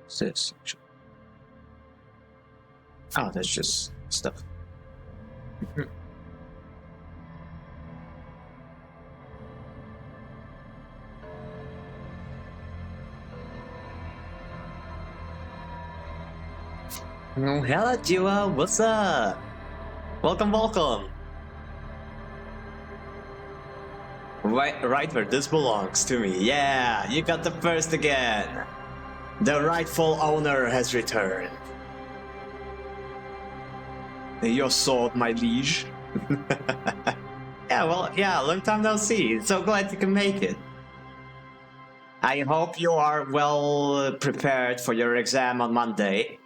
This. Oh, that's just stuff. Oh, hello, Jua. What's up? Welcome, welcome. Right where this belongs to me. Yeah, you got the first again. The rightful owner has returned. Your sword, my liege. Yeah, long time no see. So glad you can make it. I hope you are well prepared for your exam on Monday.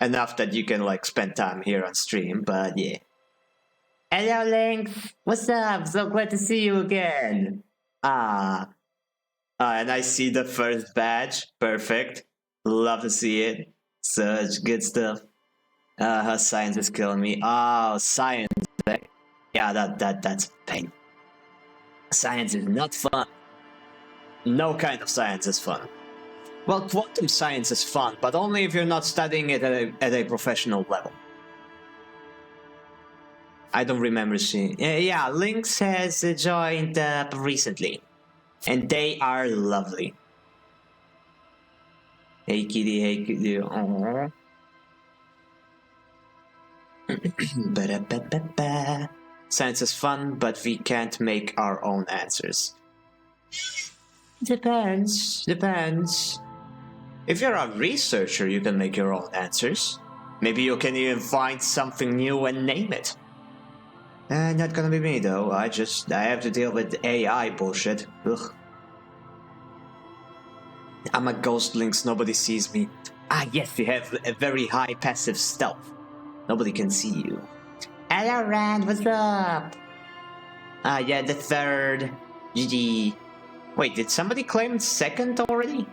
Enough that you can like spend time here on stream, but yeah. Hello, Lynx. What's up? So glad to see you again. And I see the first badge. Perfect. Love to see it. Such good stuff. Her science is killing me. Oh, science. Yeah, that's pain. Science is not fun. No kind of science is fun. Well, quantum science is fun, but only if you're not studying it at a professional level. I don't remember seeing. Yeah, Lynx has joined up recently, and they are lovely. Hey kitty, hey kitty. Aww. Science is fun, but we can't make our own answers. Depends. If you're a researcher, you can make your own answers. Maybe you can even find something new and name it. Not gonna be me though. I have to deal with AI bullshit. Ugh. I'm a ghost, Lynx. Nobody sees me. Ah, yes, you have a very high passive stealth. Nobody can see you. Hello, Rand. What's up? Yeah, the third. GG. Wait, did somebody claim second already?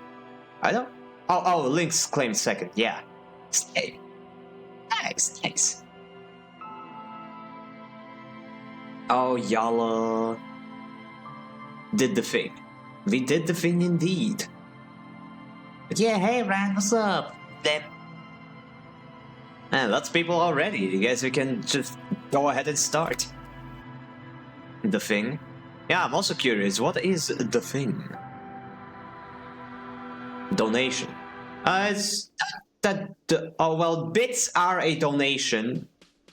I don't. Oh, Lynx claimed second. Yeah. Hey. Nice. Oh, y'all did the thing. We did the thing indeed. But yeah, hey, Rand, what's up? Man, lots of people already. You guys, we can just go ahead and start. The thing. Yeah, I'm also curious. What is the thing? Donation. Bits are a donation,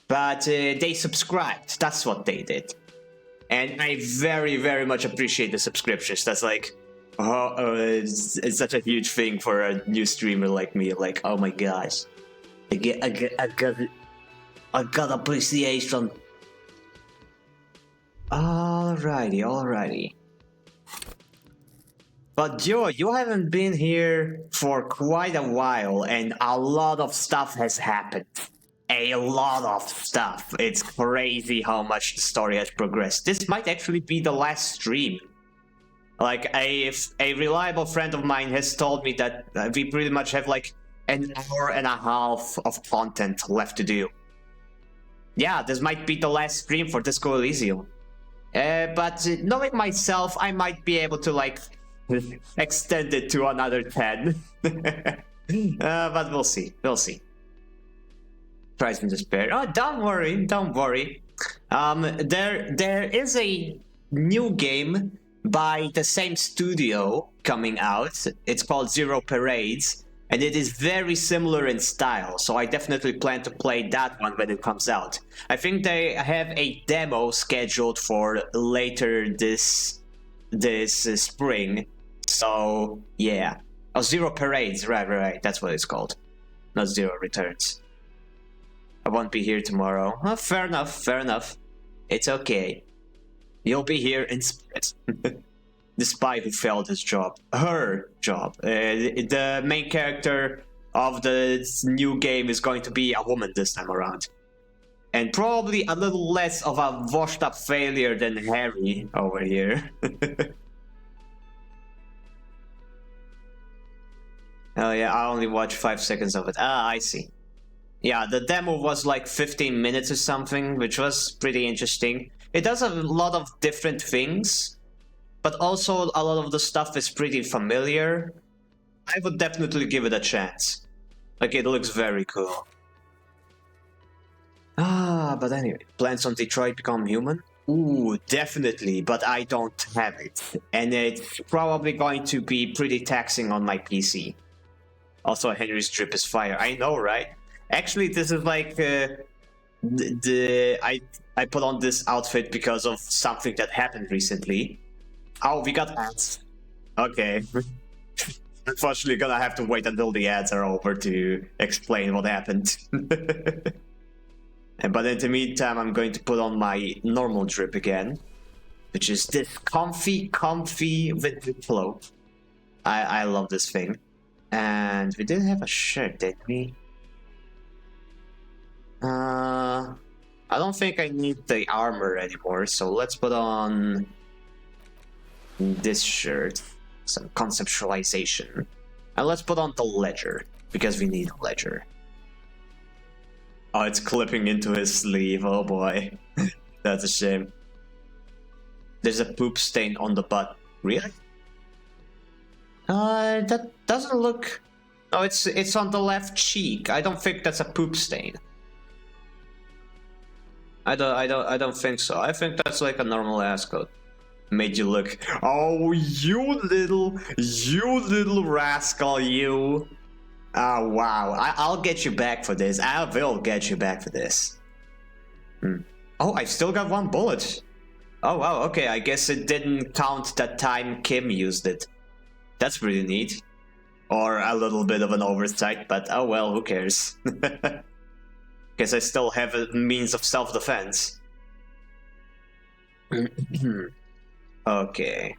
but they subscribed. That's what they did. And I very, very much appreciate the subscriptions. That's like, it's such a huge thing for a new streamer like me. Like, oh my gosh. I got appreciation. Alrighty. But Joe, you haven't been here for quite a while, and a lot of stuff has happened. A lot of stuff. It's crazy how much the story has progressed. This might actually be the last stream. Like, a reliable friend of mine has told me that we pretty much have like an hour and a half of content left to do. Yeah, this might be the last stream for Disco Elysium. But knowing myself, I might be able to like extend it to another 10. But we'll see. Tries in despair. Oh, don't worry. There is a new game by the same studio coming out. It's called Zero Parades, and it is very similar in style, so I definitely plan to play that one when it comes out. I think they have a demo scheduled for later this spring, so yeah. Oh, Zero Parades, right, that's what it's called. Not Zero Returns. I won't be here tomorrow. Oh, fair enough. It's okay. You'll be here in spirit. The spy who failed his job. Her job. The main character of the new game is going to be a woman this time around. And probably a little less of a washed up failure than Harry over here. Oh yeah, I only watched 5 seconds of it. Ah, I see. Yeah, the demo was like 15 minutes or something, which was pretty interesting. it does a lot of different things, but also a lot of the stuff is pretty familiar. I would definitely give it a chance. Like, it looks very cool. But anyway, plans on Detroit Become Human? Ooh, definitely, but I don't have it. And it's probably going to be pretty taxing on my PC. Also, Henry's drip is fire. I know, right? Actually, this is like I put on this outfit because of something that happened recently. Oh, we got ads. Okay. Unfortunately, gonna have to wait until the ads are over to explain what happened. But in the meantime, I'm going to put on my normal drip again, which is this comfy vintage float. I love this thing. And we did have a shirt, didn't we? I don't think I need the armor anymore, so let's put on this shirt. Some conceptualization. And let's put on the ledger, because we need a ledger. Oh, it's clipping into his sleeve. Oh boy. That's a shame. There's a poop stain on the butt. Really? That doesn't look... No, it's on the left cheek. I don't think that's a poop stain. I don't think so. I think that's like a normal ass coat. Made you look... Oh, you little rascal, you. Oh, wow. I'll get you back for this. I will get you back for this. Oh, I still got one bullet. Oh, wow. Okay, I guess it didn't count that time Kim used it. That's pretty neat. Or a little bit of an oversight, but oh well, who cares? Guess I still have a means of self-defense. Okay.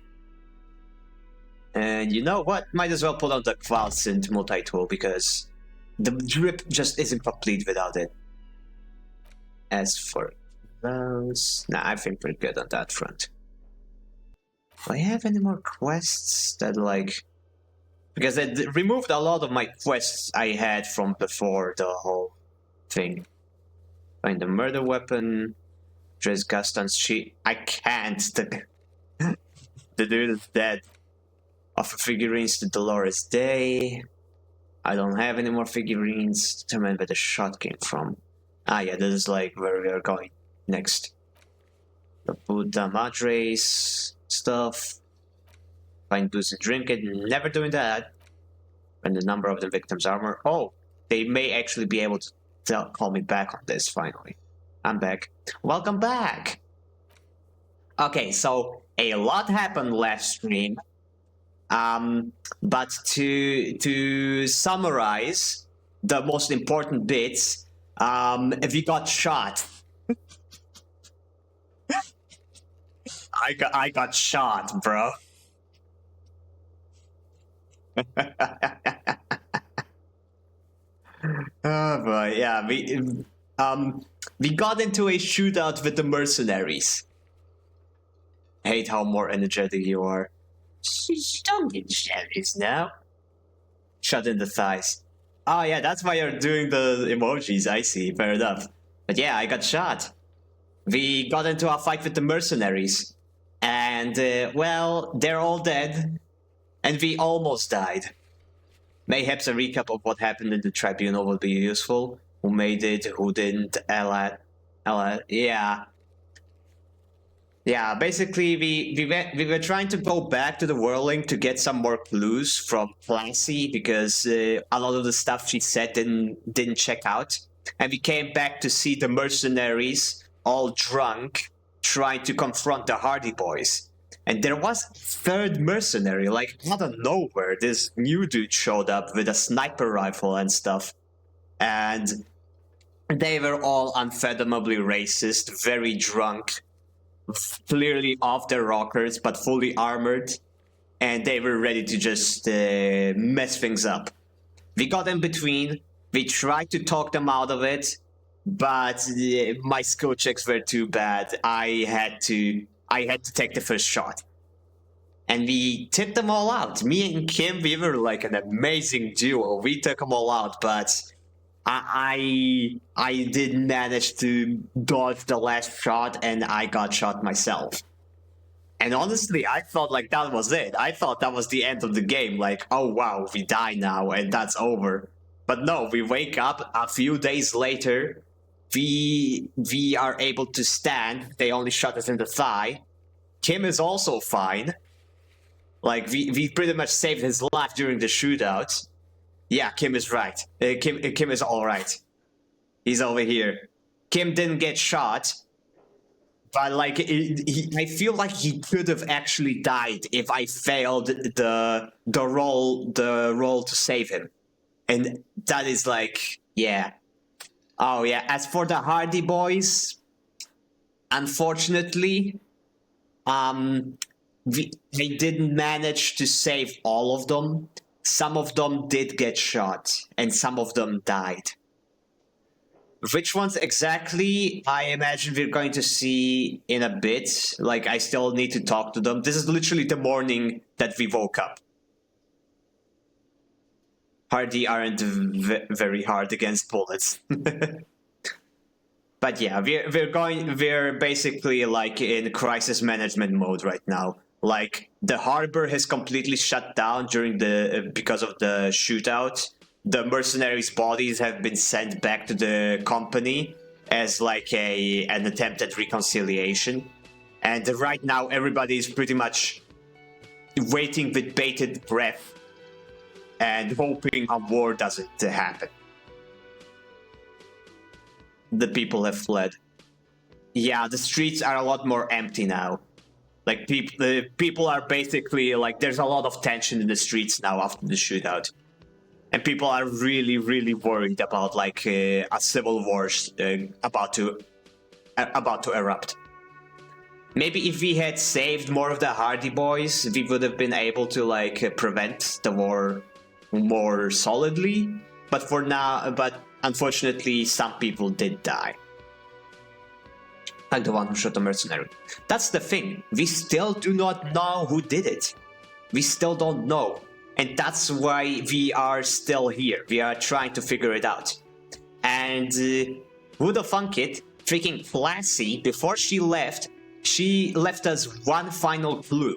And you know what? Might as well put on the Qualsynth multi-tool because the drip just isn't complete without it. As for those... Nah, I think we're good on that front. Do I have any more quests that like... Because it removed a lot of my quests I had from before the whole thing. Find the murder weapon. Dress Gaston's sheet. I can't. The dude is dead. Offer figurines to Dolores Day. I don't have any more figurines. Determine where the shot came from. Ah, yeah, this is like where we are going next. The Buddha Madres stuff. Find booze and drink it. Never doing that. And the number of the victim's armor. Oh, they may actually be able to call me back on this finally. I'm back. Welcome back. Okay, so a lot happened last stream. But to summarize the most important bits, we got shot. I got shot, bro. Oh boy, yeah, we got into a shootout with the mercenaries. I hate how more energetic you are. Don't get jealous now. Shot in the thighs. Oh yeah, that's why you're doing the emojis, I see, fair enough. But yeah, I got shot. We got into a fight with the mercenaries. And, well, they're all dead. And we almost died. Mayhaps a recap of what happened in the tribunal would be useful. Who made it, who didn't, Ella, yeah. Yeah, basically we were trying to go back to the whirling to get some more clues from Clancy because a lot of the stuff she said didn't check out. And we came back to see the mercenaries all drunk trying to confront the Hardy Boys. And there was a third mercenary, like out of nowhere, this new dude showed up with a sniper rifle and stuff. And they were all unfathomably racist, very drunk, clearly off their rockers, but fully armored. And they were ready to just mess things up. We got in between. We tried to talk them out of it, but my skill checks were too bad. I had to take the first shot. And we took them all out. Me and Kim, we were like an amazing duo. We took them all out, but I didn't manage to dodge the last shot, and I got shot myself. And honestly, I felt like that was it. I thought that was the end of the game. Like, oh wow, we die now and that's over. But no, we wake up a few days later. We are able to stand. They only shot us in the thigh. Kim is also fine. Like we pretty much saved his life during the shootout. Yeah, Kim is right. Kim is all right. He's over here. Kim didn't get shot, but like I feel like he could have actually died if I failed the role to save him, and that is like yeah. Oh yeah. As for the Hardy Boys, unfortunately, they didn't manage to save all of them. Some of them did get shot, and some of them died. Which ones exactly, I imagine we're going to see in a bit. Like, I still need to talk to them. This is literally the morning that we woke up. Hardy aren't very hard against bullets. But yeah, we're basically like in crisis management mode right now. Like, the harbor has completely shut down during because of the shootout. The mercenaries' bodies have been sent back to the company as like an attempt at reconciliation. And right now everybody is pretty much waiting with bated breath and hoping a war doesn't happen. The people have fled. Yeah, the streets are a lot more empty now. Like people are basically like, there's a lot of tension in the streets now after the shootout. And people are really, really worried about like a civil war about to erupt. Maybe if we had saved more of the Hardy Boys, we would have been able to like prevent the war more solidly. But for now, unfortunately, some people did die. Like the one who shot the mercenary. That's the thing. We still do not know who did it. We still don't know. And that's why we are still here. We are trying to figure it out. And who the funk it, freaking Classy, before she left us one final clue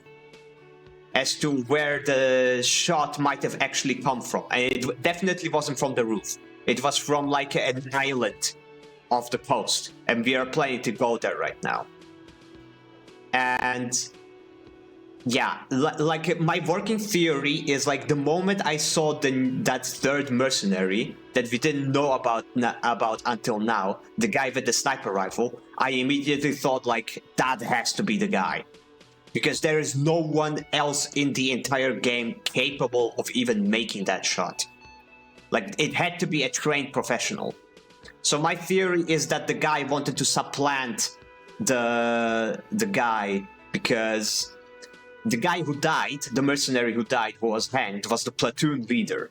as to where the shot might have actually come from. And it definitely wasn't from the roof. It was from like an island off the coast. And we are planning to go there right now. And yeah, like my working theory is like the moment I saw that third mercenary that we didn't know about until now, the guy with the sniper rifle, I immediately thought like that has to be the guy. Because there is no one else in the entire game capable of even making that shot. Like, it had to be a trained professional. So my theory is that the guy wanted to supplant the guy, because the guy who died, the mercenary who died, who was hanged, was the platoon leader.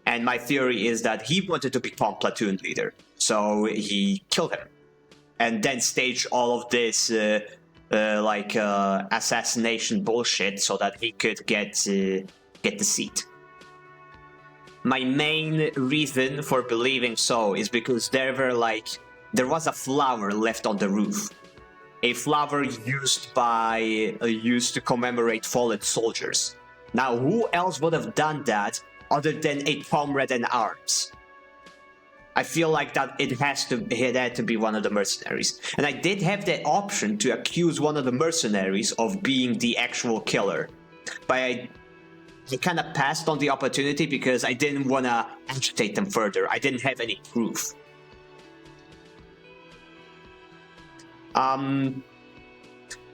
And my theory is that he wanted to become platoon leader, so he killed him. And then staged all of this assassination bullshit so that he could get the seat. My main reason for believing so is because there was a flower left on the roof. A flower used to commemorate fallen soldiers. Now, who else would have done that other than a comrade in arms? I feel like that it had to be one of the mercenaries. And I did have the option to accuse one of the mercenaries of being the actual killer. But I kind of passed on the opportunity because I didn't want to agitate them further. I didn't have any proof.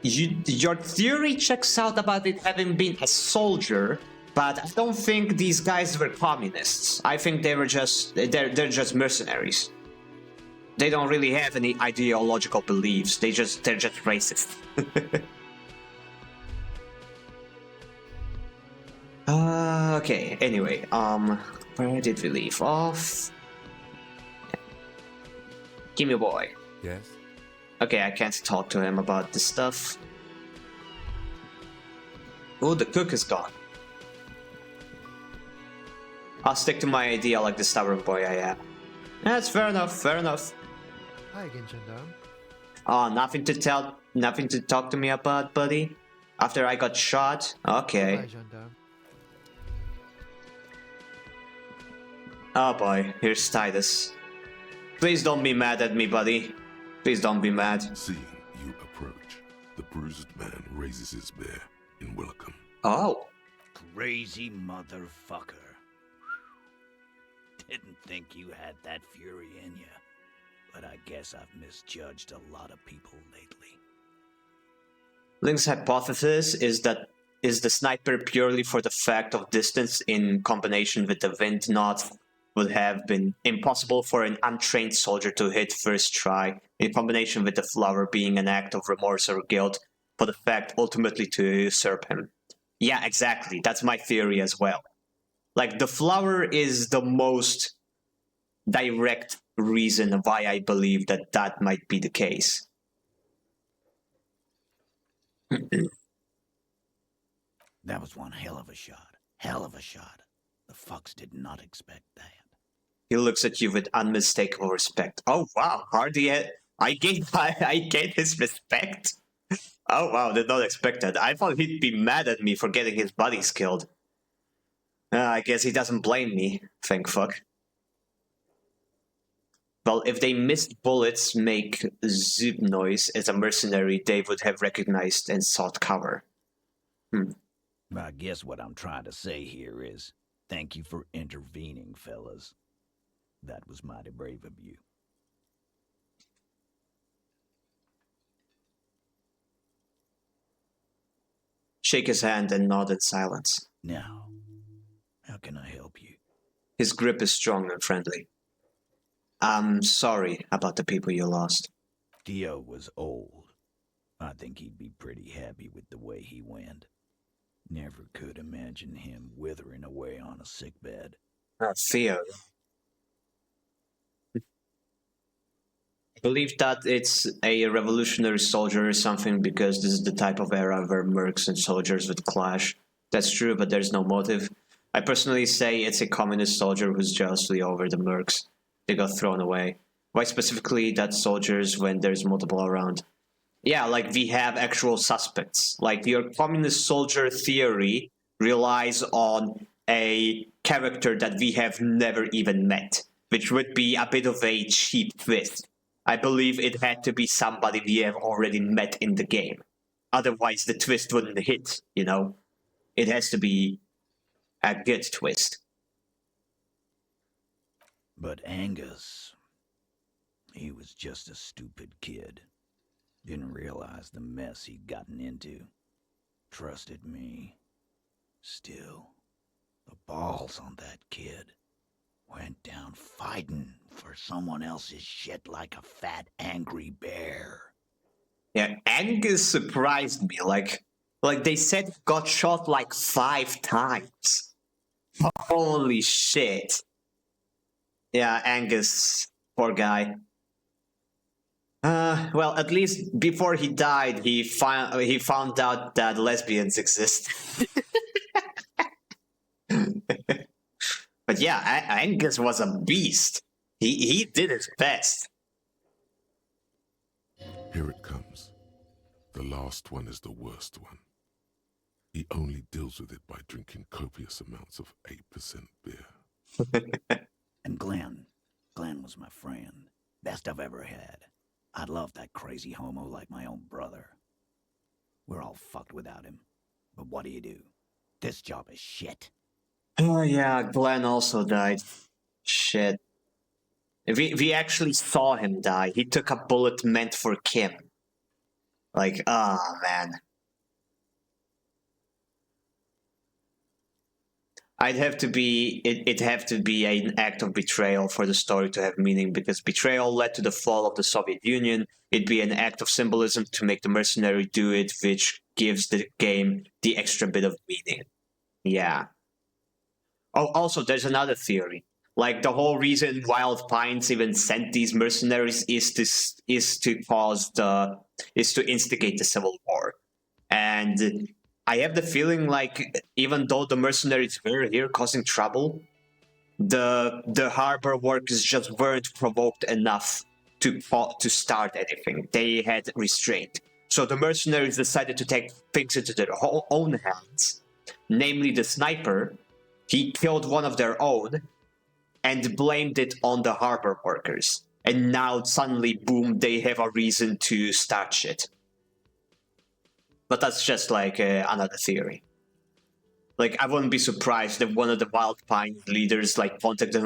Your theory checks out about it having been a soldier, but I don't think these guys were communists. I think they're just mercenaries. They don't really have any ideological beliefs. They're just racist. Okay. Anyway, where did we leave off? Gimme boy. Yes. Okay, I can't talk to him about this stuff. Oh, the cook is gone. I'll stick to my idea like the stubborn boy I am. That's fair enough, fair enough. Hi again, gendarme. Oh, nothing to talk to me about, buddy? After I got shot? Okay. Goodbye, gendarme. Oh boy, here's Titus. Please don't be mad at me, buddy. Please don't be mad. Seeing you approach, the bruised man raises his bear in welcome. Oh. Crazy motherfucker. Didn't think you had that fury in you. But I guess I've misjudged a lot of people lately. Link's hypothesis is that the sniper purely for the fact of distance in combination with the wind knot would have been impossible for an untrained soldier to hit first try, in combination with the flower being an act of remorse or guilt for the fact ultimately to usurp him. Yeah, exactly. That's my theory as well. Like, the flower is the most direct reason why I believe that that might be the case. That was one hell of a shot. Hell of a shot. The fucks did not expect that. He looks at you with unmistakable respect. Oh wow, Hardy, I gained his respect. Oh wow, did not expect that. I thought he'd be mad at me for getting his buddies killed. I guess he doesn't blame me, thank fuck. Well, if they missed bullets make zoop noise as a mercenary, they would have recognized and sought cover. I guess what I'm trying to say here is, thank you for intervening, fellas. That was mighty brave of you. Shake his hand and nod in silence. Now, how can I help you? His grip is strong and friendly. I'm sorry about the people you lost. Dio was old. I think he'd be pretty happy with the way he went. Never could imagine him withering away on a sickbed. Theo. I believe that it's a revolutionary soldier or something because this is the type of era where mercs and soldiers would clash. That's true, but there's no motive. I personally say it's a communist soldier who's jealously over the mercs. They got thrown away. Why specifically that soldiers when there's multiple around? Yeah, like we have actual suspects. Like your communist soldier theory relies on a character that we have never even met, which would be a bit of a cheap twist. I believe it had to be somebody we have already met in the game. Otherwise the twist wouldn't hit, you know? It has to be a good twist. But Angus, he was just a stupid kid. Didn't realize the mess he'd gotten into. Trusted me. Still, the balls on that kid. Went down fighting for someone else's shit like a fat, angry bear. Yeah, Angus surprised me. Like they said he got shot like 5 times. Holy shit. Yeah, Angus, poor guy. Well, at least before he died, he found out that lesbians exist. But yeah, Angus was a beast. He did his best. Here it comes. The last one is the worst one. He only deals with it by drinking copious amounts of 8% beer. And Glenn was my friend. Best I've ever had. I love that crazy homo like my own brother. We're all fucked without him. But what do? This job is shit. Oh yeah, Glenn also died. Shit. We actually saw him die. He took a bullet meant for Kim. Like, ah, man. It'd have to be an act of betrayal for the story to have meaning, because betrayal led to the fall of the Soviet Union. It'd be an act of symbolism to make the mercenary do it, which gives the game the extra bit of meaning. Yeah. Oh, also, there's another theory. Like, the whole reason Wild Pines even sent these mercenaries is to instigate the Civil War. And I have the feeling like, even though the mercenaries were here causing trouble, the harbor workers just weren't provoked enough to start anything. They had restraint. So the mercenaries decided to take things into their own hands, namely the sniper. He killed one of their own and blamed it on the harbor workers. And now suddenly, boom, they have a reason to start shit. But that's just like another theory. Like, I wouldn't be surprised if one of the Wild Pine leaders like contacted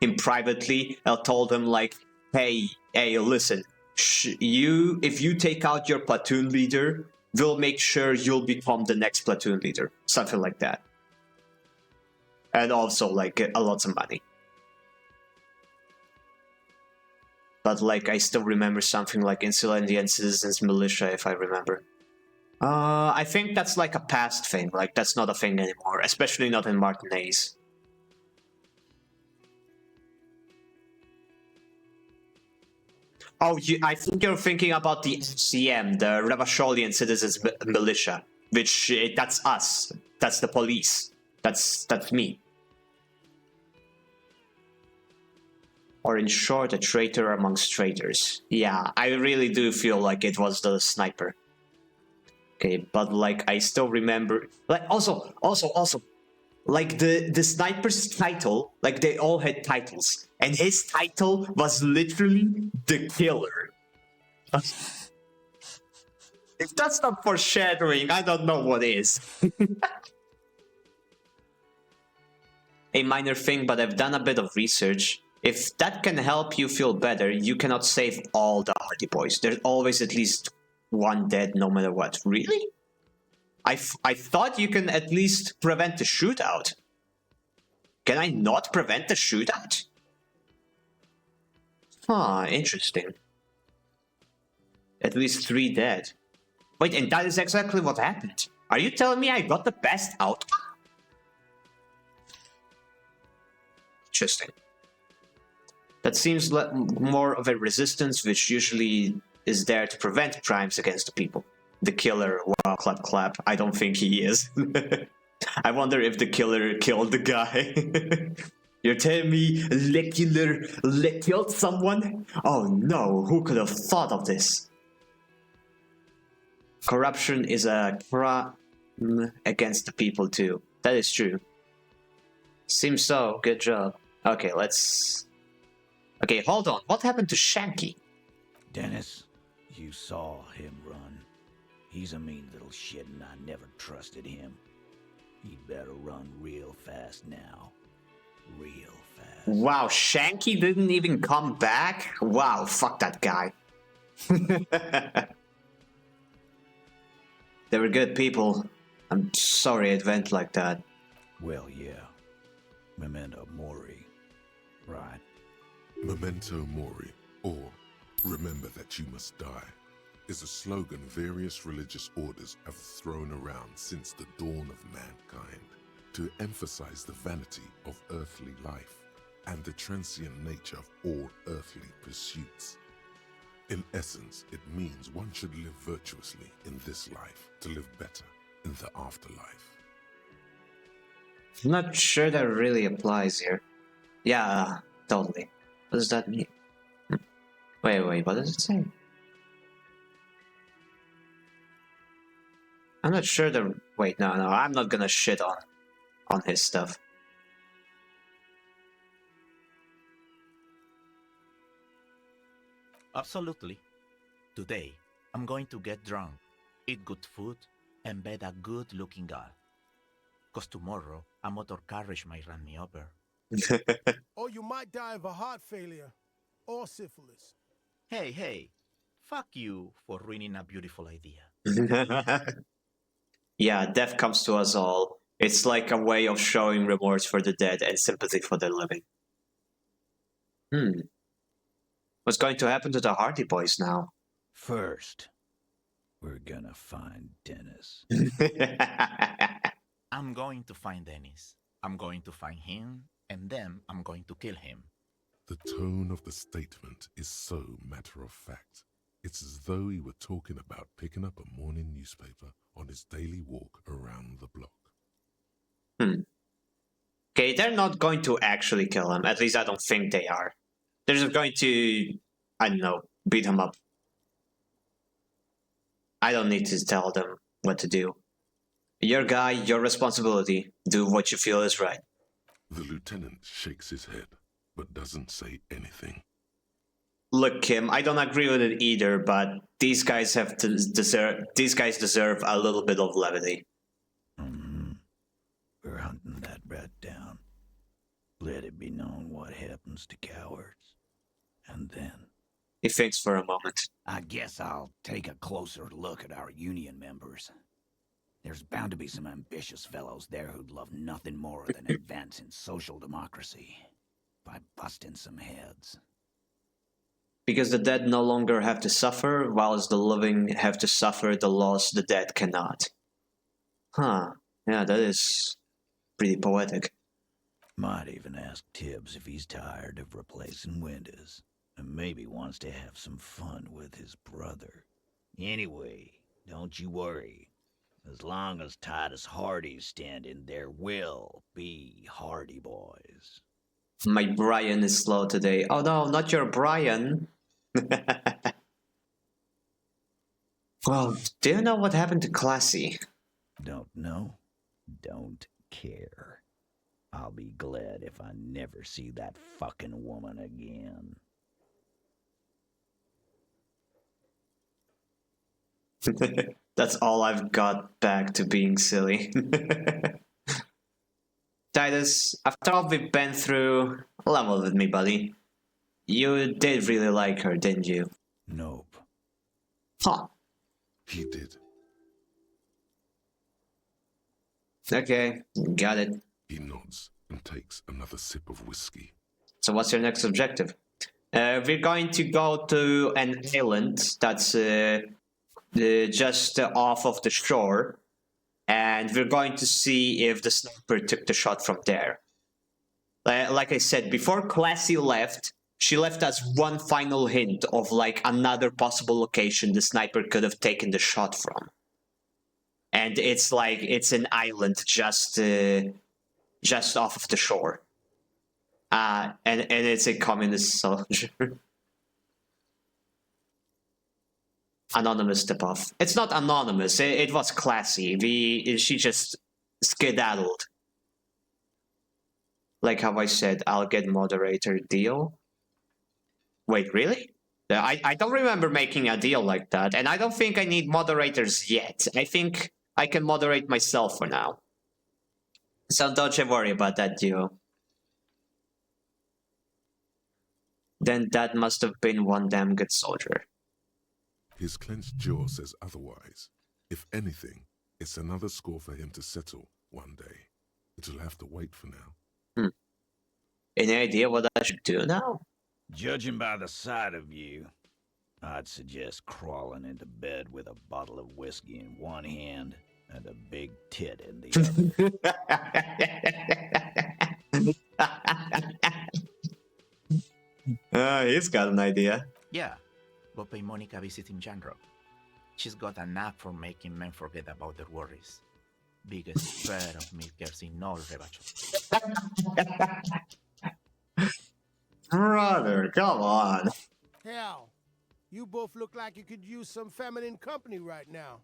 him privately and told him like, hey, listen, if you take out your platoon leader, we'll make sure you'll become the next platoon leader. Something like that. And also like a lot of money. But like, I still remember something like Insula Indian Citizens Militia, if I remember. I think that's like a past thing. Like, that's not a thing anymore, especially not in Martinez. Oh, I think you're thinking about the FCM, the Ravasholian Citizens Militia, which that's us. That's the police. That's me. Or in short, a traitor amongst traitors. Yeah, I really do feel like it was the sniper. Okay, but like I still remember, like also, like the sniper's title, like they all had titles, and his title was literally the killer. If that's not foreshadowing, I don't know what is. A minor thing, but I've done a bit of research. If that can help you feel better, you cannot save all the Hardy Boys. There's always at least one dead no matter what. Really? I thought you can at least prevent the shootout. Can I not prevent the shootout? Huh, interesting. At least 3 dead. Wait, and that is exactly what happened. Are you telling me I got the best outcome? Interesting. That seems more of a resistance, which usually is there to prevent crimes against the people. The killer, wow, clap clap. I don't think he is. I wonder if the killer killed the guy. You're telling me the killer killed someone? Oh no, who could have thought of this? Corruption is a crime against the people too. That is true. Seems so. Good job. Okay, let's... Okay, hold on. What happened to Shanky? Dennis, you saw him run. He's a mean little shit and I never trusted him. He'd better run real fast now. Real fast. Wow, Shanky didn't even come back? Wow, fuck that guy. They were good people. I'm sorry it went like that. Well, yeah. Memento Mori, right? Memento Mori, or remember that you must die, is a slogan various religious orders have thrown around since the dawn of mankind to emphasize the vanity of earthly life and the transient nature of all earthly pursuits. In essence, it means one should live virtuously in this life to live better in the afterlife. I'm not sure that really applies here. Yeah, totally. What does that mean? Wait, what does it say? I'm not sure that... Wait, no, I'm not gonna shit on his stuff. Absolutely. Today, I'm going to get drunk, eat good food, and bed a good-looking girl. Cause tomorrow, a motor carriage might run me over. Or you might die of a heart failure or syphilis. Hey, fuck you for ruining a beautiful idea. Yeah, death comes to us all. It's like a way of showing remorse for the dead and sympathy for the living. What's going to happen to the Hardy Boys now? First, we're gonna find Dennis. I'm going to find Dennis. I'm going to find him, and then I'm going to kill him. The tone of the statement is so matter-of-fact. It's as though he were talking about picking up a morning newspaper on his daily walk around the block. Okay, they're not going to actually kill him. At least I don't think they are. They're just going to, I don't know, beat him up. I don't need to tell them what to do. Your guy, your responsibility. Do what you feel is right. The lieutenant shakes his head, but doesn't say anything. Look, Kim, I don't agree with it either, but these guys deserve a little bit of levity. We're hunting that rat down. Let it be known what happens to cowards. And then... He thinks for a moment. I guess I'll take a closer look at our union members. There's bound to be some ambitious fellows there who'd love nothing more than advancing social democracy by busting some heads. Because the dead no longer have to suffer, whilst the living have to suffer the loss the dead cannot. Huh. Yeah, that is pretty poetic. Might even ask Tibbs if he's tired of replacing windows, and maybe wants to have some fun with his brother. Anyway, don't you worry. As long as Titus Hardy's standing, there will be Hardy boys. My Brian is slow today. Oh no, not your Brian. Well, do you know what happened to Classy? Don't know? Don't care. I'll be glad if I never see that fucking woman again. That's all I've got back to being silly. Titus, after all we've been through, level with me, buddy. You did really like her, didn't you? Nope. Huh. He did. Okay, got it. He nods and takes another sip of whiskey. So what's your next objective? We're going to go to an island that's just off of the shore, and we're going to see if the sniper took the shot from there. Like I said, before Classy left, she left us one final hint of like another possible location the sniper could have taken the shot from. And it's like, it's an island just off of the shore. And it's a communist soldier. Anonymous tip-off. It's not anonymous, it was Classy. She just skedaddled. Like how I said, I'll get moderator deal. Wait, really? I don't remember making a deal like that, and I don't think I need moderators yet. I think I can moderate myself for now. So don't you worry about that, duo. Then that must have been one damn good soldier. His clenched jaw says otherwise. If anything, it's another score for him to settle one day. It'll have to wait for now. Any idea what I should do now? Judging by the sight of you, I'd suggest crawling into bed with a bottle of whiskey in one hand and a big tit in the other. He's got an idea. Yeah, go pay Monica visiting Janro. She's got a knack for making men forget about their worries. Biggest pair of milkers in all Rebacho. Brother, come on. Hell, you both look like you could use some feminine company right now.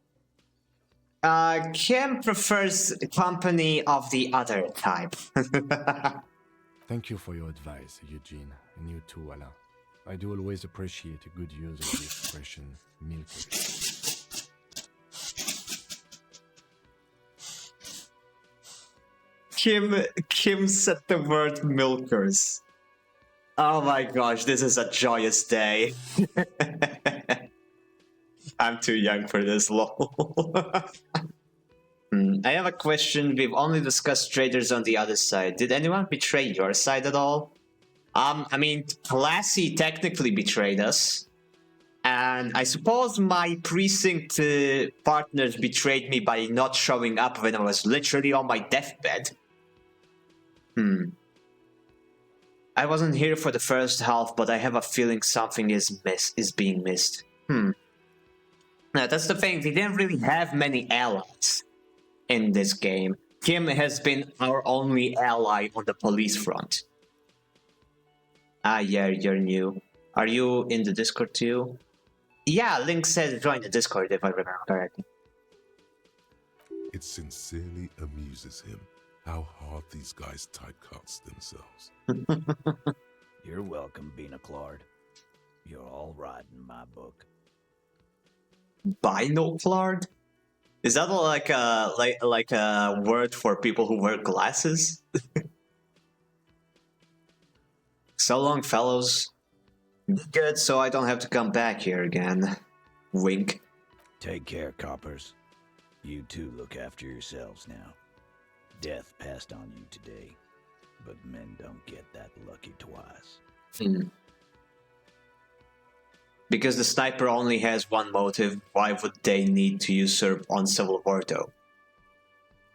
Kim prefers company of the other type. Thank you for your advice, Eugene, and you too, Alain. I do always appreciate a good use of the expression milkers. Kim said the word milkers. Oh my gosh, this is a joyous day. I'm too young for this, lol. I have a question. We've only discussed traitors on the other side. Did anyone betray your side at all? I mean, Classy technically betrayed us. And I suppose my precinct partners betrayed me by not showing up when I was literally on my deathbed. I wasn't here for the first half, but I have a feeling something is being missed. Now, that's the thing. We didn't really have many allies in this game. Kim has been our only ally on the police front. Ah, yeah, you're new. Are you in the Discord too? Yeah, Link says join the Discord if I remember correctly. It sincerely amuses him how hard these guys typecast themselves. You're welcome, Beanaclard. You're all right in my book. Binoclard? Is that like a word for people who wear glasses? So long, fellows. Good, so I don't have to come back here again. Wink. Take care, coppers. You two look after yourselves now. Death passed on you today, but men don't get that lucky twice. Because the sniper only has one motive, why would they need to usurp on Civil War though?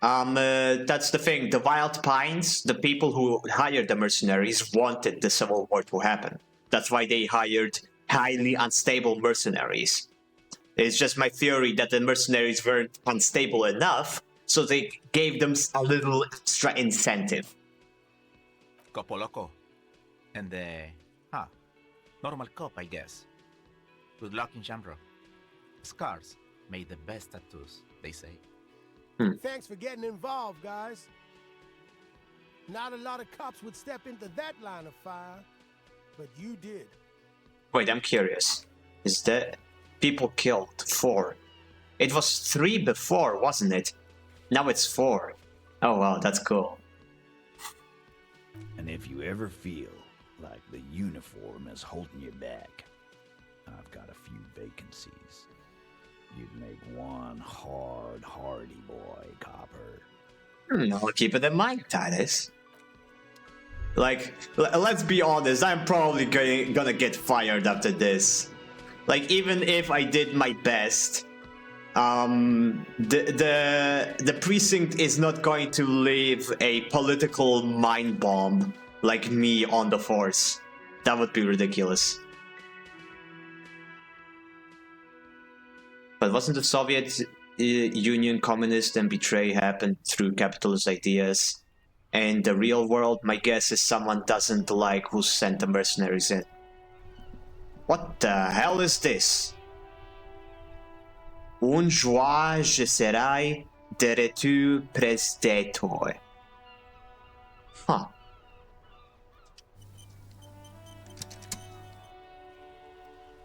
That's the thing. The Wild Pines, the people who hired the mercenaries, wanted the Civil War to happen. That's why they hired highly unstable mercenaries. It's just my theory that the mercenaries weren't unstable enough, so they gave them a little extra incentive. Copo Loco. And normal cop, I guess. Good luck in Shamrock. Scars made the best tattoos, they say. Thanks for getting involved, guys. Not a lot of cops would step into that line of fire, but you did. Wait, I'm curious. Is that people killed 4? It was 3 before, wasn't it? Now it's 4. Oh wow, that's cool. And if you ever feel like the uniform is holding you back, I've got a few vacancies. You'd make one hardy boy, copper. I'll keep it in mind, Titus. Like, let's be honest, I'm probably gonna get fired after this. Like, even if I did my best, the precinct is not going to leave a political mind bomb like me on the force. That would be ridiculous. But wasn't the Soviet Union communist and betray happened through capitalist ideas? And the real world, my guess is someone doesn't like who sent the mercenaries in. What the hell is this? Un joie je serai de retour près toi. Huh.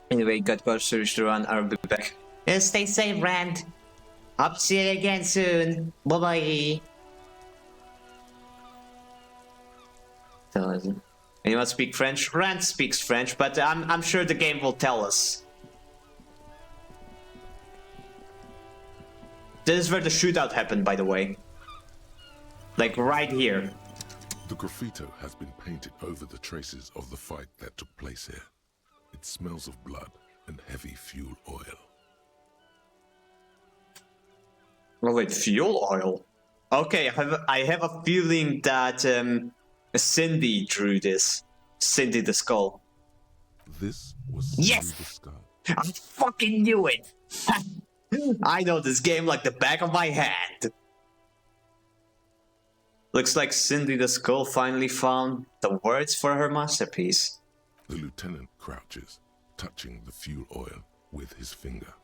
Anyway, got groceries to run, I'll be back. Stay safe, Rand. Hope to see you again soon. Bye-bye. Anyone speak French? Rand speaks French, but I'm sure the game will tell us. This is where the shootout happened, by the way. Like, right here. The graffito has been painted over the traces of the fight that took place here. It smells of blood and heavy fuel oil. Oh wait, fuel oil? Okay, I have a feeling that Cindy drew this. Cindy the Skull. This was Yes! Cindy the Skull. I fucking knew it! I know this game like the back of my hand. Looks like Cindy the Skull finally found the words for her masterpiece. The lieutenant crouches, touching the fuel oil with his finger.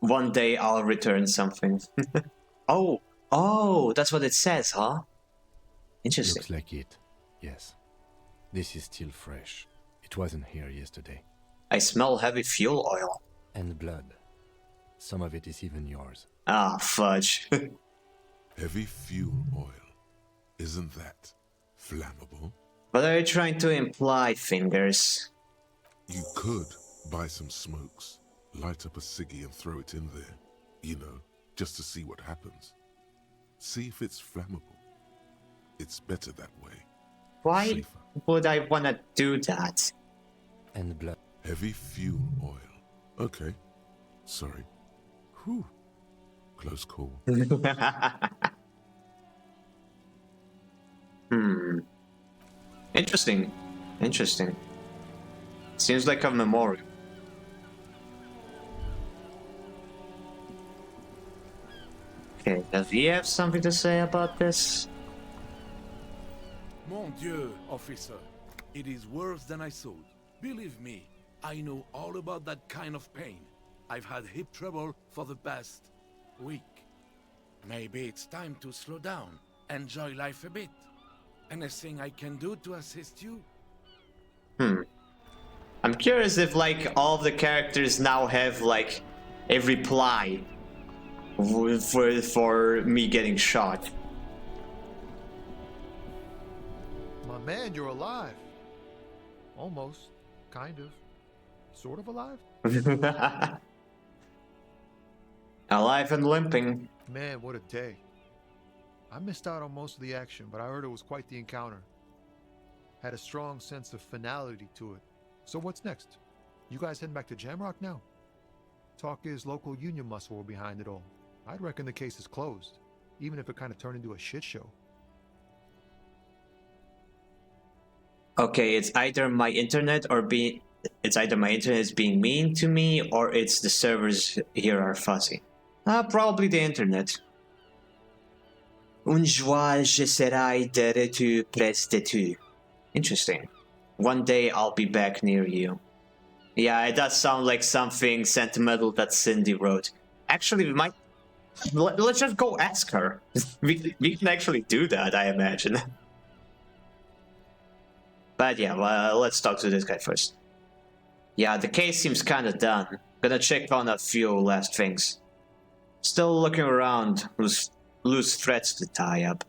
One day I'll return something. Oh, that's what it says, huh? Interesting. Looks like it. Yes. This is still fresh. It wasn't here yesterday. I smell heavy fuel oil. And blood. Some of it is even yours. Ah, fudge. Heavy fuel oil. Isn't that flammable? What are you trying to imply, Fingers? You could buy some smokes, light up a ciggy and throw it in there. You know, just to see what happens. See if it's flammable. It's better that way. Why Safer. would I want to do that? And blood. Heavy fuel oil. Okay. Sorry. Whew. Close call. Interesting. Interesting. Seems like a memorial. Okay. Does he have something to say about this? Mon Dieu, officer. It is worse than I thought. Believe me, I know all about that kind of pain. I've had hip trouble for the past week. Maybe it's time to slow down, enjoy life a bit. Anything I can do to assist you? I'm curious if like all of the characters now have like a reply for me getting shot. My man, you're alive. Almost. Kind of. Sort of alive? Alive and limping. Man, what a day. I missed out on most of the action, but I heard it was quite the encounter. Had a strong sense of finality to it. So what's next? You guys heading back to Jamrock now? Talk is local union muscle were behind it all. I'd reckon the case is closed, even if it kind of turned into a shit show. Okay, it's either my internet is being mean to me, or it's the servers here are fuzzy. Probably the internet. Un joie j'essaierai de retour près de tu. Interesting. One day I'll be back near you. Yeah, it does sound like something sentimental that Cindy wrote. Actually, we might... Let's just go ask her. we can actually do that, I imagine. But yeah, well, let's talk to this guy first. Yeah, the case seems kinda done. Gonna check on a few last things. Still looking around. Loose threads to tie up.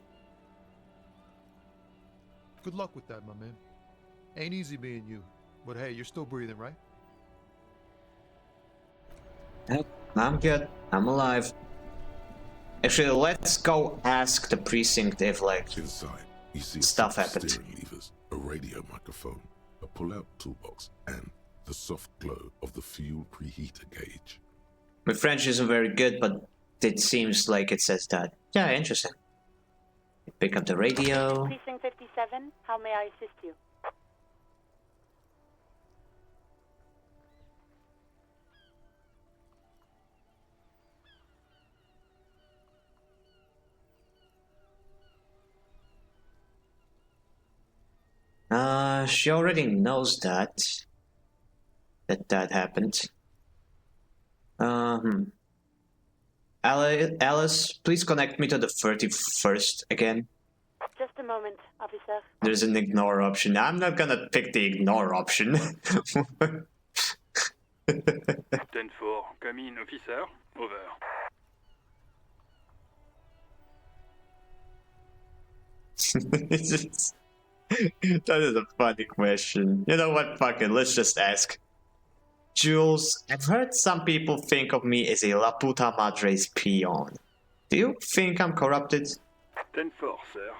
Good luck with that, my man. Ain't easy being you. But hey, you're still breathing, right? Yep, I'm good. I'm alive. Actually, let's go ask the precinct if, like, Inside, you see stuff a set of happened. steering levers, a radio microphone, a pull-out toolbox, and the soft glow of the fuel preheater gauge. My French isn't very good, but it seems like it says that. Yeah, interesting. Pick up the radio. Precinct 57, how may I assist you? She already knows that happened. Alice, please connect me to the 31st again. Just a moment, officer. There's an ignore option. I'm not gonna pick the ignore option. 10-4, come in, officer. Over. That is a funny question. You know what? Fuck it. Let's just ask. Jules, I've heard some people think of me as a La Puta Madre's peon. Do you think I'm corrupted? 10-4, sir.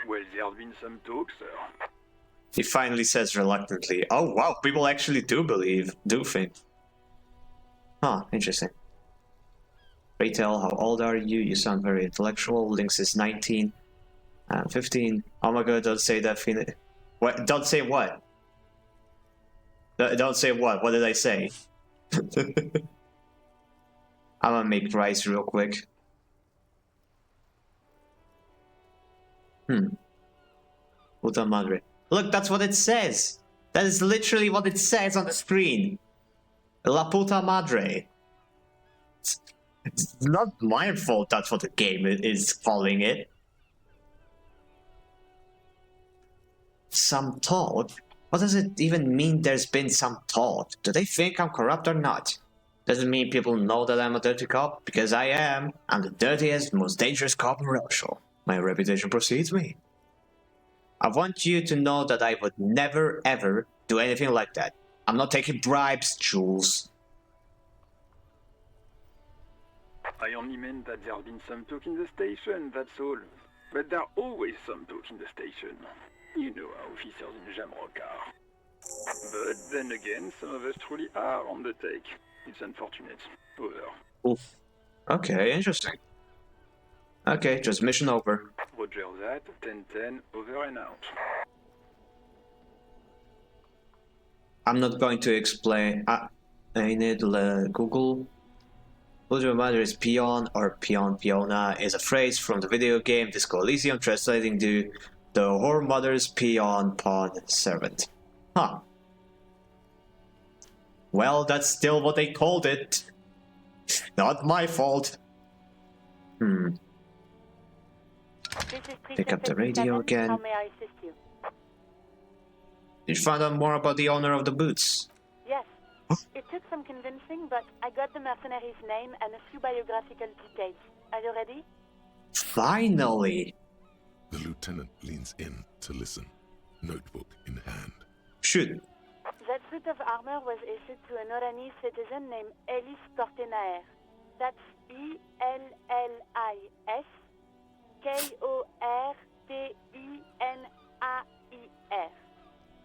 Well, there have been some talk, sir. He finally says reluctantly, oh wow, people actually do think. Huh, interesting. Retail, how old are you? You sound very intellectual. Lynx is 19. 15. Oh my god, don't say that. What? Don't say what? Don't say what? What did I say? I'm gonna make rice real quick. Puta madre. Look, that's what it says. That is literally what it says on the screen. La puta madre. It's not my fault that's what the game is calling it. Some talk? What does it even mean there's been some talk? Do they think I'm corrupt or not? Doesn't mean people know that I'm a dirty cop, because I am. I'm the dirtiest, most dangerous cop in Rochelle. My reputation precedes me. I want you to know that I would never ever do anything like that. I'm not taking bribes, Jules. I only meant that there have been some talk in the station, that's all. But there are always some talk in the station. You know how officers in Jamrock are. But then again, some of us truly are on the take. It's unfortunate. Over. Oof. Okay, interesting. Okay, just mission over. Roger that, 10-10, over and out. I'm not going to explain. I need Google Whose reminder is peon or peona is a phrase from the video game Disco Elysium, translating to the whore mother's peon pawn servant. Huh. Well, that's still what they called it. Not my fault. This is Pick up the 57. radio again. How may I assist you? Did you find out more about the owner of the boots? Yes. It took some convincing, but I got the mercenary's name and a few biographical details. Are you ready? Finally! The lieutenant leans in to listen, notebook in hand. Shoot. That suit of armor was issued to an Oranese citizen named Ellis Cortenaer. That's Ellis Kortenaer.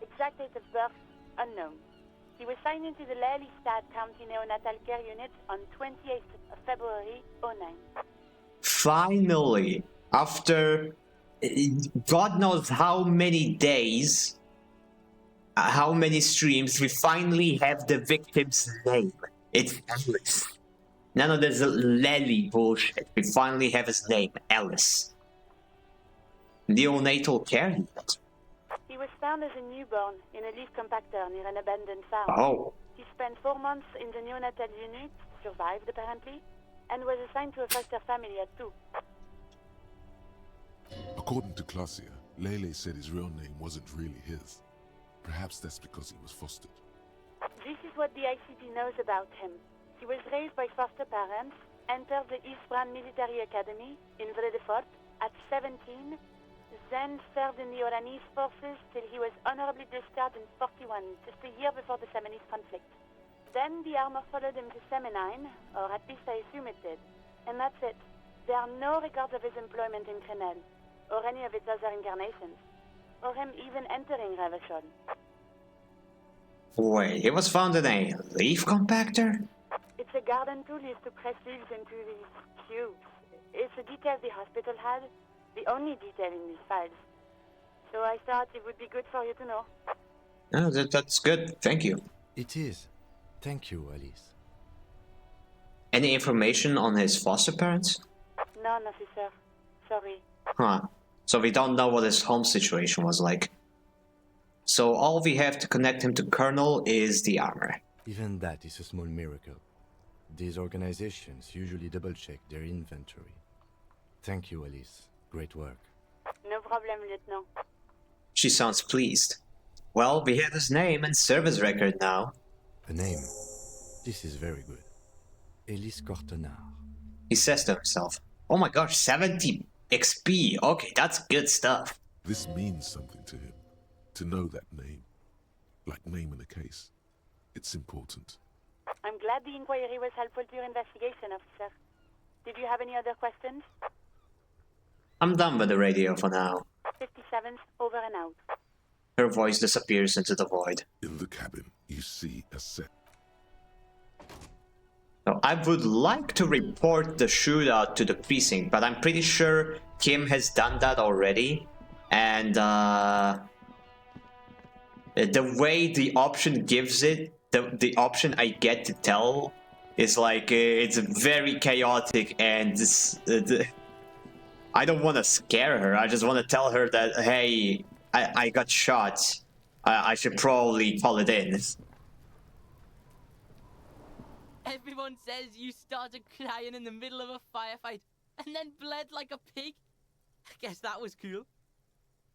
Exact date of birth unknown. He was signed into the Lelystad County Neonatal Care Unit on 28th of February 09. Finally! After God knows how many days, how many streams, we finally have the victim's name. It's Ellis. None of this Lely bullshit. We finally have his name, Ellis. Neonatal care unit. He was found as a newborn in a leaf compactor near an abandoned farm. Oh. He spent 4 months in the neonatal unit, survived apparently, and was assigned to a foster family at 2. According to Klasia, Lele said his real name wasn't really his. Perhaps that's because he was fostered. This is what the ICP knows about him. He was raised by foster parents, entered the Eastbrand Military Academy in Vredefort at 17, then served in the Oranese forces till he was honorably discharged in 41, just a year before the Seminese conflict. Then the armor followed him to Seminine, or at least I assume it did. And that's it. There are no records of his employment in Crenel, or any of its other incarnations, or him even entering Revachol. Wait, he was found in a leaf compactor? It's a garden tool used to press leaves into these cubes. It's a detail the hospital had, the only detail in these files. So I thought it would be good for you to know. Oh, that's good. Thank you. It is. Thank you, Alice. Any information on his foster parents? None, officer. Sorry. Huh. So we don't know what his home situation was like. So all we have to connect him to Colonel is the armor. Even that is a small miracle. These organizations usually double-check their inventory. Thank you, Alice. Great work. No problem, Lieutenant. She sounds pleased. Well, we have his name and service record now. A name. This is very good. Ellis Cortenaer. He says to himself, oh my gosh, 70 XP. Okay, that's good stuff. This means something to him. To know that name. Like naming a case. It's important. I'm glad the inquiry was helpful to your investigation, officer. Did you have any other questions? I'm done with the radio for now. 57th, over and out. Her voice disappears into the void. In the cabin, you see a set. So I would like to report the shootout to the precinct, but I'm pretty sure Kim has done that already. And the way the option gives it, the option I get to tell is like, it's very chaotic, and I don't want to scare her. I just want to tell her that, hey, I got shot. I should probably call it in. Everyone says you started crying in the middle of a firefight and then bled like a pig. I guess that was cool.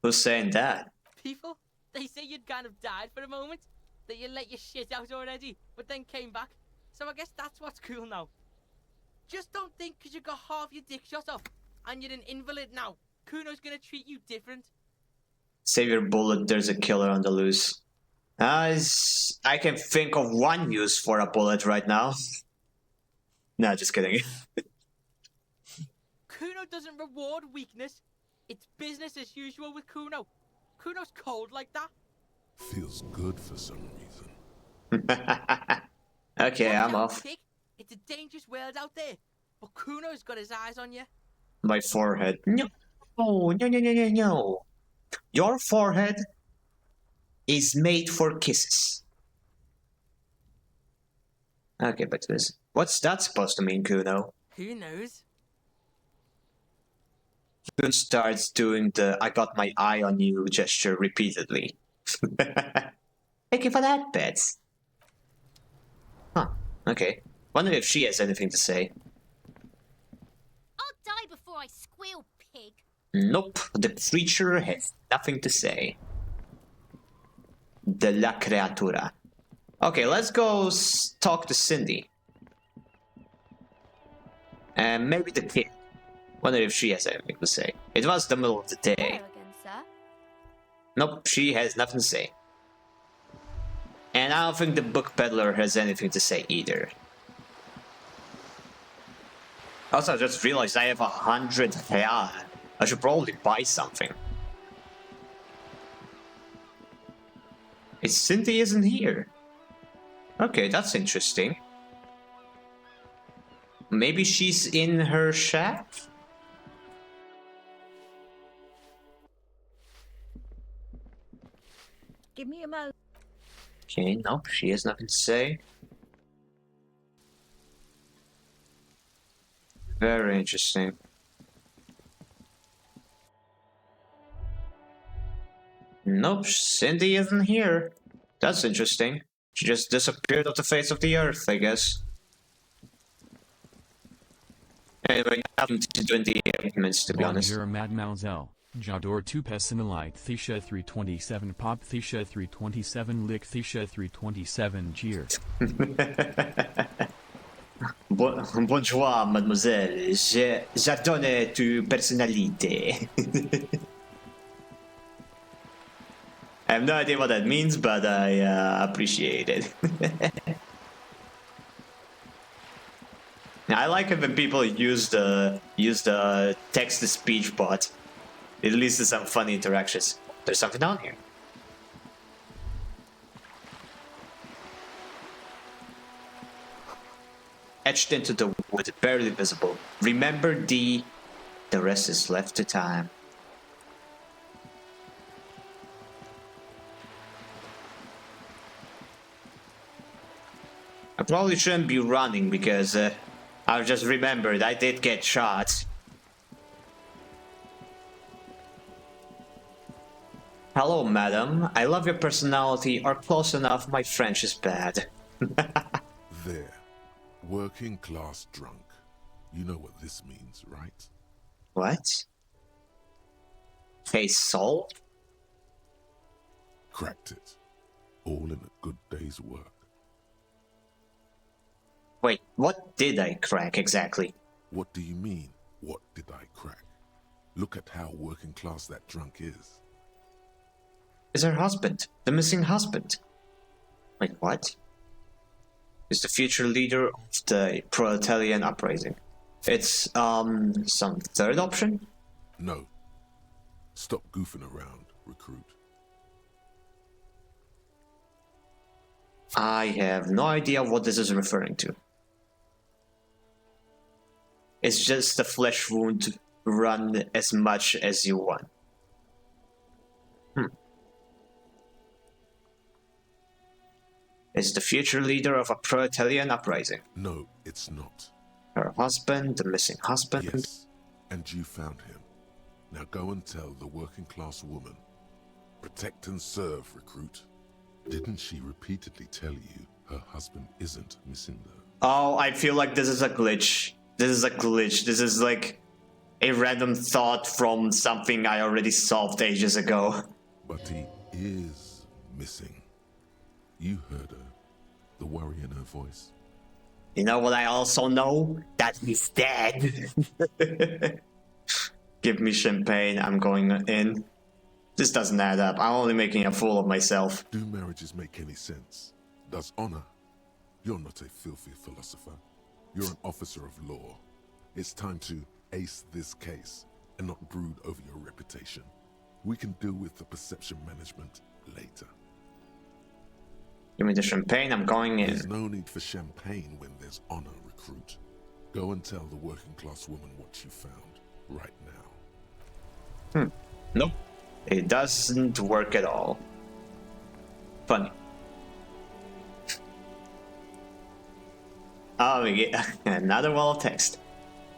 Who's saying that? People, they say you'd kind of died for a moment, that you let your shit out already, but then came back. So I guess that's what's cool now. Just don't think because you got half your dick shot off and you're an invalid now, Kuno's gonna treat you different. Save your bullet, there's a killer on the loose. I can think of one use for a bullet right now. Nah, just kidding. Kuno doesn't reward weakness. It's business as usual with Kuno. Kuno's cold like that. Feels good for some reason. Okay, I'm off. Pig. It's a dangerous world out there, but Kuno's got his eyes on you. My forehead. No, no. Your forehead is made for kisses. Okay, back to this. What's that supposed to mean, Kuno? Who knows? Kuno starts doing the "I got my eye on you" gesture repeatedly. Thank you for that, Bets. Huh, okay. Wonder if she has anything to say. I'll die before I squeal, pig. Nope, the creature has nothing to say. De la criatura. Okay, let's go talk to Cindy. And maybe the kid. Wonder if she has anything to say. It was the middle of the day. Hello again, sir. Nope, she has nothing to say. And I don't think the book peddler has anything to say either. Also, I just realized I have 100 real. I should probably buy something. Cindy isn't here. Okay, that's interesting. Maybe she's in her shack? Give me a moment. Okay, nope, she has nothing to say. Very interesting. Nope, Cindy isn't here. That's interesting. She just disappeared off the face of the earth, I guess. Anyway, nothing to do in the arguments, to be honest. Bonjour, mademoiselle. J'adore tout personnalité Thisha 327 Pop Thisha 327 Lick Thisha 327 Cheer. Bonjour, mademoiselle. J'adore tu personnalité. I have no idea what that means, but I appreciate it. I like it when people use the text-to-speech bot. It leads to some funny interactions. There's something down here. Etched into the wood, barely visible. Remember the rest is left to time. I probably shouldn't be running because I just remembered I did get shot. Hello, madam. I love your personality, or close enough, my French is bad. There. Working class drunk. You know what this means, right? What? Hey, Sol? Cracked it. All in a good day's work. Wait, what did I crack exactly? What do you mean, what did I crack? Look at how working class that drunk is. Is her husband, the missing husband. Wait, what? Is the future leader of the proletarian uprising. It's, some third option? No. Stop goofing around, recruit. I have no idea what this is referring to. It's just a flesh wound. Run as much as you want. Is the future leader of a proletarian uprising. No, it's not. Her husband, the missing husband. Yes, and you found him. Now go and tell the working class woman. Protect and serve, recruit. Didn't she repeatedly tell you her husband isn't missing though? Oh, I feel like this is a glitch. This is a glitch. This is like a random thought from something I already solved ages ago. But he is missing. You heard her. The worry in her voice. You know what I also know? That he's dead. Give me champagne, I'm going in. This doesn't add up. I'm only making a fool of myself. Do marriages make any sense? Does honor? You're not a filthy philosopher. You're an officer of law. It's time to ace this case and not brood over your reputation. We can deal with the perception management later. Give me the champagne, I'm going in. There's no need for champagne when there's honor, recruit. Go and tell the working class woman what you found right now. Nope. It doesn't work at all. Funny. Oh, yeah. Another wall of text.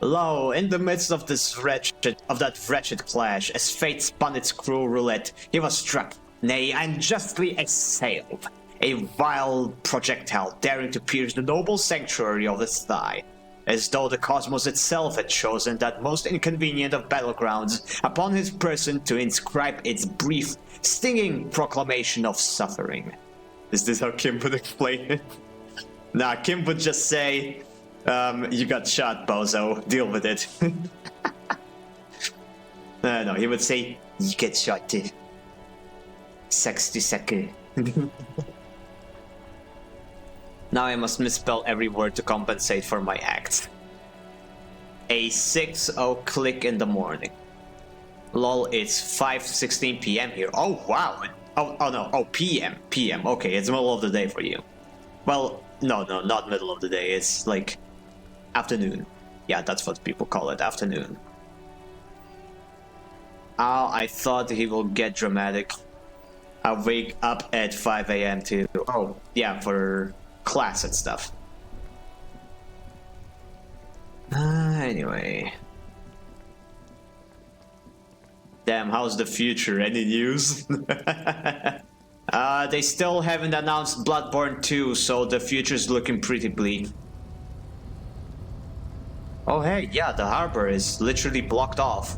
Lo, in the midst of that wretched clash, as fate spun its cruel roulette, he was struck, nay, unjustly assailed. A vile projectile daring to pierce the noble sanctuary of his thigh, as though the cosmos itself had chosen that most inconvenient of battlegrounds upon his person to inscribe its brief, stinging proclamation of suffering. Is this how Kim would explain it? Nah, Kim would just say, you got shot, bozo. Deal with it. No, he would say, you get shot, 60 seconds. Now I must misspell every word to compensate for my act. A 6:00 click in the morning. Lol, it's 5:16 p.m. here. Oh, wow. Oh no. Oh, p.m. p.m. Okay, it's the middle of the day for you. Well, no, not middle of the day. It's like afternoon. Yeah, that's what people call it, afternoon. Oh, I thought he will get dramatic. I wake up at 5 a.m. too. Oh, yeah, for class and stuff. Anyway. Damn, how's the future? Any news? They still haven't announced Bloodborne 2, so the future's looking pretty bleak. Oh hey, yeah, the harbor is literally blocked off.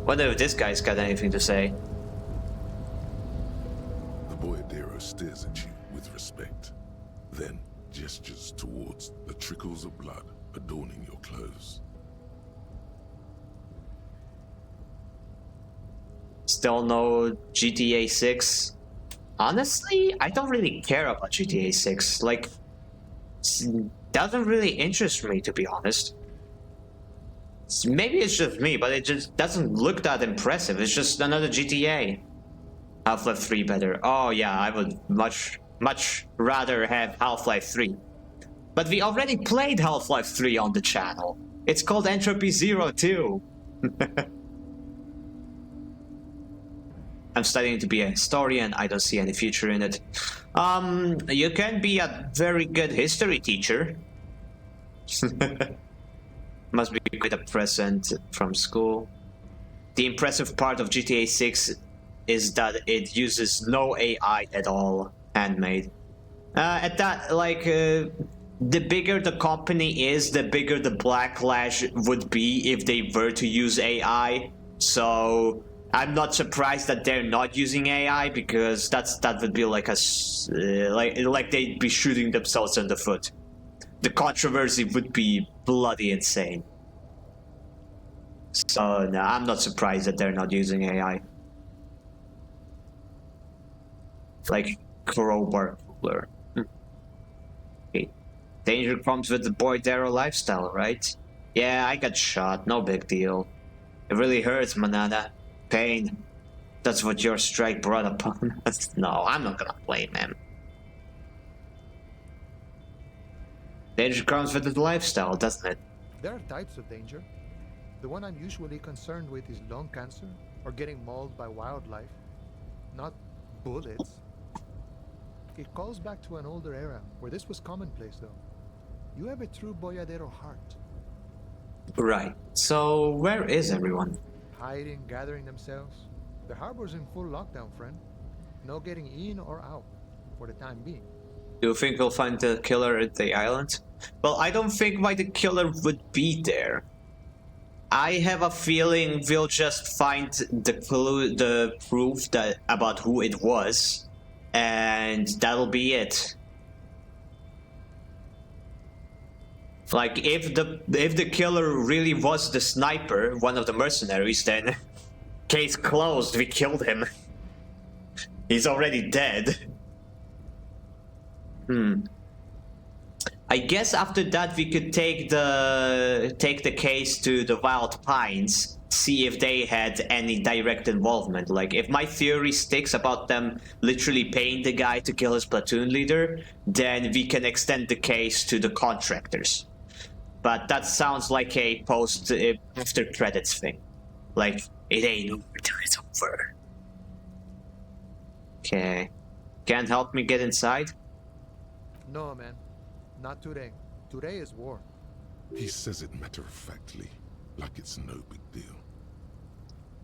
Wonder if this guy's got anything to say. The Boyadero stares at you with respect, then gestures towards the trickles of blood adorning your clothes. Still no GTA 6. Honestly, I don't really care about GTA 6. Like, doesn't really interest me, to be honest. Maybe it's just me, but it just doesn't look that impressive. It's just another GTA. Half-Life 3 better. Oh yeah, I would much rather have Half-Life 3. But we already played Half-Life 3 on the channel. It's called Entropy Zero too. I'm studying to be a historian. I don't see any future in it. You can be a very good history teacher. Must be quite a present from school. The impressive part of GTA 6 is that it uses no AI at all, handmade. At that, like, the bigger the company is, the bigger the backlash would be if they were to use AI. So I'm not surprised that they're not using AI, because that would be like a like they'd be shooting themselves in the foot. The controversy would be bloody insane. So no, I'm not surprised that they're not using AI. Like crowbar cooler. Okay. Danger comes with the Boydero lifestyle, right? Yeah, I got shot, no big deal. It really hurts, Manana. Pain. That's what your strike brought upon us. No, I'm not gonna blame him. Danger comes with the lifestyle, doesn't it? There are types of danger. The one I'm usually concerned with is lung cancer or getting mauled by wildlife, not bullets. It calls back to an older era where this was commonplace, though. You have a true Boyadero heart. Right. So where is everyone? Hiding, gathering themselves. The harbor's in full lockdown, friend. No getting in or out, for the time being. Do you think we'll find the killer at the island? Well, I don't think why the killer would be there. I have a feeling we'll just find the proof that about who it was, and that'll be it. Like, if the killer really was the sniper, one of the mercenaries, then case closed, we killed him. He's already dead. I guess after that we could take the case to the Wild Pines, see if they had any direct involvement. Like, if my theory sticks about them literally paying the guy to kill his platoon leader, then we can extend the case to the contractors. But that sounds like a post after credits thing. Like, it ain't over till it's over. Okay. Can't help me get inside? No, man. Not today. Today is war. He says it matter-of-factly, like it's no big deal.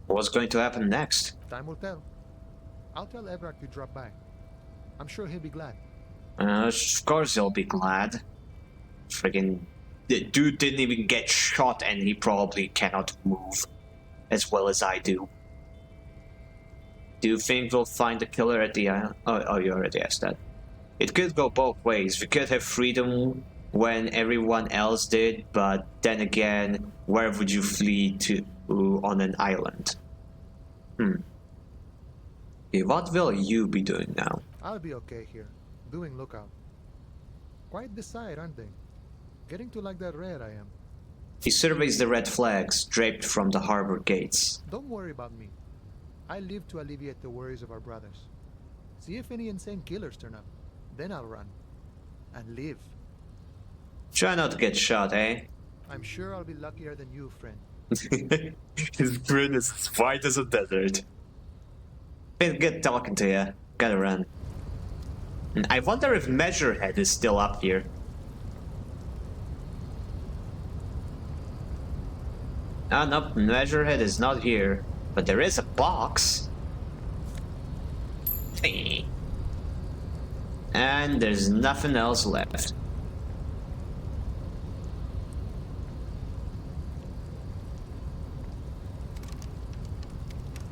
What's going to happen next? Time will tell. I'll tell Evrak you dropped by. I'm sure he'll be glad. Of course he'll be glad. Friggin' the dude didn't even get shot and he probably cannot move as well as I do. Do you think we'll find the killer at the island? Oh, you already asked that. It could go both ways. We could have freedom when everyone else did, but then again, where would you flee to on an island? Okay, what will you be doing now? I'll be okay here, doing lookout. Quite the sight, aren't they? Getting to like that red I am. He surveys the red flags draped from the harbor gates. Don't worry about me. I live to alleviate the worries of our brothers. See if any insane killers turn up. Then I'll run. And live. Try not to get shot, eh? I'm sure I'll be luckier than you, friend. His grin is as white as a desert. Been good talking to you. Gotta run. I wonder if Measurehead is still up here. Ah, nope, Measurehead is not here. But there is a box. And there's nothing else left.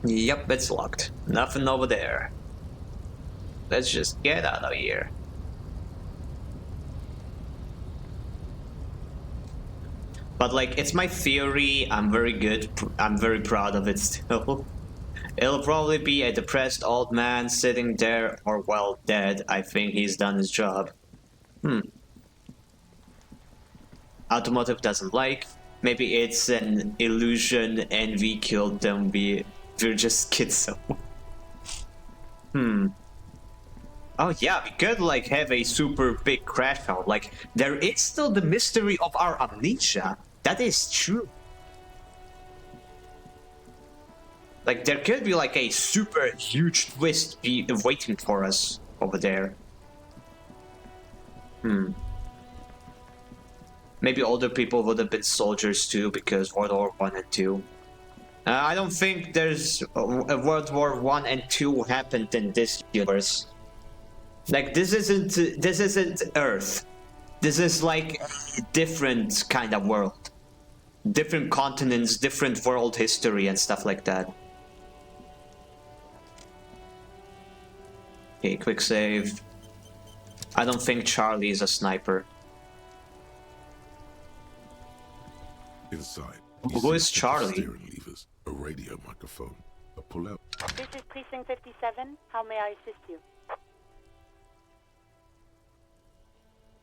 Yep, it's locked. Nothing over there. Let's just get out of here. But like, it's my theory. I'm very proud of it still. It'll probably be a depressed old man sitting there, or well, dead. I think he's done his job. Automotive doesn't like. Maybe it's an illusion and we killed them. We're just schizo. Oh yeah, we could like have a super big crash out. Like, there is still the mystery of our amnesia. That is true. Like, there could be like a super huge twist waiting for us over there. Maybe older people would have been soldiers too, because World War I and II. I don't think there's a World War I and II happened in this universe. Like, this isn't Earth. This is like a different kind of world. Different continents, different world history and stuff like that. Okay, quick save. I don't think Charlie is a sniper. Inside. Who is Charlie? Steering levers, a radio microphone, a pull-out. This is Precinct 57. How may I assist you?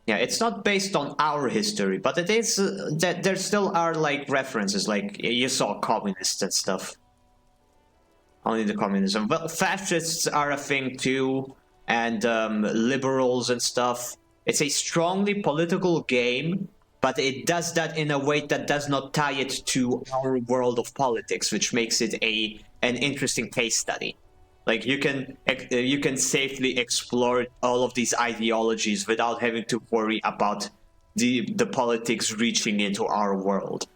Yeah, it's not based on our history, but it is that there still are like references, like you saw communists and stuff. Only the communism. Well, fascists are a thing too, and liberals and stuff. It's a strongly political game, but it does that in a way that does not tie it to our world of politics, which makes it an interesting case study. Like, you can safely explore all of these ideologies without having to worry about the politics reaching into our world.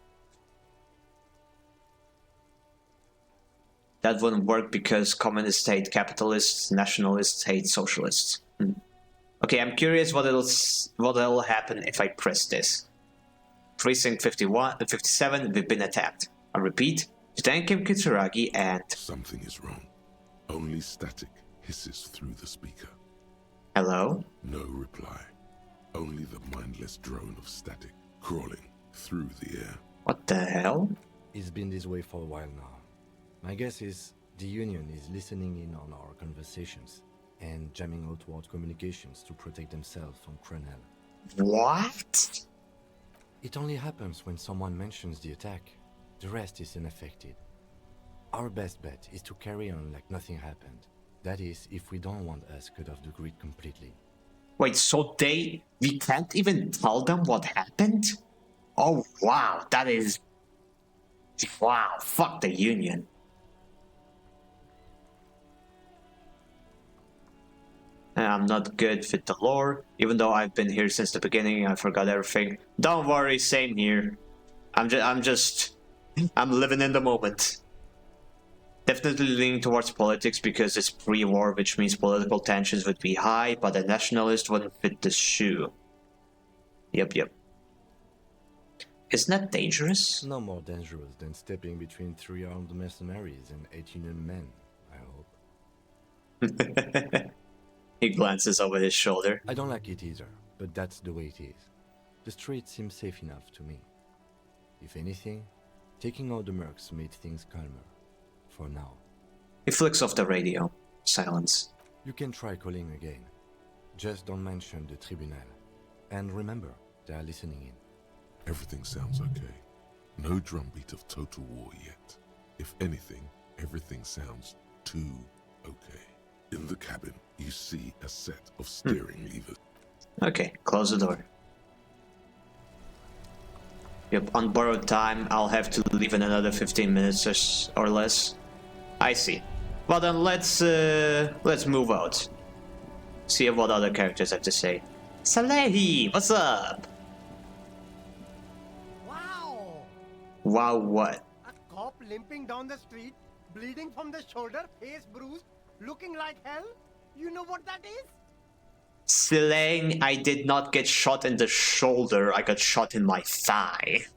That wouldn't work because communists hate capitalists, nationalists hate socialists. Okay, I'm curious what'll happen if I press this. Precinct 57, we've been attacked. I repeat, Lieutenant Kim Kitsuragi and... Something is wrong. Only static hisses through the speaker. Hello? No reply. Only the mindless drone of static crawling through the air. What the hell? It's been this way for a while now. My guess is the Union is listening in on our conversations and jamming outward communications to protect themselves from Crenel. What? It only happens when someone mentions the attack. The rest is unaffected. Our best bet is to carry on like nothing happened. That is, if we don't want us cut off the grid completely. Wait, so we can't even tell them what happened? Oh wow, that is... Wow, fuck the Union. I'm not good with the lore, even though I've been here since the beginning. I forgot everything. Don't worry, same here. I'm living in the moment. Definitely leaning towards politics because it's pre-war, which means political tensions would be high, but a nationalist wouldn't fit the shoe. Yep. Isn't that dangerous? No more dangerous than stepping between 3 armed mercenaries and 18 men, I hope. He glances over his shoulder. I don't like it either, but that's the way it is. The street seems safe enough to me. If anything, taking out the mercs made things calmer. For now. He flicks off the radio. Silence. You can try calling again. Just don't mention the tribunal. And remember, they are listening in. Everything sounds okay. No drumbeat of total war yet. If anything, everything sounds too okay. In the cabin, you see a set of steering levers. Okay, close the door. Yep, on borrowed time, I'll have to leave in another 15 minutes or less. I see. Well then, let's move out. See what other characters have to say. Salehi, what's up? Wow! Wow, what? A cop limping down the street, bleeding from the shoulder, face bruised, looking like hell? You know what that is? Slaying, I did not get shot in the shoulder, I got shot in my thigh.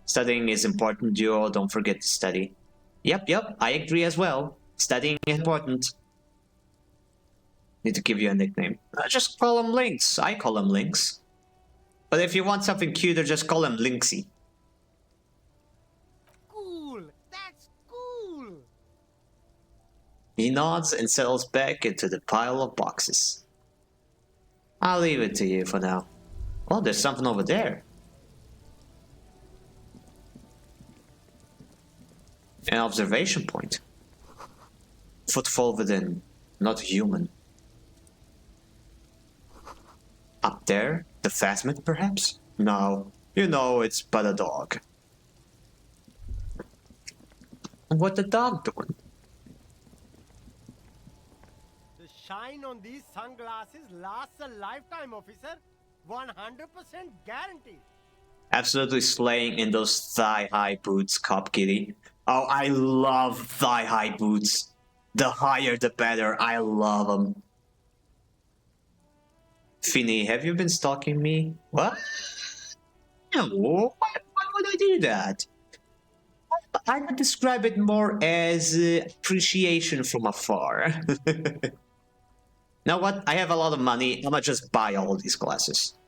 Studying is important, duo, don't forget to study. Yep, I agree as well. Studying is important. Need to give you a nickname. Just call him Lynx. I call him Lynx. But if you want something cuter, just call him Lynxy. Cool! That's cool! He nods and settles back into the pile of boxes. I'll leave it to you for now. Oh, there's something over there. An observation point. Footfall within, not human. Up there? The phasmid, perhaps? No. You know, it's but a dog. What the dog doing? The shine on these sunglasses lasts a lifetime, officer. 100% guaranteed. Absolutely slaying in those thigh-high boots, Cop Kitty. Oh, I love thigh-high boots. The higher the better, I love them. Finny, have you been stalking me? What? No, why would I do that? I would describe it more as appreciation from afar. Now what? I have a lot of money. I'ma just buy all these glasses.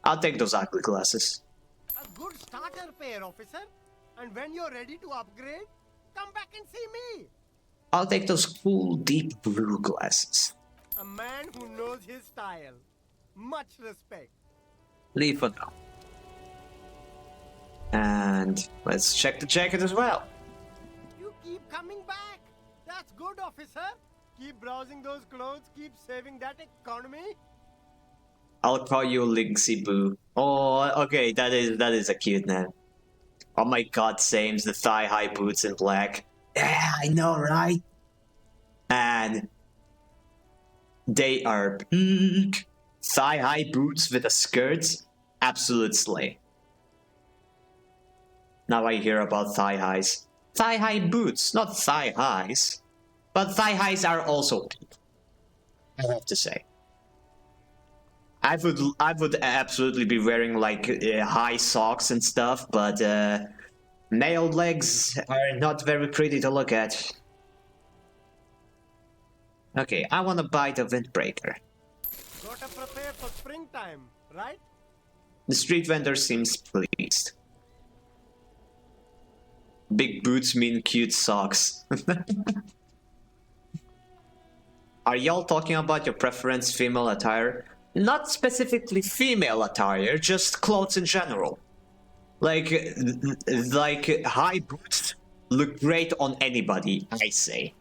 I'll take those ugly glasses. A good starter pair, officer. And when you're ready to upgrade, come back and see me. I'll take those cool deep blue glasses. A man who knows his style. Much respect. Leave for now. And let's check the jacket as well. You keep coming back. That's good, officer. Keep browsing those clothes. Keep saving that economy. I'll call you Lynxy Boo. Oh, okay, that is a cute name. Oh my god, Sames, the thigh-high boots in black. Yeah, I know, right? And they are pink. Thigh-high boots with a skirt. Absolute slay. Now I hear about thigh-highs. Thigh-high boots, not thigh-highs. But thigh-highs are also pink. I have to say. I would absolutely be wearing like high socks and stuff, but nailed legs are not very pretty to look at. Okay, I want to buy the windbreaker. Gotta prepare for springtime, right? The street vendor seems pleased. Big boots mean cute socks. Are y'all talking about your preference female attire? Not specifically female attire, just clothes in general. Like high boots look great on anybody, I say.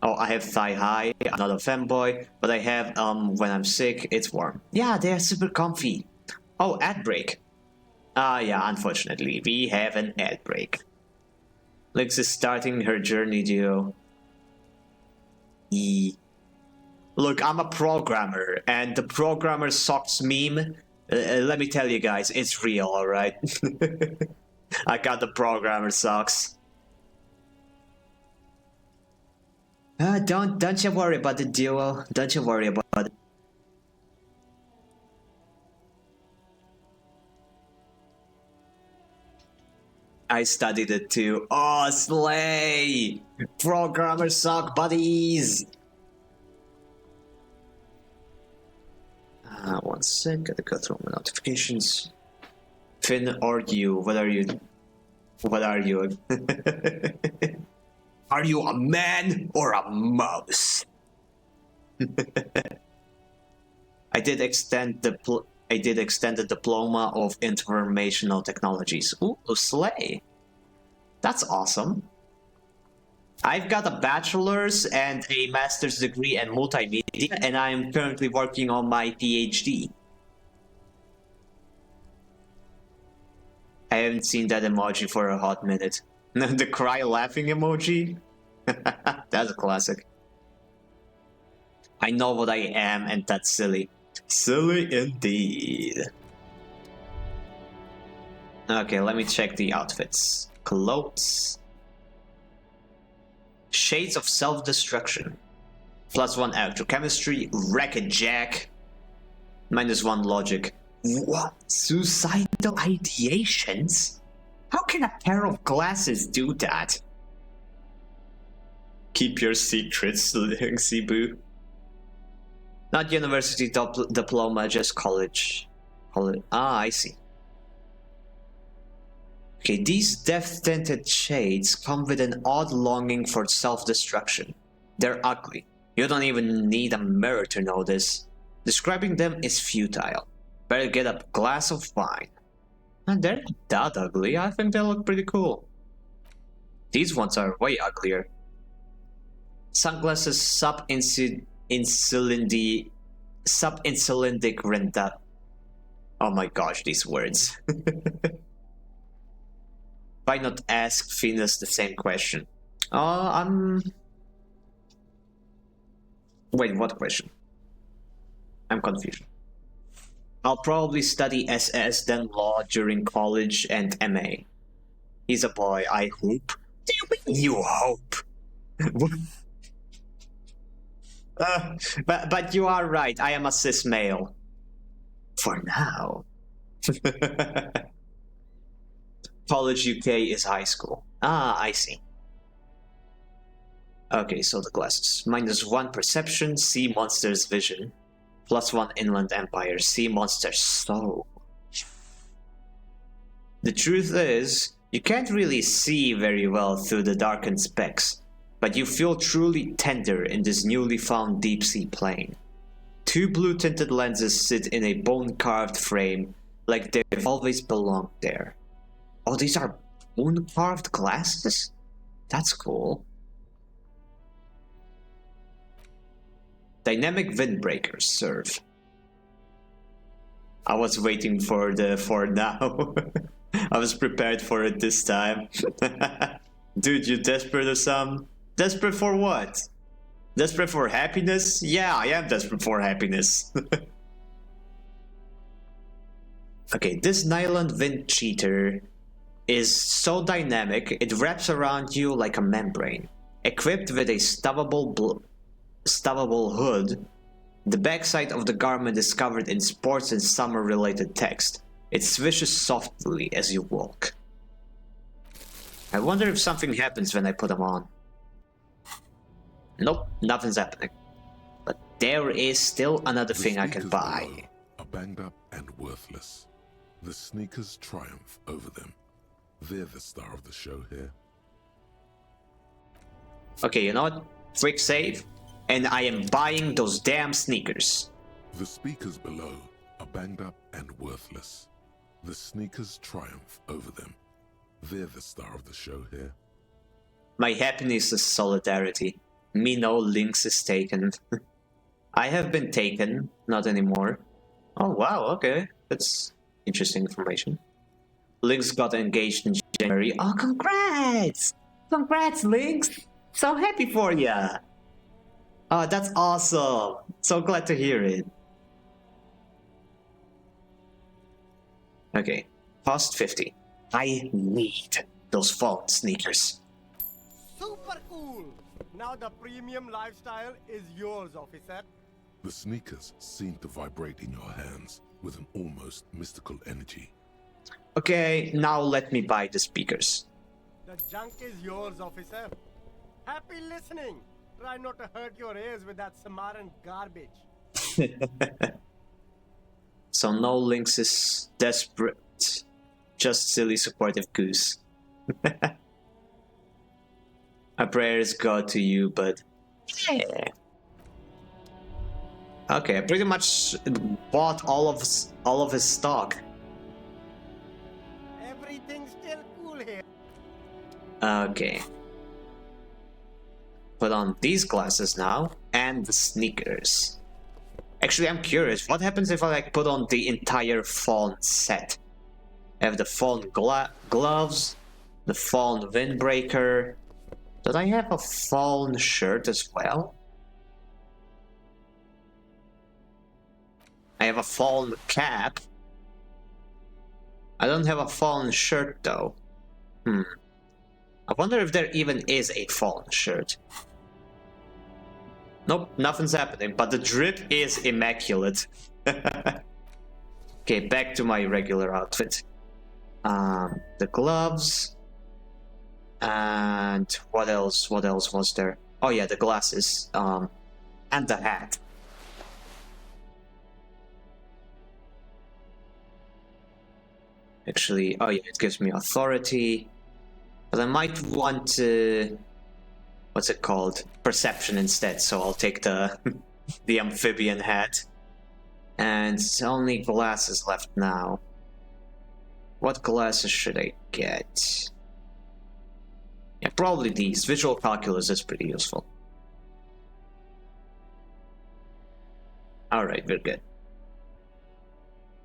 Oh, I have thigh-high, I'm not a fanboy, but I have, when I'm sick, it's warm. Yeah, they're super comfy. Oh, ad break. Yeah, unfortunately, we have an ad break. Lix is starting her journey, duo. Look, I'm a programmer, and the programmer sucks meme. Let me tell you guys, it's real, alright? I got the programmer sucks. Don't you worry about the duo. Don't you worry about it. I studied it too. Oh, slay! Programmers suck, buddies! 1 sec, gotta go through my notifications. Finn or you, what are you? What are you? Are you a man or a mouse? I did extend the diploma of informational technologies. Ooh, slay! That's awesome. I've got a bachelor's and a master's degree in multimedia, and I am currently working on my PhD. I haven't seen that emoji for a hot minute. The cry laughing emoji? That's a classic. I know what I am, and that's silly. Silly indeed. Okay, let me check the outfits. Clothes. Shades of self-destruction. +1 electrochemistry. Racket jack. -1 logic. What? Suicidal ideations? How can a pair of glasses do that? Keep your secrets, Cebu. Not university diploma, just college. Ah, I see. Okay, these death-tinted shades come with an odd longing for self-destruction. They're ugly. You don't even need a mirror to know this. Describing them is futile. Better get a glass of wine. And they're not that ugly. I think they look pretty cool. These ones are way uglier. Sunglasses sub-insulindic renta. Oh my gosh, these words. Why not ask Finis the same question? Wait, what question? I'm confused. I'll probably study SS, then law during college and MA. He's a boy, I hope. Do you mean you hope? But you are right, I am a cis male. For now. College UK is high school. Ah, I see. Okay, so the glasses. -1 perception, see monster's vision. +1 inland empire, see monster's soul. The truth is, you can't really see very well through the darkened specs, but you feel truly tender in this newly found deep sea plane. 2 blue tinted lenses sit in a bone carved frame like they've always belonged there. Oh, these are bone carved glasses? That's cool. Dynamic windbreakers serve. I was waiting for now. I was prepared for it this time. Dude, you desperate or something? Desperate for what? Desperate for happiness? Yeah, I am desperate for happiness. Okay, this nylon wind cheater is so dynamic, it wraps around you like a membrane. Equipped with a stuffable hood, the backside of the garment is covered in sports and summer-related text. It swishes softly as you walk. I wonder if something happens when I put them on. Nope, nothing's happening. But there is still another thing I can buy. Below are banged up and worthless. The sneakers triumph over them. They're the star of the show here. Okay, you know what? Quick save. And I am buying those damn sneakers. The speakers below are banged up and worthless. The sneakers triumph over them. They're the star of the show here. My happiness is solidarity. Me no, Lynx is taken. I have been taken, not anymore. Oh wow, okay. That's interesting information. Lynx got engaged in January. Oh, congrats! Congrats, Lynx! So happy for ya! Oh, that's awesome. So glad to hear it. Okay, cost 50. I need those fallen sneakers. Super cool! Now the premium lifestyle is yours, officer. The sneakers seem to vibrate in your hands with an almost mystical energy. Okay, now let me buy the speakers. The junk is yours, officer. Happy listening! Try not to hurt your ears with that Samaran garbage. So no Lynx is desperate. Just silly supportive goose. My prayers go to you, but yeah. Okay, I pretty much bought all of his stock. Everything's still cool here. Okay. Put on these glasses now and the sneakers. Actually, I'm curious. What happens if I like put on the entire fawn set? I have the fawn gloves, the fawn windbreaker. Did I have a fawn shirt as well? I have a fawn cap. I don't have a fawn shirt though. I wonder if there even is a fawn shirt. Nope, nothing's happening, but the drip is immaculate. Okay, back to my regular outfit. The gloves. And what else was there? Oh yeah, the glasses. And the hat. Actually, oh yeah, it gives me authority. But I might want to... What's it called? Perception instead, so I'll take the the amphibian hat. And it's only glasses left now. What glasses should I get? Yeah, probably these. Visual calculus is pretty useful. Alright, we're good.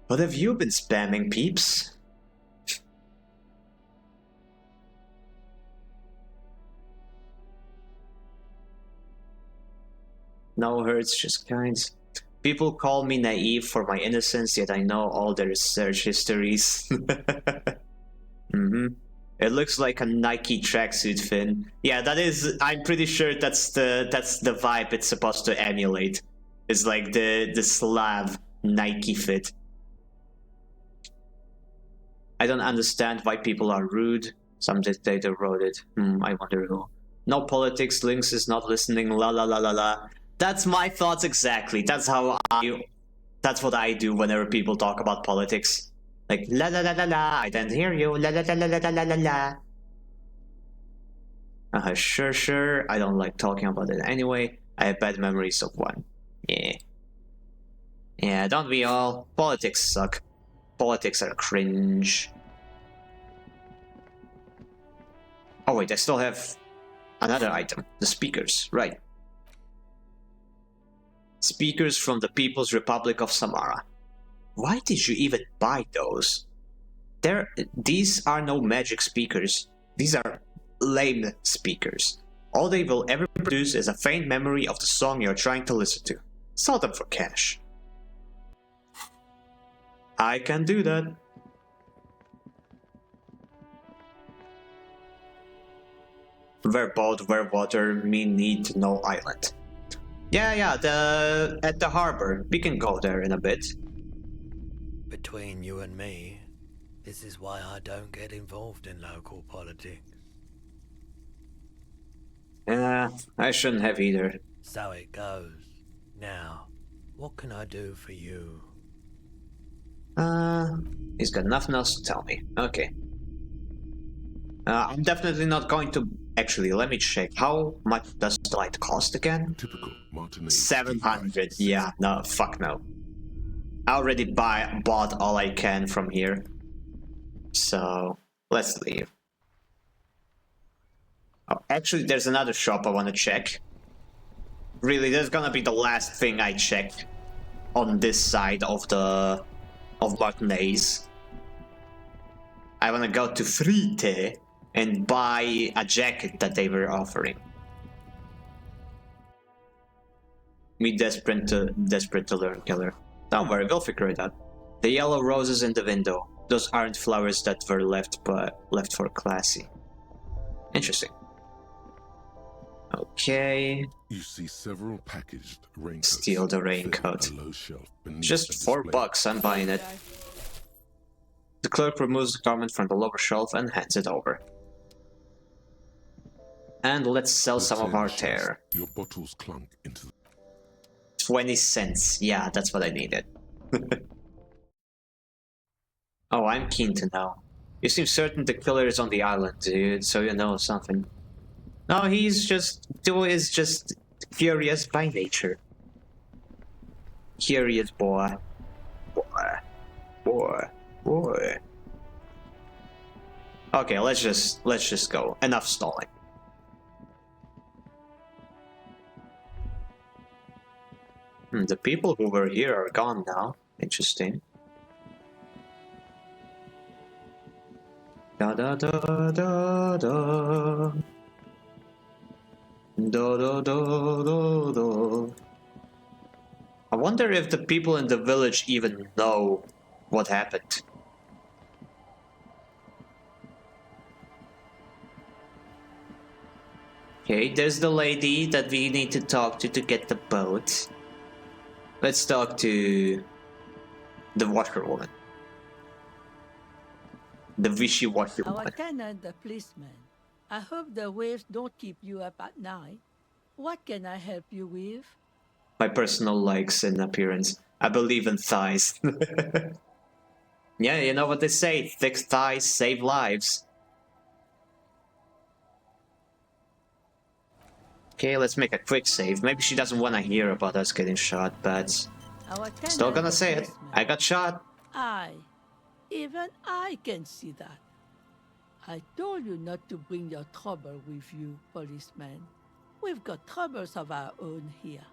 What have you been spamming, peeps? No hurts, just kinds. People call me naive for my innocence, yet I know all their search histories. It looks like a Nike tracksuit, Finn. Yeah, that is. I'm pretty sure that's the vibe it's supposed to emulate. It's like the Slav Nike fit. I don't understand why people are rude. Some dictator wrote it. I wonder who. No politics. Lynx is not listening. La la la la la. That's my thoughts exactly. That's what I do whenever people talk about politics. Like, la la la la la, I didn't hear you. La la la la la la la la la. Sure. I don't like talking about it anyway. I have bad memories of one. Yeah. Yeah, don't we all? Politics suck. Politics are cringe. Oh wait, I still have another item. The speakers, right. Speakers from the People's Republic of Samara. Why did you even buy those? These are no magic speakers. These are lame speakers. All they will ever produce is a faint memory of the song you're trying to listen to. Sell them for cash. I can do that. Where boat, where water, me need no island. Yeah, at the harbor. We can go there in a bit. Between you and me, this is why I don't get involved in local politics. Yeah, I shouldn't have either. So it goes. Now, what can I do for you? He's got nothing else to tell me. Okay. I'm definitely not going to... Actually, let me check. How much does the light cost again? Typical Martinez. 700. Yeah, no, fuck no. I already bought all I can from here. So, let's leave. Oh, actually, there's another shop I want to check. Really, that's gonna be the last thing I check on this side of Martinez. I want to go to Frite and buy a jacket that they were offering. Me desperate to learn killer. Don't worry, we'll figure it out. The yellow roses in the window. Those aren't flowers that were left, but left for classy. Interesting. Okay. You see several packaged raincoats. Steal the raincoat. fitting a low shelf beneath Just a $4 display. I'm buying it. The clerk removes the garment from the lower shelf and hands it over. And let's sell The some of our chest, tear. Your bottles clunk into the 20 cents. Yeah, that's what I needed. Oh, I'm keen to know. You seem certain the killer is on the island, dude, so you know something. No, he's just curious by nature. Curious boy. Boy. Okay, let's just go. Enough stalling. The people who were here are gone now. Interesting. Da da da da da. Do do do do do. I wonder if the people in the village even know what happened. Okay, there's the lady that we need to talk to get the boat. Let's talk to the washerwoman. The wishy-washy Our woman. tenant, the policeman. I hope the waves don't keep you up at night. What can I help you with? My personal likes and appearance. I believe in thighs. Yeah, you know what they say, thick thighs save lives. Okay, let's make a quick save. Maybe she doesn't want to hear about us getting shot, but still gonna say it. I got shot. Even I can see that. I told you not to bring your trouble with you, policeman. We've got troubles of our own here.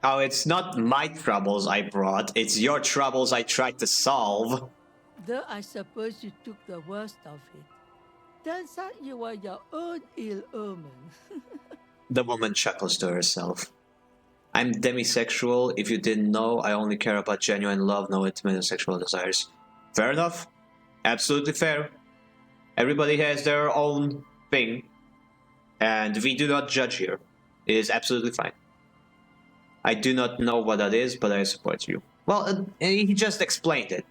Oh, it's not my troubles I brought, it's your troubles I tried to solve. Though I suppose you took the worst of it. Turns out you were your own ill omen. The woman chuckles to herself. I'm demisexual. If you didn't know, I only care about genuine love, no intimate sexual desires. Fair enough. Absolutely fair. Everybody has their own thing. And we do not judge here. It is absolutely fine. I do not know what that is, but I support you. Well, he just explained it.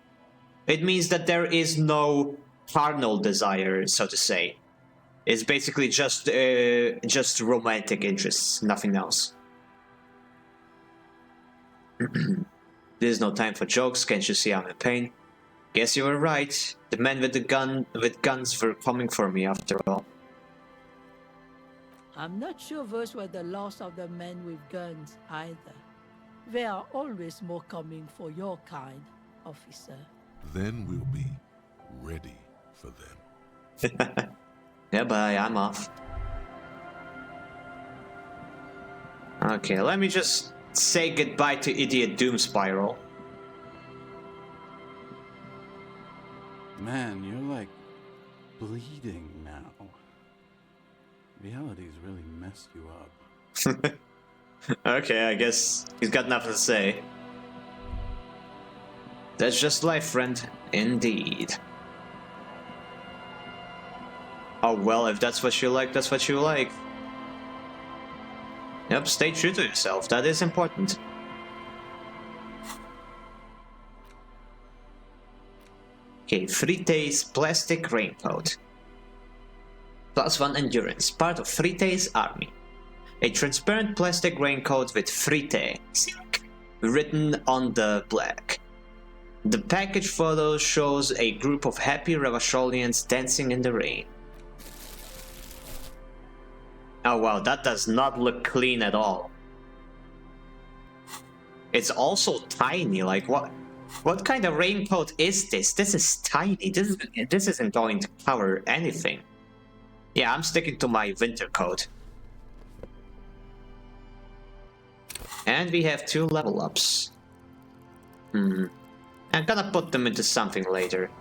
It means that there is no carnal desire, so to say. It's basically just romantic interests, nothing else. There's no time for jokes, can't you see I'm in pain? Guess you were right. The men with guns were coming for me after all. I'm not sure those were the last of the men with guns either. There are always more coming for your kind, officer. Then we'll be ready for them. Yeah, bye, I'm off. Okay, let me just say goodbye to Idiot Doom Spiral. Man, you're like bleeding now. Reality's really messed you up. Okay, I guess he's got nothing to say. That's just life, friend. Indeed. Oh well, if that's what you like, that's what you like. Yep, stay true to yourself. That is important. Okay, Frite's plastic raincoat. +1 endurance, part of Frite's army. A transparent plastic raincoat with Frite written on the black. The package photo shows a group of happy Ravasholians dancing in the rain. Oh wow, that does not look clean at all. It's also tiny, like what kind of raincoat is this? This is tiny, this isn't going to cover anything. Yeah, I'm sticking to my winter coat. And we have 2 level ups. I'm gonna put them into something later.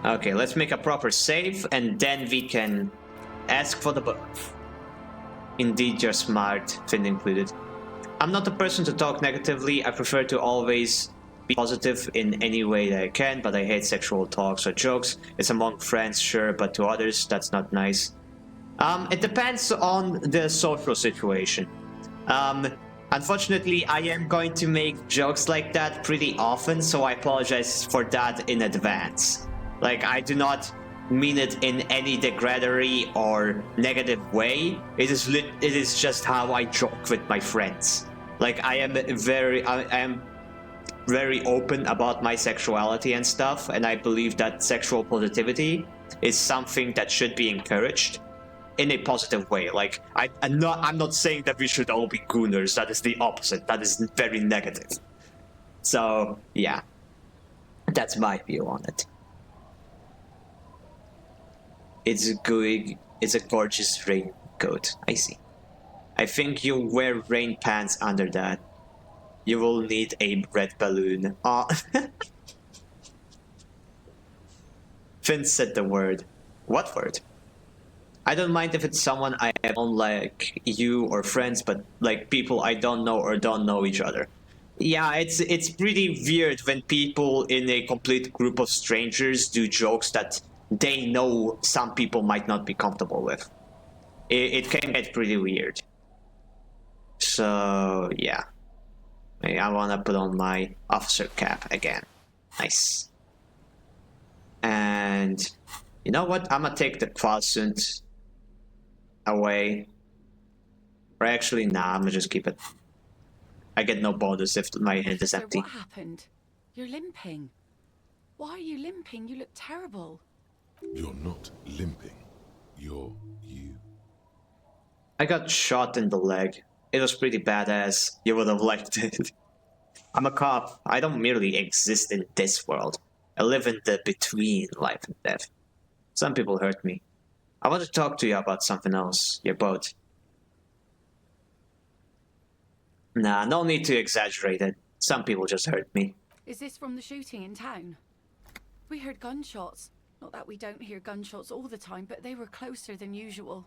Okay, let's make a proper save and then we can ask for the boat. Indeed, you're smart, Finn included. I'm not the person to talk negatively. I prefer to always be positive in any way that I can, but I hate sexual talks or jokes. It's among friends, sure, but to others, that's not nice. It depends on the social situation. Unfortunately, I am going to make jokes like that pretty often, so I apologize for that in advance. Like, I do not mean it in any degradatory or negative way. It is just how I joke with my friends. Like, I am very open about my sexuality and stuff, and I believe that sexual positivity is something that should be encouraged in a positive way. Like, I'm not saying that we should all be gooners. That is the opposite. That is very negative. So yeah, that's my view on it. It's good. It's a gorgeous raincoat. I see. I think you wear rain pants under that. You will need a red balloon. Finn said the word. What word? I don't mind if it's someone I don't like, you or friends, but like people I don't know or don't know each other. Yeah, it's pretty weird when people in a complete group of strangers do jokes that they know some people might not be comfortable with. It can get pretty weird. So yeah, I wanna put on my officer cap again. Nice. And you know what? I'm gonna take the qualsuit away. Or actually, nah, I'm gonna just keep it. I get no bonus if my hand is empty. What happened? You're limping. Why are you limping? You look terrible. You're not limping. You're you. I got shot in the leg. It was pretty badass. You would have liked it. I'm a cop. I don't merely exist in this world. I live in the between life and death. Some people hurt me. I want to talk to you about something else. Your boat. Nah, no need to exaggerate it. Some people just hurt me. Is this from the shooting in town? We heard gunshots. Not that we don't hear gunshots all the time, but they were closer than usual.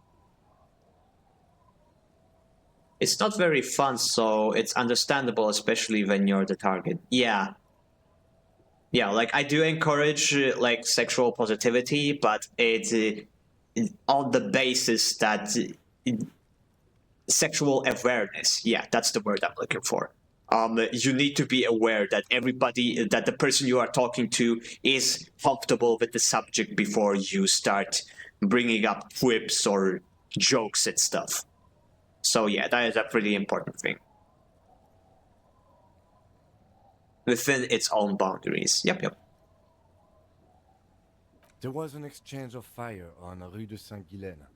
It's not very fun, so it's understandable, especially when you're the target. Yeah. Yeah, like, I do encourage, like, sexual positivity, but it's on the basis that sexual awareness. Yeah, that's the word I'm looking for. You need to be aware that that the person you are talking to is comfortable with the subject before you start bringing up quips or jokes and stuff. So yeah, that is a pretty important thing. Within its own boundaries. Yep. There was an exchange of fire on Rue de Saint-Guylaine.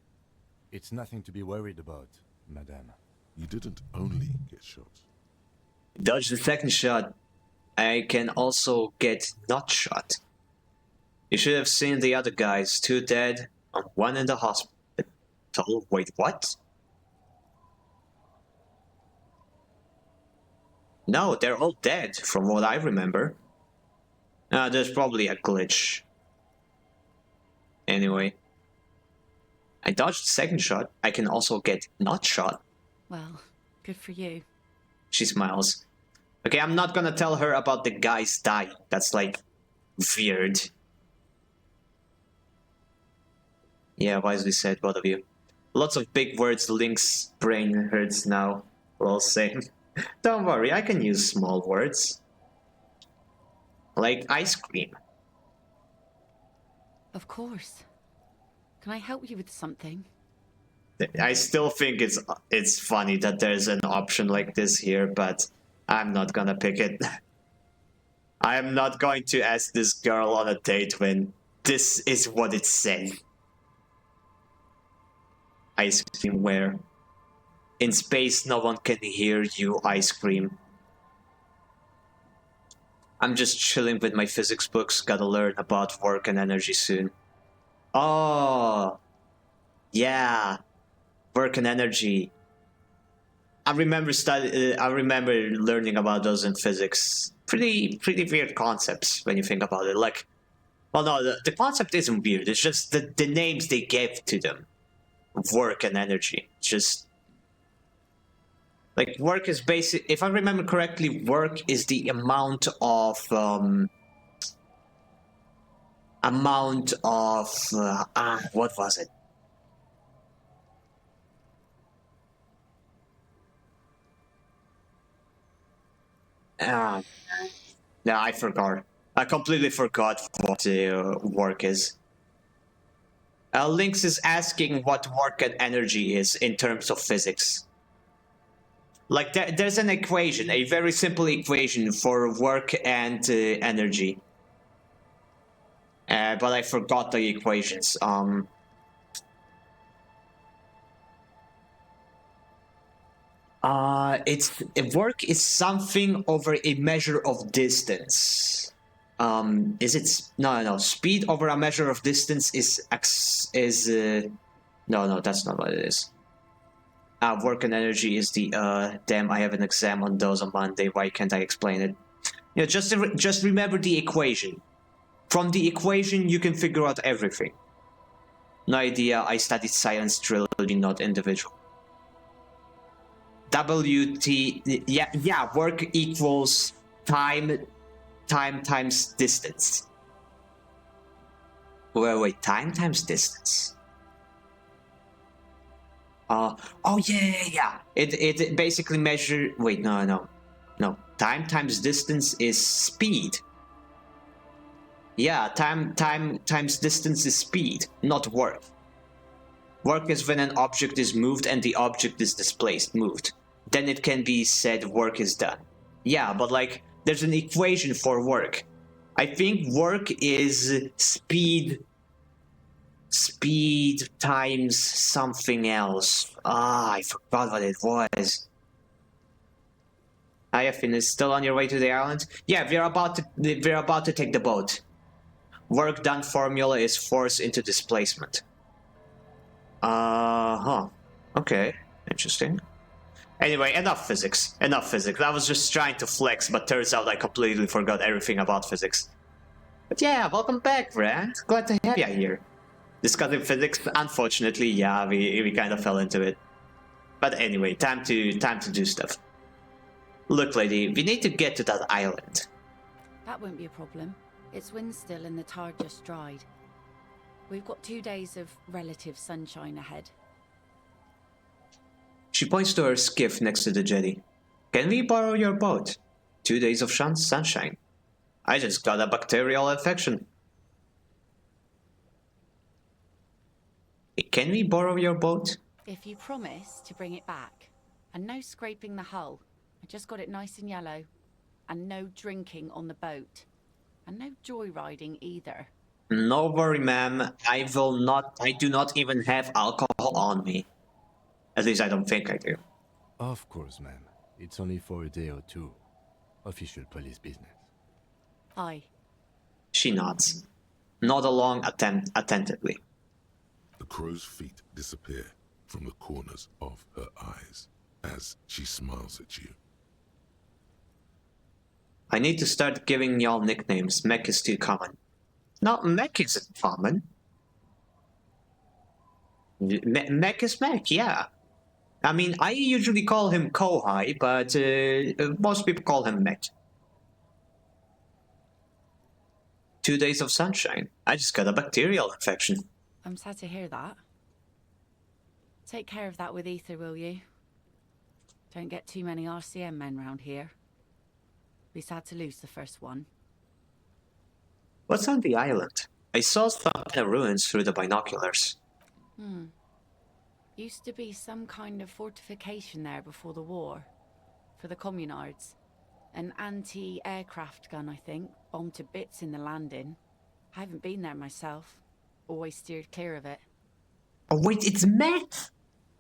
It's nothing to be worried about, madame. You didn't only get shot. Dodge the second shot. I can also get not shot. You should have seen the other guys. 2 dead, and 1 in the hospital. Wait, what? No, they're all dead, from what I remember. There's probably a glitch. Anyway. I dodged the second shot. I can also get not shot. Well, good for you. She smiles. Okay, I'm not gonna tell her about the guys dying. That's, like, weird. Yeah, wisely said, both of you. Lots of big words. Link's brain hurts now. We're all saying. Don't worry, I can use small words. Like ice cream. Of course. Can I help you with something? I still think it's funny that there's an option like this here, but I'm not gonna pick it. I am not going to ask this girl on a date when this is what it's saying. Ice cream where? In space, no one can hear you, ice cream. I'm just chilling with my physics books. Gotta learn about work and energy soon. Oh, yeah, work and energy. I remember learning about those in physics. Pretty weird concepts when you think about it. Like, well, no, the concept isn't weird. It's just the names they gave to them. Work and energy. Just Like, work is basic. If I remember correctly, work is the amount of what was it? No, I forgot. I completely forgot what work is. Lynx is asking what work and energy is in terms of physics. Like, there's an equation, a very simple equation for work and energy. But I forgot the equations. Work is something over a measure of distance. Is it no speed over a measure of distance is no, that's not what it is. Work and energy is the damn, I have an exam on those on Monday. Why can't I explain it? You know, just remember the equation. From the equation you can figure out everything. No idea, I studied science trilogy, not individual. Yeah, work equals time times distance. Wait, time times distance. Oh yeah. It basically measure. Wait, no. Time times distance is speed. Yeah, time times distance is speed, not work. Work is when an object is moved and the object is displaced, moved. Then it can be said work is done. Yeah, but like, there's an equation for work. I think work is speed times something else. I forgot what it was. Hiya, Finis, still on your way to the island? Yeah, we're about to take the boat. Work done formula is force into displacement. Okay, interesting. Anyway, enough physics. I was just trying to flex, but turns out I completely forgot everything about physics. But yeah, welcome back, Brad. Glad to have you here. Discussing physics, unfortunately, yeah, we kind of fell into it. But anyway, time to do stuff. Look, lady, we need to get to that island. That won't be a problem. It's wind still and the tar just dried. We've got 2 days of relative sunshine ahead. She points to her skiff next to the jetty. Can we borrow your boat? 2 days of sunshine. I just got a bacterial infection. Can we borrow your boat? If you promise to bring it back. And no scraping the hull. I just got it nice and yellow. And no drinking on the boat. And no joyriding either. No worry, ma'am. I do not even have alcohol on me. At least I don't think I do. Of course, ma'am. It's only for a day or two. Official police business. Aye. She nods. Nod along attentively. The crow's feet disappear from the corners of her eyes as she smiles at you. I need to start giving y'all nicknames. Mech is too common. No, Mech isn't common. Mech is Mech, yeah. I mean, I usually call him Kohai, but most people call him Mech. 2 days of sunshine. I just got a bacterial infection. I'm sad to hear that. Take care of that with Ether, will you? Don't get too many RCM men round here. Be sad to lose the first one. What's on the island? I saw some ruins through the binoculars. Used to be some kind of fortification there before the war. For the communards. An anti-aircraft gun, I think. Bombed to bits in the landing. I haven't been there myself. Always steered clear of it. Oh wait, it's Mech!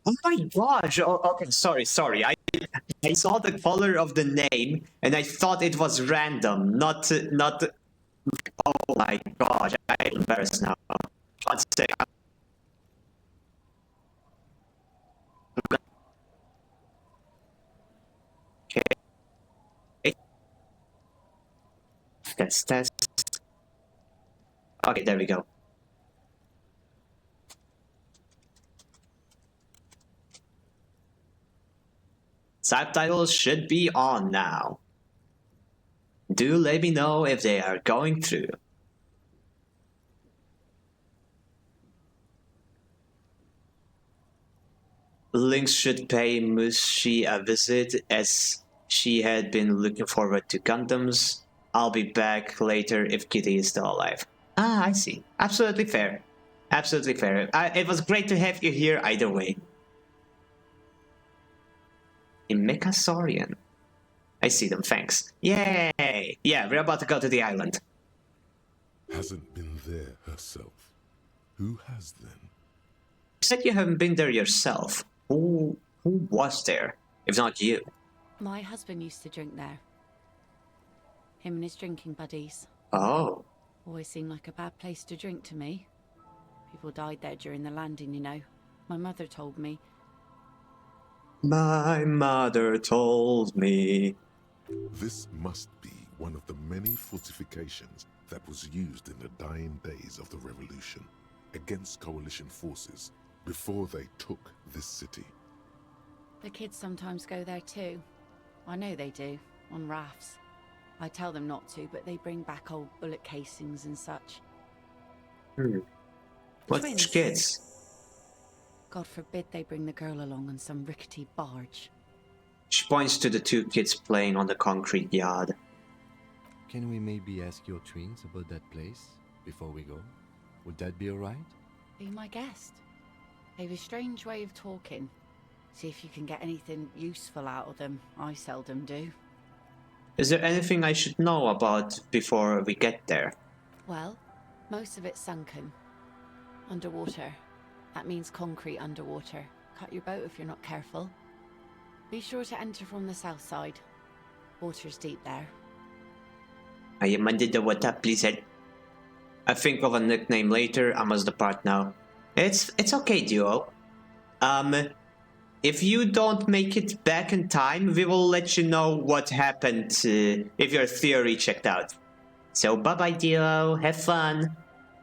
Oh my gosh! Oh, okay, sorry. I saw the color of the name and I thought it was random, not. Oh my gosh! I'm embarrassed now. 1 second. Okay. Test. Okay, there we go. Subtitles should be on now. Do let me know if they are going through. Lynx should pay Mushi a visit as she had been looking forward to condoms. I'll be back later if Kitty is still alive. Ah, I see. Absolutely fair. Absolutely fair. It was great to have you here either way. A Mechasaurian. I see them, thanks. Yay! Yeah, we're about to go to the island. Hasn't been there herself. Who has then? You said you haven't been there yourself. Who was there, if not you? My husband used to drink there. Him and his drinking buddies. Oh. Always seemed like a bad place to drink to me. People died there during the landing, you know. My mother told me. My mother told me. This must be one of the many fortifications that was used in the dying days of the revolution against coalition forces before they took this city. The kids sometimes go there too. I know they do, on rafts. I tell them not to, but they bring back old bullet casings and such. What Twins. kids? God forbid they bring the girl along on some rickety barge. She points to the two kids playing on the concrete yard. Can we maybe ask your twins about that place before we go? Would that be alright? Be my guest. They've a strange way of talking. See if you can get anything useful out of them. I seldom do. Is there anything I should know about before we get there? Well, most of it's sunken. Underwater. That means concrete underwater. Cut your boat if you're not careful. Be sure to enter from the south side. Water's deep there. I am under the water, please. I think of a nickname later. I must depart now. It's okay, Duo. If you don't make it back in time, we will let you know what happened if your theory checked out. So bye-bye, Duo. Have fun.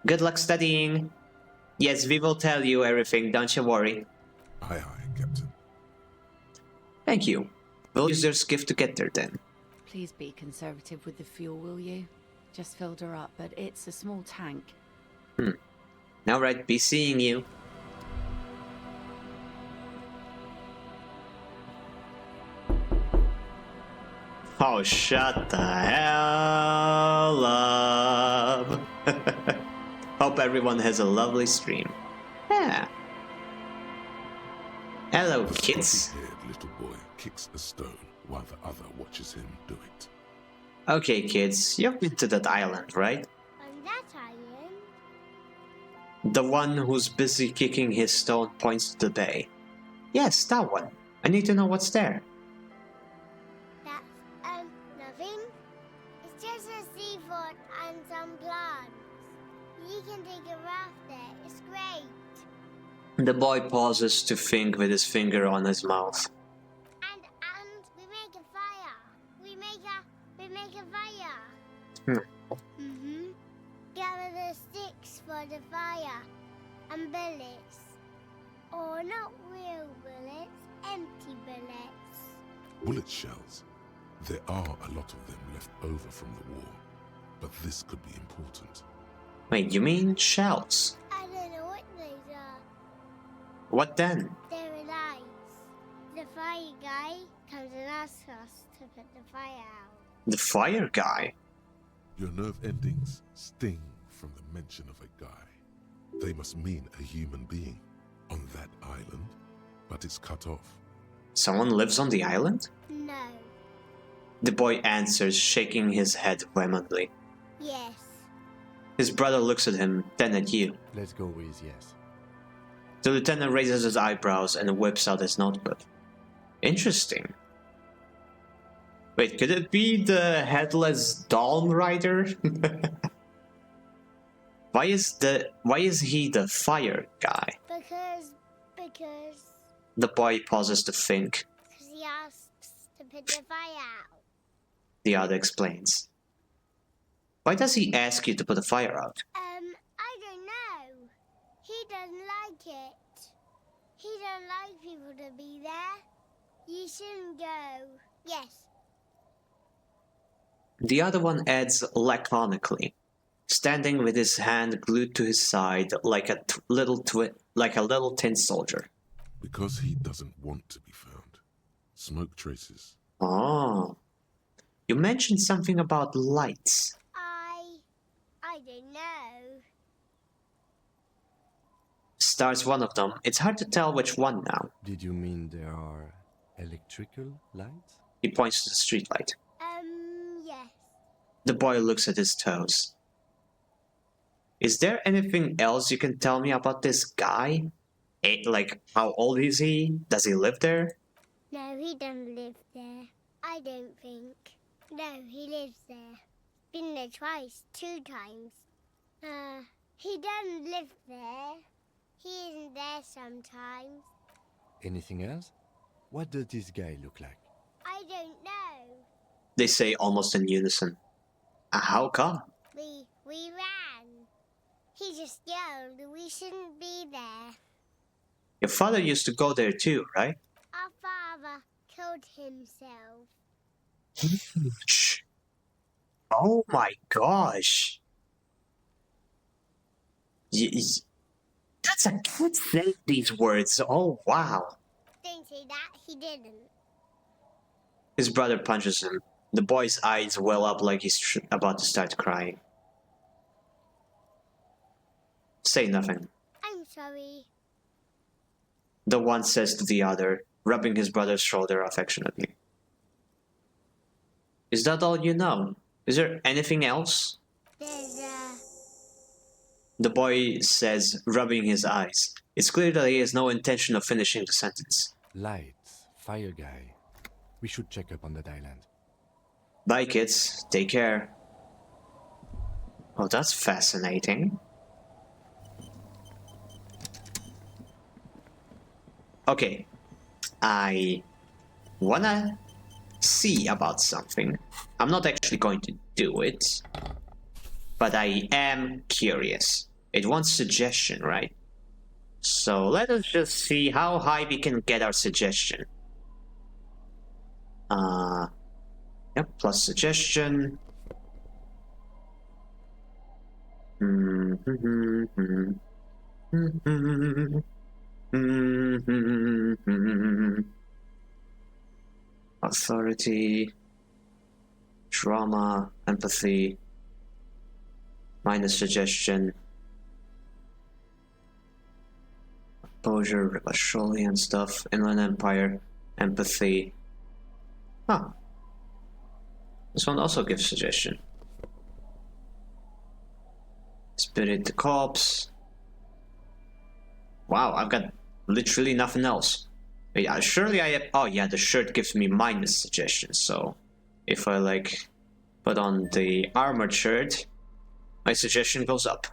Good luck studying. Yes, we will tell you everything, don't you worry. Aye, aye, Captain. Thank you. We'll use their skiff to get there then. Please be conservative with the fuel, will you? Just filled her up, but it's a small tank. Alright, be seeing you. Oh, shut the hell up. Hope everyone has a lovely stream. Yeah. Hello, kids. The little boy kicks a stone while the other watches him do it. Okay, kids, you've been to that island, right? On that island? The one who's busy kicking his stone points to the bay. Yes, that one. I need to know what's there. That's, nothing. It's just a seafort and some plants. You can take a raft there. It's great. The boy pauses to think with his finger on his mouth. And we make a fire. We make a fire. Gather the sticks for the fire and bullets. Or not real bullets, empty bullets. Bullet shells. There are a lot of them left over from the war, but this could be important. Wait, you mean shells? I don't know what these are. What then? They're alive. The fire guy comes and asks us to put the fire out. The fire guy? Your nerve endings sting from the mention of a guy. They must mean a human being on that island, but it's cut off. Someone lives on the island? No. The boy answers, shaking his head vehemently. Yes. His brother looks at him, then at you. Let's go with yes. The lieutenant raises his eyebrows and whips out his notebook. Interesting. Wait, could it be the headless Dawn Rider? Why is he the fire guy? Because The boy pauses to think. he asks to put the fire out. The other explains. Why does he ask you to put the fire out? I don't know. He doesn't like it. He don't like people to be there. You shouldn't go. Yes. The other one adds laconically, standing with his hand glued to his side like a little tin soldier. Because he doesn't want to be found. Smoke traces. Oh. You mentioned something about lights. I don't know. Star's one of them. It's hard to tell which one now. Did you mean there are electrical lights? He points to the streetlight. Yes. The boy looks at his toes. Is there anything else you can tell me about this guy? Like, how old is he? Does he live there? No, he doesn't live there. I don't think. No, he lives there. Been there twice, 2 times. He doesn't live there. He isn't there sometimes. Anything else? What does this guy look like? I don't know. They say almost in unison. How come? We ran. He just yelled we shouldn't be there. Your father used to go there too, right? Our father killed himself. Oh my gosh. That's a kid saying these words. Oh wow. Don't say that, he didn't. His brother punches him. The boy's eyes well up like he's about to start crying. Say nothing. I'm sorry. The one says to the other, rubbing his brother's shoulder affectionately. Is that all you know? Is there anything else? The boy says, rubbing his eyes. It's clear that he has no intention of finishing the sentence. Lights, fire guy. We should check up on that island. Bye, kids. Take care. Oh, that's fascinating. Okay. I wanna see about something. I'm not actually going to do it, but I am curious. It wants suggestion, right? So let us just see how high we can get our suggestion. Yep, plus suggestion. Authority, trauma, empathy, minus suggestion, exposure, Asholian stuff, Inland Empire, empathy. Huh. This one also gives suggestion. Spirit the corpse. Wow, I've got literally nothing else. Yeah, surely I have... Oh yeah, the shirt gives me minus suggestion, so... If I, like, put on the armored shirt, my suggestion goes up.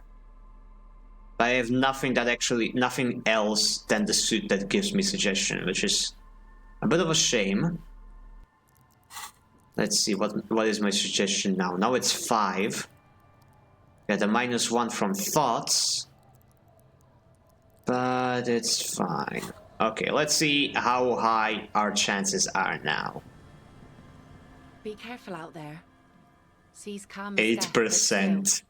But I have nothing that actually... Nothing else than the suit that gives me suggestion, which is a bit of a shame. Let's see, what is my suggestion now? Now it's 5. Got a -1 from thoughts. But it's fine. Okay, let's see how high our chances are now. Be careful out there. Seas calm as death, but 8%.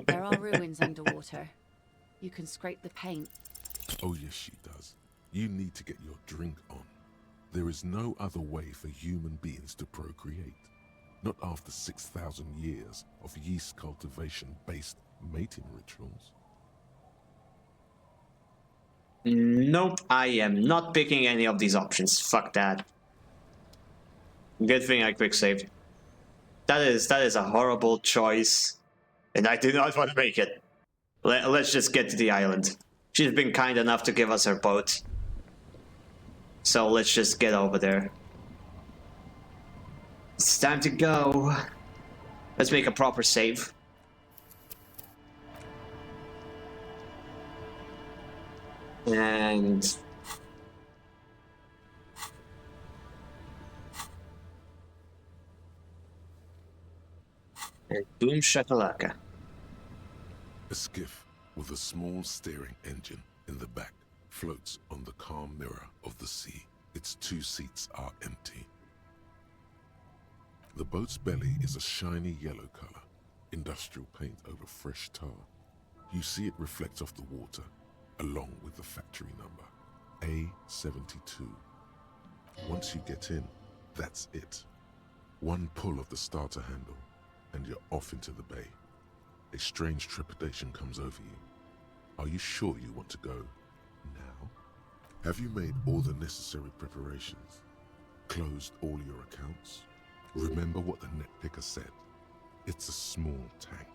there are ruins underwater. You can scrape the paint. Oh yes, she does. You need to get your drink on. There is no other way for human beings to procreate. Not after 6,000 years of yeast cultivation-based mating rituals. Nope, I am not picking any of these options. Fuck that. Good thing I quick saved. That is a horrible choice, and I do not want to make it. Let's just get to the island. She's been kind enough to give us her boat. So let's just get over there. It's time to go. Let's make a proper save. And boom shakalaka. A skiff with a small steering engine in the back floats on the calm mirror of the sea. its 2 seats are empty. The boat's belly is a shiny yellow color, industrial paint over fresh tar. You see it reflect off the water, along with the factory number, A72. Once you get in, that's it. One pull of the starter handle, and you're off into the bay. A strange trepidation comes over you. Are you sure you want to go now? Have you made all the necessary preparations? Closed all your accounts? Remember what the netpicker said. It's a small tank.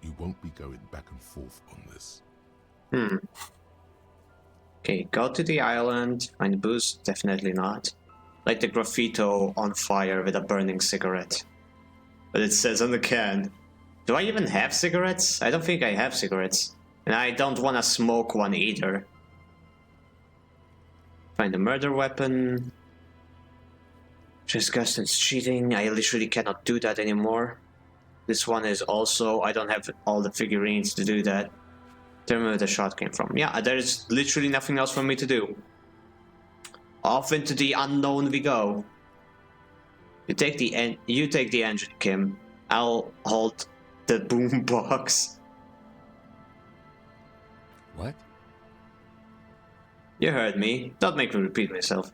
You won't be going back and forth on this. Okay, go to the island. Find booze? Definitely not. Light the graffito on fire with a burning cigarette. But it says on the can. Do I even have cigarettes? I don't think I have cigarettes. And I don't want to smoke one either. Find a murder weapon. Just Guston's cheating. I literally cannot do that anymore. This one is also... I don't have all the figurines to do that. Determine where the shot came from. Yeah, there's literally nothing else for me to do. Off into the unknown we go. You take the engine, Kim. I'll hold the boom box. What? You heard me. Don't make me repeat myself.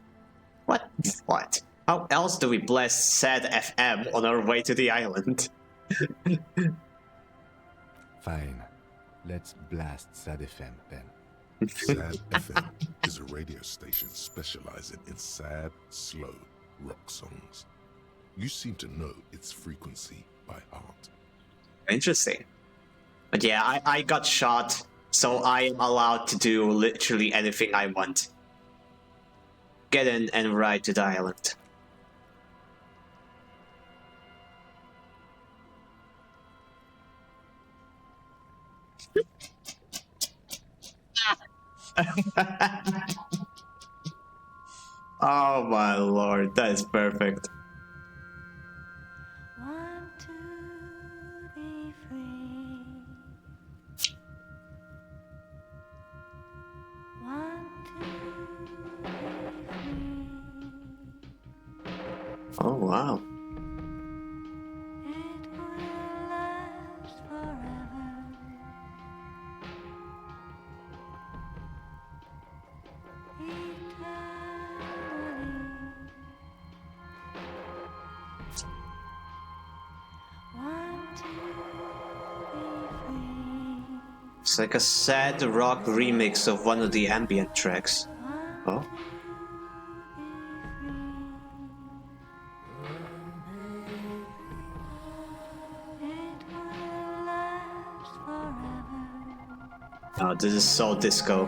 What? What? How else do we blast sad FM on our way to the island? Fine. Let's blast Sad FM then. Sad FM is a radio station specializing in sad, slow rock songs. You seem to know its frequency by heart. Interesting. But yeah, I got shot, so I am allowed to do literally anything I want. Get in and ride to the island. Oh my lord, that is perfect. Oh wow. It's like a sad rock remix of one of the ambient tracks. Oh. Oh, this is so disco.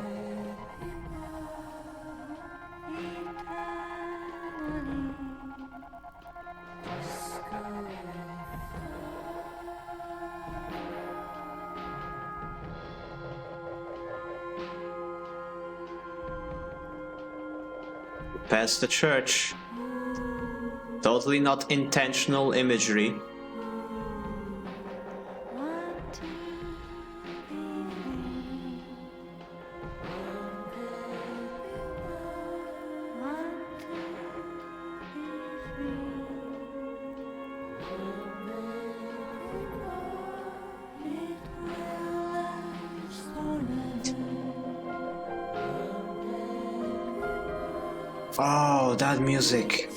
Past the church. Totally not intentional imagery. Oh, that music.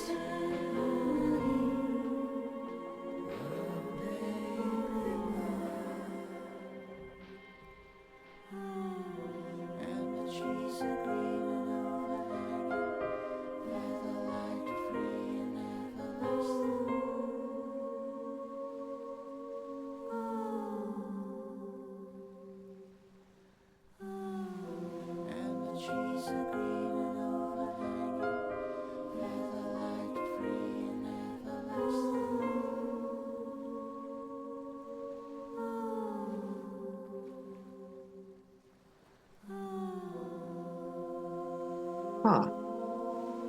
Huh.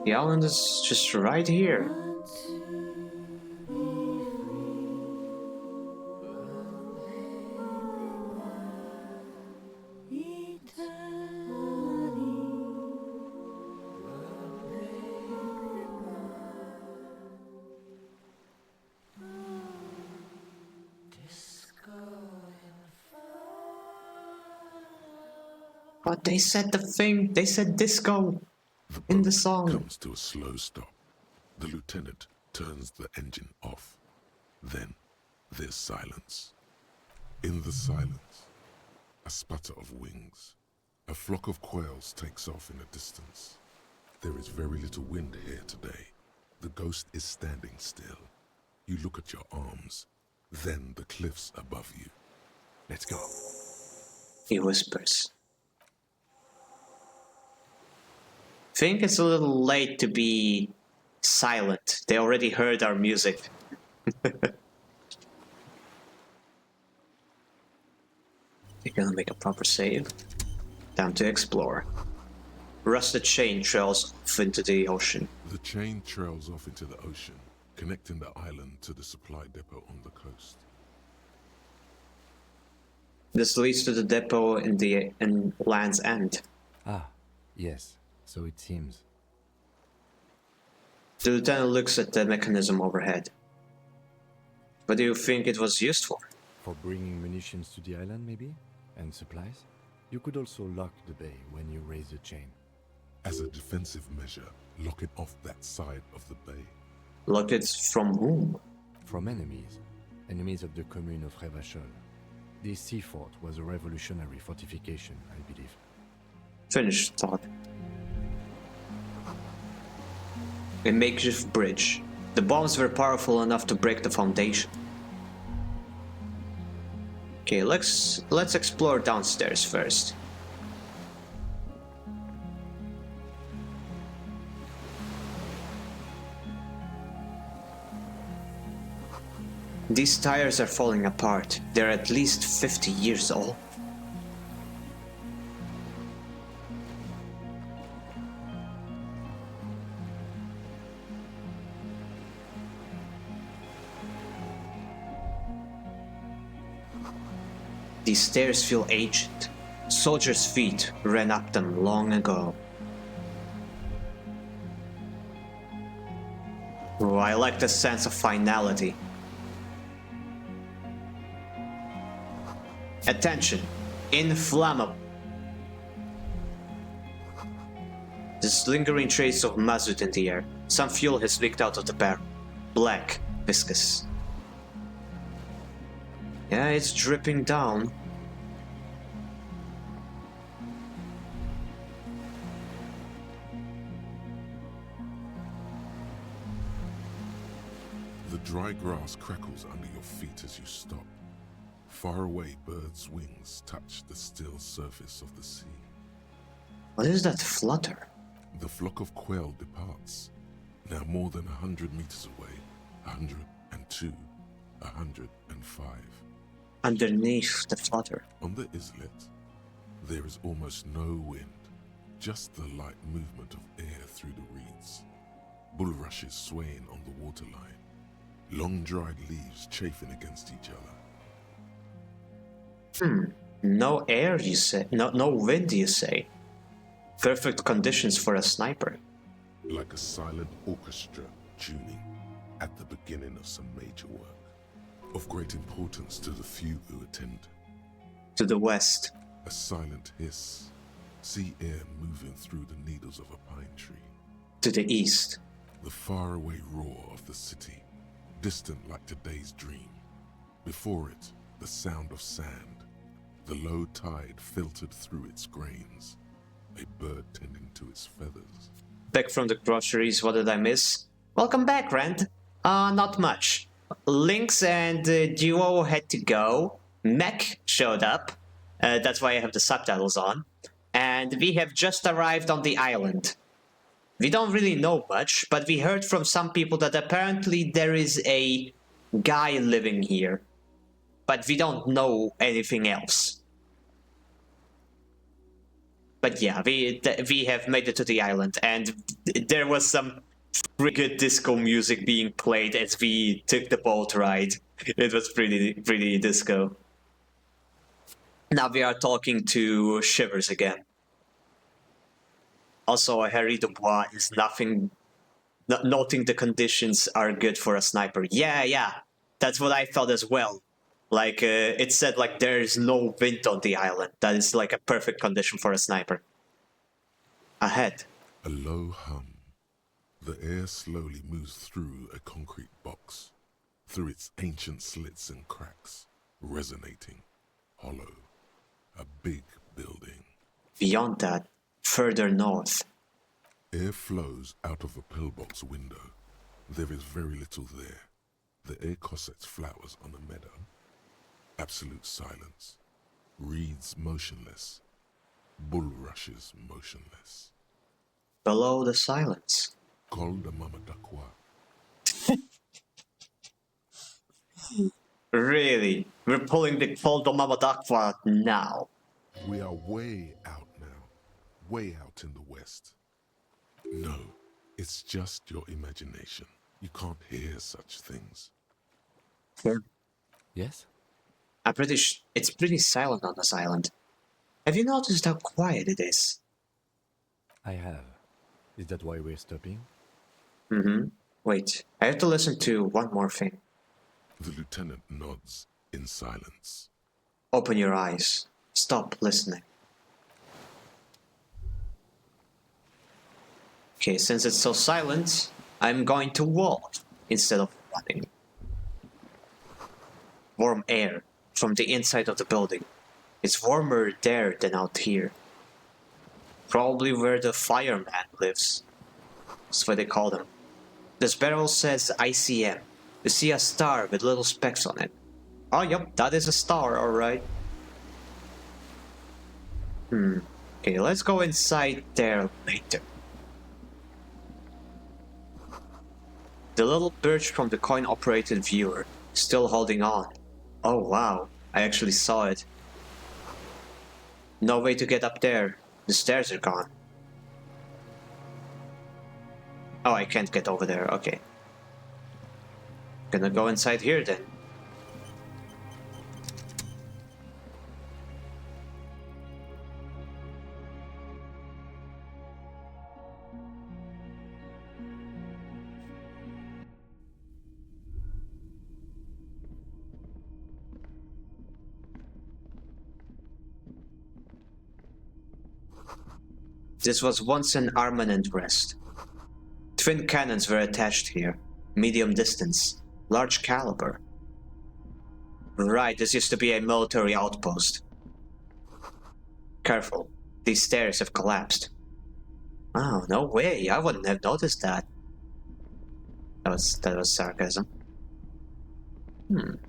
The island is just right here. But they said the thing. They said disco in the song. Comes to a slow stop. The lieutenant turns the engine off. Then there's silence. In the silence, a sputter of wings. A flock of quails takes off in the distance. There is very little wind here today. The ghost is standing still. You look at your arms, then the cliffs above you. Let's go. He whispers. Think it's a little late to be silent. They already heard our music. You're gonna make a proper save. Time to explore. Rusted chain trails off into the ocean. The chain trails off into the ocean, connecting the island to the supply depot on the coast. This leads to the depot in Land's End. Ah, yes, so it seems. The lieutenant looks at the mechanism overhead. What do you think it was used for? For bringing munitions to the island, maybe? And supplies? You could also lock the bay when you raise the chain. As a defensive measure, lock it off that side of the bay. Lock it from whom? From enemies. Enemies of the commune of Revachol. This sea fort was a revolutionary fortification, I believe. Finish thought. A makeshift bridge. The bombs were powerful enough to break the foundation. Okay, let's explore downstairs first. These tires are falling apart. They're at least 50 years old. These stairs feel ancient. Soldiers' feet ran up them long ago. Oh, I like the sense of finality. Attention, inflammable. There's lingering trace of mazout in the air. Some fuel has leaked out of the barrel. Black, viscous. Yeah, it's dripping down. The dry grass crackles under your feet as you stop. Far away, birds' wings touch the still surface of the sea. What is that flutter? The flock of quail departs. Now more than 100 meters away. 102, 105. Underneath the flutter. On the islet, there is almost no wind, just the light movement of air through the reeds. Bulrushes swaying on the waterline, long dried leaves chafing against each other. No air, you say? No wind, you say? Perfect conditions for a sniper. Like a silent orchestra tuning at the beginning of some major work. Of great importance to the few who attend. To the west. A silent hiss. Sea air moving through the needles of a pine tree. To the east. The faraway roar of the city. Distant like today's dream. Before it, the sound of sand. The low tide filtered through its grains. A bird tending to its feathers. Back from the groceries, what did I miss? Welcome back, Rand. Not much. Lynx and Duo had to go. Mech showed up. That's why I have the subtitles on. And we have just arrived on the island. We don't really know much, but we heard from some people that apparently there is a guy living here. But we don't know anything else. But yeah, we have made it to the island, and there was some pretty good disco music being played as we took the boat ride. It was pretty disco. Now we are talking to Shivers again. Also, Harry Dubois is noting the conditions are good for a sniper. Yeah, that's what I thought as well. Like, it said, like, there's no wind on the island. That is, like, a perfect condition for a sniper. Ahead. A low hum. The air slowly moves through a concrete box, through its ancient slits and cracks, resonating, hollow. A big building. Beyond that, further north. Air flows out of a pillbox window. There is very little there. The air cossets flowers on a meadow. Absolute silence. Reeds motionless. Bulrushes motionless. Below the silence. Col de Mamadakwa. Really? We're pulling the Col de Mamadakwa now. We are way out now. Way out in the west. No, it's just your imagination. You can't hear such things. Yes? I'm pretty it's pretty silent on this island. Have you noticed how quiet it is? I have. Is that why we're stopping? Mm-hmm. Wait, I have to listen to one more thing. The lieutenant nods in silence. Open your eyes. Stop listening. Okay, since it's so silent, I'm going to walk instead of running. Warm air from the inside of the building. It's warmer there than out here. Probably where the fireman lives. That's what they call them. This barrel says ICM. You see a star with little specks on it. Oh, yep, that is a star, alright. Okay, let's go inside there later. The little birch from the coin-operated viewer, still holding on. Oh wow, I actually saw it. No way to get up there. The stairs are gone. Oh, I can't get over there, okay. Gonna go inside here then. This was once an armament rest. Twin cannons were attached here. Medium distance. Large caliber. Right, this used to be a military outpost. Careful. These stairs have collapsed. Oh, no way. I wouldn't have noticed that. That was sarcasm. An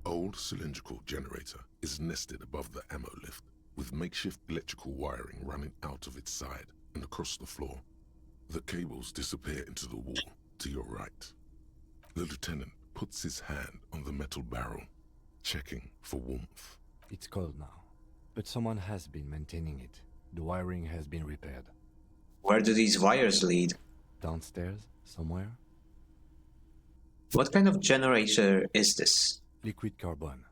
old cylindrical generator is nested above the ammo lift, with makeshift electrical wiring running out of its side and across the floor. The cables disappear into the wall to your right. The lieutenant puts his hand on the metal barrel, checking for warmth. It's cold now, but someone has been maintaining it. The wiring has been repaired. Where do these wires lead? Downstairs, somewhere? What kind of generator is this? Liquid carbon.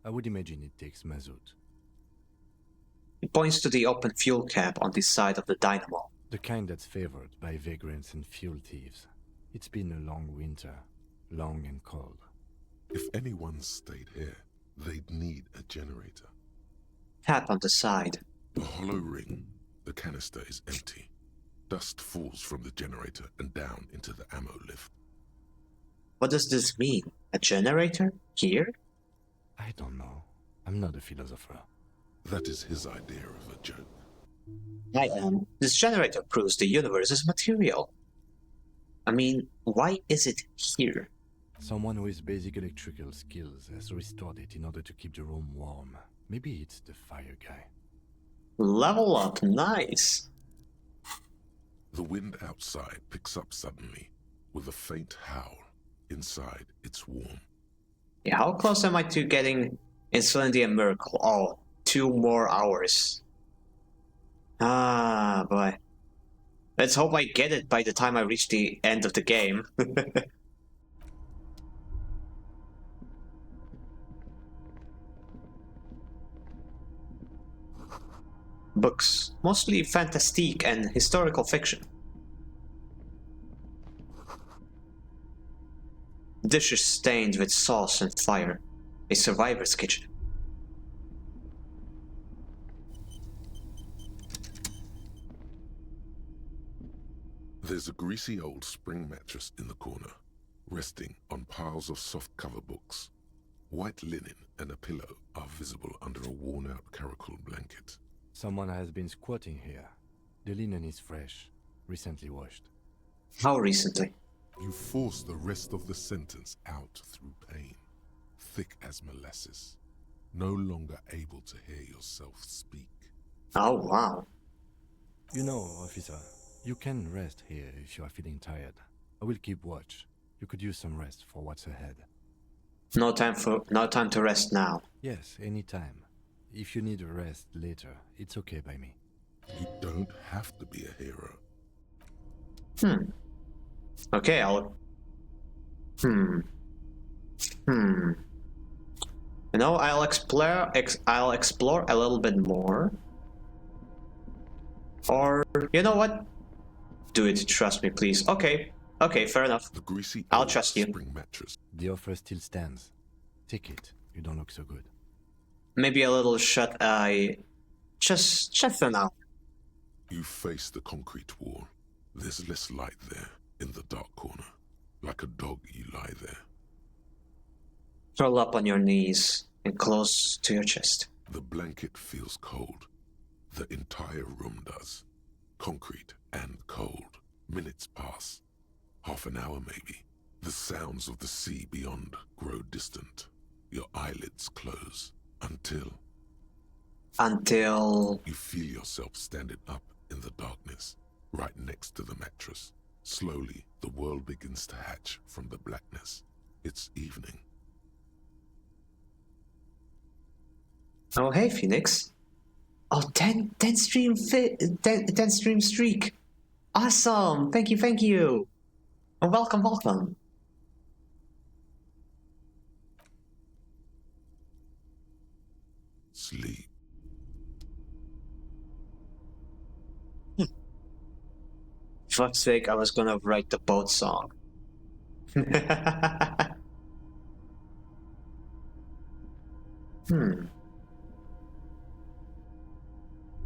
I would imagine it takes mazout. It points to the open fuel cap on the side of the dynamo. The kind that's favored by vagrants and fuel thieves. It's been a long winter, long and cold. If anyone stayed here, they'd need a generator. Tap on the side. A hollow ring. The canister is empty. Dust falls from the generator and down into the ammo lift. What does this mean? A generator? Here? I don't know. I'm not a philosopher. That is his idea of a joke. I am. This generator proves the universe is material. I mean, why is it here? Someone with basic electrical skills has restored it in order to keep the room warm. Maybe it's the fire guy. Level up, nice. The wind outside picks up suddenly, with a faint howl. Inside, it's warm. Yeah, how close am I to getting Insolently a Miracle? Oh, 2 more hours. Ah, boy. Let's hope I get it by the time I reach the end of the game. Books, mostly fantastique and historical fiction. Dishes stained with sauce and fire. A survivor's kitchen. There's a greasy old spring mattress in the corner, resting on piles of soft cover books. White linen and a pillow are visible under a worn-out caracal blanket. Someone has been squatting here. The linen is fresh, recently washed. How recently? You force the rest of the sentence out through pain, thick as molasses, no longer able to hear yourself speak. Oh, wow. You know, officer, you can rest here if you are feeling tired. I will keep watch. You could use some rest for what's ahead. No time to rest now. Yes, anytime. If you need a rest later, it's okay by me. You don't have to be a hero. Okay, I'll... You know, I'll explore a little bit more. Or, you know what? Do it, trust me, please. Okay, fair enough. The greasy I'll trust you. spring mattress. The offer still stands. Take it. You don't look so good. Maybe a little shut-eye. Just for now. You face the concrete wall. There's less light there, in the dark corner. Like a dog, you lie there. Curl up on your knees and close to your chest. The blanket feels cold. The entire room does. Concrete and cold. Minutes pass. Half an hour maybe. The sounds of the sea beyond grow distant. Your eyelids close. Until you feel yourself standing up in the darkness, right next to the mattress. Slowly, the world begins to hatch from the blackness. It's evening. Oh, hey, Phoenix. Oh, 10 stream streak. Awesome. Thank you. Oh, welcome. Sleep. Fuck's sake, I was gonna write the boat song.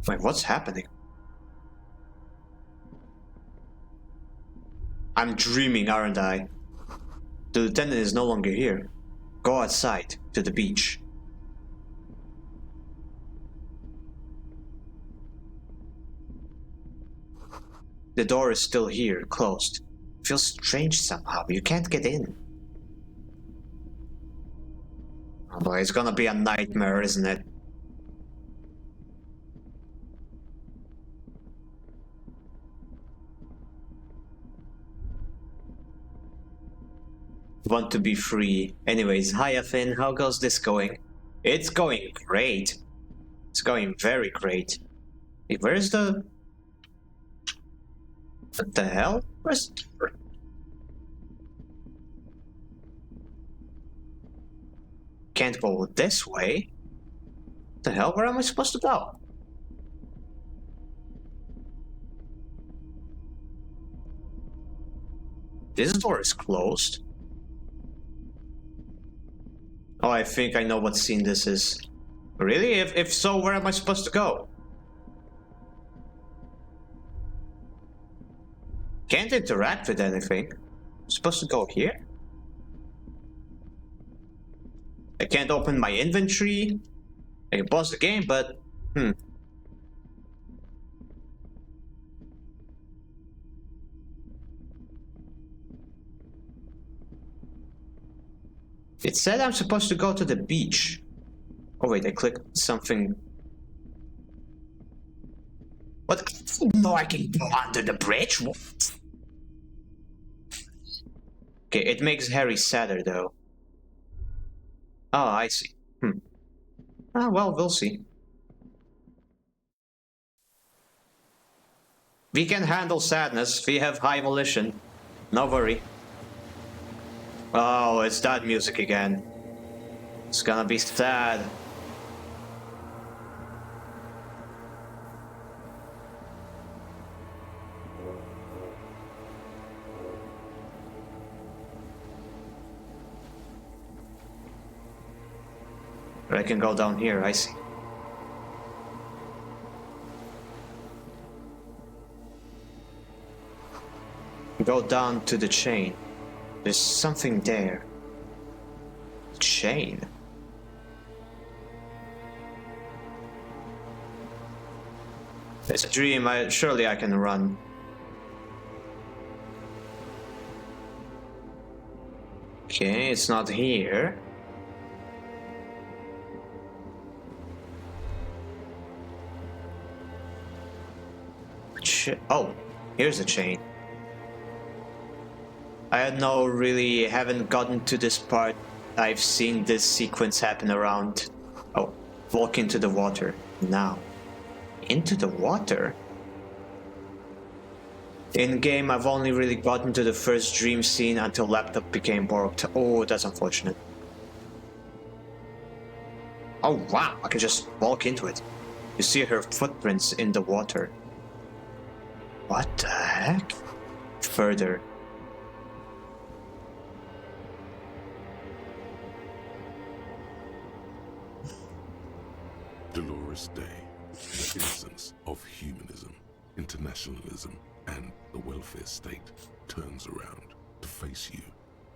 Wait, what's happening? I'm dreaming, aren't I? The lieutenant is no longer here. Go outside, to the beach. The door is still here, closed. Feels strange somehow, you can't get in. Oh boy, it's gonna be a nightmare, isn't it? Want to be free. Anyways, hiya Finn, how goes this going? It's going great. It's going very great. Hey, where's the... What the hell? Where's... Can't go this way. What the hell? Where am I supposed to go? This door is closed. Oh, I think I know what scene this is. Really? If so, where am I supposed to go? Can't interact with anything. I'm supposed to go here? I can't open my inventory. I can pause the game, but... It said I'm supposed to go to the beach. Oh wait, I clicked something. What? No, I can go under the bridge? What? Okay, it makes Harry sadder though. Oh, I see. Ah, well, we'll see. We can handle sadness. We have high volition. No worry. Oh, it's that music again. It's gonna be sad. Or I can go down here, I see. Go down to the chain. There's something there. Chain? It's a dream, surely I can run. Okay, it's not here. Oh, here's a chain. I haven't gotten to this part. I've seen this sequence happen around. Oh, walk into the water. Now. Into the water? In game, I've only really gotten to the first dream scene until laptop became borked. Oh, that's unfortunate. Oh wow, I can just walk into it. You see her footprints in the water. What the heck? Further. Dolores Day, the innocence of humanism, internationalism, and the welfare state turns around to face you.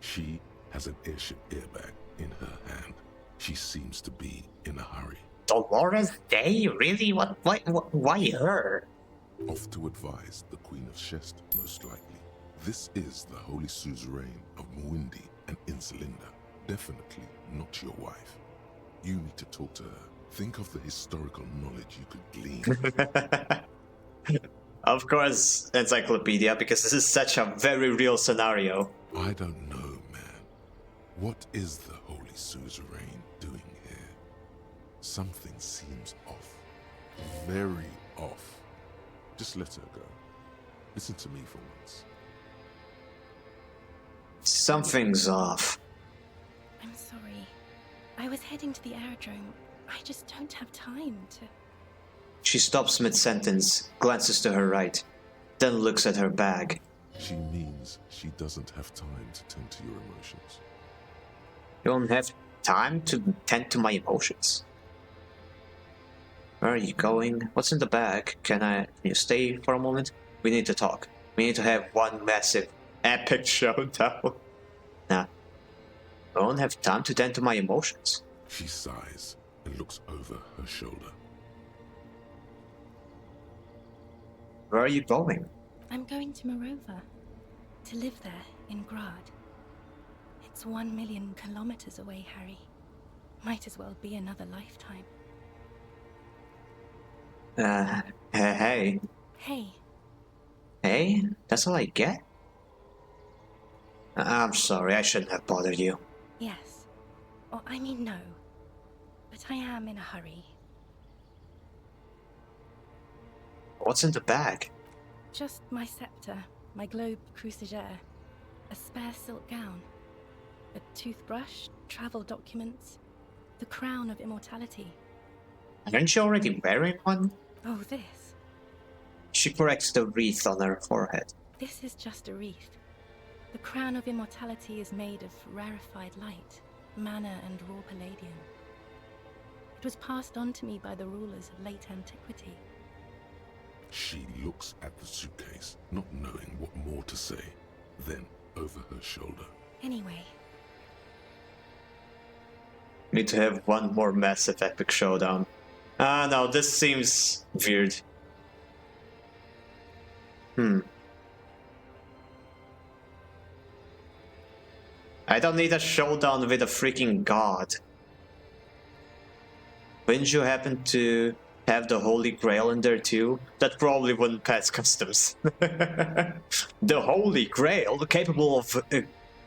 She has an airship airbag in her hand. She seems to be in a hurry. Dolores Day? Really? Why her? Off to advise the Queen of Shest, most likely. This is the Holy Suzerain of Mwindi and Insulinda. Definitely not your wife. You need to talk to her. Think of the historical knowledge you could glean. Of course, Encyclopedia, because this is such a very real scenario. I don't know, man. What is the Holy Suzerain doing here? Something seems off. Very off. Just let her go. Listen to me for once. Something's off. I'm sorry. I was heading to the aerodrome. I just don't have time to... She stops mid-sentence, glances to her right, then looks at her bag. She means she doesn't have time to tend to your emotions. You don't have time to tend to my emotions? Where are you going? What's in the bag? Can you stay for a moment? We need to talk. We need to have one massive, epic showdown. Nah. I don't have time to tend to my emotions. She sighs and looks over her shoulder. Where are you going? I'm going to Morova. To live there, in Grad. It's 1 million kilometers away, Harry. Might as well be another lifetime. Hey. Hey. Hey? That's all I get? I'm sorry, I shouldn't have bothered you. Yes. Or, I mean, no. But I am in a hurry. What's in the bag? Just my scepter, my globe cruciger, a spare silk gown, a toothbrush, travel documents, the crown of immortality. Aren't you already wearing one? Oh, this. She corrects the wreath on her forehead. This is just a wreath. The crown of immortality is made of rarefied light, mana and raw palladium. It was passed on to me by the rulers of late antiquity. She looks at the suitcase, not knowing what more to say. Then, over her shoulder. Anyway. Need to have one more massive epic showdown. No, this seems weird. I don't need a showdown with a freaking god. Wouldn't you happen to have the Holy Grail in there too? That probably wouldn't pass customs. The Holy Grail, capable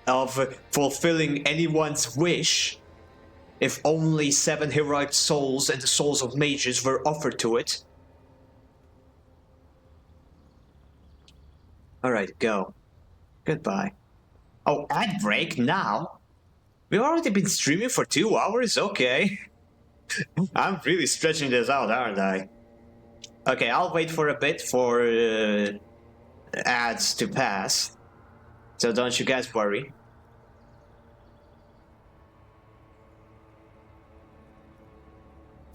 of fulfilling anyone's wish, if only 7 heroic souls and the souls of mages were offered to it. Alright, go. Goodbye. Oh, ad break now? We've already been streaming for 2 hours? Okay. I'm really stretching this out, aren't I? Okay, I'll wait for a bit for ads to pass. So don't you guys worry.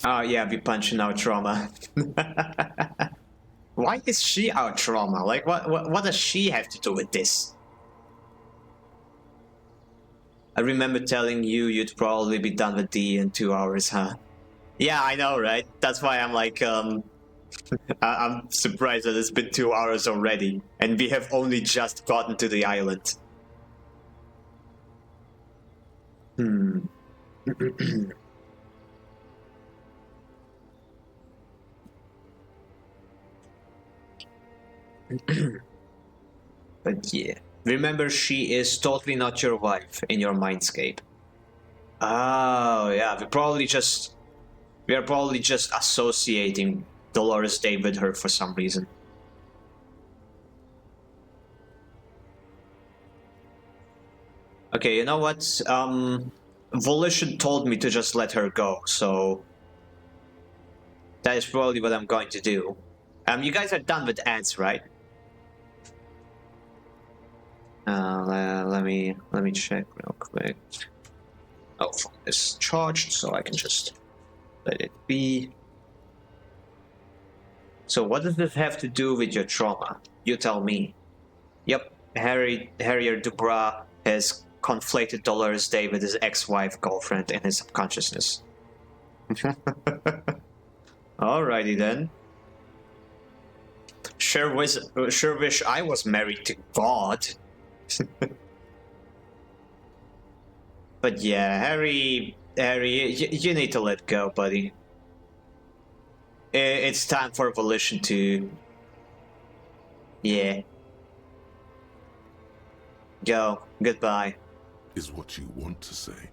Oh yeah, we punching our trauma. Why is she our trauma? Like, what does she have to do with this? I remember telling you you'd probably be done with D in 2 hours, huh? Yeah, I know, right? That's why I'm like, I'm surprised that it's been 2 hours already, and we have only just gotten to the island. But yeah, remember, she is totally not your wife in your mindscape. Oh yeah, we are probably just associating Dolores Day with her for some reason. Okay, you know what? Volition told me to just let her go, so that is probably what I'm going to do. You guys are done with ads, right? Let me check real quick. Oh, phone is charged, so I can just let it be. So what does this have to do with your trauma? You tell me. Yep, Harrier Dubras has conflated Dolores Day with his ex-wife girlfriend in his subconsciousness. Alrighty then. Sure wish I was married to God. But yeah, Harry, you need to let go, buddy. It's time for Volition to... Yeah. Go. Goodbye. Is what you want to say,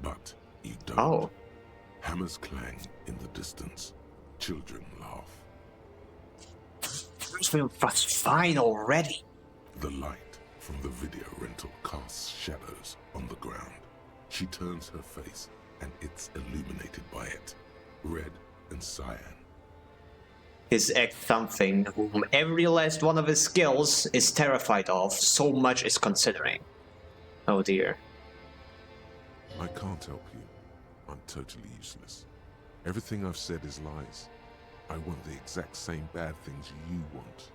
but you don't. Oh. Hammers clang in the distance. Children laugh. That's fine already. The light from the video rental casts shadows on the ground. She turns her face, and it's illuminated by it. Red and cyan. His ex-something, whom every last one of his skills is terrified of, so much is considering. Oh dear. I can't help you. I'm totally useless. Everything I've said is lies. I want the exact same bad things you want.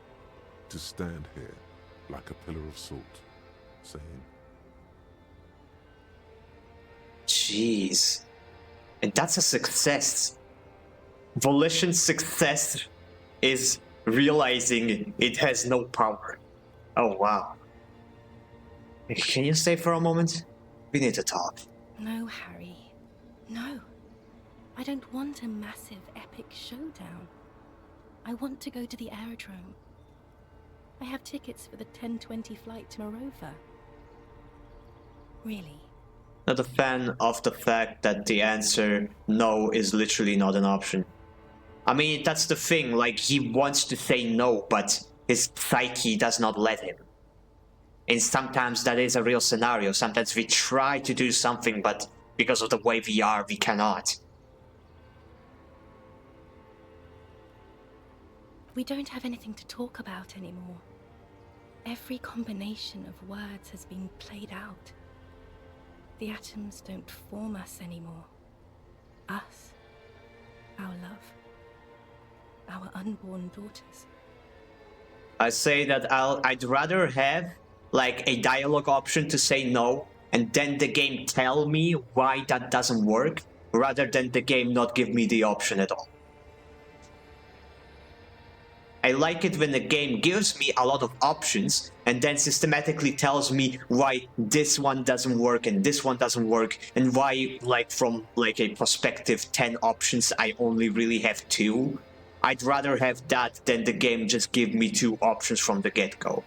To stand here like a pillar of salt, saying... Jeez. And that's a success. Volition's success is realizing it has no power. Oh wow. Can you stay for a moment? We need to talk. No, Harry. No. I don't want a massive, epic showdown. I want to go to the aerodrome. I have tickets for the 10:20 flight to Morova. Really. Not a fan of the fact that the answer no is literally not an option. I mean, that's the thing, like, he wants to say no, but his psyche does not let him. And sometimes that is a real scenario. Sometimes we try to do something, but because of the way we are, we cannot. We don't have anything to talk about anymore. Every combination of words has been played out. The atoms don't form us anymore. Us. Our love. Our unborn daughters. I say that I'd rather have like a dialogue option to say no, and then the game tell me why that doesn't work, rather than the game not give me the option at all. I like it when the game gives me a lot of options and then systematically tells me why this one doesn't work and this one doesn't work, and why, like, from like a prospective 10 options I only really have 2. I'd rather have that than the game just give me 2 options from the get-go.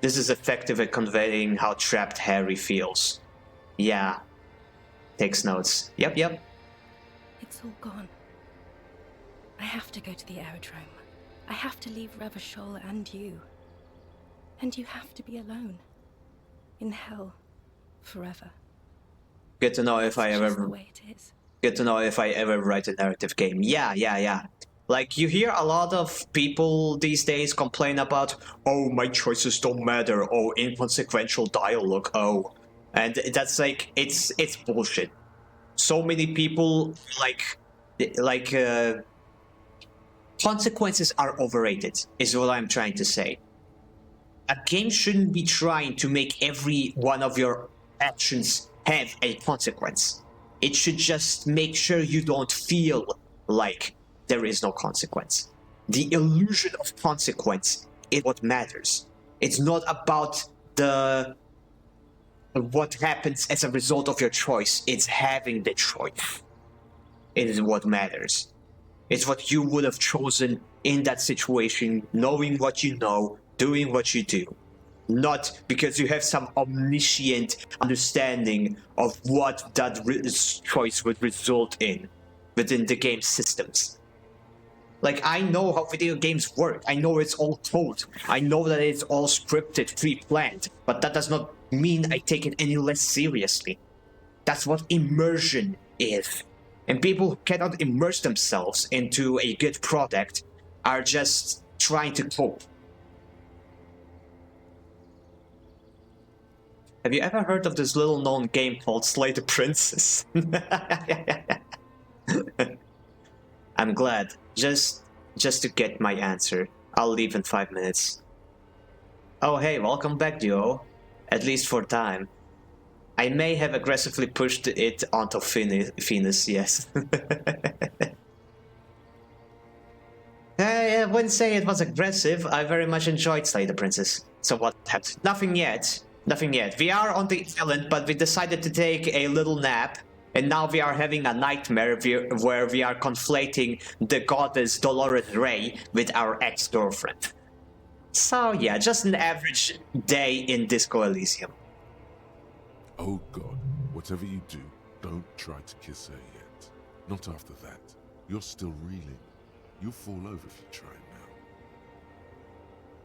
This is effective at conveying how trapped Harry feels. Yeah. Takes notes. Yep. It's all gone. I have to go to the aerodrome. I have to leave Revachol and you. And you have to be alone. In hell. Forever. Good to know if I It's ever... just the way it is. Good to know if I ever write a narrative game. Yeah. Like, you hear a lot of people these days complain about, oh, my choices don't matter, oh, inconsequential dialogue, oh. And that's like, it's bullshit. so many people like consequences are overrated, is what I'm trying to say. A game shouldn't be trying to make every one of your actions have a consequence. It should just make sure you don't feel like there is no consequence. The illusion of consequence is what matters. It's not about what happens as a result of your choice. It's having the choice. It is what matters. It's what you would have chosen in that situation, knowing what you know, doing what you do. Not because you have some omniscient understanding of what that choice would result in within the game systems. Like, I know how video games work. I know it's all told. I know that it's all scripted, pre-planned. But that does not mean I take it any less seriously. That's what immersion is. And people who cannot immerse themselves into a good product are just trying to cope. Have you ever heard of this little known game called Slay the Princess? I'm glad. Just to get my answer. I'll leave in 5 minutes. Oh hey, welcome back, duo. At least for time. I may have aggressively pushed it onto Finis, yes. I wouldn't say it was aggressive. I very much enjoyed Slay the Princess. So what happened? Nothing yet. Nothing yet. We are on the island, but we decided to take a little nap. And now we are having a nightmare where we are conflating the goddess Dolores Rey with our ex-girlfriend. So yeah, just an average day in Disco Elysium. Oh God, whatever you do, don't try to kiss her yet. Not after that. You're still reeling. You'll fall over if you try now.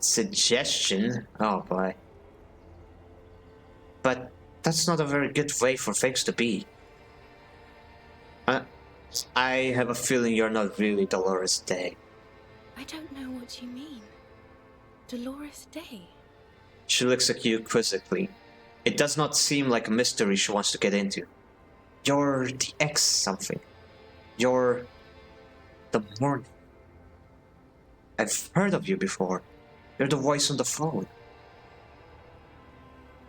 Suggestion? Oh boy. But that's not a very good way for things to be. I have a feeling you're not really Dolores Day. I don't know what you mean. Dolores Day? She looks at you quizzically. It does not seem like a mystery she wants to get into. You're the ex something. You're the morning. I've heard of you before. You're the voice on the phone.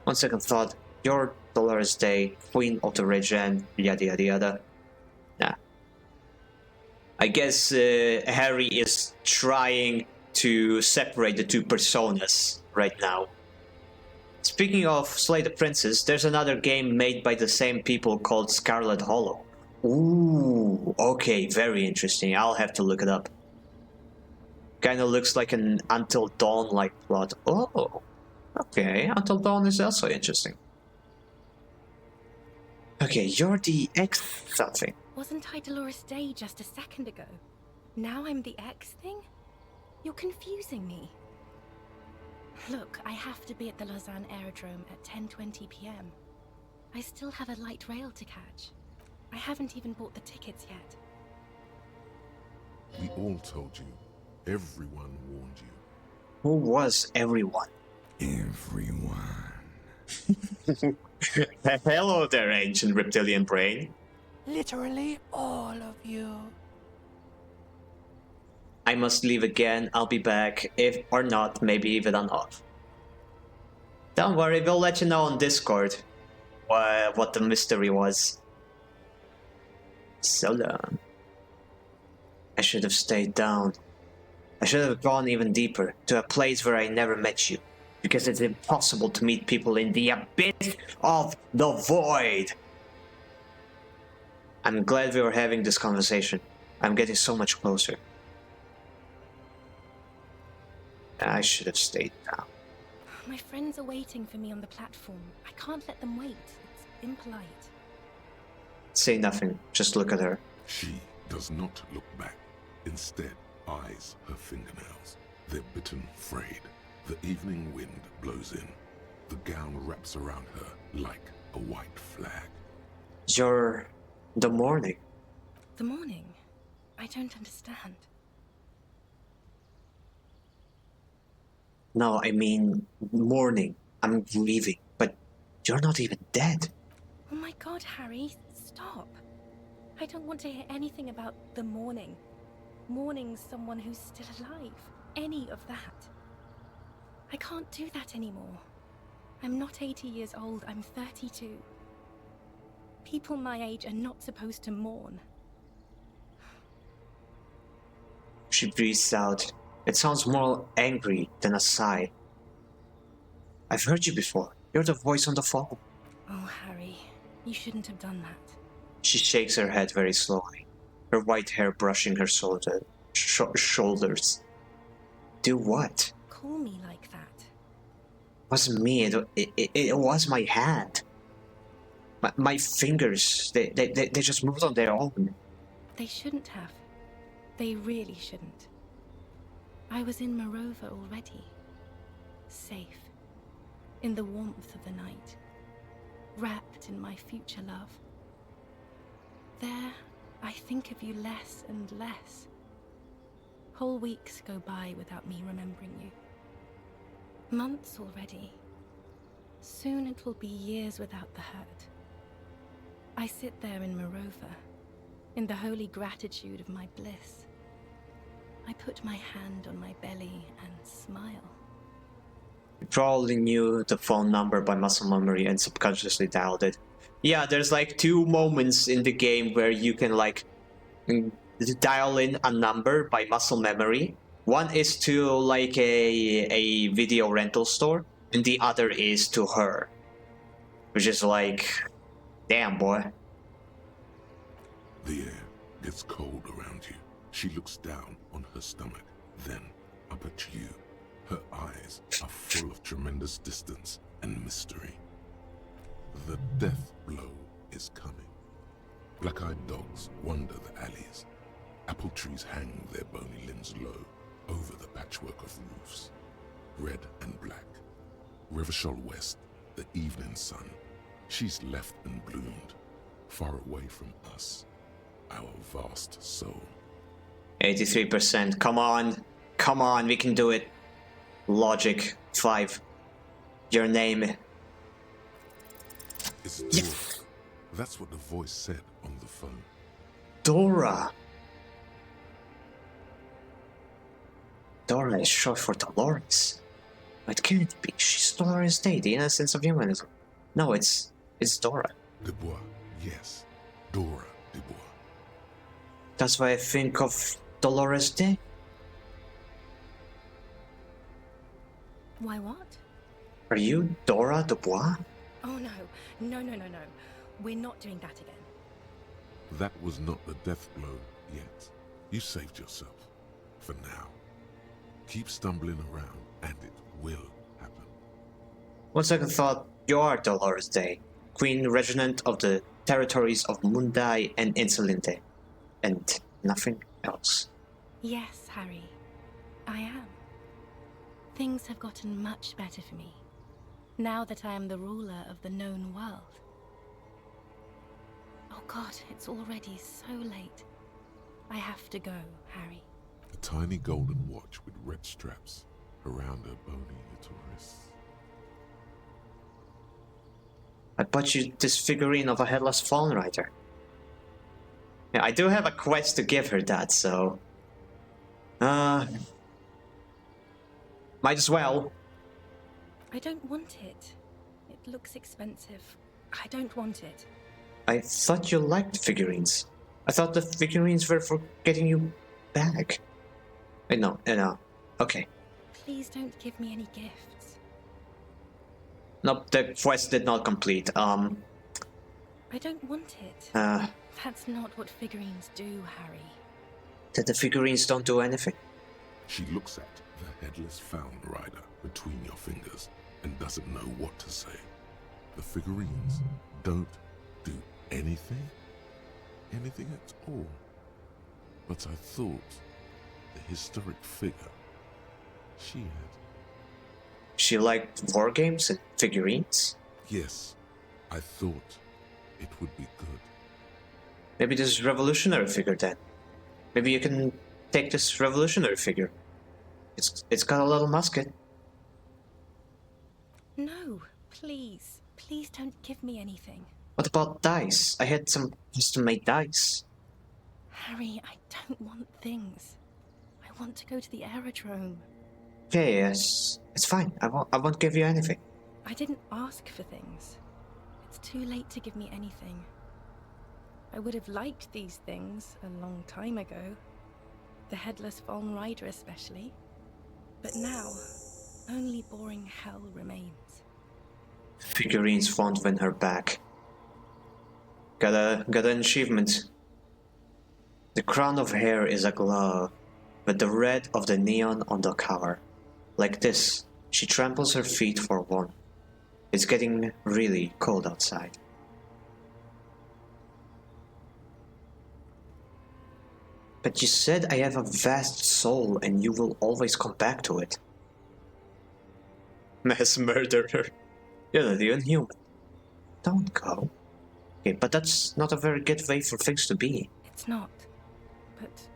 On second thought, you're Dolores Day, Queen of the Regen, yada yada yada. Nah. I guess Harry is trying to separate the two personas right now. Speaking of Slay the Princess, there's another game made by the same people called Scarlet Hollow. Ooh, okay, very interesting. I'll have to look it up. Kinda looks like an Until Dawn-like plot. Oh, okay, Until Dawn is also interesting. Okay, you're the ex something. Wasn't I Dolores Day just a second ago? Now I'm the X thing? You're confusing me. Look, I have to be at the Lausanne Aerodrome at 10:20 p.m. I still have a light rail to catch. I haven't even bought the tickets yet. We all told you. Everyone warned you. Who was everyone? Everyone. Hello there, ancient reptilian brain. Literally all of you. I must leave again. I'll be back. If or not, maybe even on off. Don't worry, we'll let you know on Discord what the mystery was. So long. I should have stayed down. I should have gone even deeper, to a place where I never met you. Because it's impossible to meet people in the abyss of the void. I'm glad we were having this conversation. I'm getting so much closer. I should have stayed down. My friends are waiting for me on the platform. I can't let them wait. It's impolite. Say nothing. Just look at her. She does not look back. Instead, eyes her fingernails. They're bitten, frayed. The evening wind blows in. The gown wraps around her like a white flag. You're the morning. The morning? I don't understand. No, I mean morning. I'm grieving, but you're not even dead. Oh my god, Harry, stop. I don't want to hear anything about the mourning. Mourning someone who's still alive. Any of that. I can't do that anymore. I'm not 80 years old, I'm 32. People my age are not supposed to mourn. She breathes out. It sounds more angry than a sigh. I've heard you before. You're the voice on the phone. Oh, Harry, you shouldn't have done that. She shakes her head very slowly, her white hair brushing her shoulders. Do what? Call me like that. It wasn't me, it was my hand. My fingers, they just moved on their own. They shouldn't have. They really shouldn't. I was in Morova already. Safe. In the warmth of the night. Wrapped in my future love. There, I think of you less and less. Whole weeks go by without me remembering you. Months already. Soon it will be years without the hurt. I sit there in Morova, in the holy gratitude of my bliss. I put my hand on my belly and smile. You probably knew the phone number by muscle memory and subconsciously dialed it. Yeah, there's like 2 moments in the game where you can like dial in a number by muscle memory. One is to like a video rental store, and the other is to her. Which is like, damn boy. The air gets cold around you. She looks down on her stomach, then up at you. Her eyes are full of tremendous distance and mystery. The death blow is coming. Black-eyed dogs wander the alleys. Apple trees hang their bony limbs low over the patchwork of roofs. Red and black. Rivershall West, the evening sun. She's left and bloomed, far away from us, our vast soul. 83%. Come on. Come on, we can do it. Logic. 5. Your name. It's Dora. That's what the voice said on the phone. Dora. Dora is short for Dolores. It can't be. She's Dolores Day, the innocence of humanism. No, it's Dora. Dubois, yes. Dora Dubois. That's why I think of Dolores Day. Why what? Are you Dora Dubois? Oh no. No. We're not doing that again. That was not the death blow yet. You saved yourself. For now. Keep stumbling around, and it will happen. One second thought, you are Dolores Day, Queen Regnant of the territories of Mundai and Insolente, and nothing else. Yes, Harry. I am. Things have gotten much better for me, now that I am the ruler of the known world. Oh God, it's already so late. I have to go, Harry. A tiny golden watch with red straps around her bony little wrists. I bought you this figurine of a headless fallen rider. Yeah, I do have a quest to give her that, so... might as well. I don't want it. It looks expensive. I don't want it. I thought you liked figurines. I thought the figurines were for getting you back. No. Okay. Please don't give me any gifts. Nope, the quest did not complete. I don't want it. That's not what figurines do, Harry. That the figurines don't do anything? She looks at the headless found rider between your fingers and doesn't know what to say. The figurines don't do anything? Anything at all? But I thought the historic figure she had. She liked war games and figurines? Yes, I thought it would be good. Maybe this revolutionary figure then. Maybe you can take this revolutionary figure. It's got a little musket. No, please. Please don't give me anything. What about dice? I had some custom-made dice. Harry, I don't want things. I want to go to the aerodrome. Okay, yes. It's fine. I won't give you anything. I didn't ask for things. It's too late to give me anything. I would have liked these things a long time ago. The headless Von Rider especially. But now, only boring hell remains. Figurines won't win her back. Got an achievement. The crown of hair is aglow with the red of the neon on the cover. Like this, she tramples her feet for one. It's getting really cold outside. But you said I have a vast soul and you will always come back to it. Mass murderer. You're not even human. Don't go. Okay, but that's not a very good way for things to be. It's not. But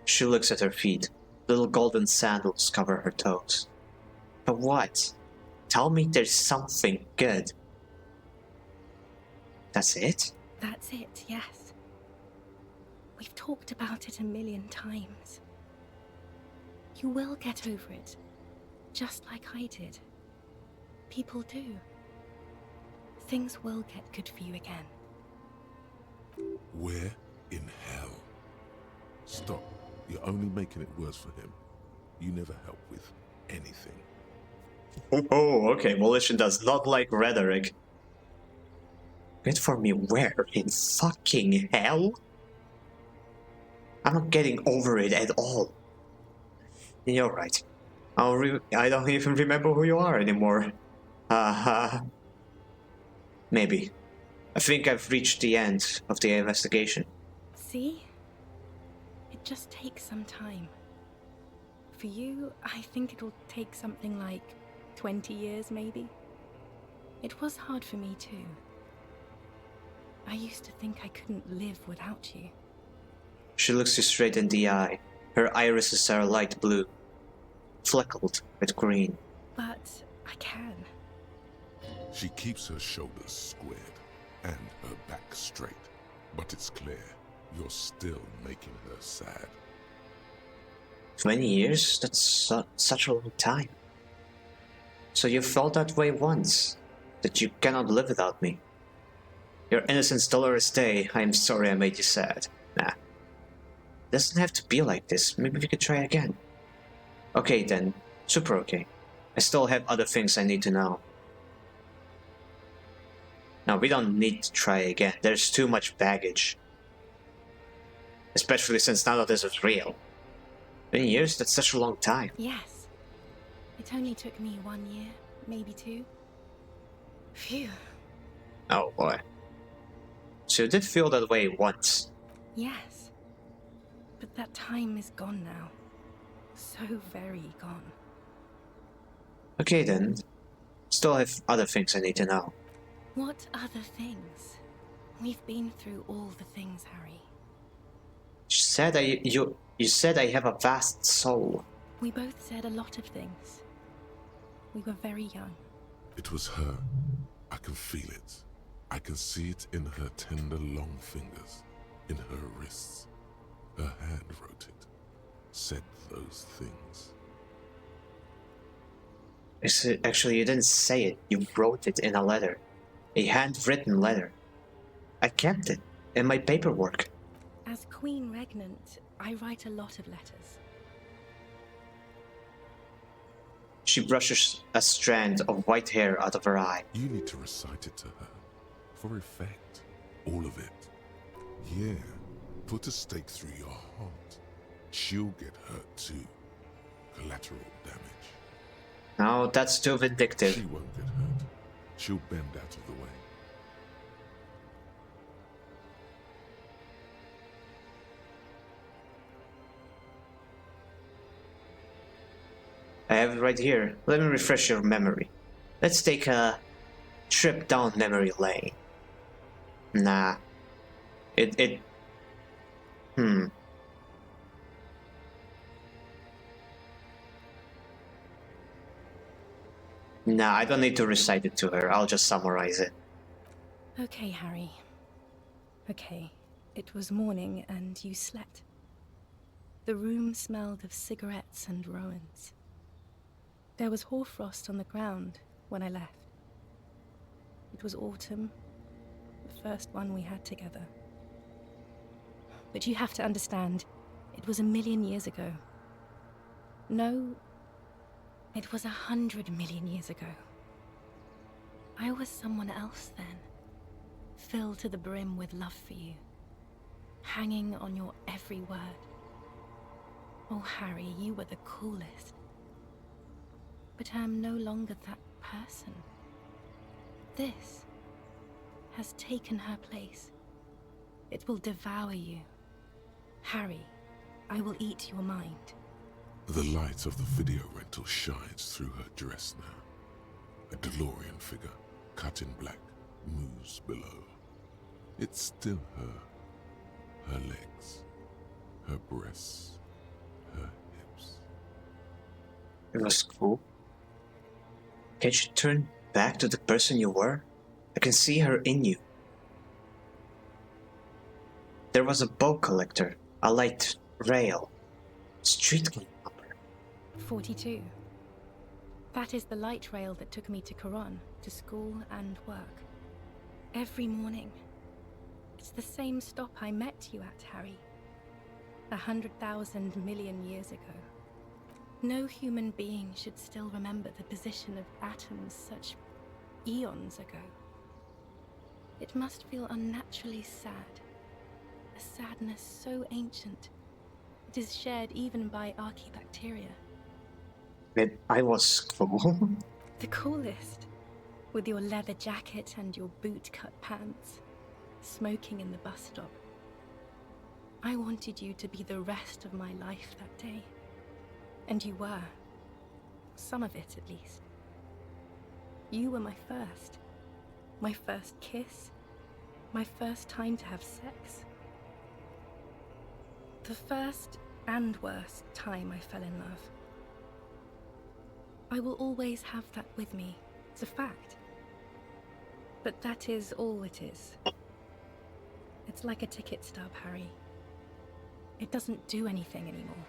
She looks at her feet. Little golden sandals cover her toes. But what? Tell me there's something good. That's it? that's it, yes. We've talked about it a million times. You will get over it, just like I did. People do. Things will get good for you again. Where in hell? Stop. You're only making it worse for him. You never help with anything. Oh, okay. Volition does not like rhetoric. Good for me where? In fucking hell? I'm not getting over it at all. You're right. I don't even remember who you are anymore. Maybe. I think I've reached the end of the investigation. See? It just takes some time. For you, I think it'll take something like 20 years, maybe. It was hard for me too. I used to think I couldn't live without you. She looks you straight in the eye. Her irises are light blue, fleckled with green. But I can. She keeps her shoulders squared and her back straight. But it's clear you're still making her sad. 20 years? That's such a long time. So you felt that way once, that you cannot live without me. Your innocence Dolores Day, I'm sorry I made you sad. Nah. Doesn't have to be like this, maybe we could try again. Okay then, super okay. I still have other things I need to know. No, we don't need to try again, there's too much baggage. Especially since none of this is real. 20 years? That's such a long time. Yes. It only took me 1 year, maybe 2. Phew. Oh boy. So you did feel that way once. Yes. But that time is gone now. So very gone. Okay then. Still have other things I need to know. What other things? We've been through all the things, Harry. You said I have a vast soul. We both said a lot of things. We were very young. It was her. I can feel it. I can see it in her tender long fingers, in her wrists. Her hand wrote it, said those things. Actually, you didn't say it. You wrote it in a letter. A handwritten letter. I kept it in my paperwork. As Queen Regnant, I write a lot of letters. She brushes a strand of white hair out of her eye. You need to recite it to her, for effect. All of it. Yeah, put a stake through your heart. She'll get hurt too. Collateral damage. No, that's too vindictive. She won't get hurt. She'll bend out of the way. I have it right here. Let me refresh your memory. Let's take a trip down memory lane. Nah. Nah, I don't need to recite it to her. I'll just summarize it. Okay, Harry. Okay, It was morning and you slept. The room smelled of cigarettes and Rowans. There was hoarfrost on the ground when I left. It was autumn, the first one we had together. But you have to understand, it was 1,000,000 years ago. No, it was 100 million years ago. I was someone else then, filled to the brim with love for you, hanging on your every word. Oh, Harry, you were the coolest. But I am no longer that person. This has taken her place. It will devour you. Harry, I will eat your mind. The light of the video rental shines through her dress now. A DeLorean figure, cut in black, moves below. It's still her. Her legs, her breasts, her hips. It was cool. Can't you turn back to the person you were? I can see her in you. There was a boat collector, a light rail, street cleaner. 42. That is the light rail that took me to Quran, to school and work. Every morning. It's the same stop I met you at, Harry. 100,000 million years ago. No human being should still remember the position of atoms such eons ago. It must feel unnaturally sad. A sadness so ancient, it is shared even by archaebacteria. I was cool. The coolest. With your leather jacket and your boot-cut pants, smoking in the bus stop. I wanted you to be the rest of my life that day. And you were. Some of it, at least. You were my first. My first kiss. My first time to have sex. The first and worst time I fell in love. I will always have that with me. It's a fact. But that is all it is. It's like a ticket stub, Harry. It doesn't do anything anymore.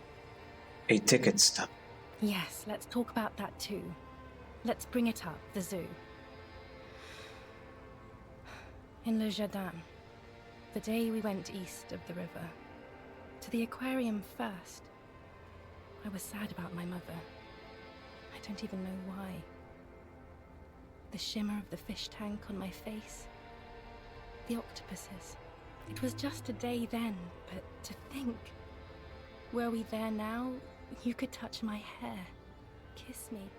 A ticket stub. Yes, let's talk about that too. Let's bring it up, the zoo. In Le Jardin, the day we went east of the river, to the aquarium first, I was sad about my mother. I don't even know why. The shimmer of the fish tank on my face. The octopuses. It was just a day then, but to think. Were we there now, you could touch my hair, kiss me.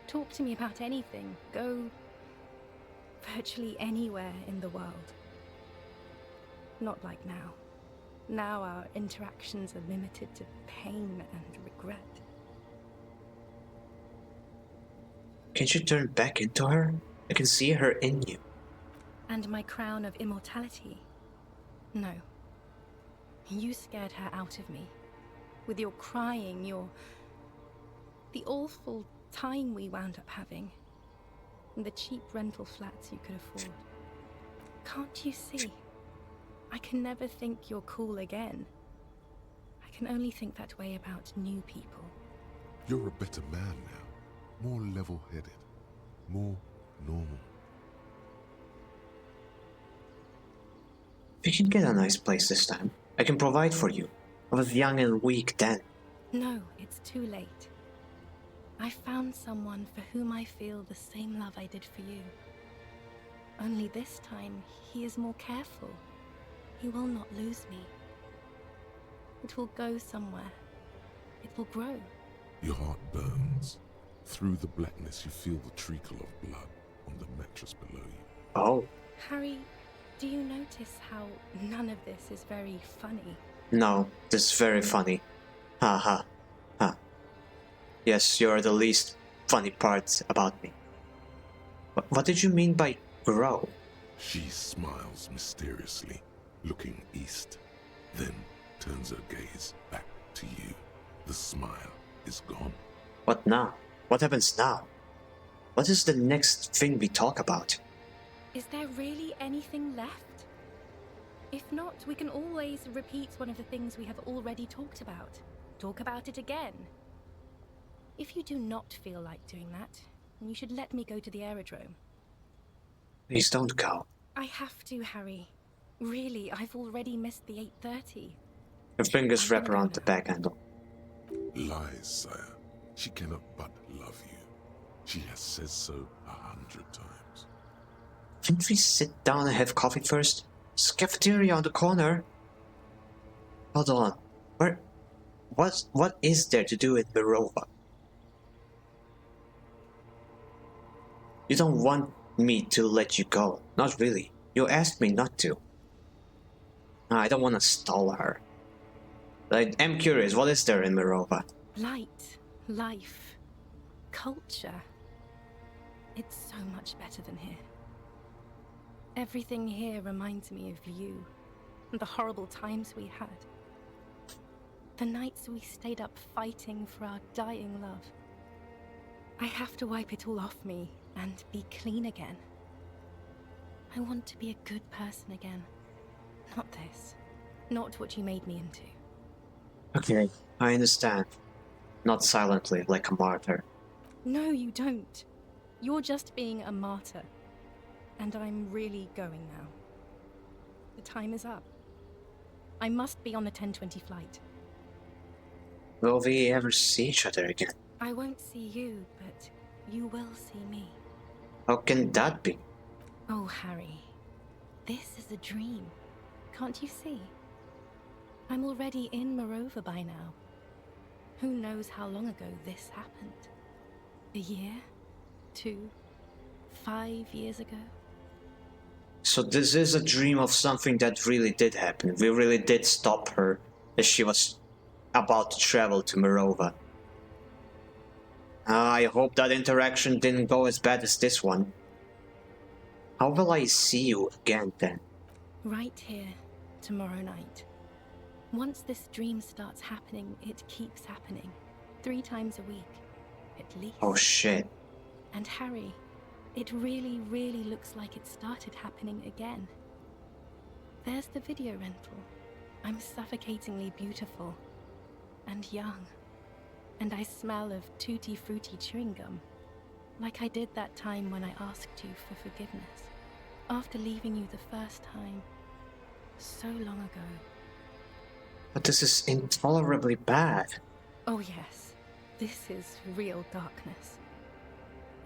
Talk to me about anything, go virtually anywhere in the world. Not like now. Now our interactions are limited to pain and regret. Can't you turn back into her? I can see her in you. And my crown of immortality? No. You scared her out of me. With your crying, the awful time we wound up having. And the cheap rental flats you could afford. Can't you see? I can never think you're cool again. I can only think that way about new people. You're a better man now. More level-headed. More normal. We can get a nice place this time. I can provide for you. I was young and weak then. No, it's too late. I found someone for whom I feel the same love I did for you. Only this time, he is more careful. He will not lose me. It will go somewhere. It will grow. Your heart burns. Through the blackness, you feel the trickle of blood on the mattress below you. Oh. Harry, do you notice how none of this is very funny? No, this is very funny. Ha ha. Ha. Yes, you're the least funny part about me. What did you mean by grow? She smiles mysteriously, looking east, then turns her gaze back to you. The smile is gone. What now? What happens now? What is the next thing we talk about? Is there really anything left? If not, we can always repeat one of the things we have already talked about. Talk about it again. If you do not feel like doing that, then you should let me go to the aerodrome. Please don't go. I have to, Harry. Really, I've already missed the 8:30. Her fingers wrap around the back handle. Lies, sire. She cannot but love you. She has said so 100 times. Can't we sit down and have coffee first? There's a cafeteria on the corner. Hold on. What is there to do in Mirova? You don't want me to let you go. Not really. You asked me not to. No, I don't want to stall her. But I am curious, what is there in Mirova? Light, life, culture. It's so much better than here. Everything here reminds me of you and the horrible times we had. The nights we stayed up fighting for our dying love. I have to wipe it all off me and be clean again. I want to be a good person again. Not this. Not what you made me into. Okay, I understand. Not silently, like a martyr. No, you don't. You're just being a martyr. And I'm really going now. The time is up. I must be on the 10:20 flight. Will we ever see each other again? I won't see you, but you will see me. How can that be? Oh, Harry. This is a dream. Can't you see? I'm already in Mirova by now. Who knows how long ago this happened? A year? 2? 5 years ago? So this is a dream of something that really did happen. We really did stop her as she was about to travel to Mirova. I hope that interaction didn't go as bad as this one. How will I see you again then? Right here, tomorrow night. Once this dream starts happening, it keeps happening. 3 times a week, at least. Oh shit. And Harry, it really, really looks like it started happening again. There's the video rental. I'm suffocatingly beautiful. And young. And I smell of tutti frutti chewing gum. Like I did that time when I asked you for forgiveness. After leaving you the first time. So long ago. But this is intolerably bad. Oh yes, this is real darkness.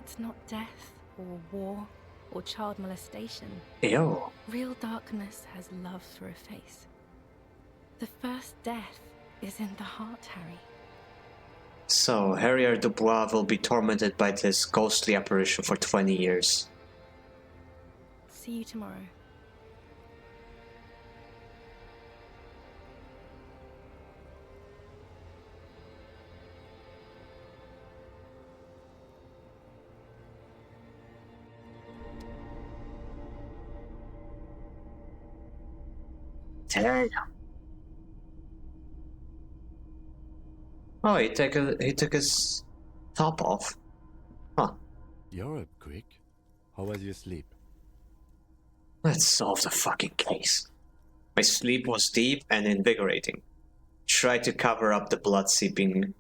It's not death, or war, or child molestation. Ew. Real darkness has love for a face. The first death is in the heart, Harry. So, Harrier Dubois will be tormented by this ghostly apparition for 20 years. See you tomorrow. Damn. Oh, he took his top off. Huh. You're up quick. How was your sleep? Let's solve the fucking case. My sleep was deep and invigorating. Try to cover up the blood seeping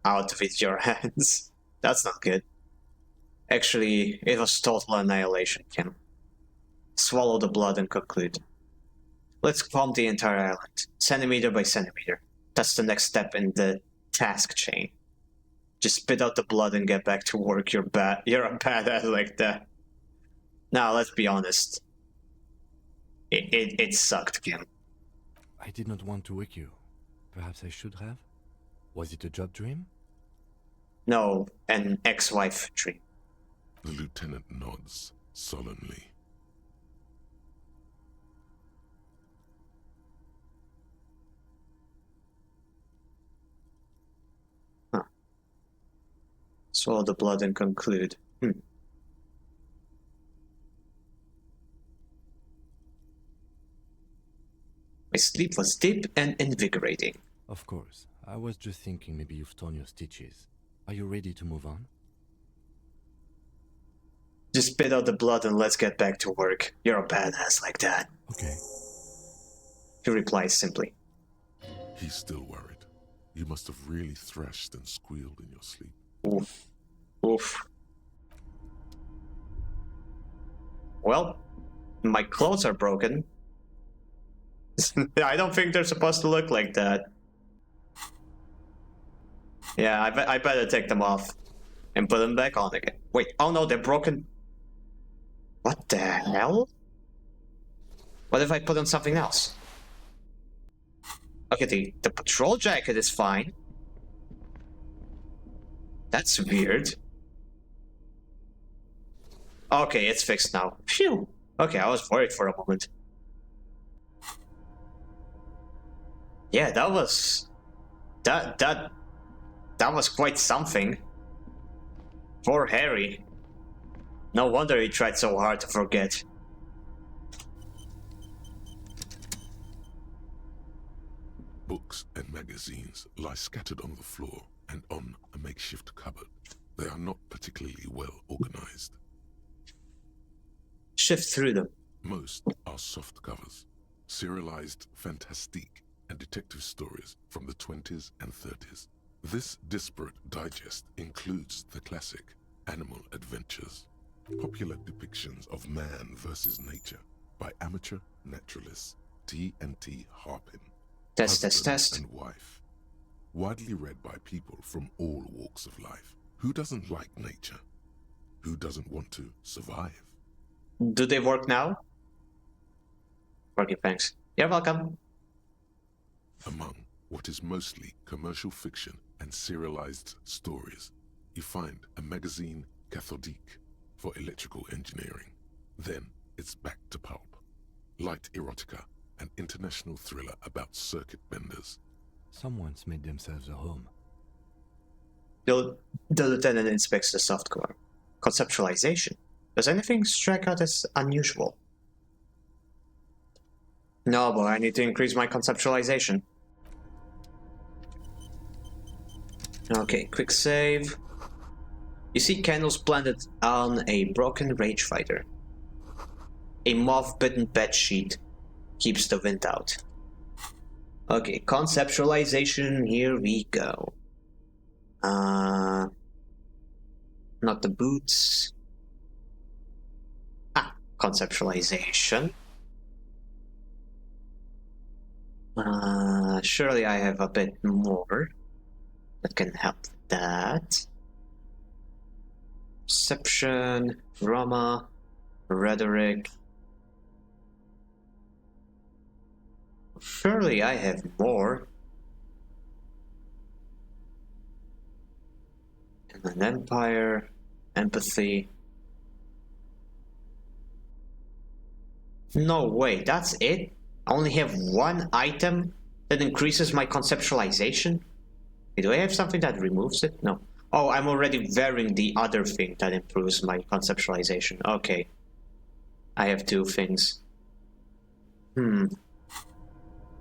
out with your hands. That's not good. Actually, it was total annihilation, Kim. Swallow the blood and conclude. Let's pump the entire island, centimeter by centimeter. That's the next step in the task chain. Just spit out the blood and get back to work. You're a badass like that. Now, let's be honest. It sucked, Kim. I did not want to wake you. Perhaps I should have? Was it a job dream? No, an ex-wife dream. The lieutenant nods solemnly. Swallow the blood and conclude. My sleep was deep and invigorating. Of course. I was just thinking maybe you've torn your stitches. Are you ready to move on? Just spit out the blood and let's get back to work. You're a badass like that. Okay. He replies simply. He's still worried. You must have really thrashed and squealed in your sleep. Oof. Oof. Well, my clothes are broken. I don't think they're supposed to look like that. Yeah, I better take them off and put them back on again. Wait, oh no, they're broken. What the hell? What if I put on something else? Okay, the patrol jacket is fine. That's weird. Okay, it's fixed now. Phew. Okay, I was worried for a moment. Yeah, that was... That was quite something. Poor Harry. No wonder he tried so hard to forget. Books and magazines lie scattered on the floor and on a makeshift cupboard. They are not particularly well organized. Shift through them. Most are soft covers, serialized fantastique and detective stories from the 20s and 30s. This disparate digest includes the classic Animal Adventures, popular depictions of man versus nature by amateur naturalists T&T Harpin, Test. and wife, widely read by people from all walks of life. Who doesn't like nature? Who doesn't want to survive? Do they work now? Working, thanks. You're welcome. Among what is mostly commercial fiction and serialized stories, you find a magazine cathodique for electrical engineering. Then it's back to pulp. Light erotica, an international thriller about circuit benders. Someone's made themselves a home. The lieutenant inspects the software. Conceptualization. Does anything strike out as unusual? No, but I need to increase my conceptualization. Okay, quick save. You see candles planted on a broken rage fighter. A moth-bitten bedsheet keeps the wind out. Okay, conceptualization, here we go. Not the boots. Conceptualization. Surely I have a bit more that can help with that. Perception, drama, rhetoric. Surely I have more. And an empire, empathy. No way, that's it? I only have one item that increases my conceptualization? Do I have something that removes it? No. Oh, I'm already wearing the other thing that improves my conceptualization. Okay. I have two things.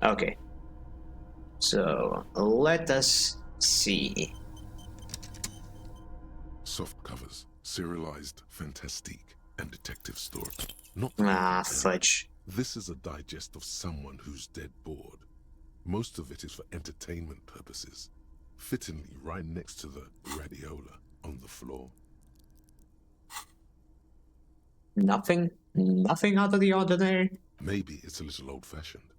Okay. So, let us see. Soft covers, serialized fantastique, and detective story. Not fudge. This is a digest of someone who's dead bored. Most of it is for entertainment purposes. Fittingly right next to the radiola on the floor. Nothing out of the ordinary? Maybe it's a little old-fashioned.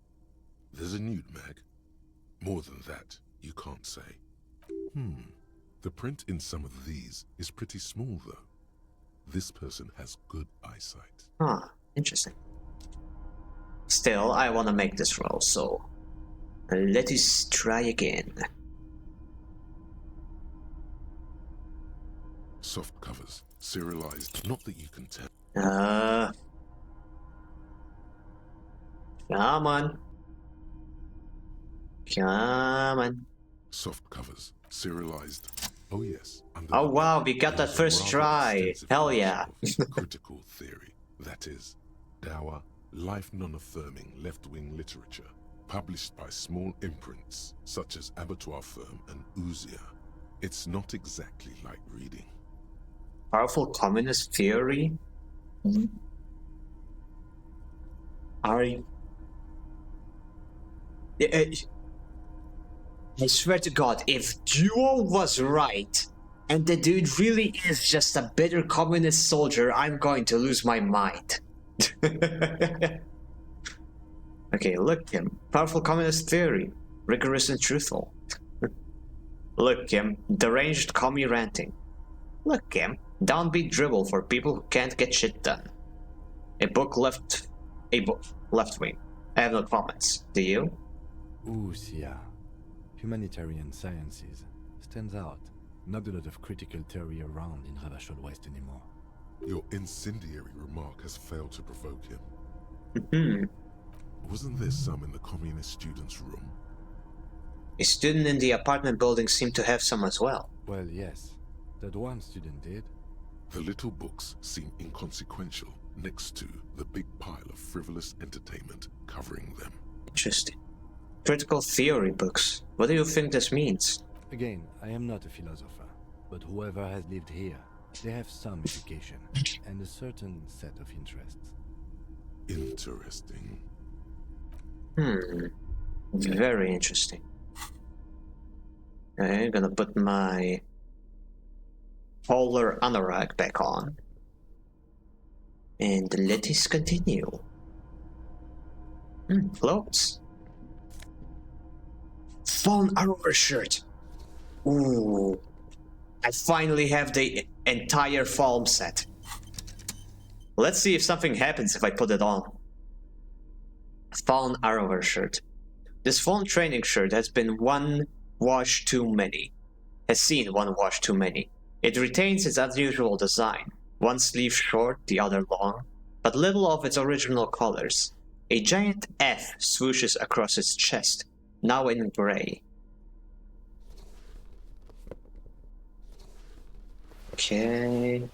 There's a nude mag. More than that, you can't say. The print in some of these is pretty small, though. This person has good eyesight. Interesting. Still, I want to make this roll, so let us try again. Soft covers, serialized, not that you can tell. Come on. Come on. Soft covers, serialized. Oh yes. Oh wow, we got that first try. Hell yeah. Critical theory. That is, dour, life non-affirming left-wing literature, published by small imprints such as Abattoir Firm and Ouzia. It's not exactly like reading. Powerful communist theory? Are you... I swear to God, if Duo was right, and the dude really is just a bitter communist soldier, I'm going to lose my mind. Okay, look, Kim. Powerful communist theory. Rigorous and truthful. Look, Kim. Deranged commie ranting. Look, Kim. Downbeat dribble for people who can't get shit done. A book left wing. I have no comments. Do you? Ooh, yeah. Humanitarian sciences. Stands out. Not a lot of critical theory around in Ravachol West anymore. Your incendiary remark has failed to provoke him. Hmm. Wasn't there some in the communist student's room? A student in the apartment building seemed to have some as well. Well, yes. That one student did. The little books seem inconsequential next to the big pile of frivolous entertainment covering them. Interesting. Critical theory books. What do you think this means? Again, I am not a philosopher, but whoever has lived here, they have some education and a certain set of interests. Interesting. Very interesting. Okay, I'm gonna put my polar anorak back on. And let us continue. Floats. Phone armor shirt. Ooh. I finally have the entire farm set. Let's see if something happens if I put it on. Fawn Arrower shirt. This fawn training shirt has been one wash too many. Has seen one wash too many. It retains its unusual design. One sleeve short, the other long, but little of its original colors. A giant F swooshes across its chest, now in gray. Okay.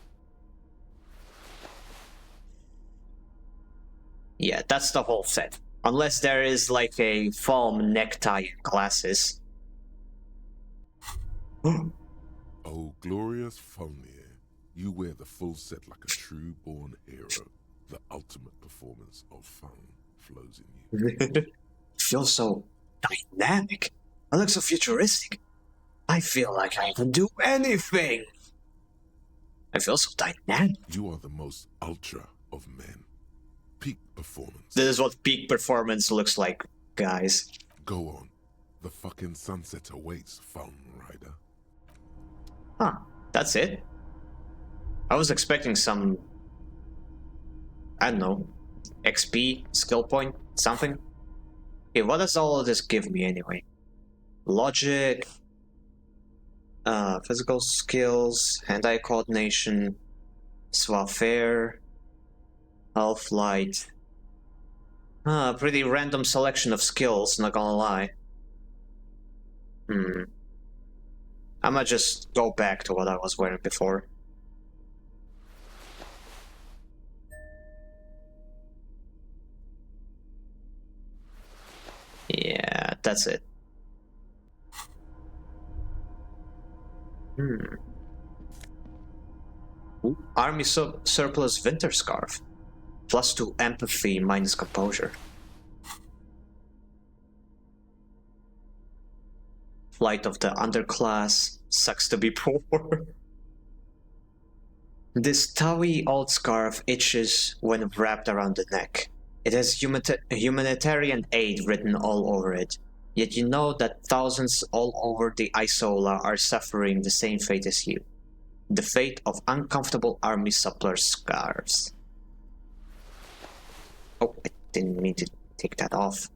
Yeah, that's the whole set. Unless there is like a foam necktie and glasses. Oh, glorious Faunir, you wear the full set like a true-born hero. The ultimate performance of fun flows in you. Feels so dynamic. I look so futuristic. I feel like I can do anything. I feel so dynamic. You are the most ultra of men. Peak performance. This is what peak performance looks like, guys. Go on. The fucking sunset awaits, Fountain Rider. Huh, that's it? I was expecting some, I don't know, XP, skill point, something. Okay, what does all of this give me anyway? Logic, physical skills, hand-eye coordination, Swafair, health light. Pretty random selection of skills, not gonna lie. I might just go back to what I was wearing before. Yeah, that's it. Army surplus winter scarf. +2 empathy minus composure. Flight of the underclass. Sucks to be poor. This towy old scarf itches when wrapped around the neck. It has humanitarian aid written all over it. Yet you know that thousands all over the Isola are suffering the same fate as you. The fate of uncomfortable army suppler scarves. Oh, I didn't mean to take that off.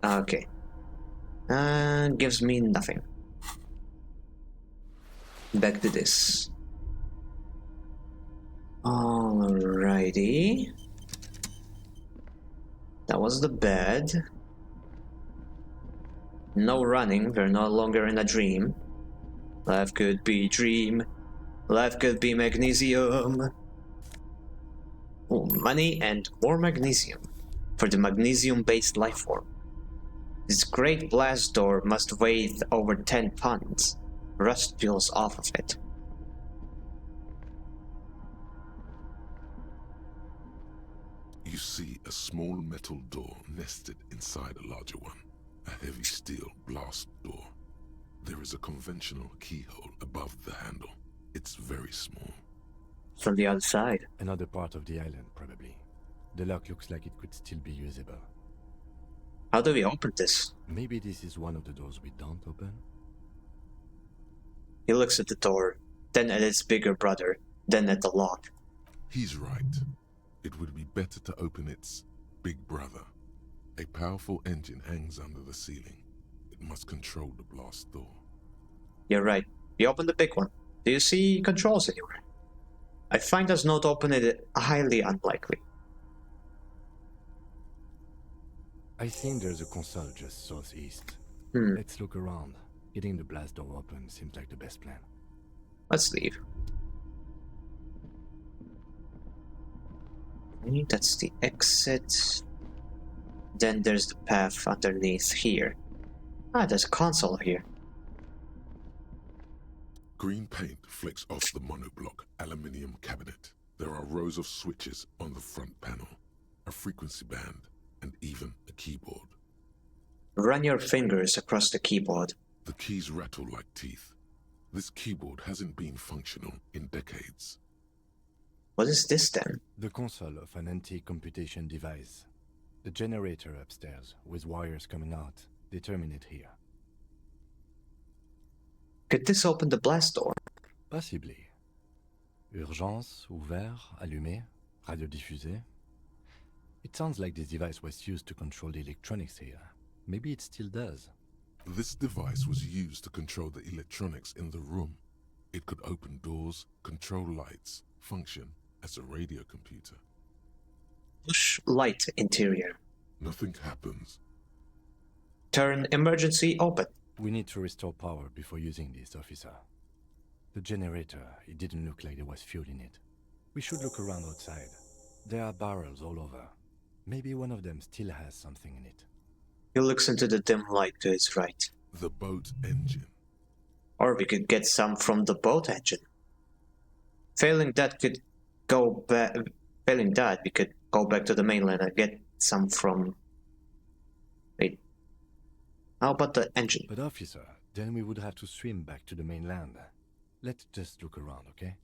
Okay. Gives me nothing. Back to this. Alrighty. That was the bed. No running, we're no longer in a dream. Life could be dream. Life could be magnesium. Oh, money and more magnesium. For the magnesium-based life form. This great blast door must weigh over 10 tons. Rust peels off of it. You see a small metal door nested inside a larger one. A heavy steel blast door. There is a conventional keyhole above the handle. It's very small. From the other side. Another part of the island, probably. The lock looks like it could still be usable. How do we open this? Maybe this is one of the doors we don't open? He looks at the door, then at its bigger brother, then at the lock. He's right. It would be better to open its big brother. A powerful engine hangs under the ceiling. It must control the blast door. You're right. We open the big one. Do you see controls anywhere? I find us not opening it highly unlikely. I think there's a console just southeast. Let's look around. Getting the blast door open seems like the best plan. Let's leave. Okay, that's the exit. Then there's the path underneath here. Ah, there's a console here. Green paint flicks off the monoblock aluminium cabinet. There are rows of switches on the front panel, a frequency band, and even a keyboard. Run your fingers across the keyboard. The keys rattle like teeth. This keyboard hasn't been functional in decades. What is this then? The console of an anti-computation device. The generator upstairs, with wires coming out, they terminate here. Could this open the blast door? Possibly. Urgence, ouvert, allumé, radio diffusé. It sounds like this device was used to control the electronics here. Maybe it still does. This device was used to control the electronics in the room. It could open doors, control lights, function as a radio computer. Push light interior. Nothing happens. Turn emergency open. We need to restore power before using this, officer. The generator, it didn't look like there was fuel in it. We should look around outside. There are barrels all over. Maybe one of them still has something in it. He looks into the dim light to his right. The boat engine. Or we could get some from the boat engine. Failing that, we could go back to the mainland and get some from... Wait. How about the engine? But officer, then we would have to swim back to the mainland. Let's just look around, okay?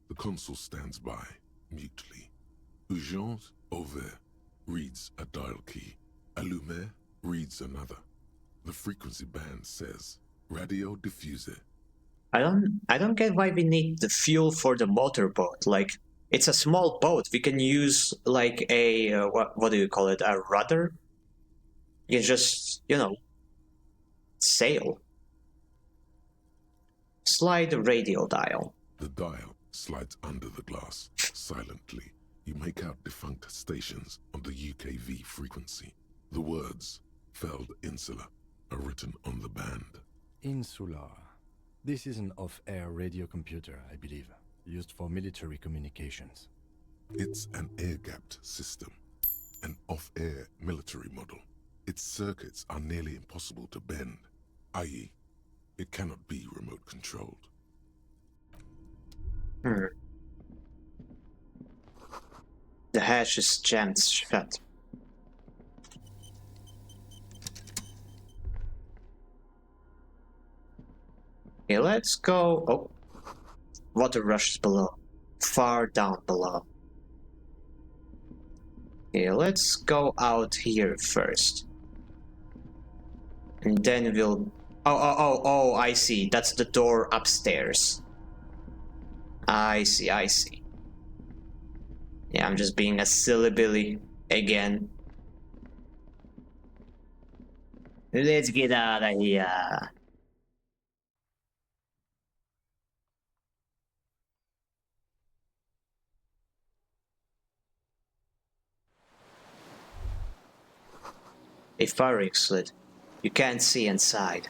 The consul stands by, mutely. Urgence, ouvert, reads a dial key. Allumé reads another. The frequency band says, radio diffuser. I don't get why we need the fuel for the motorboat. Like, it's a small boat. We can use like a what do you call it? A rudder. You just, sail. Slide the radio dial. The dial slides under the glass. Silently, you make out defunct stations on the UKV frequency. The words, Feld Insula, are written on the band. Insular. This is an off-air radio computer, I believe, used for military communications. It's an air-gapped system, an off-air military model. Its circuits are nearly impossible to bend, i.e., it cannot be remote controlled. The hatch is jammed shut. Okay, let's go... Oh. Water rushes below. Far down below. Okay, let's go out here first. And then we'll... Oh, I see. That's the door upstairs. I see. Yeah, I'm just being a silly Billy again. Let's get out of here. A firing slit. You can't see inside.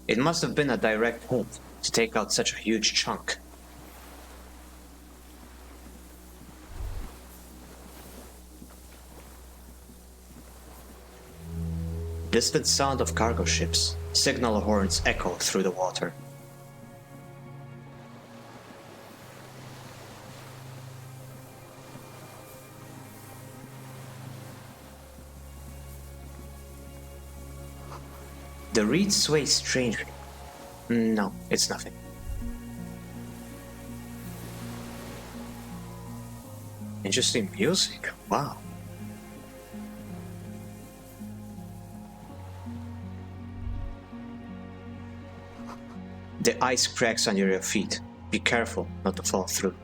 It must have been a direct hit to take out such a huge chunk. Distant sound of cargo ships. Signal horns echo through the water. The reed sways strangely. No, it's nothing. Interesting music. Wow. The ice cracks under your feet. Be careful not to fall through.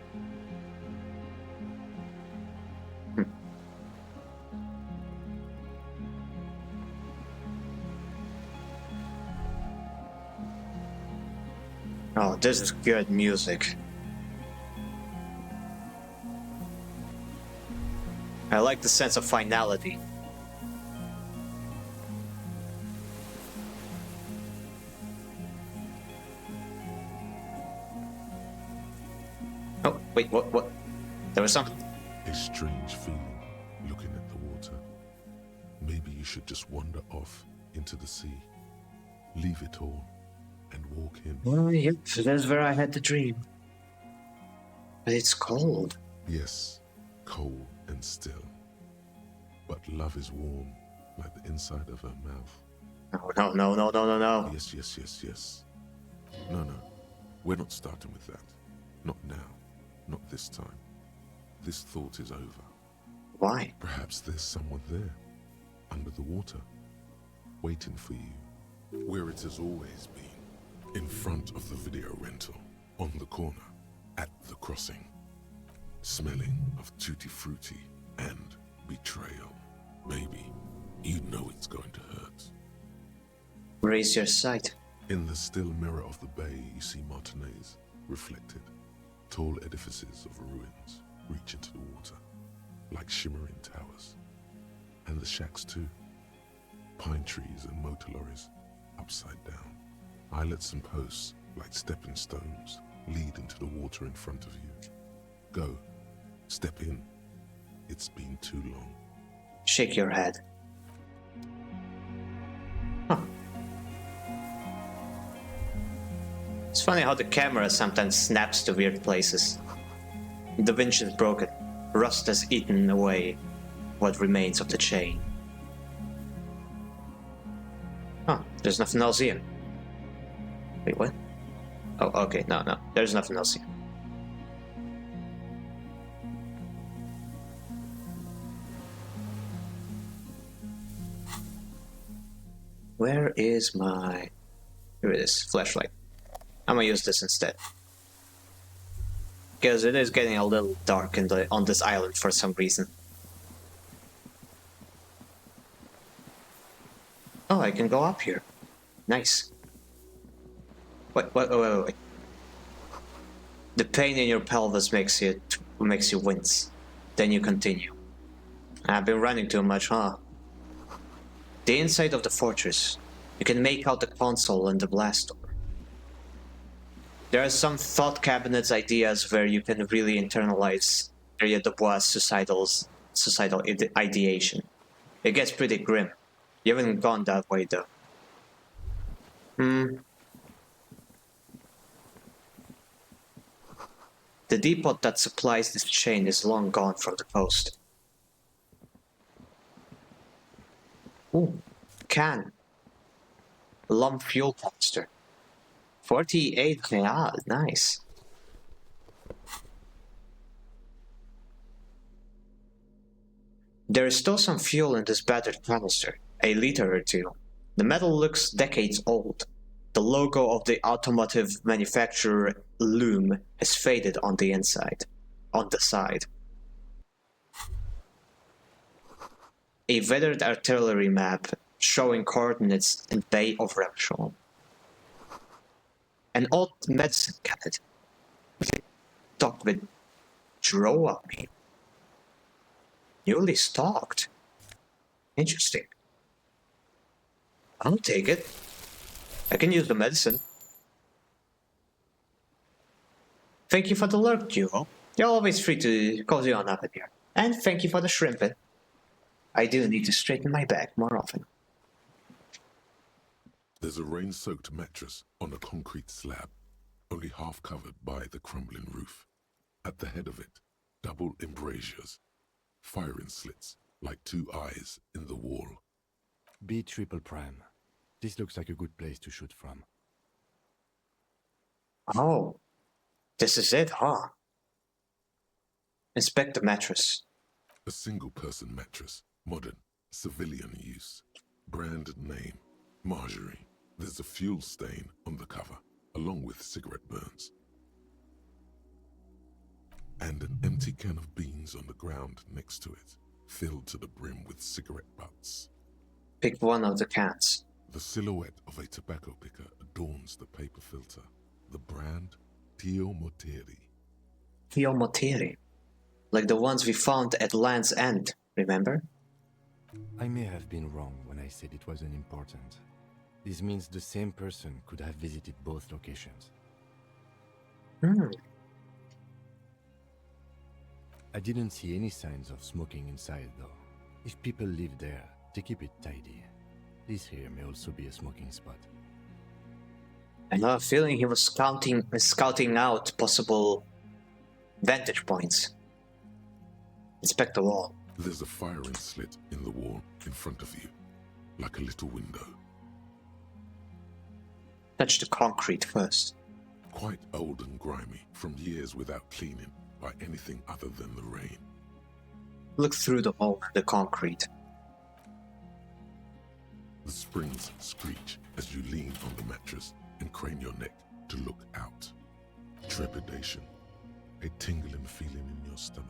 Oh, this is good music. I like the sense of finality. Oh, wait, what? There was something. A strange feeling looking at the water. Maybe you should just wander off into the sea. Leave it all and walk in. Oh, yep, that's where I had the dream. But it's cold. Yes, cold and still. But love is warm, like the inside of her mouth. No. Yes. No. We're not starting with that. Not now. Not this time. This thought is over. Why? Perhaps there's someone there, under the water, waiting for you, where it has always been, in front of the video rental, on the corner, at the crossing, smelling of tutti frutti and betrayal. Maybe you know it's going to hurt. Raise your sight. In the still mirror of the bay, you see Martinez reflected. Tall edifices of ruins reach into the water, like shimmering towers. And the shacks too. Pine trees and motor lorries, upside down. Islets and posts, like stepping stones, lead into the water in front of you. Go. Step in. It's been too long. Shake your head. Huh. It's funny how the camera sometimes snaps to weird places. The winch is broken. Rust has eaten away what remains of the chain. Oh, there's nothing else here. Wait, what? Oh, okay, no, there's nothing else here. Where is my... Here it is, flashlight. I'm gonna use this instead. Because it is getting a little dark on this island for some reason. Oh, I can go up here. Nice. Wait. The pain in your pelvis makes you wince. Then you continue. I've been running too much, huh? The inside of the fortress. You can make out the console and the blast door. There are some thought cabinets ideas where you can really internalize Area Dubois' societal ideation. It gets pretty grim. You haven't gone that way though. The depot that supplies this chain is long gone from the coast. Ooh, can. Lump fuel canister. 48 real, nice. There is still some fuel in this battered canister, a liter or two. The metal looks decades old. The logo of the automotive manufacturer Loom has faded on the inside, on the side. A weathered artillery map showing coordinates in Bay of Rapshon. An old medicine cabinet. Stocked with Droamine. Newly stocked. Interesting. I'll take it. I can use the medicine. Thank you for the lurk, Duo. You're always free to cozy on up in here. And thank you for the shrimping. I do need to straighten my back more often. There's a rain-soaked mattress on a concrete slab, only half covered by the crumbling roof. At the head of it, double embrasures, firing slits like two eyes in the wall. B triple prime. This looks like a good place to shoot from. Oh, this is it, huh? Inspect the mattress. A single-person mattress, modern, civilian use. Brand name, Marjorie. There's a fuel stain on the cover, along with cigarette burns. And an empty can of beans on the ground next to it, filled to the brim with cigarette butts. Pick one of the cans. The silhouette of a tobacco picker adorns the paper filter. The brand, Tio Moteri. Tio Moteri. Like the ones we found at Land's End, remember? I may have been wrong when I said it wasn't important. This means the same person could have visited both locations. I didn't see any signs of smoking inside, though. If people live there, they keep it tidy. This here may also be a smoking spot. I have a feeling he was scouting out possible vantage points. Inspect the wall. There's a firing slit in the wall in front of you, like a little window. Touch the concrete first. Quite old and grimy, from years without cleaning by anything other than the rain. Look through the hole in the concrete. The springs screech as you lean on the mattress and crane your neck to look out. Trepidation, a tingling feeling in your stomach.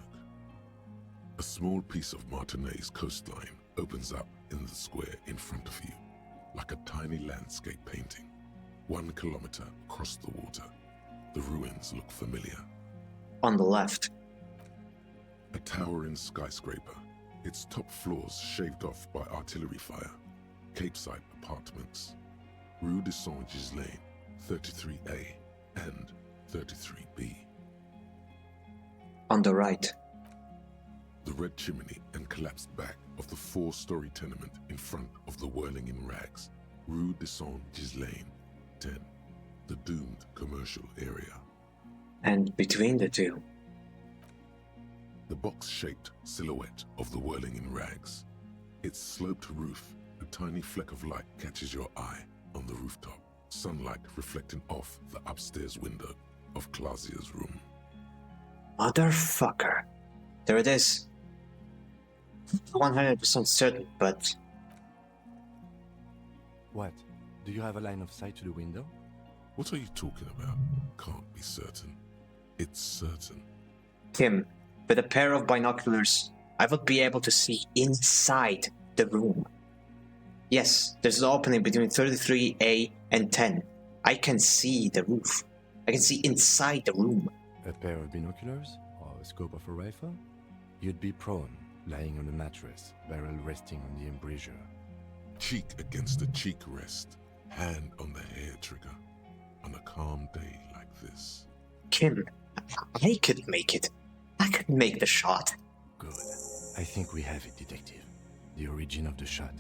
A small piece of Martinez coastline opens up in the square in front of you, like a tiny landscape painting. 1 kilometer across the water. The ruins look familiar. On the left. A towering skyscraper, its top floors shaved off by artillery fire. Capeside apartments. Rue de Saint-Ghislain, 33A and 33B. On the right. The red chimney and collapsed back of the 4-story tenement in front of the Whirling in Rags. Rue de Saint-Ghislain, 10. The doomed commercial area. And between the two. The box-shaped silhouette of the Whirling in Rags. Its sloped roof, a tiny fleck of light catches your eye on the rooftop. Sunlight reflecting off the upstairs window of Clausia's room. Motherfucker. There it is. 100% certain, but... What? Do you have a line of sight to the window? What are you talking about? Can't be certain. It's certain. Kim, with a pair of binoculars, I would be able to see inside the room. Yes, there's an opening between 33A and 10. I can see the roof. I can see inside the room. A pair of binoculars? Or a scope of a rifle? You'd be prone, lying on a mattress, barrel resting on the embrasure. Cheek against a cheek rest, hand on the hair trigger, on a calm day like this. Kim, I could make it. I could make the shot. Good. I think we have it, Detective. The origin of the shot.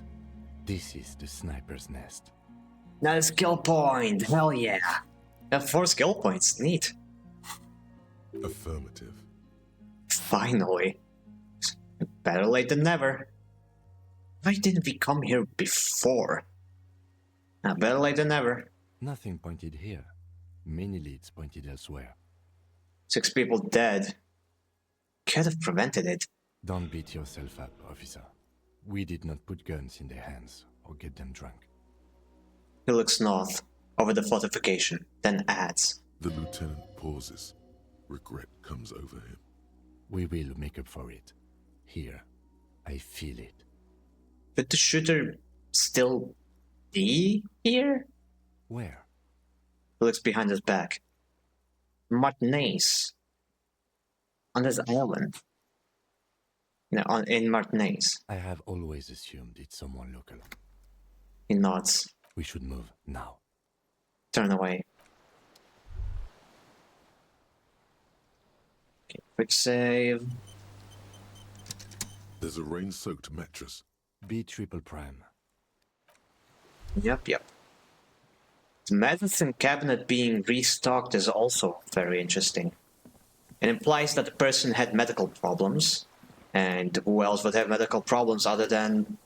This is the sniper's nest. Now skill point, hell yeah. 4 skill points, neat. Affirmative. Finally. Better late than never. Why didn't we come here before? Better late than never. Nothing pointed here. Many leads pointed elsewhere. 6 people dead. Could have prevented it. Don't beat yourself up, officer. We did not put guns in their hands or get them drunk. He looks north, over the fortification, then adds. The lieutenant pauses. Regret comes over him. We will make up for it. Here. I feel it. Could the shooter still be here? Where? He looks behind his back. Martinez. On this island. No, in Martinez. I have always assumed it's someone local. He nods. We should move now. Turn away. Okay, quick save. There's a rain-soaked mattress. B triple prime. Yep. The medicine cabinet being restocked is also very interesting. It implies that the person had medical problems. And who else would have medical problems other than,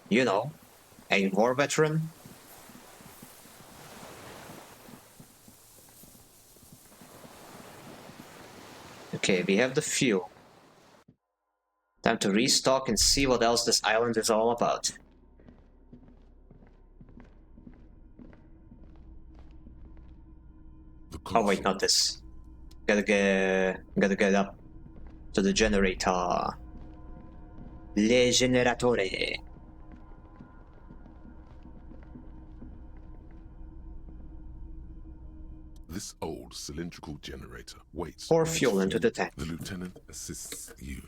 you know, a war veteran? Okay, we have the fuel. Time to restock and see what else this island is all about. Oh wait, not this. Gotta get up to the generator. Le generatore. This old cylindrical generator waits. Pour fuel into the tank. The lieutenant assists you,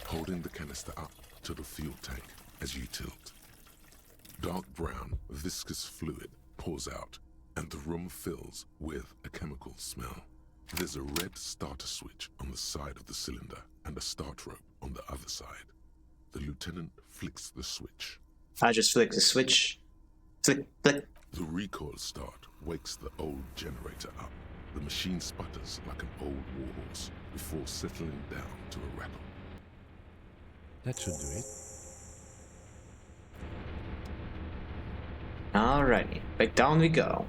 holding the canister up to the fuel tank as you tilt. Dark brown, viscous fluid pours out, and the room fills with a chemical smell. There's a red starter switch on the side of the cylinder and a start rope on the other side. The lieutenant flicks the switch. I just flick the switch. Flick, flick. The recoil start wakes the old generator up. The machine sputters like an old warhorse before settling down to a rattle. That should do it. Alrighty, back down we go.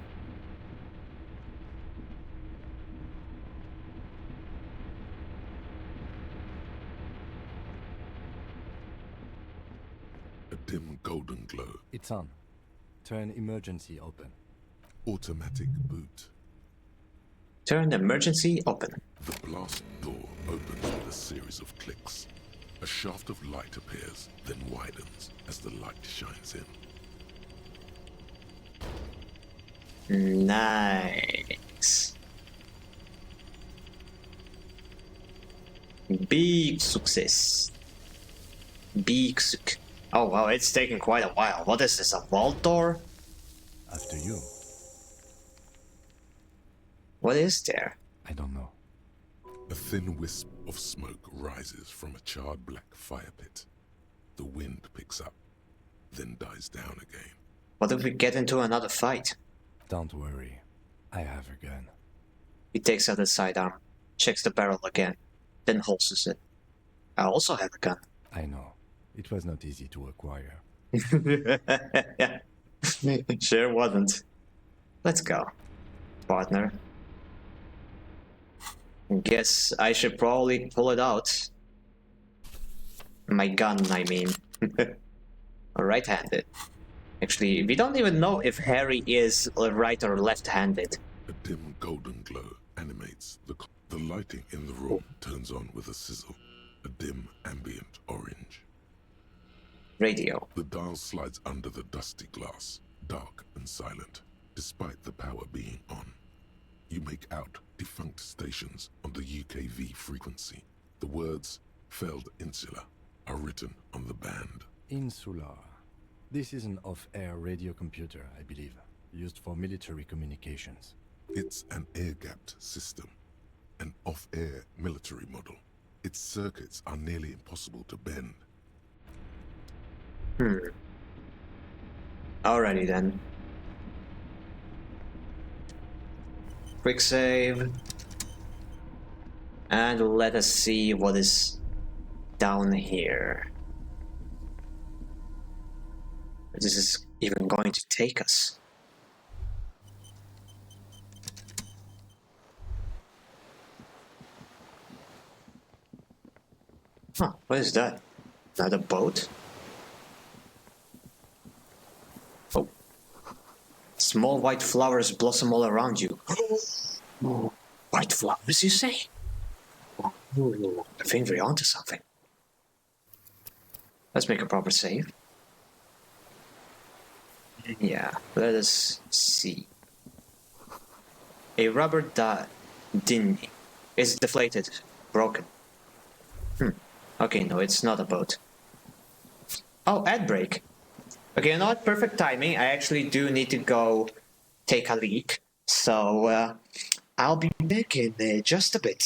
A dim golden glow. It's on. Turn emergency open. Automatic boot. Turn emergency open. The blast door opens with a series of clicks. A shaft of light appears, then widens as the light shines in. Nice. Big success. Big suc. Oh wow, it's taking quite a while. What is this, a vault door? After you. What is there? I don't know. A thin wisp of smoke rises from a charred black fire pit. The wind picks up, then dies down again. What if we get into another fight? Don't worry. I have a gun. He takes out his sidearm, checks the barrel again, then holsters it. I also have a gun. I know. It was not easy to acquire. Sure wasn't. Let's go, partner. Guess I should probably pull it out. My gun, I mean. Right-handed. Actually, we don't even know if Harry is right or left-handed. A dim golden glow animates the lighting in the room turns on with a sizzle. A dim ambient orange. Radio. The dial slides under the dusty glass, dark and silent, despite the power being on. You make out defunct stations on the UKV frequency. The words, failed insula, are written on the band. Insula. This is an off-air radio computer, I believe, used for military communications. It's an air-gapped system, an off-air military model. Its circuits are nearly impossible to bend. Alrighty then. Quick save. And let us see what is down here. Where this is even going to take us. Huh, what is that? Another boat? Oh. Small white flowers blossom all around you. Oh, white flowers, you say? Oh, I think we're onto something. Let's make a proper save. Yeah, let us see. A rubber dinghy is deflated, broken. Okay, no, it's not a boat. Oh, ad break. Okay, you know what? Perfect timing. I actually do need to go take a leak. So, I'll be back in just a bit.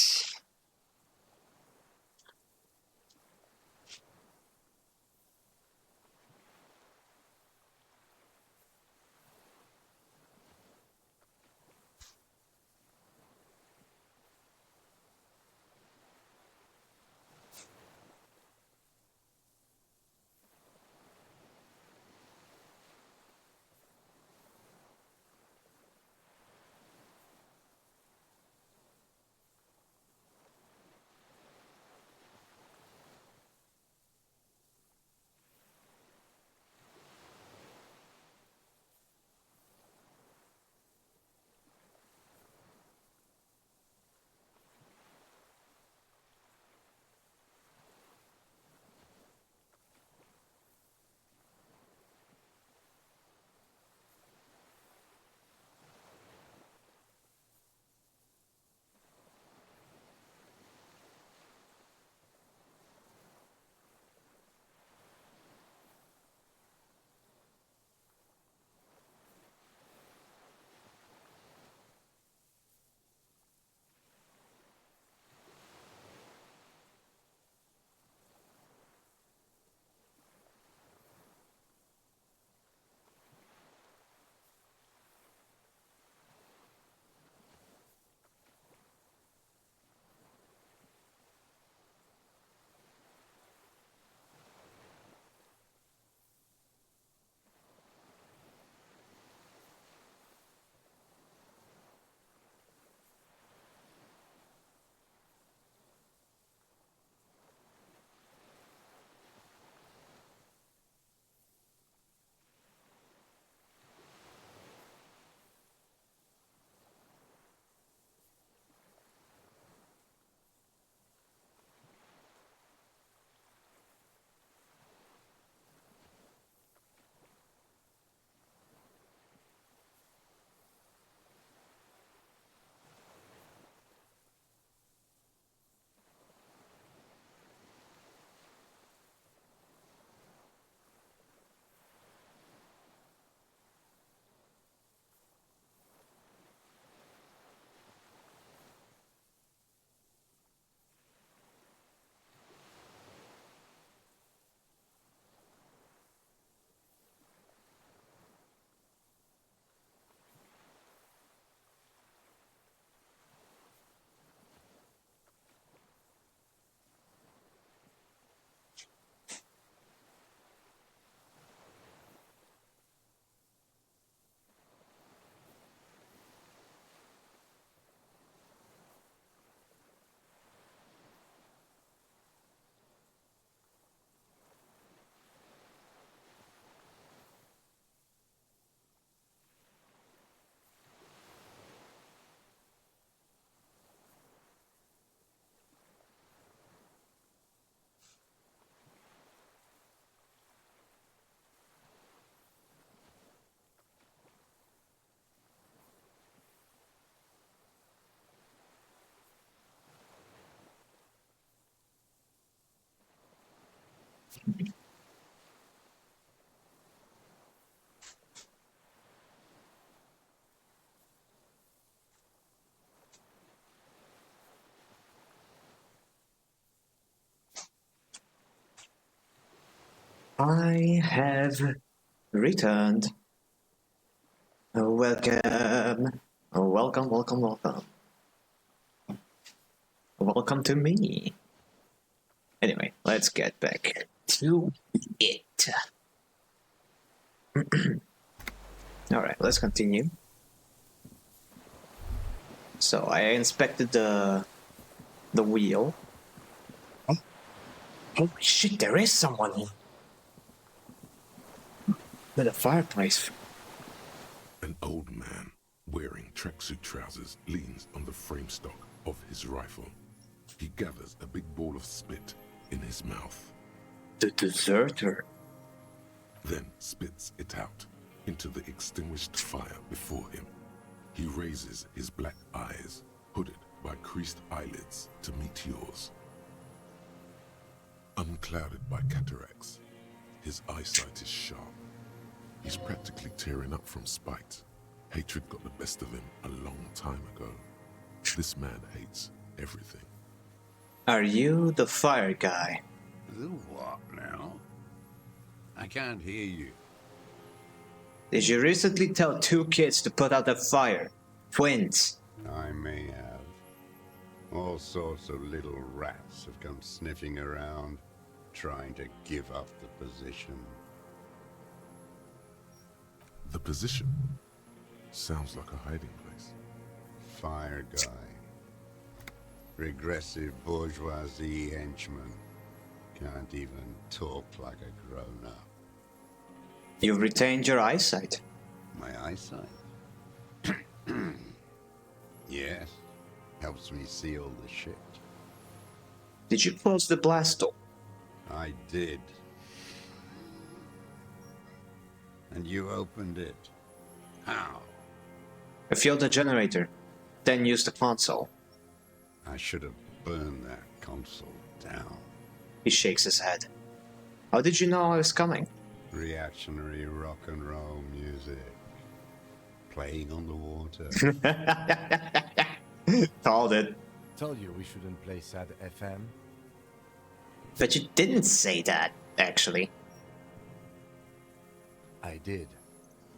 I have returned. Welcome. Welcome, welcome, welcome. Welcome to me. Anyway, let's get back to it. Alright, let's continue. So I inspected the wheel. Oh shit, there is someone here. With a fireplace. An old man wearing tracksuit trousers leans on the frame stock of his rifle. He gathers a big ball of spit in his mouth. The deserter. Then spits it out into the extinguished fire before him. He raises his black eyes, hooded by creased eyelids, to meet yours. Unclouded by cataracts, his eyesight is sharp. He's practically tearing up from spite. Hatred got the best of him a long time ago. This man hates everything. Are you the fire guy? The what now? I can't hear you. Did you recently tell 2 kids to put out the fire? Twins. I may have. All sorts of little rats have come sniffing around, trying to give up the position. The position sounds like a hiding place. Fire guy. Regressive bourgeoisie henchman. Can't even talk like a grown-up. You've retained your eyesight. My eyesight? Yes. Helps me see all the shit. Did you close the blast door? I did. And you opened it. How? I filled the generator, then used the console. I should have burned that console down. He shakes his head. How did you know I was coming? Reactionary rock and roll music. Playing on the water. Called it. Told you we shouldn't play sad FM. But you didn't say that, actually. I did.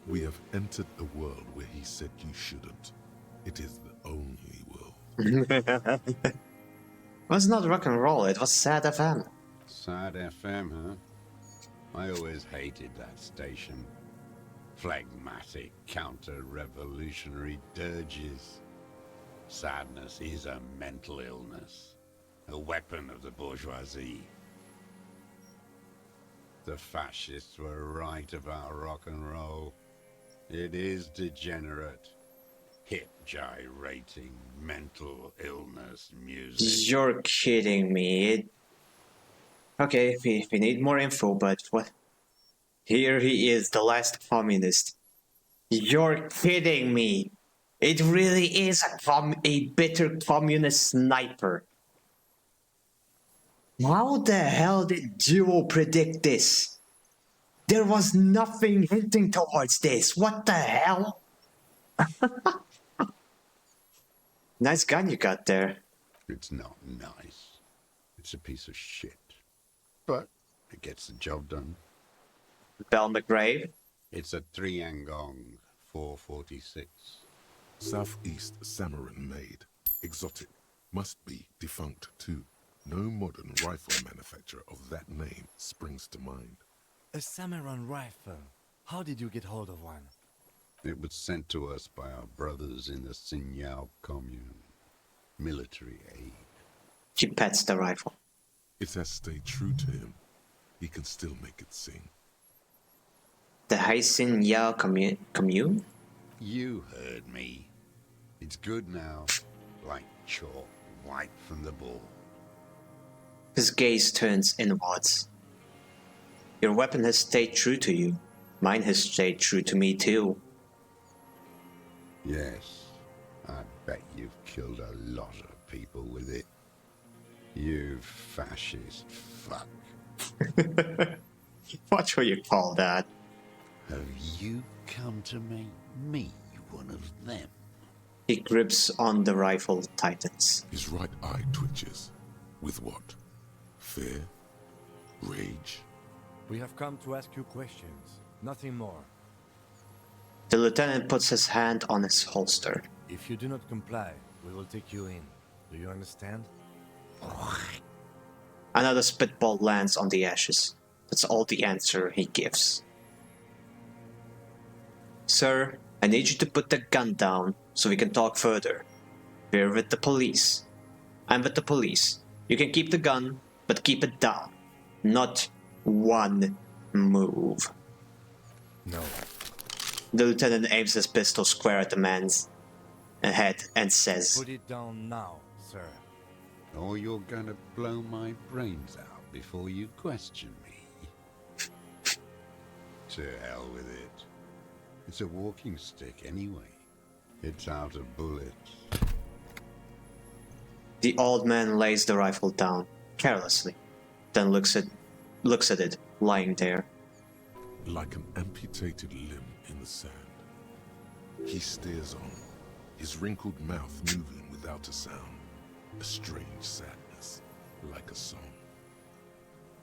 We have entered a world where he said you shouldn't. It is the only world. It was not rock and roll, it was sad FM. Sad FM, huh? I always hated that station. Phlegmatic, counter-revolutionary dirges. Sadness is a mental illness. A weapon of the bourgeoisie. The fascists were right about rock and roll. It is degenerate. Hip gyrating, mental illness music. You're kidding me. Okay, we need more info, but what? Here he is, the last communist. You're kidding me. It really is a bitter communist sniper. How the hell did Duo predict this? There was nothing hinting towards this. What the hell? Nice gun you got there. It's not nice. It's a piece of shit. But it gets the job done. Bell McRae? It's a 3-Angong 446. Southeast Samaran made. Exotic. Must be defunct too. No modern rifle manufacturer of that name springs to mind. A Samaran rifle. How did you get hold of one? It was sent to us by our brothers in the Sinyao commune. Military aid. He pets the rifle. It has stayed true to him. He can still make it sing. The Haisin Yao commune? You heard me. It's good now. Like chalk, wiped from the ball. His gaze turns inwards. Your weapon has stayed true to you. Mine has stayed true to me too. Yes, I bet you've killed a lot of people with it. You fascist fuck. What will you call that? Have you come to make me one of them? He grips on the rifle, tightens. His right eye twitches. With what? Fear? Rage? We have come to ask you questions, nothing more. The lieutenant puts his hand on his holster. If you do not comply, we will take you in. Do you understand? Another spitball lands on the ashes. That's all the answer he gives. Sir, I need you to put the gun down so we can talk further. We're with the police. I'm with the police. You can keep the gun, but keep it down. Not one move. No. The lieutenant aims his pistol square at the man's head and says, Put it down now, sir. Or you're gonna blow my brains out before you question me. To hell with it. It's a walking stick anyway. It's out of bullets. The old man lays the rifle down, carelessly, then looks at it, lying there. Like an amputated limb in the sand. He stares on, his wrinkled mouth moving without a sound. A strange sadness, like a song.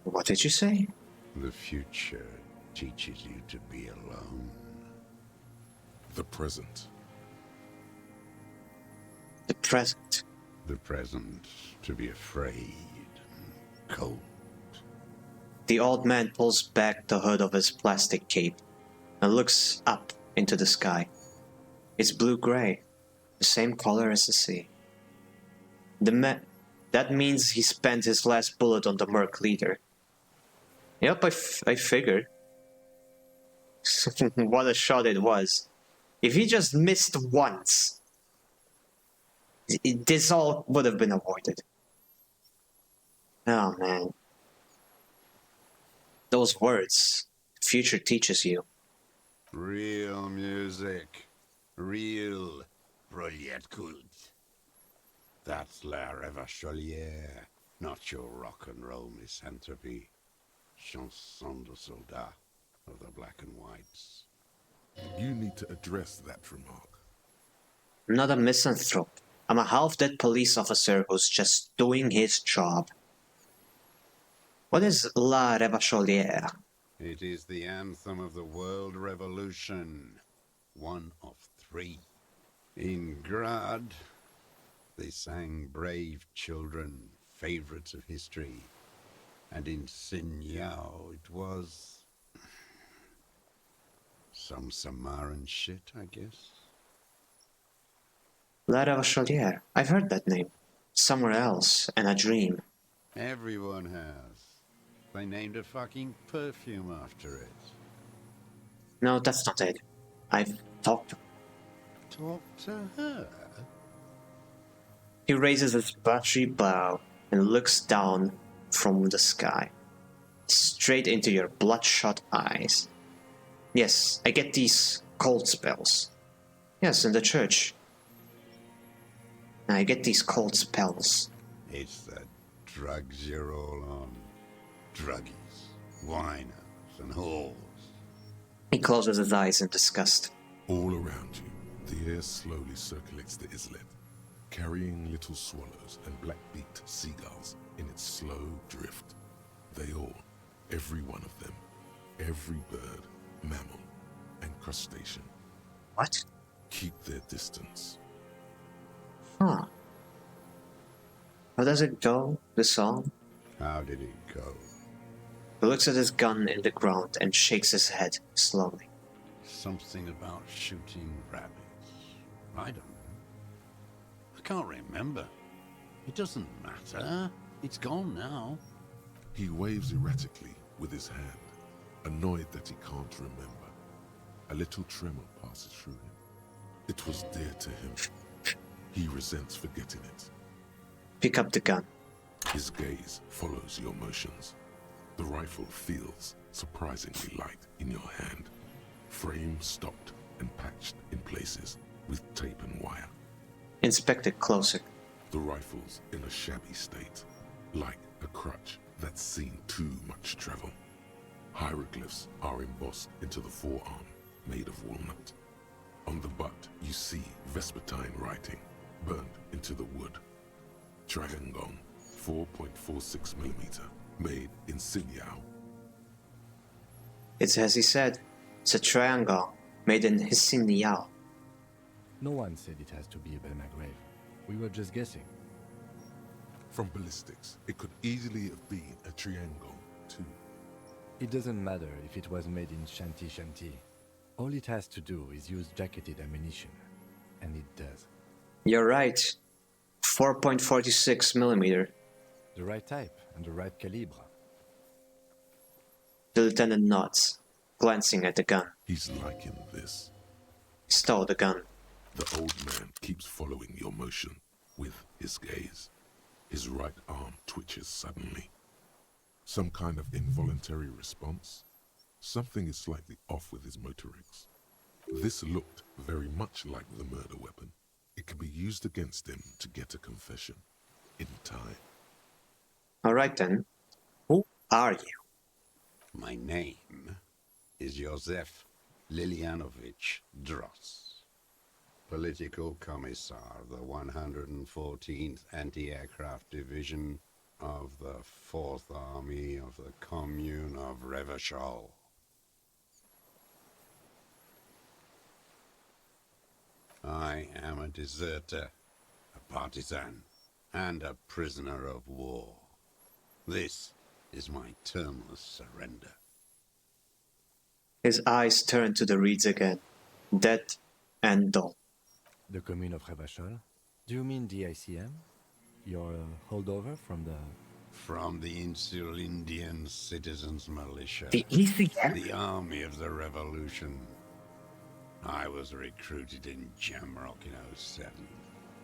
What did you say? The future teaches you to be alone. The present. The present. The present to be afraid and cold. The old man pulls back the hood of his plastic cape and looks up into the sky. It's blue-gray, the same color as the sea. That means he spent his last bullet on the Merc leader. Yep, I figured. What a shot it was. If he just missed once, this all would have been avoided. Oh man. Those words, future teaches you. Real music. Real brilliant cult. That's La Revacholière, not your rock and roll misanthropy. Chanson de soldat of the black and whites. You need to address that remark. I'm not a misanthrope. I'm a half-dead police officer who's just doing his job. What is La Revacholière? It is the anthem of the world revolution. One of 3. In Grad, they sang Brave Children, favorites of history. And in Sinyao, it was some Samaran shit, I guess. La Revacholière. I've heard that name. Somewhere else, in a dream. Everyone has. They named a fucking perfume after it. No, that's not it. I've talked to her. Talk to her? He raises his buttery brow and looks down from the sky, straight into your bloodshot eyes. Yes, I get these cold spells. Yes, in the church. I get these cold spells. It's the drugs you're all on. Druggies, whiners, and whores. He closes his eyes in disgust. All around you, the air slowly circulates the islet, carrying little swallows and black-beaked seagulls in its slow drift. They all, every one of them, every bird, mammal, and crustacean. What? Keep their distance. Huh. How does it go, the song? How did it go? He looks at his gun in the ground and shakes his head slowly. Something about shooting rabbits. I don't know. I can't remember. It doesn't matter. It's gone now. He waves erratically with his hand, annoyed that he can't remember. A little tremor passes through him. It was dear to him. He resents forgetting it. Pick up the gun. His gaze follows your motions. The rifle feels surprisingly light in your hand. Frame stopped and patched in places with tape and wire. Inspect it closer. The rifle's in a shabby state, like a crutch that's seen too much travel. Hieroglyphs are embossed into the forearm, made of walnut. On the butt, you see Vespertine writing, burned into the wood. Triangong, 4.46mm, made in Sinyao. It's as he said. It's a triangle made in Hsiniao. No one said it has to be a Belma grave. We were just guessing. From ballistics, it could easily have been a triangle, too. It doesn't matter if it was made in Shanti Shanti. All it has to do is use jacketed ammunition. And it does. You're right. 4.46mm. The right type and the right calibre. The lieutenant nods, glancing at the gun. He's liking this. He stole the gun. The old man keeps following your motion with his gaze. His right arm twitches suddenly. Some kind of involuntary response? Something is slightly off with his motorics. This looked very much like the murder weapon. It can be used against him to get a confession. In time. Alright then. Who are you? My name is Josef Lilianovich Dross, Political Commissar of the 114th Anti-Aircraft Division of the 4th Army of the Commune of Revachol. I am a deserter, a partisan, and a prisoner of war. This is my termless surrender. His eyes turn to the reeds again, dead and dull. The Commune of Revachol? Do you mean the ICM? Your holdover from the... From the Insulindian Citizens Militia. The ECM? The Army of the Revolution. I was recruited in Jamrock in 07.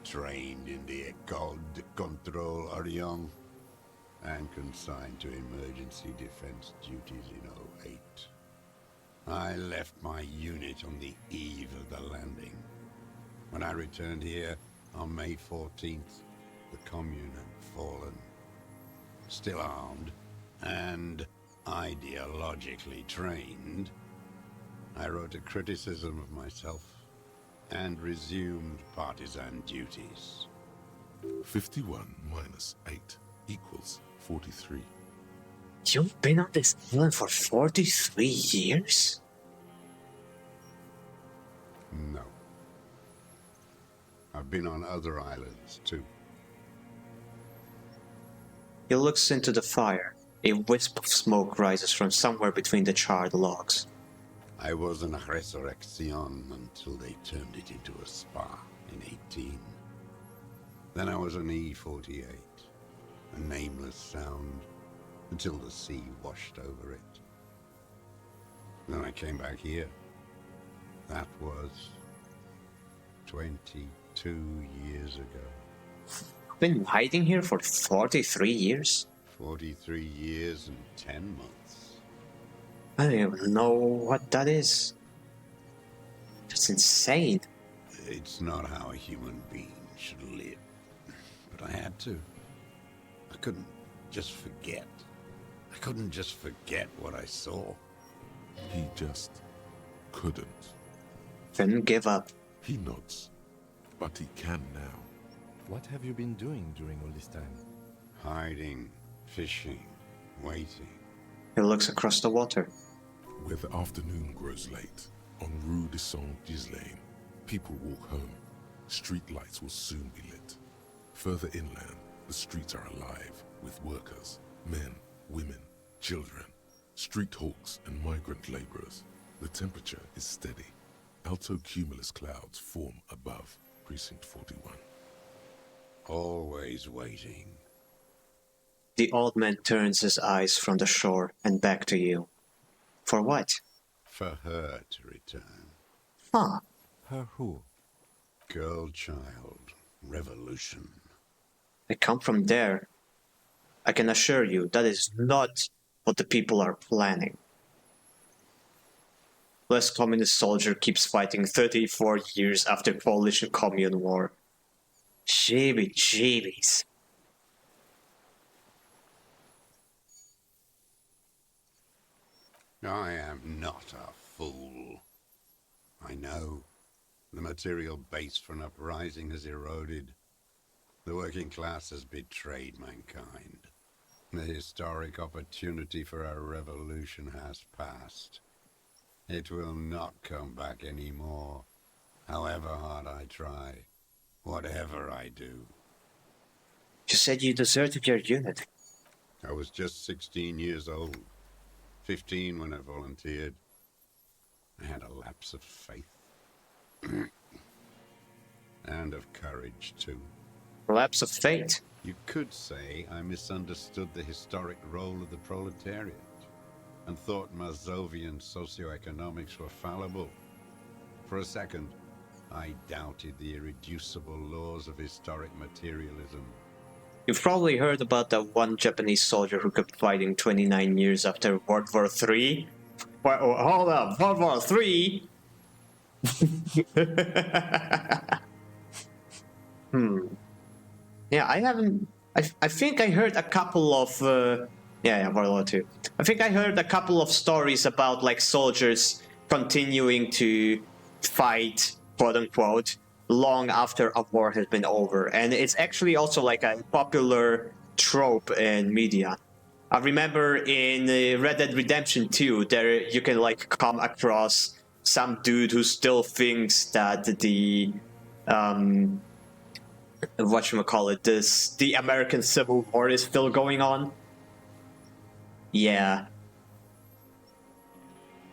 Trained in the École de Contrôle Orient. And consigned to emergency defense duties in 08. I left my unit on the eve of the landing. When I returned here on May 14th, the Commune had fallen. Still armed and ideologically trained, I wrote a criticism of myself and resumed partisan duties. 51 minus 8 equals 43. You've been on this island for 43 years? No. I've been on other islands, too. He looks into the fire. A wisp of smoke rises from somewhere between the charred logs. I was an resurrection until they turned it into a spa in 18. Then I was an E-48, a nameless sound, until the sea washed over it. Then I came back here. That was 22 years ago. You've been hiding here for 43 years? 43 years and 10 months. I don't even know what that is. That's insane. It's not how a human being should live. But I had to. I couldn't just forget. I couldn't just forget what I saw. He just couldn't. Then give up. He nods, but he can now. What have you been doing during all this time? Hiding, fishing, waiting. He looks across the water. Where the afternoon grows late, on Rue de Saint-Ghislain, people walk home. Street lights will soon be lit. Further inland, the streets are alive with workers, men, women, children, street hawks and migrant laborers. The temperature is steady. Alto cumulus clouds form above Precinct 41. Always waiting. The old man turns his eyes from the shore and back to you. For what? For her to return. Huh. Her who? Girl child. Revolution. I come from there. I can assure you that is not what the people are planning. Less communist soldier keeps fighting 34 years after Coalition Commune War. Jeebies. I am not a fool. I know the material base for an uprising has eroded. The working class has betrayed mankind. The historic opportunity for a revolution has passed. It will not come back anymore, however hard I try, whatever I do. You said you deserted your unit. I was just 16 years old, 15 when I volunteered. I had a lapse of faith. And of courage, too. Lapse of faith? You could say I misunderstood the historic role of the proletariat and thought Mazovian socioeconomics were fallible. For a second, I doubted the irreducible laws of historic materialism. You've probably heard about that one Japanese soldier who kept fighting 29 years after World War III. Well, hold up, World War III? Yeah, I haven't... I think I heard a couple of... yeah, World War II. I think I heard a couple of stories about, like, soldiers continuing to fight, quote-unquote, long after a war has been over. And it's actually also, like, a popular trope in media. I remember in Red Dead Redemption 2, there you can, like, come across some dude who still thinks that the... whatchamacallit, the American Civil War is still going on. Yeah.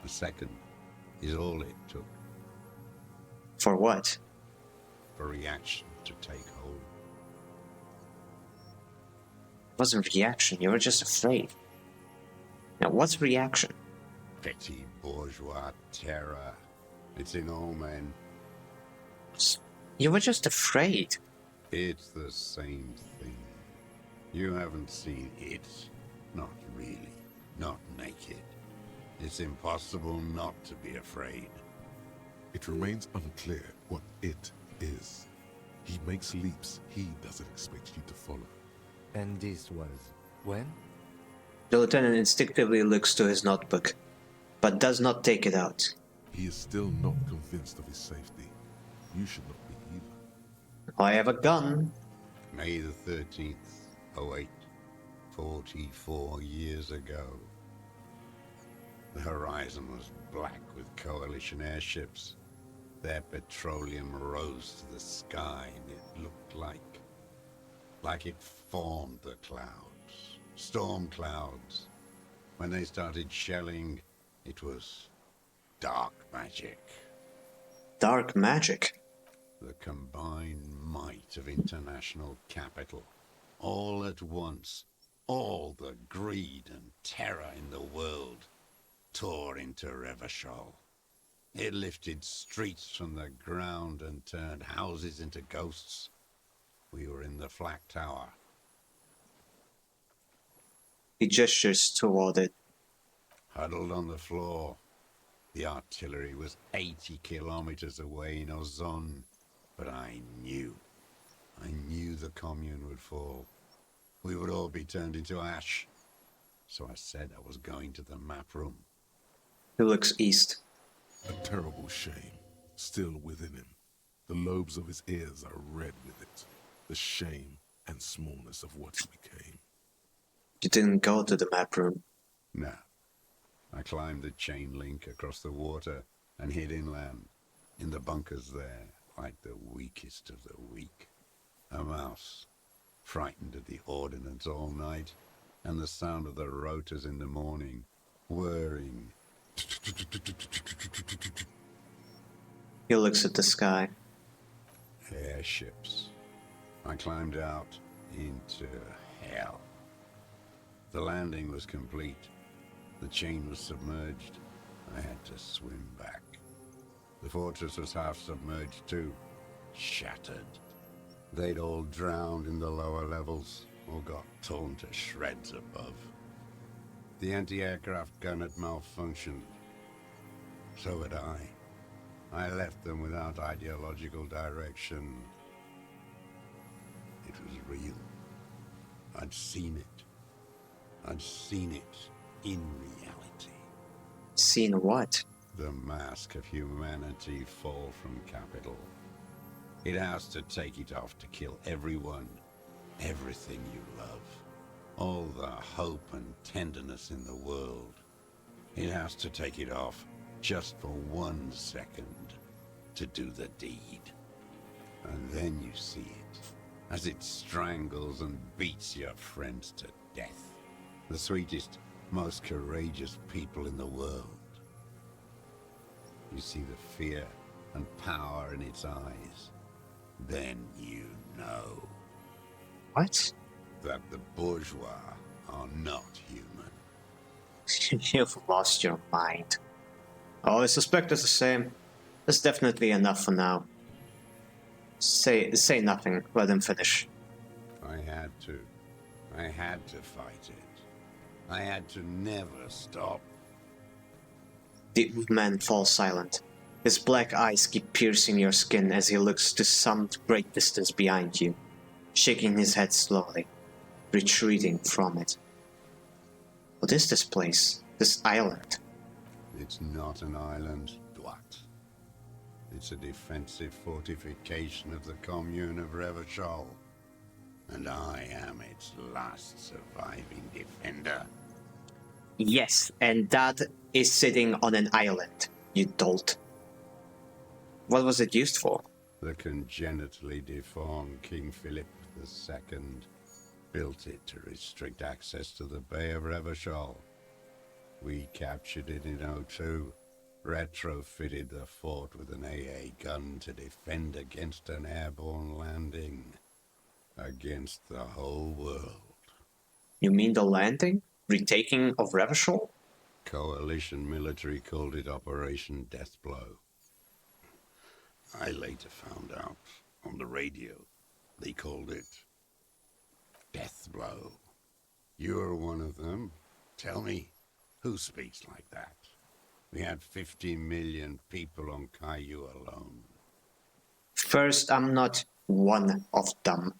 A second is all it took. For what? For reaction to take hold. It wasn't reaction, you were just afraid. Now, what's reaction? Petty bourgeois terror. It's in all men. You were just afraid. It's the same thing. You haven't seen it. Not really. Not naked. It's impossible not to be afraid. It remains unclear what it is. He makes leaps he doesn't expect you to follow. And this was when? The lieutenant instinctively looks to his notebook, but does not take it out. He is still not convinced of his safety. You should not be either. I have a gun. May the 13th, 08, 44 years ago. The horizon was black with coalition airships. Their petroleum rose to the sky, and it looked like it formed the clouds. Storm clouds. When they started shelling, it was dark magic. Dark magic? The combined might of international capital. All at once, all the greed and terror in the world tore into Revachol. It lifted streets from the ground and turned houses into ghosts. We were in the flak tower. He gestures toward it. Huddled on the floor. The artillery was 80 kilometers away in Ozon. But I knew the commune would fall. We would all be turned into ash. So I said I was going to the map room. He looks east. A terrible shame, still within him. The lobes of his ears are red with it. The shame and smallness of what he became. You didn't go to the map room? No. I climbed the chain link across the water and hid inland, in the bunkers there, like the weakest of the weak. A mouse, frightened at the ordnance all night, and the sound of the rotors in the morning, whirring. He looks at the sky. Airships. I climbed out into hell. The landing was complete. The chain was submerged. I had to swim back. The fortress was half submerged too. Shattered. They'd all drowned in the lower levels, or got torn to shreds above. The anti-aircraft gun had malfunctioned. So had I. I left them without ideological direction. It was real. I'd seen it. I'd seen it in reality. Seen what? The mask of humanity fall from capital. It has to take it off to kill everyone, everything you love. All the hope and tenderness in the world. It has to take it off just for 1 second to do the deed. And then you see it, as it strangles and beats your friends to death. The sweetest, most courageous people in the world. You see the fear and power in its eyes. Then you know. What? That the bourgeois are not human. You've lost your mind. Oh, I suspect it's the same. That's definitely enough for now. Say nothing. Let him finish. I had to. I had to fight it. I had to never stop. The old man falls silent. His black eyes keep piercing your skin as he looks to some great distance behind you, shaking his head slowly, retreating from it. What is this place? This island? It's not an island, Dwat. It's a defensive fortification of the commune of Revachol. And I am its last surviving defender. Yes, and that is sitting on an island, you dolt. What was it used for? The congenitally deformed King Philip II built it to restrict access to the Bay of Revachol. We captured it in '02, retrofitted the fort with an AA gun to defend against an airborne landing. Against the whole world. You mean the landing? Retaking of Revachol? Coalition military called it Operation Deathblow. I later found out on the radio they called it Deathblow. You're one of them. Tell me, who speaks like that? We had 50 million people on Caillou alone. First, I'm not one of them.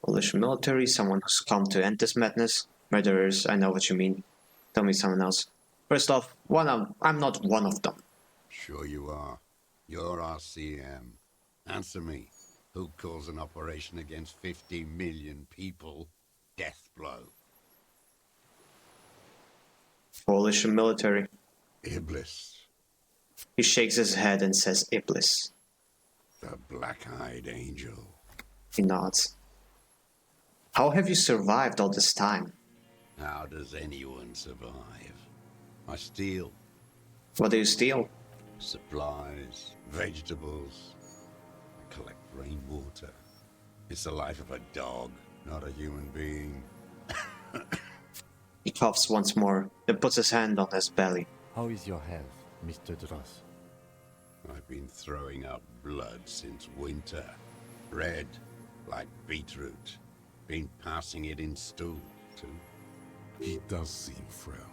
Polish military, someone who's come to end this madness. Murderers, I know what you mean. Tell me someone else. First off, I'm not one of them. Sure you are. You're RCM. Answer me. Who calls an operation against 50 million people Deathblow? Polish military. Iblis. He shakes his head and says Iblis. The black-eyed angel. He nods. How have you survived all this time? How does anyone survive? I steal. What do you steal? Supplies, vegetables. I collect rainwater. It's the life of a dog, not a human being. He coughs once more, then puts his hand on his belly. How is your health, Mr. Dross? I've been throwing up blood since winter. Red, like beetroot. Been passing it in stool, too. He does seem frail.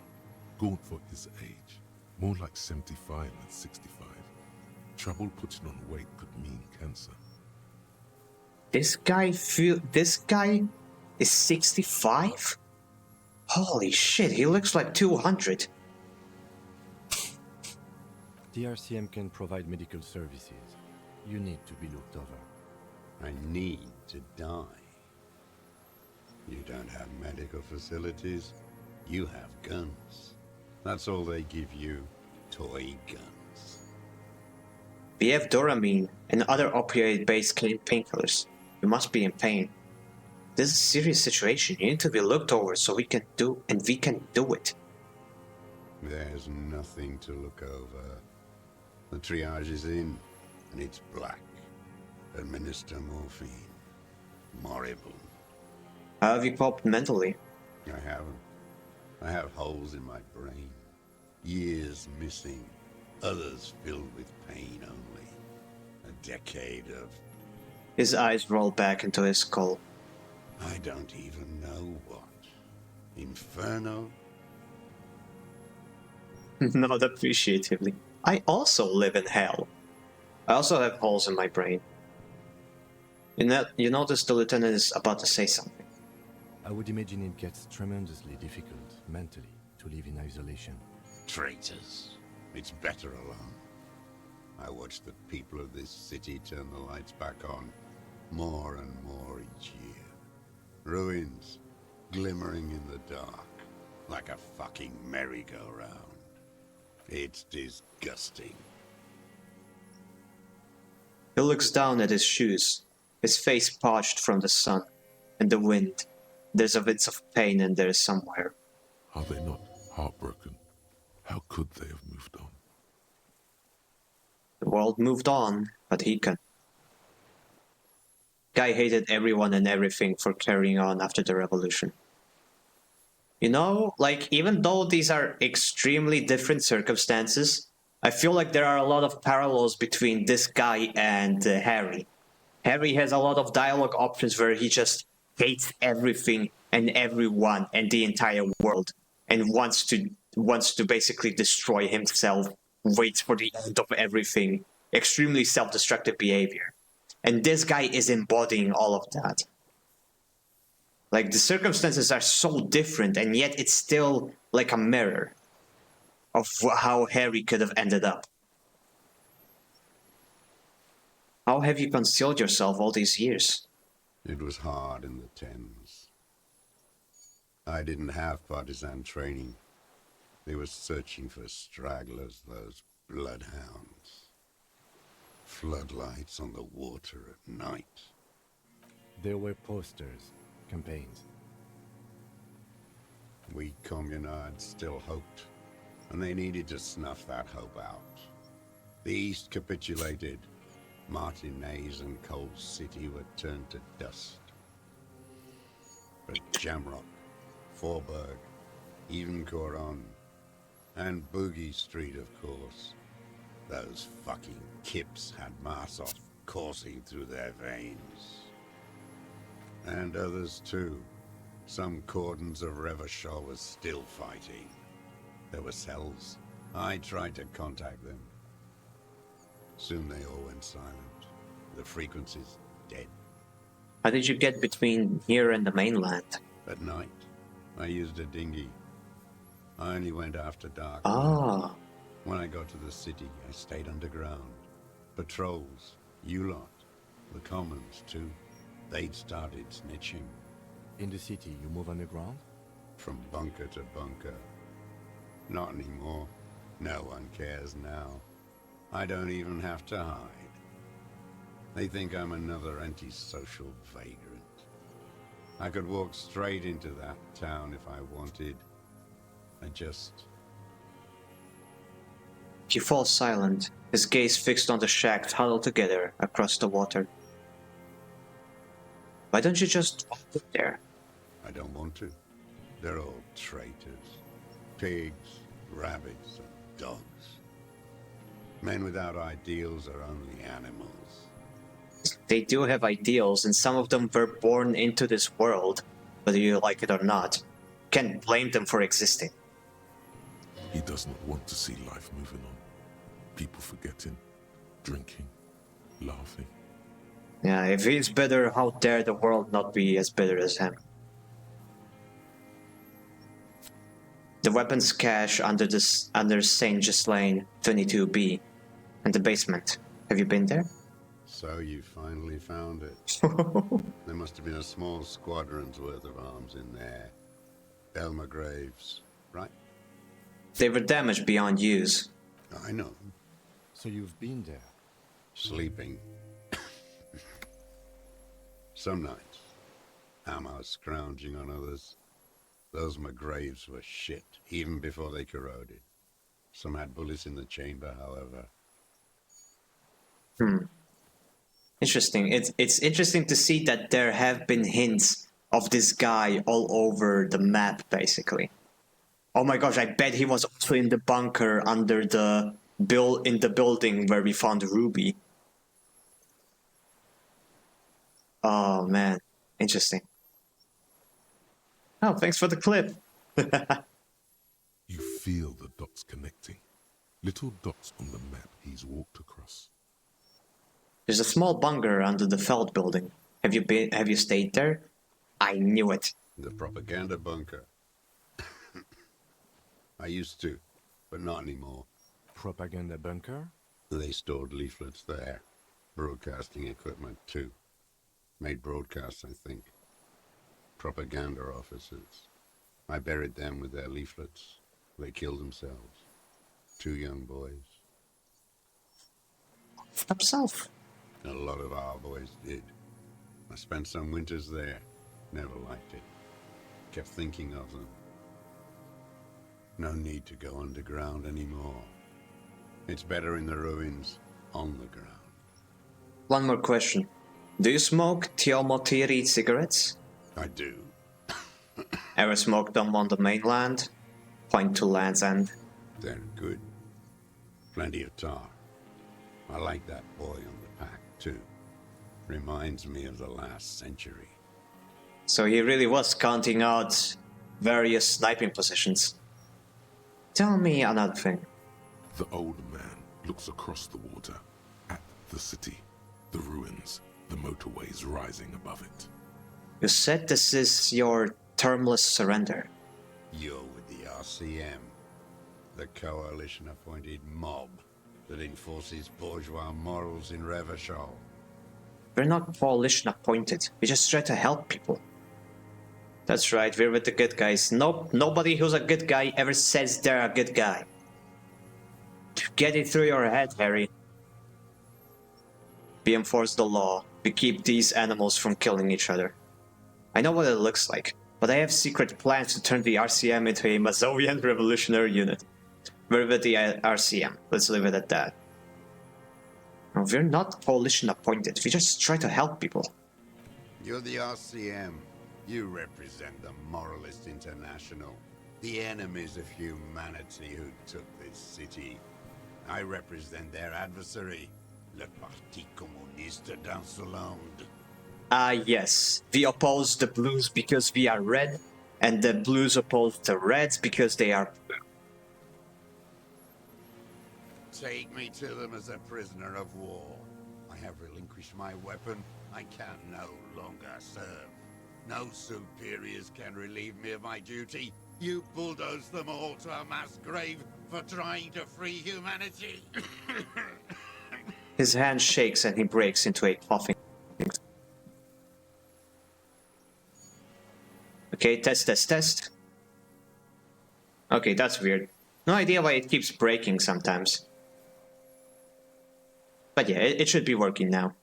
Gaunt for his age. More like 75 than 65. Trouble putting on weight could mean cancer. This guy is 65? Holy shit, he looks like 200. The RCM can provide medical services. You need to be looked over. I need to die. You don't have medical facilities. You have guns. That's all they give you. Toy guns. We have Doramine and other opioid-based painkillers. You must be in pain. This is a serious situation. You need to be looked over so we can do it. There's nothing to look over. The triage is in, and it's black. Administer morphine. Moribund. How have you coped mentally? I haven't. I have holes in my brain. Years missing. Others filled with pain only. A decade of... His eyes roll back into his skull. I don't even know what. Inferno? Not appreciatively. I also live in hell. I also have holes in my brain. You notice the lieutenant is about to say something. I would imagine it gets tremendously difficult, mentally, to live in isolation. Traitors. It's better alone. I watch the people of this city turn the lights back on more and more each year. Ruins glimmering in the dark like a fucking merry-go-round. It's disgusting. He looks down at his shoes, his face parched from the sun and the wind. There's a bit of pain in there somewhere. Are they not heartbroken? How could they have moved on? The world moved on, but he can. Guy hated everyone and everything for carrying on after the revolution. You know, like, even though these are extremely different circumstances, I feel like there are a lot of parallels between this guy and Harry. Harry has a lot of dialogue options where he just hates everything and everyone and the entire world and wants to basically destroy himself, waits for the end of everything, extremely self-destructive behavior. And this guy is embodying all of that. Like, the circumstances are so different, and yet it's still like a mirror of how Harry could have ended up. How have you concealed yourself all these years? It was hard in the Thames. I didn't have partisan training. They were searching for stragglers, those bloodhounds. Floodlights on the water at night. There were posters, campaigns. We communards still hoped, and they needed to snuff that hope out. The East capitulated. Martinez and Coal City were turned to dust. But Jamrock, Forburg, even Coron, and Boogie Street, of course. Those fucking kips had Marsoff coursing through their veins. And others too. Some cordons of Revachol was still fighting. There were cells. I tried to contact them. Soon they all went silent. The frequencies dead. How did you get between here and the mainland? At night, I used a dinghy. I only went after dark. Ah. When I got to the city, I stayed underground. Patrols, you lot, the commons too. They'd started snitching. In the city, you move underground? From bunker to bunker. Not anymore. No one cares now. I don't even have to hide. They think I'm another antisocial vagrant. I could walk straight into that town if I wanted. I just... He falls silent, his gaze fixed on the shack huddled together across the water. Why don't you just walk in there? I don't want to. They're all traitors. Pigs, rabbits, and dogs. Men without ideals are only animals. They do have ideals, and some of them were born into this world, whether you like it or not. Can't blame them for existing. He does not want to see life moving on. People forgetting, drinking, laughing. Yeah, if he's better, how dare the world not be as bitter as him? The weapons cache under St. Ghislaine 22B, in the basement. Have you been there? So you finally found it. There must have been a small squadron's worth of arms in there. Elmer Graves, right? They were damaged beyond use. I know. So you've been there? Sleeping. Some nights. Ammo scrounging on others. Those McGraves were shit, even before they corroded. Some had bullets in the chamber, however. Interesting. It's interesting to see that there have been hints of this guy all over the map, basically. Oh my gosh, I bet he was also in the bunker under the in the building where we found Ruby. Oh man, interesting. Oh, thanks for the clip. You feel the dots connecting. Little dots on the map he's walked across. There's a small bunker under the Feld building. Have you stayed there? I knew it. The propaganda bunker. I used to, but not anymore. Propaganda bunker? They stored leaflets there. Broadcasting equipment, too. Made broadcasts, I think. Propaganda officers. I buried them with their leaflets. They killed themselves. 2 young boys. Himself. A lot of our boys did. I spent some winters there. Never liked it. Kept thinking of them. No need to go underground anymore. It's better in the ruins, on the ground. One more question. Do you smoke Tiomotiri cigarettes? I do. Ever smoked them on the mainland? Point to Land's End. They're good. Plenty of tar. I like that boy on the pack, too. Reminds me of the last century. So he really was counting out various sniping positions. Tell me another thing. The old man looks across the water, at the city, the ruins, the motorways rising above it. You said this is your termless surrender. You're with the RCM, the coalition-appointed mob that enforces bourgeois morals in Revachol. We're not coalition appointed. We just try to help people. That's right, we're with the good guys. Nope, nobody who's a good guy ever says they're a good guy. Get it through your head, Harry. We enforce the law. We keep these animals from killing each other. I know what it looks like, but I have secret plans to turn the RCM into a Mazovian revolutionary unit. We're with the RCM. Let's leave it at that. No, we're not coalition appointed. We just try to help people. You're the RCM. You represent the Moralist International, the enemies of humanity who took this city. I represent their adversary, le Parti Communiste dans ce monde. Yes. We oppose the blues because we are red, and the blues oppose the reds because they are blue. Take me to them as a prisoner of war. I have relinquished my weapon. I can no longer serve. No superiors can relieve me of my duty. You bulldoze them all to a mass grave for trying to free humanity. His hand shakes and he breaks into a coughing. Okay, test. Okay, that's weird. No idea why it keeps breaking sometimes. But yeah, it should be working now.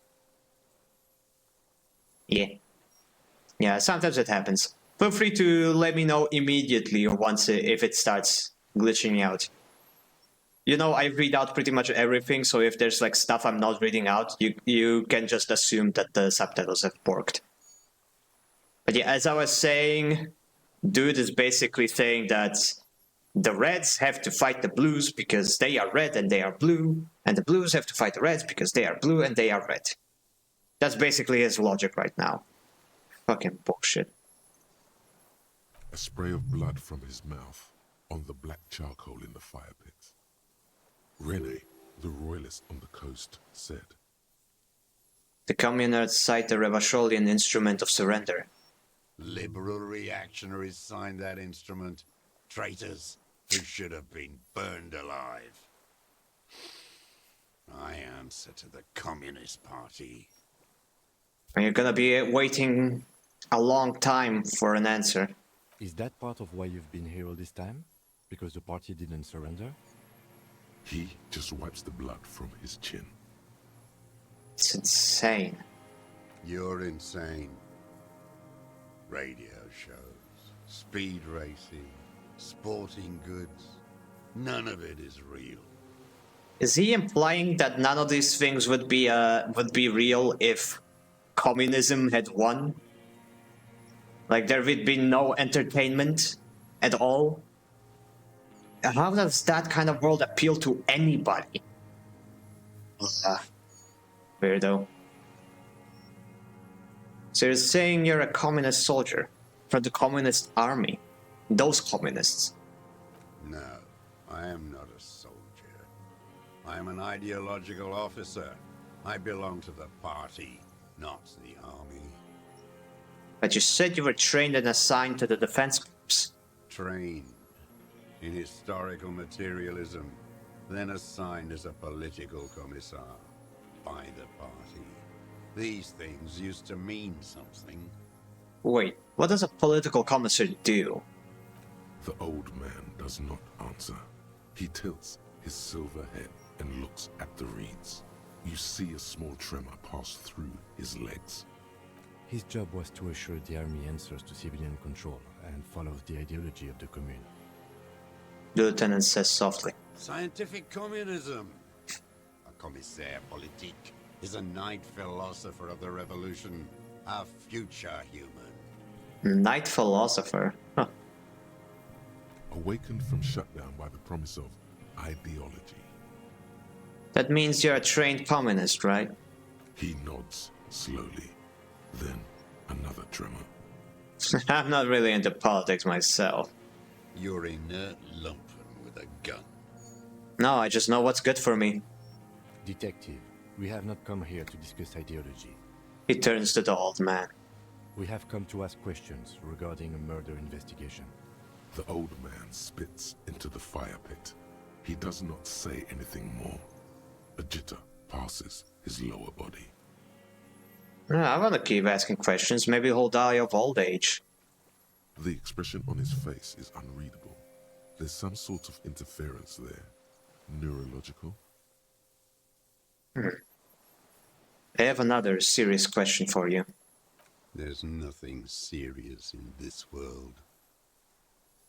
Yeah, sometimes it happens. Feel free to let me know immediately once if it starts glitching out. You know, I read out pretty much everything, so if there's like stuff I'm not reading out, you can just assume that the subtitles have worked. But yeah, as I was saying, dude is basically saying that the Reds have to fight the Blues because they are red and they are blue, and the Blues have to fight the Reds because they are blue and they are red. That's basically his logic right now. Fucking bullshit. A spray of blood from his mouth on the black charcoal in the fire pit. Rene, the royalist on the coast, said, The communists cite the Revacholian instrument of surrender. Liberal reactionaries signed that instrument. Traitors who should have been burned alive. I answer to the Communist Party. Are you gonna be waiting a long time for an answer? Is that part of why you've been here all this time? Because the party didn't surrender? He just wipes the blood from his chin. It's insane. You're insane. Radio shows, speed racing, sporting goods. None of it is real. Is he implying that none of these things would be real if communism had won? Like there would be no entertainment at all? How does that kind of world appeal to anybody? Weirdo. So you're saying you're a communist soldier from the communist army? Those communists? No, I am not a soldier. I am an ideological officer. I belong to the party, not the army. But you said you were trained and assigned to the defense corps. Trained. in historical materialism, then assigned as a political commissar by the party. These things used to mean something. Wait, what does a political commissar do? The old man does not answer. He tilts his silver head and looks at the reeds. You see a small tremor pass through his legs. His job was to assure the army answers to civilian control and follows the ideology of the commune. The lieutenant says softly. Scientific communism. A commissaire politique is a night philosopher of the revolution, a future human. Night philosopher? Huh. Awakened from shutdown by the promise of ideology. That means you're a trained communist, right? He nods slowly. Then another tremor. I'm not really into politics myself. You're inert lumpen with a gun. No, I just know what's good for me. Detective, we have not come here to discuss ideology. He turns to the old man. We have come to ask questions regarding a murder investigation. The old man spits into the fire pit. He does not say anything more. A jitter passes his lower body. I want to keep asking questions. Maybe he'll die of old age. The expression on his face is unreadable. There's some sort of interference there. Neurological? I have another serious question for you. There's nothing serious in this world.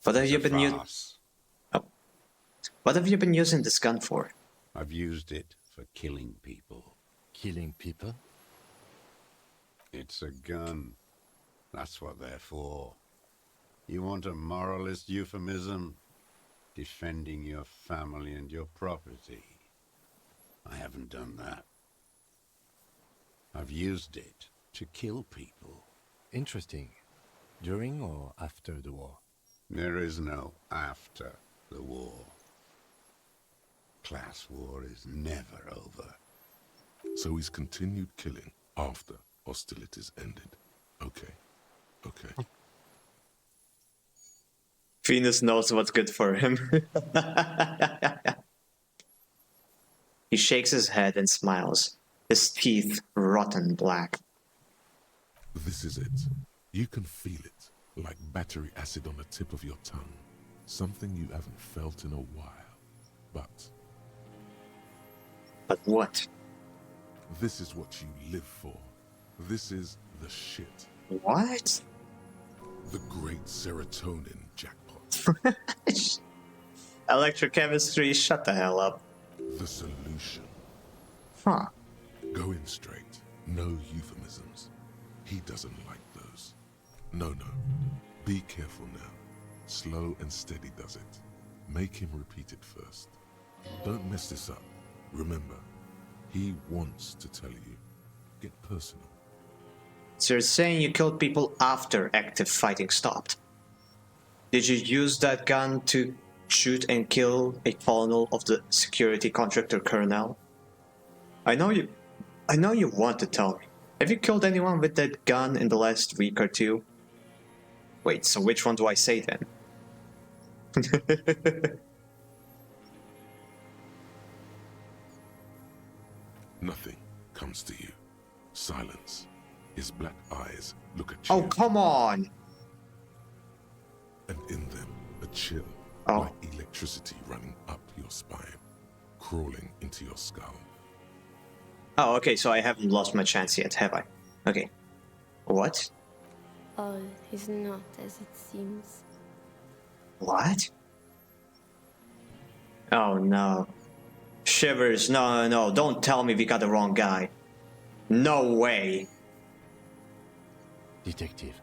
What have you been using? Oh. What have you been using this gun for? I've used it for killing people. Killing people? It's a gun. That's what they're for. You want a moralist euphemism? Defending your family and your property. I haven't done that. I've used it to kill people. Interesting. During or after the war? There is no after the war. Class war is never over. So he's continued killing after hostilities ended. Okay. Okay. Venus knows what's good for him. He shakes his head and smiles, his teeth rotten black. This is it. You can feel it, like battery acid on the tip of your tongue. Something you haven't felt in a while. But what? This is what you live for. This is the shit. What? The great serotonin jackpot. Electrochemistry, shut the hell up. The solution. Huh. Go in straight. No euphemisms. He doesn't like those. No. Be careful now. Slow and steady does it. Make him repeat it first. Don't mess this up. Remember, he wants to tell you. Get personal. So you're saying you killed people after active fighting stopped? Did you use that gun to shoot and kill a colonel of the security contractor colonel? I know you want to tell me. Have you killed anyone with that gun in the last week or two? Wait, so which one do I say then? Nothing comes to you. Silence. His black eyes look at you. Oh, come on! And in them, a chill, like electricity running up your spine, crawling into your skull. Oh, okay, so I haven't lost my chance yet, have I? Okay. What? All is not as it seems. What? Oh no. Shivers, no, don't tell me we got the wrong guy. No way. Detective.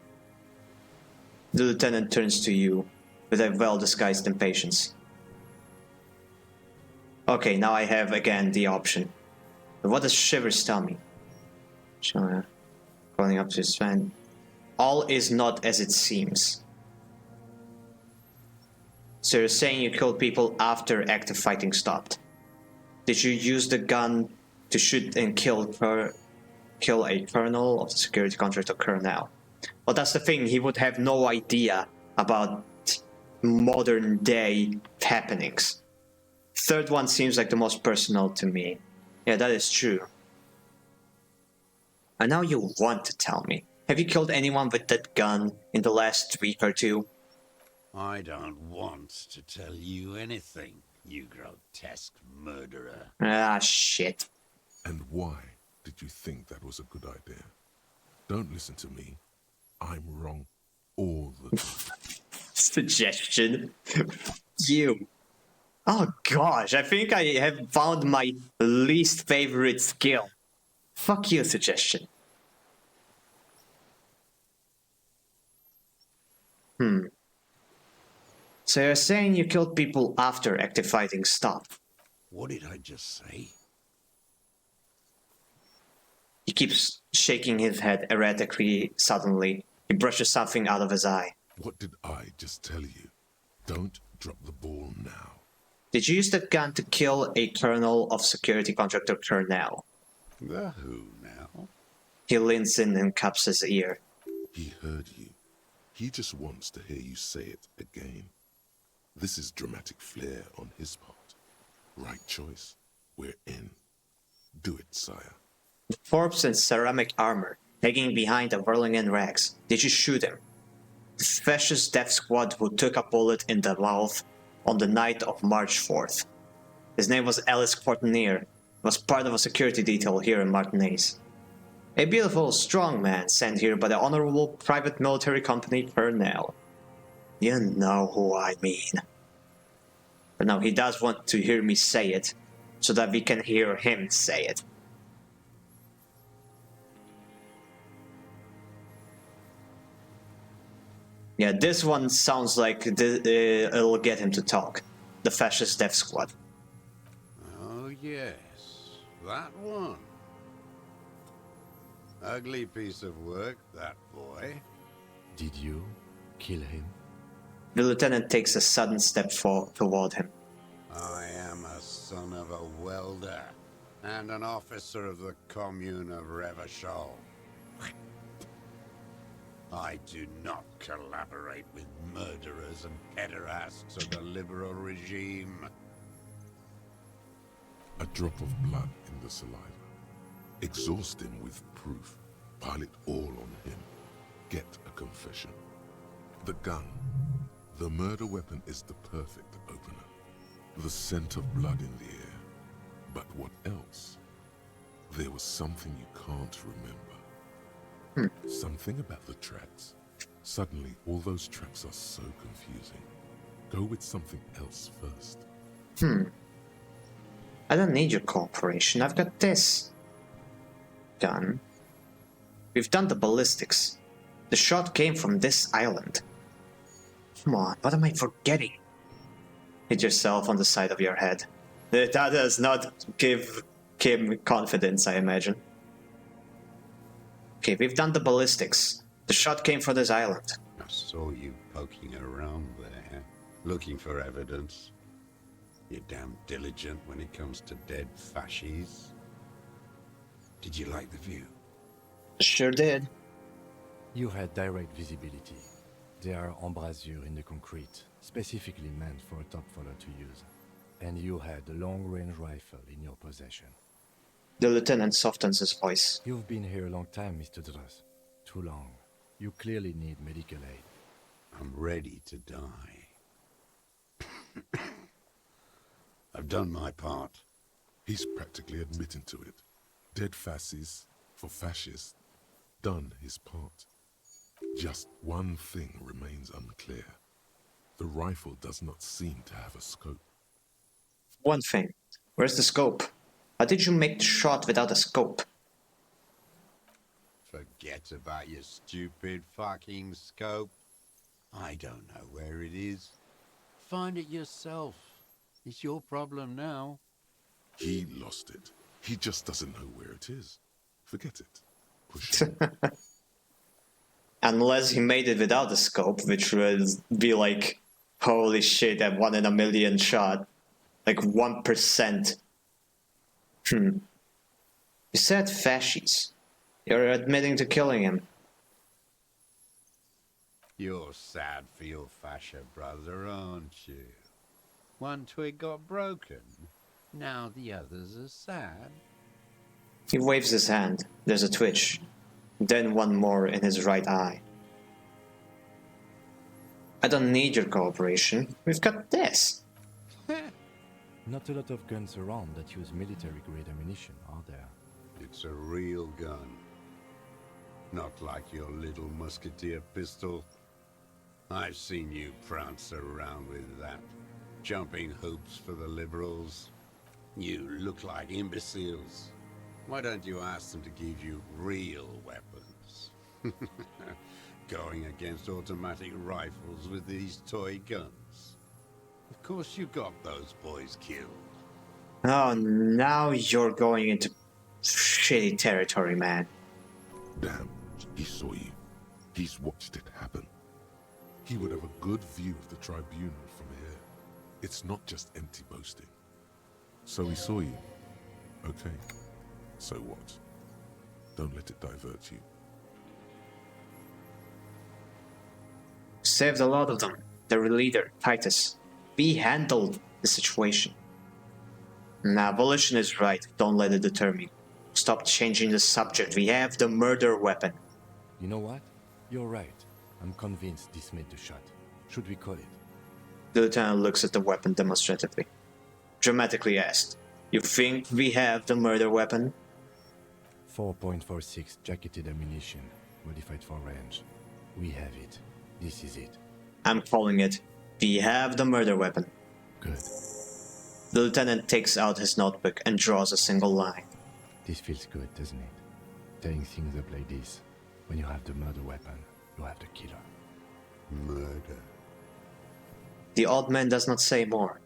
The lieutenant turns to you with a well-disguised impatience. Okay, now I have again the option. But what does Shivers tell me? Calling up to his friend. All is not as it seems. So you're saying you killed people after active fighting stopped. Did you use the gun to shoot and kill a colonel of the security contractor colonel? Well, that's the thing. He would have no idea about modern day happenings. Third one seems like the most personal to me. Yeah, that is true. And now you want to tell me. Have you killed anyone with that gun in the last week or two? I don't want to tell you anything, you grotesque murderer. Ah, shit. And why did you think that was a good idea? Don't listen to me. I'm wrong all the time. Suggestion. You. Oh gosh, I think I have found my least favorite skill. Fuck you, suggestion. So you're saying you killed people after active fighting stopped? What did I just say? He keeps shaking his head erratically suddenly. He brushes something out of his eye. What did I just tell you? Don't drop the ball now. Did you use that gun to kill a colonel of security contractor Colonel? The who now? He leans in and cups his ear. He heard you. He just wants to hear you say it again. This is dramatic flair on his part. Right choice. We're in. Do it, sire. The corpse in ceramic armor, hanging behind a whirling in rags. Did you shoot him? The fascist death squad who took a bullet in the mouth on the night of March 4th. His name was Alice Courtenier. Was part of a security detail here in Martinez. A beautiful, strong man sent here by the honorable private military company Colonel. You know who I mean. But now he does want to hear me say it, so that we can hear him say it. Yeah, this one sounds like it'll get him to talk. The fascist death squad. Oh yes, that one. Ugly piece of work, that boy. Did you kill him? The lieutenant takes a sudden step toward him. I am a son of a welder and an officer of the commune of Revachol. I do not collaborate with murderers and pederasts of the liberal regime. A drop of blood in the saliva. Exhaust him with proof. Pile it all on him. Get a confession. The gun. The murder weapon is the perfect opener. The scent of blood in the air. But what else? There was something you can't remember. Something about the tracks. Suddenly, all those tracks are so confusing. Go with something else first. I don't need your cooperation. I've got this gun. We've done the ballistics. The shot came from this island. Come on, what am I forgetting? Hit yourself on the side of your head. That does not give Kim confidence, I imagine. Okay, we've done the ballistics. The shot came from this island. I saw you poking around there, looking for evidence. You're damn diligent when it comes to dead fascies. Did you like the view? Sure did. You had direct visibility. There are embrasures in the concrete, specifically meant for a top follower to use. And you had a long-range rifle in your possession. The lieutenant softens his voice. You've been here a long time, Mr. Druss. Too long. You clearly need medical aid. I'm ready to die. I've done my part. He's practically admitting to it. Dead fascists for fascists. Done his part. Just one thing remains unclear. The rifle does not seem to have a scope. One thing. Where's the scope? How did you make the shot without a scope? Forget about your stupid fucking scope. I don't know where it is. Find it yourself. It's your problem now. He lost it. He just doesn't know where it is. Forget it. Push it. Unless he made it without a scope, which would be like, holy shit, a 1 in a million shot. Like 1%. You said fascists. You're admitting to killing him. You're sad for your fascia brother, aren't you? One twig got broken. Now the others are sad. He waves his hand. There's a twitch. Then one more in his right eye. I don't need your cooperation. We've got this. Not a lot of guns around that use military-grade ammunition, are there? It's a real gun. Not like your little musketeer pistol. I've seen you prance around with that, jumping hoops for the liberals. You look like imbeciles. Why don't you ask them to give you real weapons? Going against automatic rifles with these toy guns. Of course you got those boys killed. Oh, now you're going into shitty territory, man. Damn, he saw you. He's watched it happen. He would have a good view of the tribunal from here. It's not just empty boasting. So he saw you. Okay. So what? Don't let it divert you. Saved a lot of them. Their leader, Titus. We handled the situation. Now, Volition is right. Don't let it deter me. Stop changing the subject. We have the murder weapon. You know what? You're right. I'm convinced this made the shot. Should we call it? The lieutenant looks at the weapon demonstratively. Dramatically asked, "You think we have the murder weapon?" 4.46 jacketed ammunition, modified for range. We have it. This is it. I'm calling it. We have the murder weapon. Good. The lieutenant takes out his notebook and draws a single line. This feels good, doesn't it? Tying things up like this. When you have the murder weapon, you have the killer. Murder. The old man does not say more.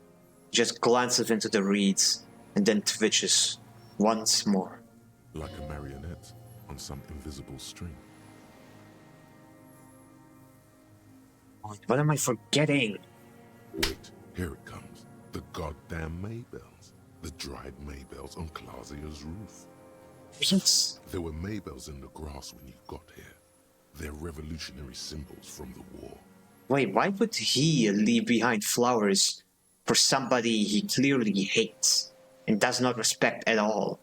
He just glances into the reeds and then twitches once more. Like a marionette on some invisible string. What am I forgetting? Wait, here it comes. The goddamn Maybells. The dried Maybells on Clausia's roof. Yes. There were Maybells in the grass when you got here. They're revolutionary symbols from the war. Wait, why would he leave behind flowers for somebody he clearly hates and does not respect at all?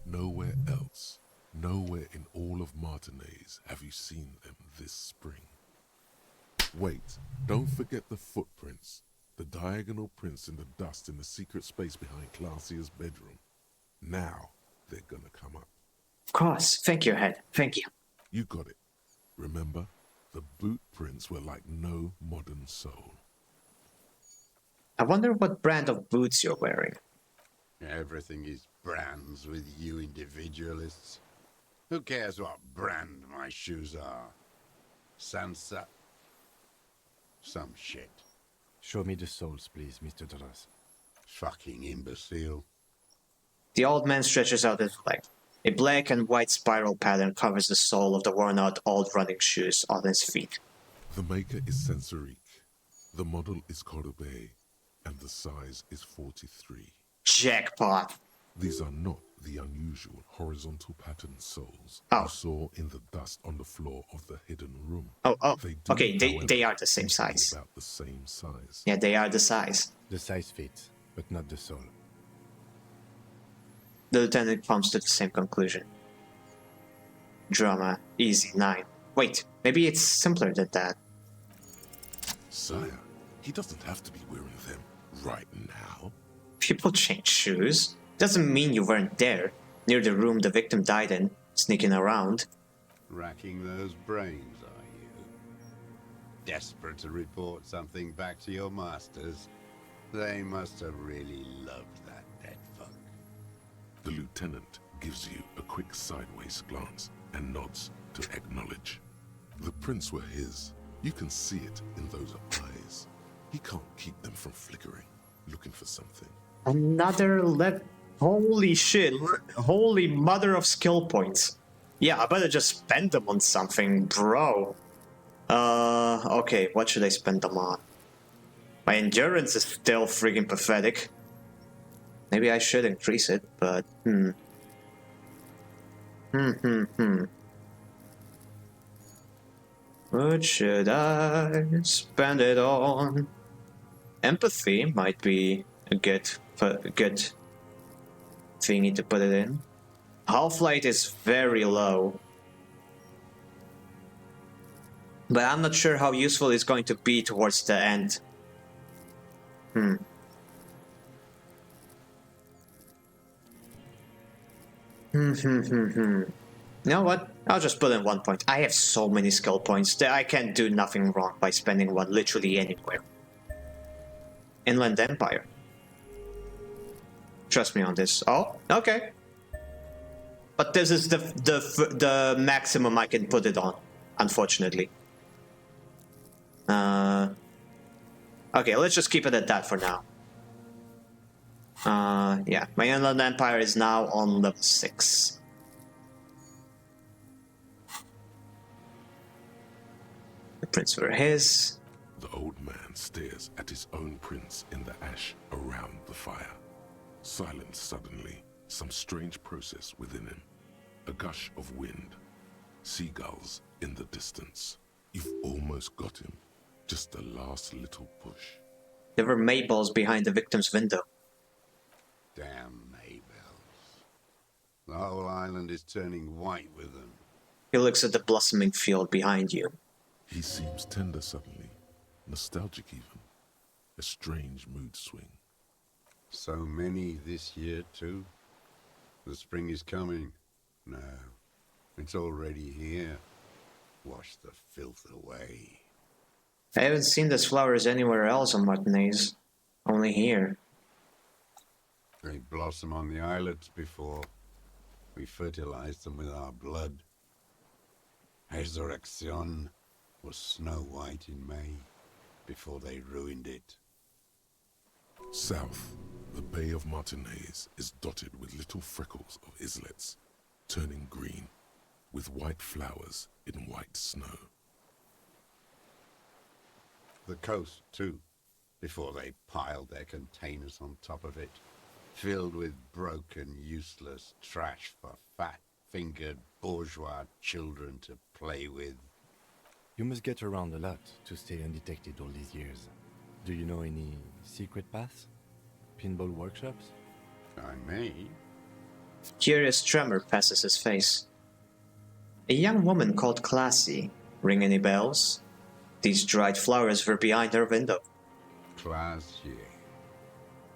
Nowhere else, nowhere in all of Martinez have you seen them this spring. Wait, don't forget the footprints. The diagonal prints in the dust in the secret space behind Clausia's bedroom. Now, they're gonna come up. Of course. Thank you, Head. Thank you. You got it. Remember, the boot prints were like no modern soul. I wonder what brand of boots you're wearing. Everything is brands with you individualists. Who cares what brand my shoes are? Sansa. Some shit. Show me the soles, please, Mr. Doras. Fucking imbecile. The old man stretches out his leg. A black and white spiral pattern covers the sole of the worn-out old running shoes on his feet. The maker is Sensorique. The model is Cordobe, and the size is 43. Jackpot! These are not the unusual horizontal pattern soles you saw in the dust on the floor of the hidden room. Okay, they are the same size. About the same size. Yeah, they are the size. The size fits, but not the sole. The lieutenant comes to the same conclusion. Drama, easy, 9. Wait, maybe it's simpler than that. Sire, he doesn't have to be wearing them right now. People change shoes. Doesn't mean you weren't there, near the room the victim died in, sneaking around. Racking those brains, are you? Desperate to report something back to your masters? They must have really loved that dead fuck. The lieutenant gives you a quick sideways glance and nods to acknowledge. The prints were his. You can see it in those eyes. He can't keep them from flickering, looking for something. Another holy shit. Holy mother of skill points. Yeah, I better just spend them on something, bro. Okay, what should I spend them on? My endurance is still freaking pathetic. Maybe I should increase it, but What should I spend it on? Empathy might be a good thingy to put it in. Half-light is very low. But I'm not sure how useful it's going to be towards the end. You know what? I'll just put in 1 point. I have so many skill points that I can't do nothing wrong by spending one literally anywhere. Inland Empire. Trust me on this. Oh, okay. But this is the maximum I can put it on, unfortunately. Okay, let's just keep it at that for now. Yeah, my Inland Empire is now on level 6. The prints were his. The old man stares at his own prints in the ash around the fire. Silent suddenly, some strange process within him. A gush of wind. Seagulls in the distance. You've almost got him. Just the last little push. There were mayballs behind the victim's window. Damn Maybells. The whole island is turning white with them. He looks at the blossoming field behind you. He seems tender suddenly. Nostalgic even. A strange mood swing. So many this year too? The spring is coming. No, it's already here. Wash the filth away. I haven't seen these flowers anywhere else on Martinez. Only here. They blossom on the islets before. We fertilized them with our blood. Resurrection was snow white in May, before they ruined it. South, the Bay of Martinez is dotted with little freckles of islets, turning green, with white flowers in white snow. The coast, too, before they piled their containers on top of it, filled with broken, useless trash for fat-fingered bourgeois children to play with. You must get around a lot to stay undetected all these years. Do you know any secret paths? Pinball workshops? I may. Curious tremor passes his face. A young woman called Classy. Ring any bells? These dried flowers were behind her window. Classy.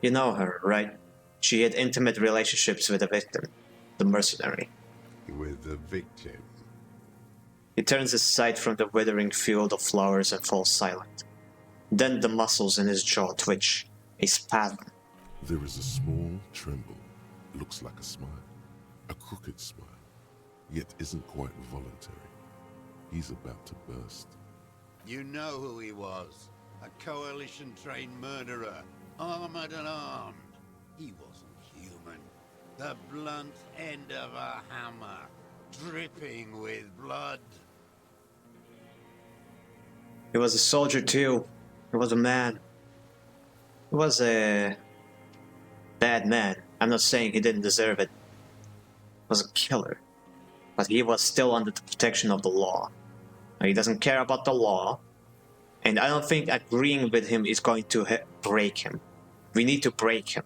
You know her, right? She had intimate relationships with the victim, the mercenary. With the victim? He turns his sight from the withering field of flowers and falls silent. Then the muscles in his jaw twitch, a spasm. There is a small tremble. Looks like a smile. A crooked smile. Yet isn't quite voluntary. He's about to burst. You know who he was. A coalition-trained murderer. Armored and armed. He wasn't human. The blunt end of a hammer. Dripping with blood. He was a soldier too. He was a man. He was a bad man. I'm not saying he didn't deserve it. He was a killer. But he was still under the protection of the law. He doesn't care about the law. And I don't think agreeing with him is going to break him. We need to break him.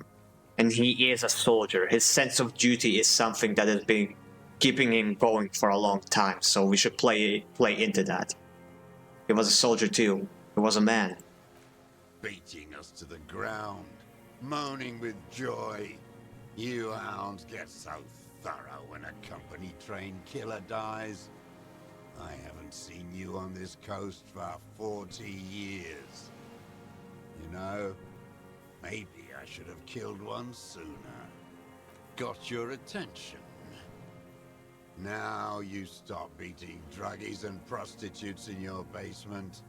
And he is a soldier. His sense of duty is something that has been keeping him going for a long time. So we should play into that. He was a soldier too. He was a man. Beating us to the ground. Moaning with joy. You hounds get so thorough when a company-trained killer dies. I haven't seen you on this coast for 40 years. You know, maybe I should have killed one sooner. Got your attention. Now you stop beating druggies and prostitutes in your basement.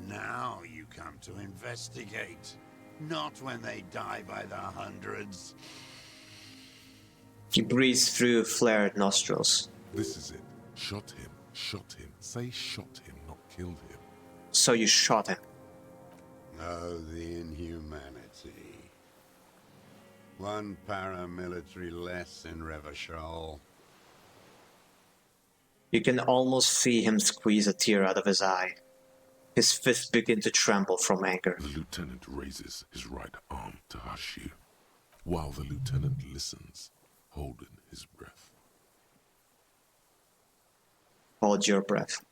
Now you come to investigate. Not when they die by the hundreds. He breathes through flared nostrils. This is it. Shot him. Shot him. Say shot him, not killed him. So you shot him. Oh, the inhumanity. One paramilitary less in Revachol. You can almost see him squeeze a tear out of his eye. His fists begin to tremble from anger. The lieutenant raises his right arm to hush you, while the lieutenant listens, holding his breath. Hold your breath.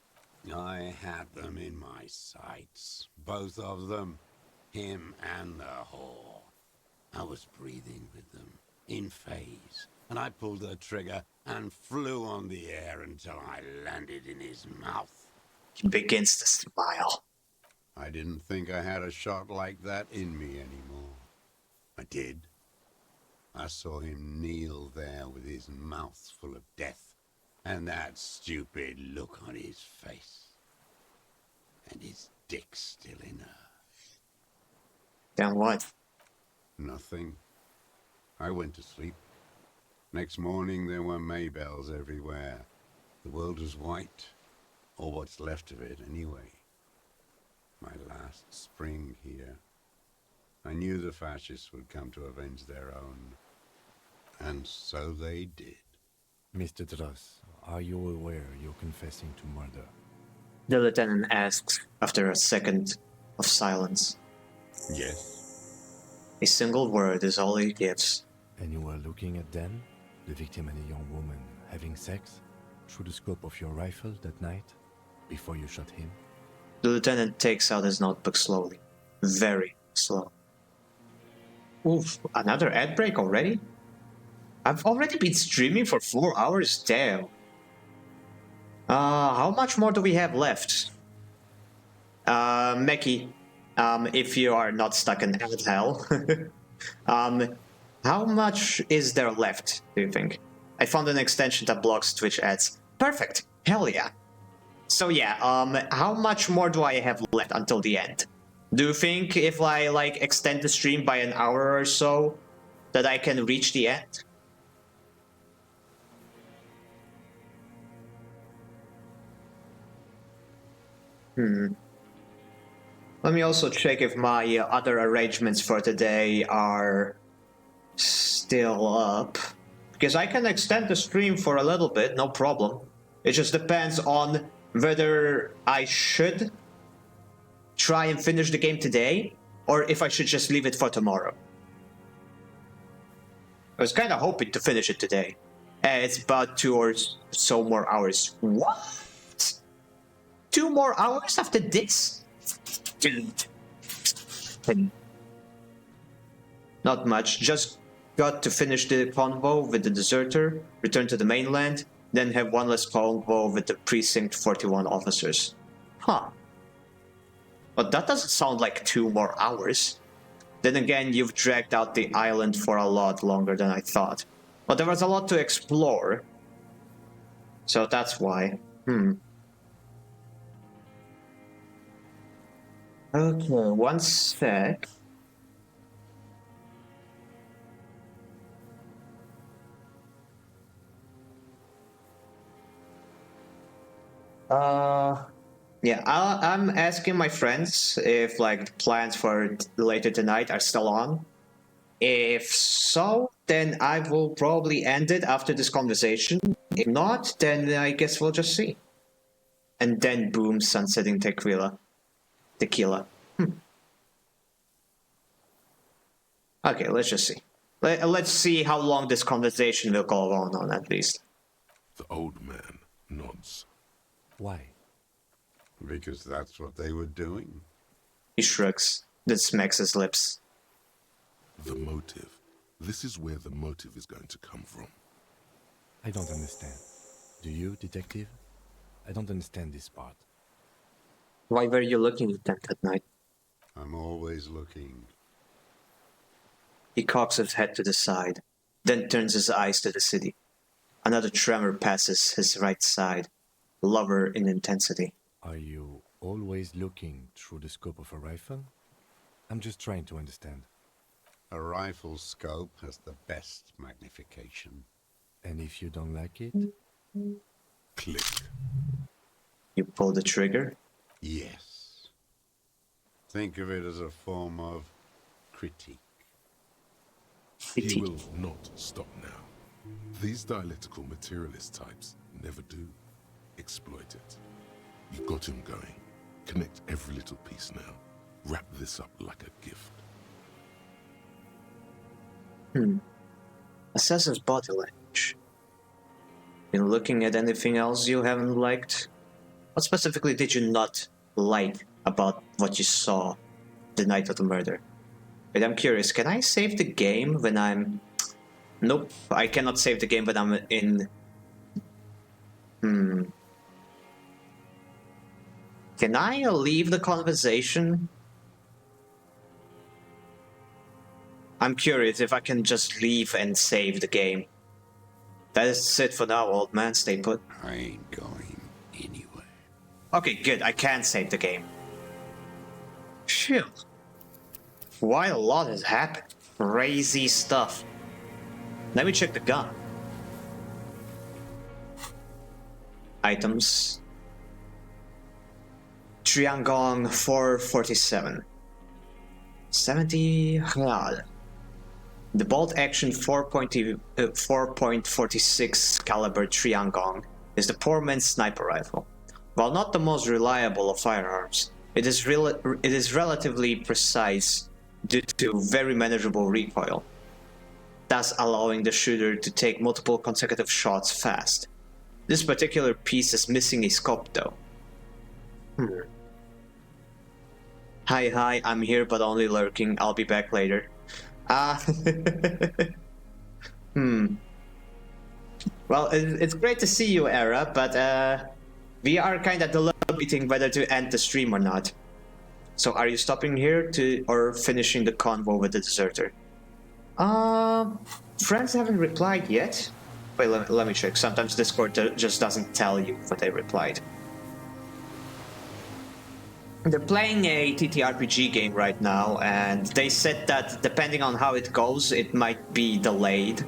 I had them in my sights, both of them, him and the whore. I was breathing with them, in phase, and I pulled the trigger and flew on the air until I landed in his mouth. He begins to smile. I didn't think I had a shot like that in me anymore. I did. I saw him kneel there with his mouth full of death, and that stupid look on his face. And his dick still in her. Then what? Nothing. I went to sleep. Next morning there were Maybells everywhere. The world was white. Or what's left of it, anyway. My last spring here. I knew the fascists would come to avenge their own. And so they did. Mr. Dross, are you aware you're confessing to murder? The lieutenant asks after a second of silence. Yes. A single word is all he gives. And you were looking at them, the victim and a young woman, having sex, through the scope of your rifle that night, before you shot him? The lieutenant takes out his notebook slowly. Very slow. Oof, another ad break already? I've already been streaming for 4 hours, damn. How much more do we have left? Meki, if you are not stuck in ad hell, how much is there left, do you think? I found an extension that blocks Twitch ads. Perfect, hell yeah. So yeah, how much more do I have left until the end? Do you think if I like extend the stream by an hour or so, that I can reach the end? Let me also check if my other arrangements for today are still up. Because I can extend the stream for a little bit, no problem. It just depends on whether I should try and finish the game today, or if I should just leave it for tomorrow. I was kind of hoping to finish it today. It's about 2 or so more hours. What? 2 more hours after this? Not much, just got to finish the convo with the deserter, return to the mainland, then have one last convo with the Precinct 41 officers. Huh. But that doesn't sound like 2 more hours. Then again, you've dragged out the island for a lot longer than I thought. But there was a lot to explore. So that's why. Okay, one sec. Yeah, I'm asking my friends if like plans for later tonight are still on. If so, then I will probably end it after this conversation. If not, then I guess we'll just see. And then boom, sunsetting tequila. Okay, let's just see. Let's see how long this conversation will go on at least. The old man nods. Why? Because that's what they were doing. He shrugs, then smacks his lips. The motive. This is where the motive is going to come from. I don't understand. Do you, detective? I don't understand this part. Why were you looking at them that night? I'm always looking. He cocks his head to the side, then turns his eyes to the city. Another tremor passes his right side, lower in intensity. Are you always looking through the scope of a rifle? I'm just trying to understand. A rifle scope has the best magnification. And if you don't like it? Click. You pull the trigger? Yes. Think of it as a form of critique. He will not stop now. These dialectical materialist types never do. Exploit it. You got him going. Connect every little piece now. Wrap this up like a gift. Assassin's body language. Been looking at anything else you haven't liked? What specifically did you not like about what you saw the night of the murder? But I'm curious, can I save the game when I'm... Nope, I cannot save the game when I'm in... Can I leave the conversation? I'm curious if I can just leave and save the game. That is it for now, old man. Stay put. I ain't going anywhere. Okay, good. I can save the game. Phew. Quite a lot has happened. Crazy stuff. Let me check the gun. Items. Triangong 447. 70 real. The bolt-action 4.46 caliber Triangong is the poor man's sniper rifle. While not the most reliable of firearms, it is relatively precise due to very manageable recoil, thus allowing the shooter to take multiple consecutive shots fast. This particular piece is missing a scope though. Hi, I'm here but only lurking. I'll be back later. Well, it's great to see you, Era, but we are kind of deliberating whether to end the stream or not. So are you stopping here or finishing the convo with the deserter? Friends haven't replied yet. Wait, let me check. Sometimes Discord just doesn't tell you what they replied. They're playing a TTRPG game right now, and they said that depending on how it goes, it might be delayed.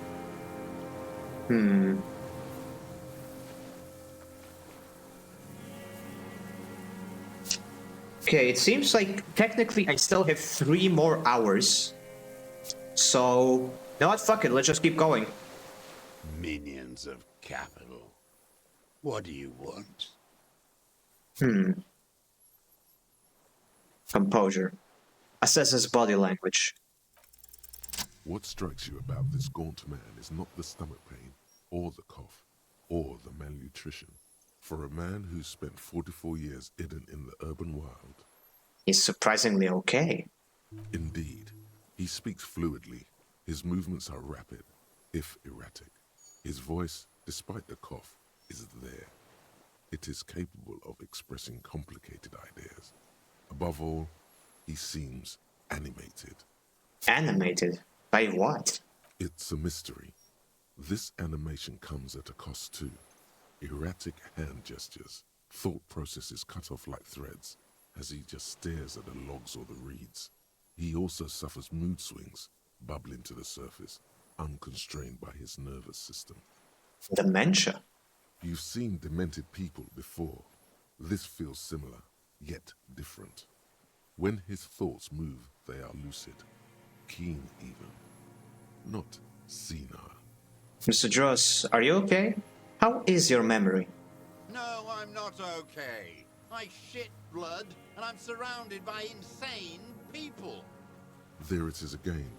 Okay, it seems like technically I still have 3 more hours. So, you know what? Fuck it, let's just keep going. Minions of capital. What do you want? Composure. Assesses body language. What strikes you about this gaunt man is not the stomach pain, or the cough, or the malnutrition. For a man who spent 44 years hidden in the urban wild, he's surprisingly okay. Indeed. He speaks fluidly. His movements are rapid, if erratic. His voice, despite the cough, is there. It is capable of expressing complicated ideas. Above all, he seems animated. Animated? By what? It's a mystery. This animation comes at a cost too. Erratic hand gestures, thought processes cut off like threads, as he just stares at the logs or the reeds. He also suffers mood swings, bubbling to the surface, unconstrained by his nervous system. Dementia? You've seen demented people before. This feels similar, yet different. When his thoughts move, they are lucid, keen even, not senile. Mr. Dross, are you okay? How is your memory? No, I'm not okay. I shit blood, and I'm surrounded by insane people. There it is again.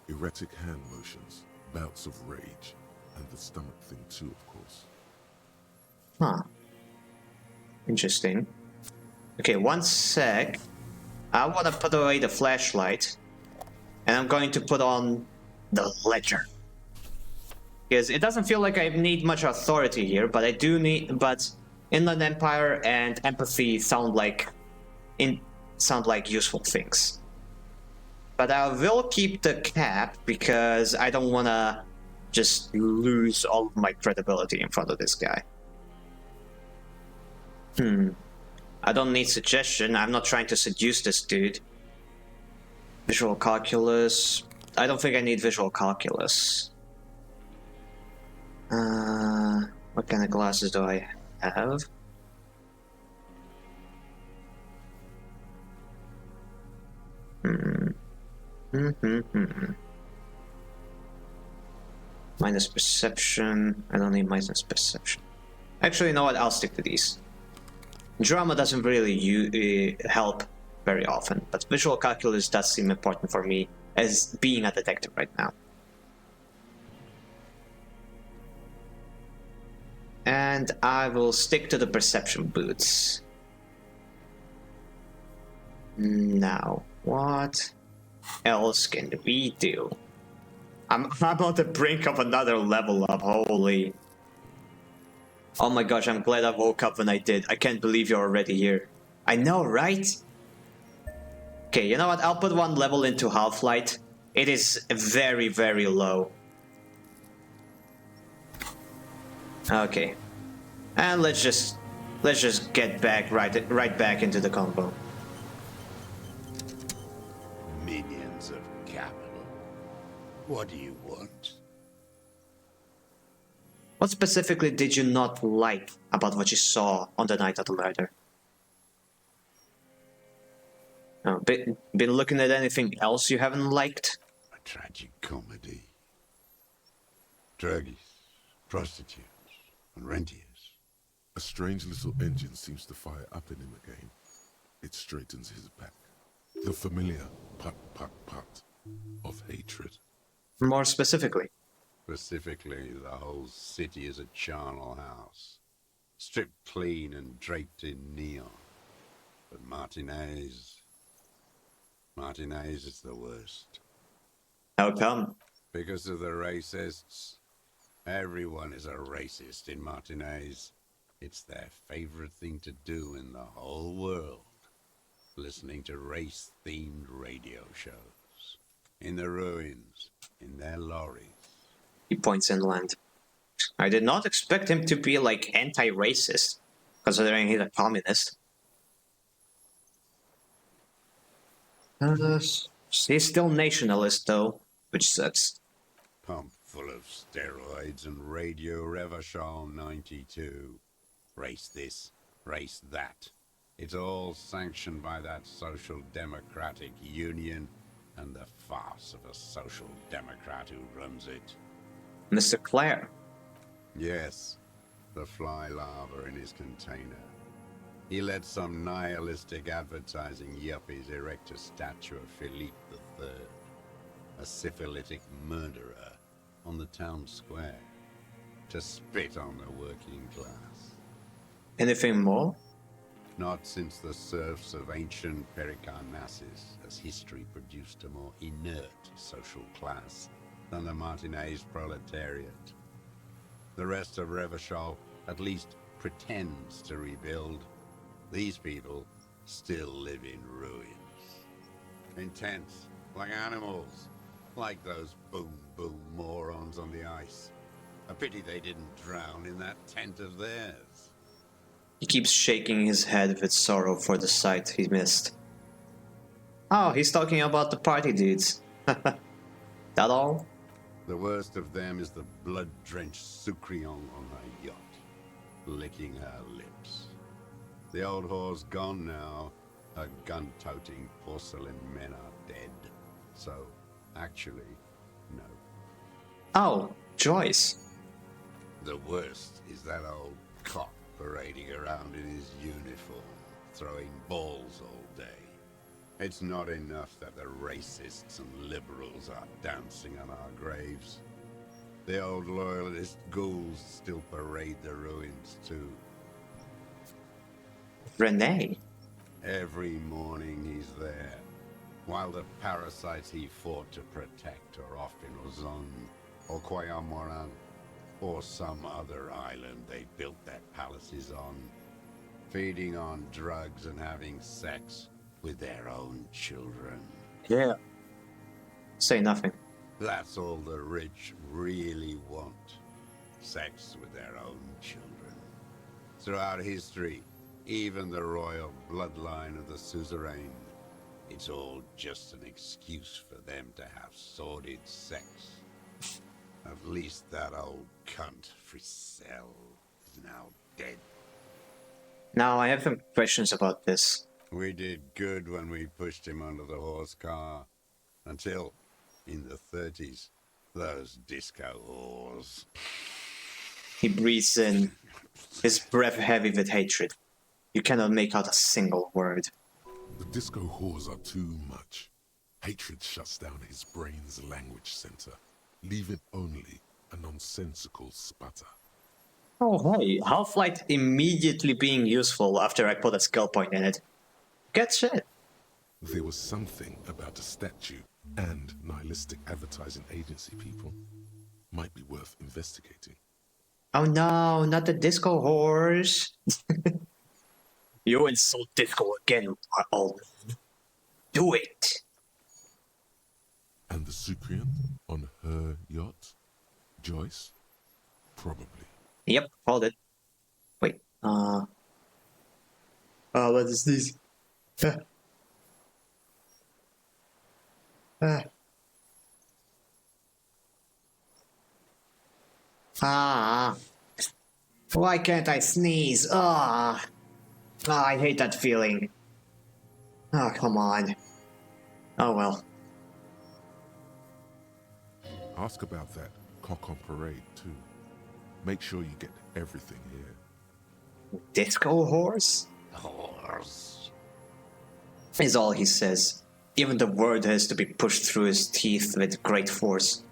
Erratic hand motions, bouts of rage, and the stomach thing too, of course. Huh. Interesting. Okay, one sec. I want to put away the flashlight. And I'm going to put on the ledger. Because it doesn't feel like I need much authority here, but I do need... But Inland Empire and empathy sound like useful things. But I will keep the cap because I don't want to just lose all of my credibility in front of this guy. I don't need suggestion. I'm not trying to seduce this dude. Visual calculus. I don't think I need visual calculus. What kind of glasses do I have? Minus perception. I don't need minus perception. Actually, you know what? I'll stick to these. Drama doesn't really help very often, but visual calculus does seem important for me as being a detective right now. And I will stick to the perception boots. Now, what else can we do? I'm on the brink of another level up, holy. Oh my gosh, I'm glad I woke up when I did. I can't believe you're already here. I know, right? Okay, you know what? I'll put one level into Half-Light. It is very, very low. Okay. And let's just get back right back into the combo. Minions of capital. What do you want? What specifically did you not like about what you saw on the night of the murder? Been looking at anything else you haven't liked? A tragic comedy. Druggies, prostitutes, and rentiers. A strange little engine seems to fire up in him again. It straightens his back. The familiar pat of hatred. More specifically? Specifically, the whole city is a charnel house. Stripped clean and draped in neon. But Martinez is the worst. How come? Because of the racists. Everyone is a racist in Martinez. It's their favorite thing to do in the whole world. Listening to race-themed radio shows. In the ruins, in their lorries. He points inland. I did not expect him to be like anti-racist, considering he's a communist. He's still nationalist though, which sucks. Pump full of steroids and Radio Revachol 92. Race this, race that. It's all sanctioned by that Social Democratic Union and the farce of a Social Democrat who runs it. Mr. Clare. Yes, the fly larva in his container. He let some nihilistic advertising yuppies erect a statue of Philippe III, a syphilitic murderer, on the town square, to spit on the working class. Anything more? Not since the serfs of ancient Pericarnassus has history produced a more inert social class than the Martinez proletariat. The rest of Revachol at least pretends to rebuild. These people still live in ruins. In tents, like animals, like those boom morons on the ice. A pity they didn't drown in that tent of theirs. He keeps shaking his head with sorrow for the sight he missed. Oh, he's talking about the party dudes. That all? The worst of them is the blood-drenched Sucrion on her yacht, licking her lips. The old whore's gone now. Her gun-toting porcelain men are dead. So, actually, no. Oh, Joyce. The worst is that old cock parading around in his uniform, throwing balls all day. It's not enough that the racists and liberals are dancing on our graves. The old loyalist ghouls still parade the ruins too. Renee? Every morning he's there, while the parasites he fought to protect are off in Ozon, or Quayamoran, or some other island they built their palaces on, feeding on drugs and having sex with their own children. Yeah. Say nothing. That's all the rich really want. Sex with their own children. Throughout history, even the royal bloodline of the suzerain, it's all just an excuse for them to have sordid sex. At least that old cunt, Frisell, is now dead. Now, I have some questions about this. We did good when we pushed him under the horse car. Until, in the 30s, those disco whores. He breathes in. His breath heavy with hatred. You cannot make out a single word. The disco whores are too much. Hatred shuts down his brain's language center, leaving only a nonsensical sputter. Oh hey, Half-Light immediately being useful after I put a skill point in it. Good shit. There was something about a statue and nihilistic advertising agency people. Might be worth investigating. Oh no, not the disco horse. You insult disco again, old man. Do it. And the Sucrian on her yacht? Joyce? Probably. Yep, hold it. Wait, what is this? Why can't I sneeze? I hate that feeling. Oh, come on. Oh well. Ask about that cock on parade too. Make sure you get everything here. Disco horse? Horse. Is all he says. Even the word has to be pushed through his teeth with great force.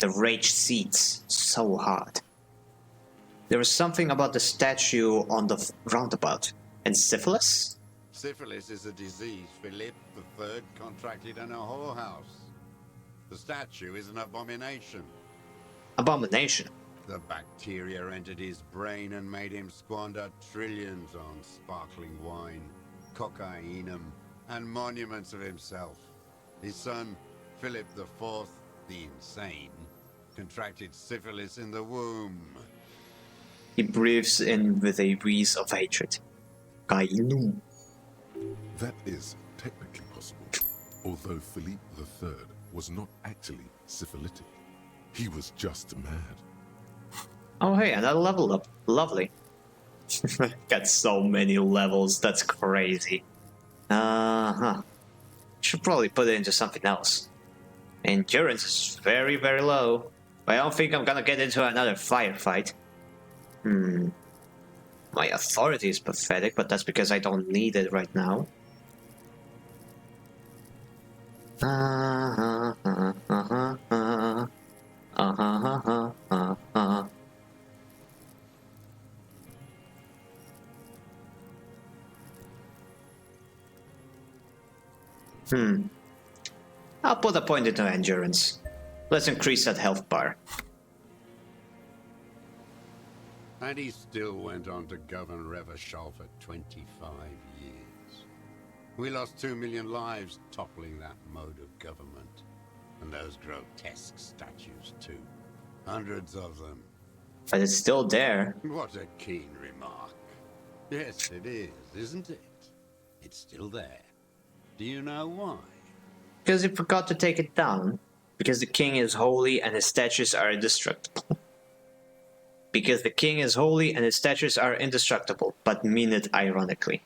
The rage seats so hard. There is something about the statue on the roundabout. And syphilis? Syphilis is a disease Philip III contracted in a whorehouse. The statue is an abomination. Abomination? The bacteria entered his brain and made him squander trillions on sparkling wine, cocainum, and monuments of himself. His son, Philip IV, the insane, contracted syphilis in the womb. He breathes in with a wheeze of hatred. Kainu. That is technically possible, although Philippe III was not actually syphilitic. He was just mad. Oh hey, another level up. Lovely. Got so many levels, that's crazy. Should probably put it into something else. Endurance is very, very low. But I don't think I'm gonna get into another firefight. My authority is pathetic, but that's because I don't need it right now. I'll put a point into endurance. Let's increase that health bar. And he still went on to govern Revachol for 25 years. We lost 2 million lives toppling that mode of government. And those grotesque statues too. Hundreds of them. But it's still there. What a keen remark. Yes, it is, isn't it? It's still there. Do you know why? Because he forgot to take it down. Because the king is holy and his statues are indestructible. Because the king is holy and his statues are indestructible, but mean it ironically.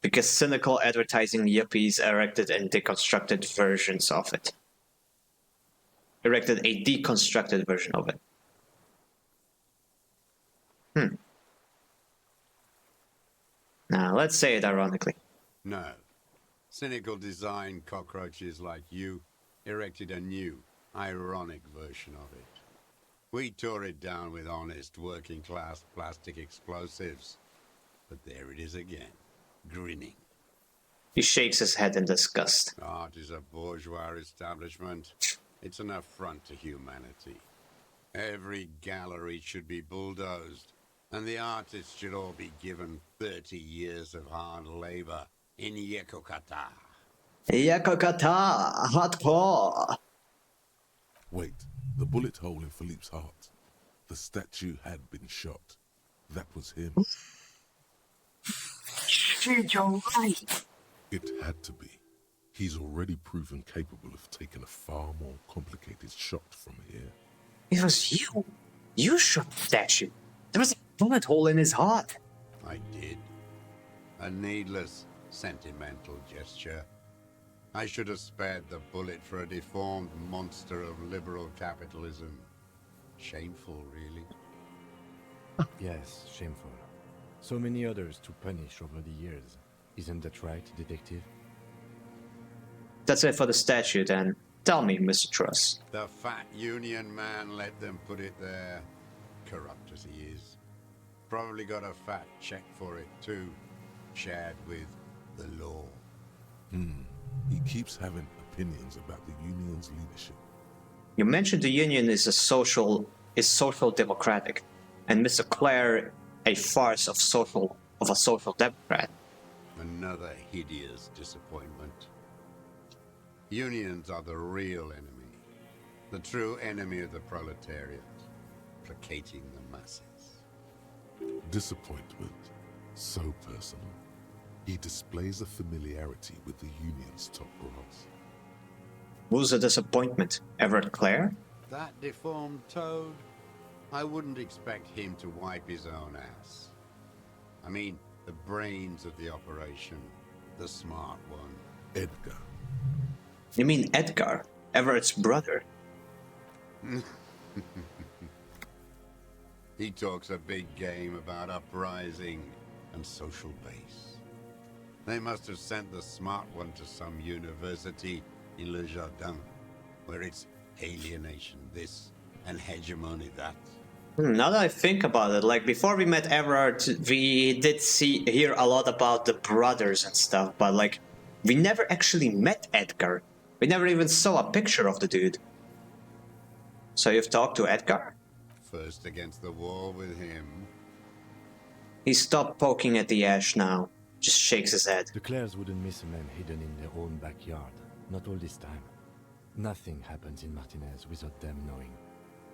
Because cynical advertising yuppies erected and deconstructed versions of it. Erected a deconstructed version of it. Now, let's say it ironically. No. Cynical design cockroaches like you erected a new, ironic version of it. We tore it down with honest, working-class plastic explosives. But there it is again, grinning. He shakes his head in disgust. Art is a bourgeois establishment. It's an affront to humanity. Every gallery should be bulldozed, and the artists should all be given 30 years of hard labor in Yekokata. Yekokata! Hardcore! Wait, the bullet hole in Philippe's heart. The statue had been shot. That was him. Shit, you're right. It had to be. He's already proven capable of taking a far more complicated shot from here. It was you. You shot the statue. There was a bullet hole in his heart. I did. A needless, sentimental gesture. I should have spared the bullet for a deformed monster of liberal capitalism. Shameful, really. Yes, shameful. So many others to punish over the years. Isn't that right, detective? That's it for the statue then. Tell me, Mr. Truss. The fat union man let them put it there. Corrupt as he is. Probably got a fat check for it too. Shared with the law. He keeps having opinions about the union's leadership. You mentioned the union is social democratic, and Mr. Clare a farce of a social democrat. Another hideous disappointment. Unions are the real enemy. The true enemy of the proletariat. Placating the masses. Disappointment. So personal. He displays a familiarity with the union's top brass. Who's a disappointment? Everett Clare? That deformed toad? I wouldn't expect him to wipe his own ass. I mean, the brains of the operation. The smart one. Edgar. You mean Edgar? Everett's brother? He talks a big game about uprising and social base. They must have sent the smart one to some university in Le Jardin, where it's alienation this and hegemony that. Now that I think about it, like before we met Everett, we did hear a lot about the brothers and stuff, but like we never actually met Edgar. We never even saw a picture of the dude. So you've talked to Edgar? First against the wall with him. He stopped poking at the ash now. Just shakes his head. The Clares wouldn't miss a man hidden in their own backyard. Not all this time. Nothing happens in Martinez without them knowing.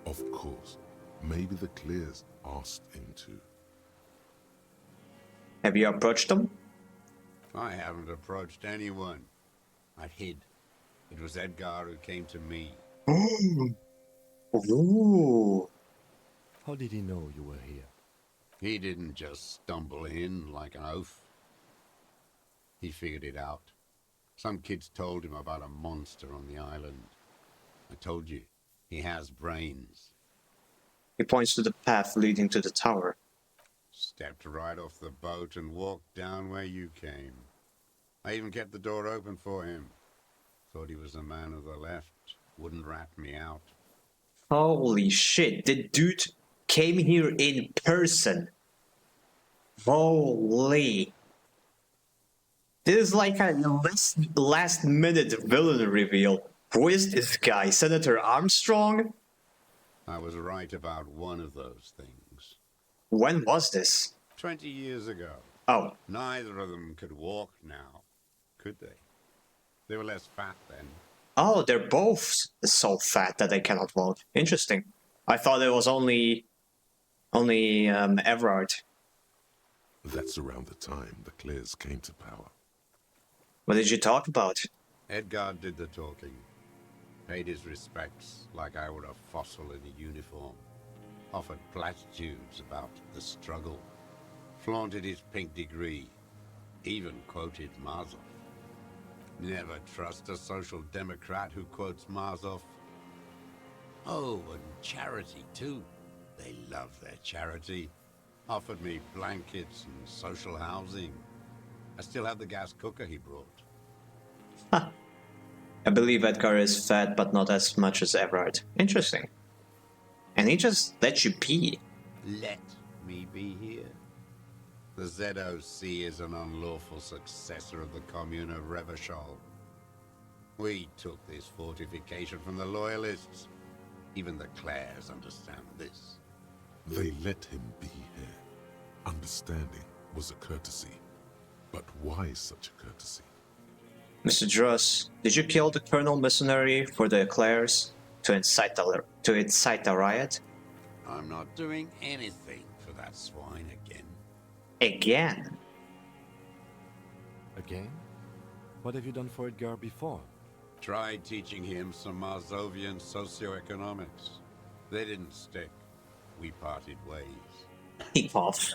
Of course. Maybe the Clears asked him to. Have you approached them? I haven't approached anyone. I've hid. It was Edgar who came to me. Ooh. How did he know you were here? He didn't just stumble in like an oaf. He figured it out. Some kids told him about a monster on the island. I told you, he has brains. He points to the path leading to the tower. Stepped right off the boat and walked down where you came. I even kept the door open for him. Thought he was a man of the left. Wouldn't rat me out. Holy shit, the dude came here in person. Holy. This is like a last minute villain reveal. Who is this guy? Senator Armstrong? I was right about one of those things. When was this? 20 years ago. Oh. Neither of them could walk now, could they? They were less fat then. Oh, they're both so fat that they cannot walk. Interesting. I thought it was only Everard. That's around the time the Clears came to power. What did you talk about? Edgar did the talking. Paid his respects like I were a fossil in a uniform. Offered platitudes about the struggle. Flaunted his pink degree. Even quoted Marzoff. Never trust a social democrat who quotes Marzoff. Oh, and charity too. They love their charity. Offered me blankets and social housing. I still have the gas cooker he brought. I believe Edgar is fat, but not as much as Everard. Interesting. And he just let you be. Let me be here. The ZOC is an unlawful successor of the Commune of Revachol. We took this fortification from the Loyalists. Even the Clares understand this. They let him be here. Understanding was a courtesy. But why such a courtesy? Mr. Dross, did you kill the Colonel Mercenary for the Clares to incite a riot? I'm not doing anything for that swine again. Again? Again? What have you done for Edgar before? Tried teaching him some Marzovian socioeconomics. They didn't stick. We parted ways. He off.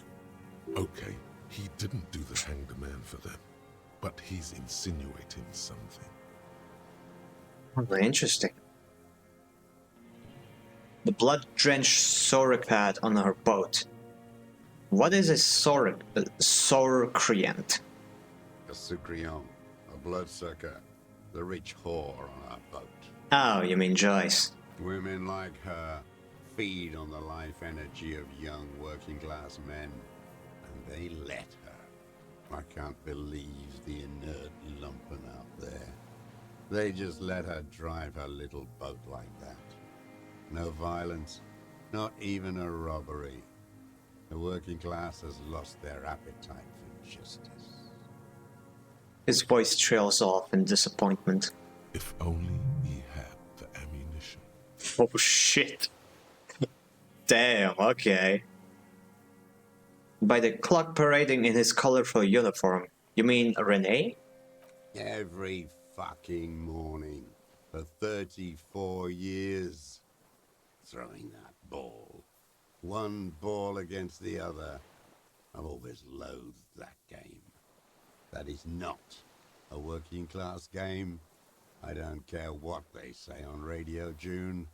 Okay, he didn't do the hang the man for them. But he's insinuating something. Interesting. The blood-drenched sauropod on her boat. What is a sorcreant? A sucrion, a bloodsucker, the rich whore on our boat. Oh, you mean Joyce. Women like her feed on the life energy of young working class men, and they let her. I can't believe the inert lumpen out there. They just let her drive her little boat like that. No violence, not even a robbery. The working class has lost their appetite for justice. His voice trails off in disappointment. If only he had the ammunition. Oh shit. Damn, okay. By the clock parading in his colorful uniform, you mean Renee? Every fucking morning for 34 years. Throwing that ball. One ball against the other. I've always loathed that game. That is not a working class game. I don't care what they say on Radio June.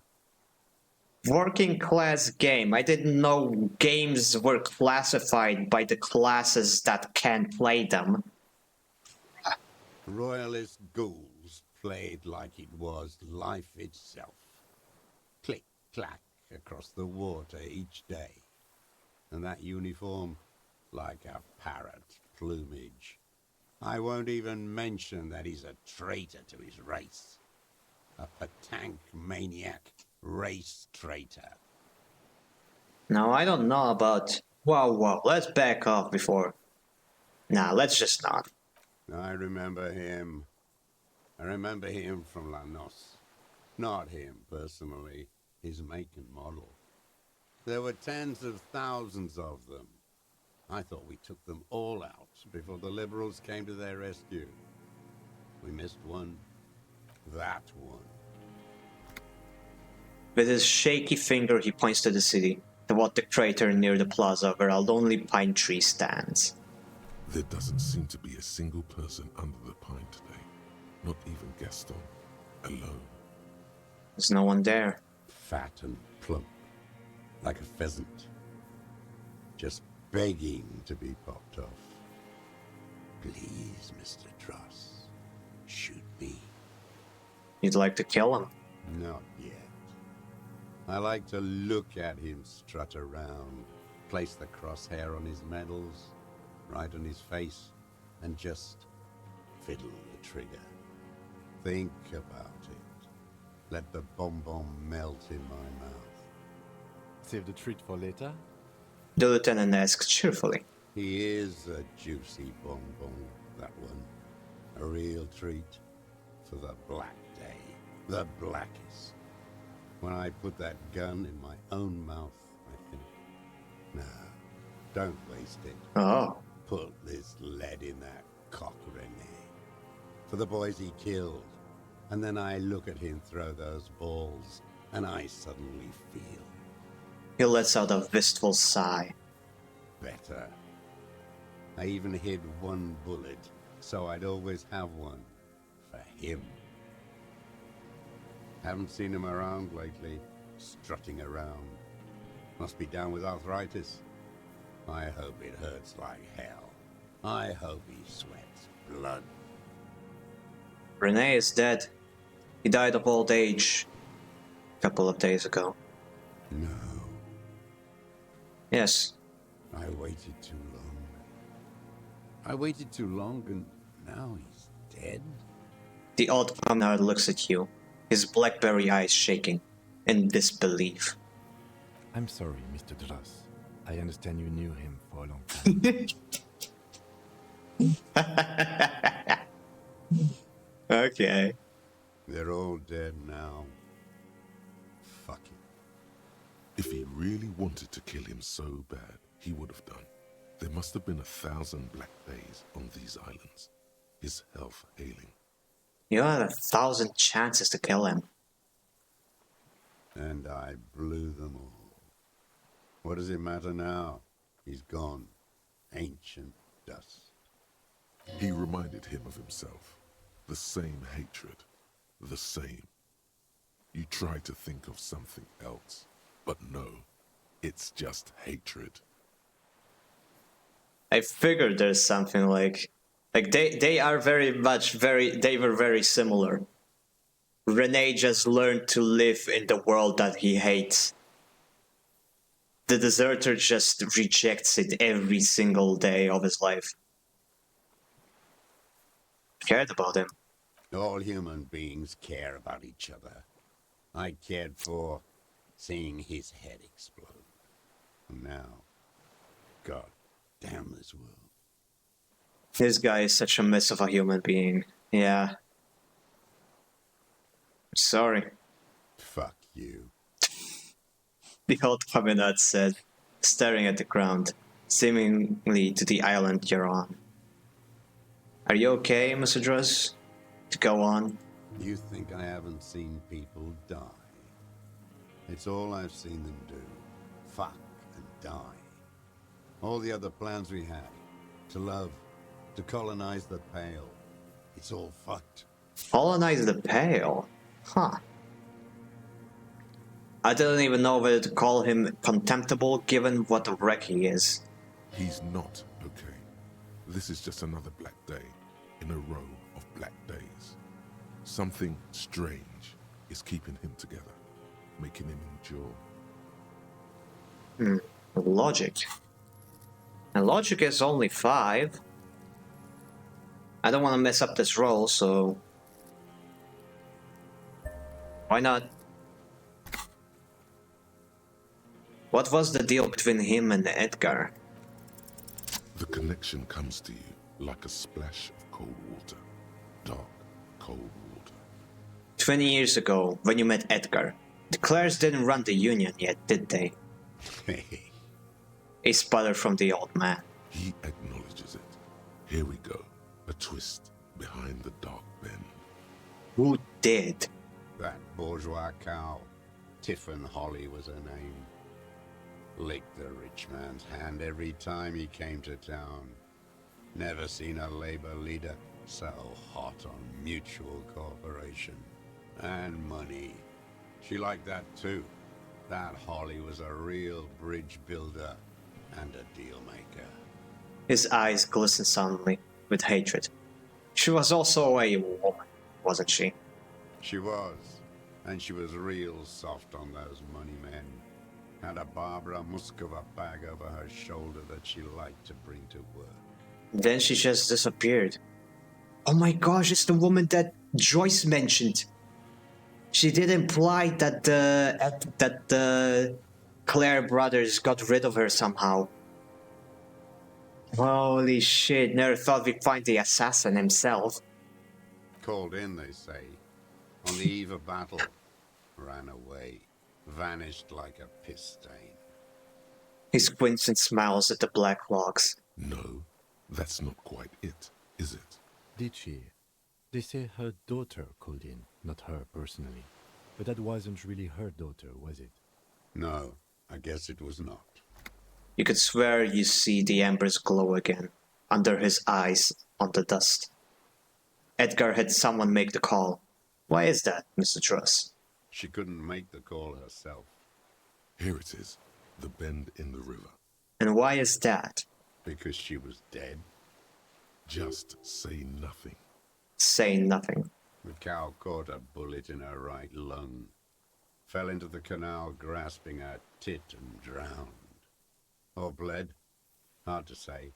Working class game. I didn't know games were classified by the classes that can play them. Royalist ghouls played like it was life itself. Click, clack across the water each day. And that uniform, like a parrot plumage. I won't even mention that he's a traitor to his race. A patank maniac race traitor. Now, I don't know about... Whoa, let's back off before... Nah, let's just not. I remember him. I remember him from La Noce. Not him, personally. His make and model. There were tens of thousands of them. I thought we took them all out before the liberals came to their rescue. We missed one. That one. With his shaky finger, he points to the city, toward the crater near the plaza where a lonely pine tree stands. There doesn't seem to be a single person under the pine today. Not even Gaston. Alone. There's no one there. Fat and plump. Like a pheasant. Just begging to be popped off. Please, Mr. Dross. Shoot me. You'd like to kill him? Not yet. I like to look at him strut around, place the crosshair on his medals, right on his face, and just fiddle the trigger. Think about it. Let the bomb melt in my mouth. Save the treat for later? The lieutenant asks cheerfully. He is a juicy bonbon, that one. A real treat for the black day. The blackest. When I put that gun in my own mouth, I think, no, don't waste it. Oh. Put this lead in that cock, Renee. For the boys he killed. And then I look at him throw those balls, and I suddenly feel. He lets out a wistful sigh. Better. I even hid one bullet, so I'd always have one. For him. Haven't seen him around lately, strutting around. Must be down with arthritis. I hope it hurts like hell. I hope he sweats blood. Renee is dead. He died of old age a couple of days ago. No. Yes. I waited too long. I waited too long and now he's dead? The old comrade looks at you, his blackberry eyes shaking, in disbelief. I'm sorry, Mr. Dross. I understand you knew him for a long time. Okay. They're all dead now. Fuck it. If he really wanted to kill him so bad, he would have done. There must have been 1,000 black days on these islands. His health ailing. You had 1,000 chances to kill him. And I blew them all. What does it matter now? He's gone. Ancient dust. He reminded him of himself. The same hatred. The same. You try to think of something else, but no. It's just hatred. I figured there's something like they are they were very similar. Rene just learned to live in the world that he hates. The deserter just rejects it every single day of his life. Cared about him. All human beings care about each other. I cared for seeing his head explode. And now, God damn this world. This guy is such a mess of a human being. Yeah. Sorry. Fuck you. The old covenant said, staring at the ground, seemingly to the island you're on. Are you okay, Mr. Druss? To go on? You think I haven't seen people die? It's all I've seen them do. Fuck and die. All the other plans we had. To love. To colonize the Pale. It's all fucked. Colonize the Pale? Huh. I don't even know whether to call him contemptible given what a wreck he is. He's not okay. This is just another black day in a row of black days. Something strange is keeping him together, making him endure. Logic. And logic is only 5. I don't want to mess up this roll, so... why not? What was the deal between him and Edgar? The connection comes to you like a splash of cold water. Dark, cold water. 20 years ago, when you met Edgar, the Clares didn't run the Union yet, did they? A sputter from the old man. He acknowledges it. Here we go. A twist behind the dark bend. Who did? That bourgeois cow. Tiffin Holly was her name. Licked the rich man's hand every time he came to town. Never seen a labor leader so hot on mutual cooperation. And money. She liked that too. That Holly was a real bridge builder and a deal maker. His eyes glistened suddenly with hatred. She was also a woman, wasn't she? She was. And she was real soft on those money men. Had a Barbara Muscova bag over her shoulder that she liked to bring to work. Then she just disappeared. Oh my gosh, it's the woman that Joyce mentioned. She did imply that the Clare brothers got rid of her somehow. Holy shit, never thought we'd find the assassin himself. Called in, they say. On the eve of battle. Ran away. Vanished like a piss stain. He squints and smiles at the black logs. No, that's not quite it, is it? Did she? They say her daughter called in, not her personally. But that wasn't really her daughter, was it? No, I guess it was not. You could swear you see the embers glow again, under his eyes, on the dust. Edgar had someone make the call. Why is that, Mr. Truss? She couldn't make the call herself. Here it is, the bend in the river. And why is that? Because she was dead. Just say nothing. Say nothing. The cow caught a bullet in her right lung. Fell into the canal grasping her tit and drowned. Or bled? Hard to say.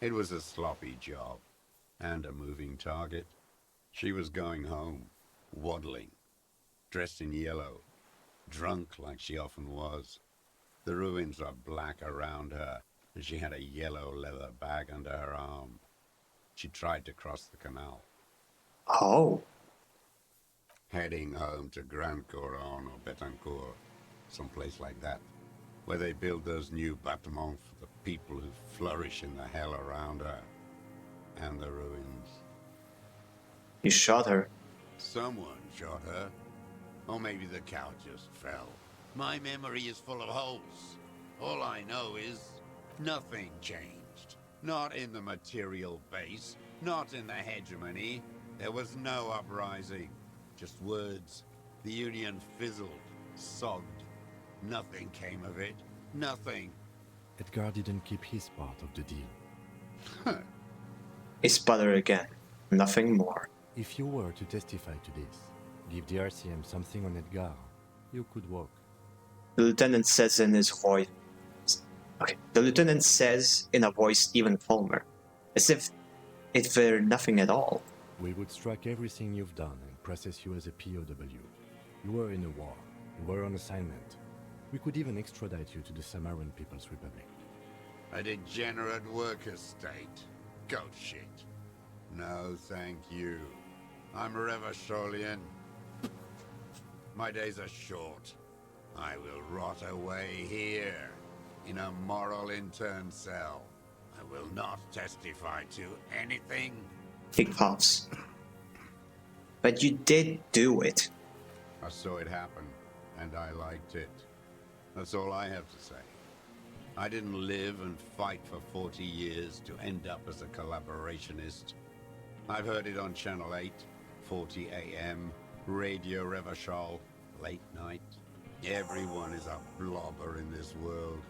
It was a sloppy job. And a moving target. She was going home, waddling. Dressed in yellow, drunk like she often was. The ruins are black around her, and she had a yellow leather bag under her arm. She tried to cross the canal. Oh. Heading home to Grand Couronne or Betancourt, someplace like that, where they build those new bâtiments for the people who flourish in the hell around her. And the ruins. You shot her. Someone shot her. Or maybe the cow just fell. My memory is full of holes. All I know is nothing changed. Not in the material base, not in the hegemony. There was no uprising. Just words. The Union fizzled, sogged. Nothing came of it. Nothing. Edgar didn't keep his part of the deal. He sputtered again. Nothing more. If you were to testify to this, give the RCM something on Edgar, you could walk. The lieutenant says in his voice. Okay. The lieutenant says in a voice even calmer, as if it were nothing at all. We would strike everything you've done and process you as a POW. You were in a war. You were on assignment. We could even extradite you to the Samaran People's Republic. A degenerate worker state. Goat shit. No, thank you. I'm Revacholian. My days are short. I will rot away here, in a moral intern cell. I will not testify to anything. He coughs. But you did do it. I saw it happen, and I liked it. That's all I have to say. I didn't live and fight for 40 years to end up as a collaborationist. I've heard it on Channel 8, 40 AM, Radio Revachol, late night. Everyone is a blobber in this world.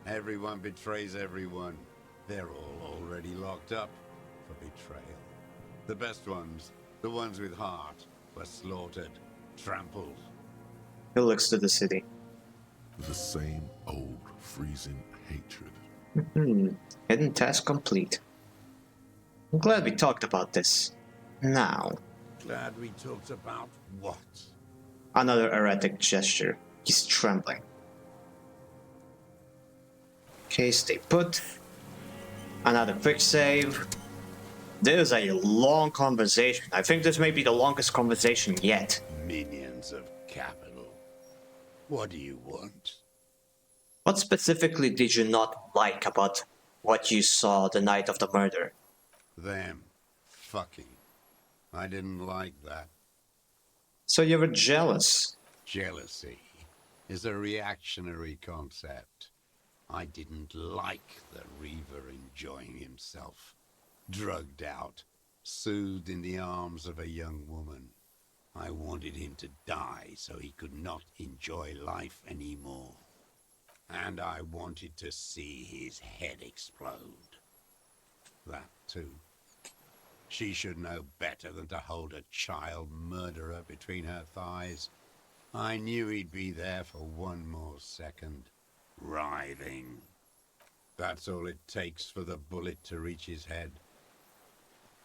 Everyone betrays everyone. They're all already locked up for betrayal. The best ones, the ones with heart, were slaughtered, trampled. He looks to the city. The same old freezing hatred. Hidden task complete. I'm glad we talked about this. Now. Glad we talked about what? Another erratic gesture. He's trembling. Okay, stay put. Another quick save. There's a long conversation. I think this may be the longest conversation yet. Minions of capital. What do you want? What specifically did you not like about what you saw the night of the murder? Them. Fucking. I didn't like that. So you were jealous? Jealousy is a reactionary concept. I didn't like the Reaver enjoying himself. Drugged out, soothed in the arms of a young woman. I wanted him to die so he could not enjoy life anymore. And I wanted to see his head explode. That too. She should know better than to hold a child murderer between her thighs. I knew he'd be there for one more second, writhing. That's all it takes for the bullet to reach his head.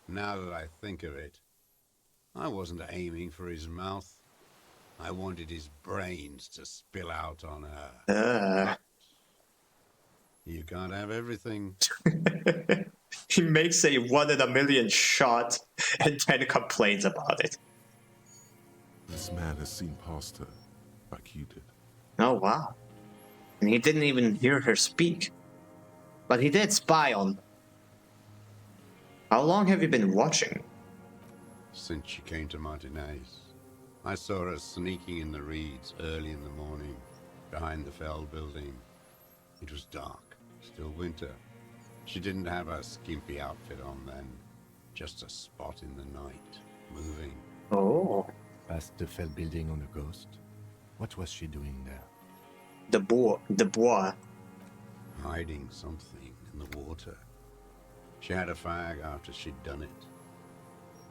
Now that I think of it, I wasn't aiming for his mouth. I wanted his brains to spill out on her. You can't have everything. He makes a 1 in a million shot and then complains about it. This man has seen past her, like you did. Oh, wow. And he didn't even hear her speak. But he did spy on. How long have you been watching? Since she came to Martinez. I saw her sneaking in the reeds early in the morning, behind the Feld building. It was dark, still winter. She didn't have a skimpy outfit on then, just a spot in the night, moving. Oh. Past the Feld building on a ghost? What was she doing there? The bois. Hiding something in the water. She had a fag after she'd done it.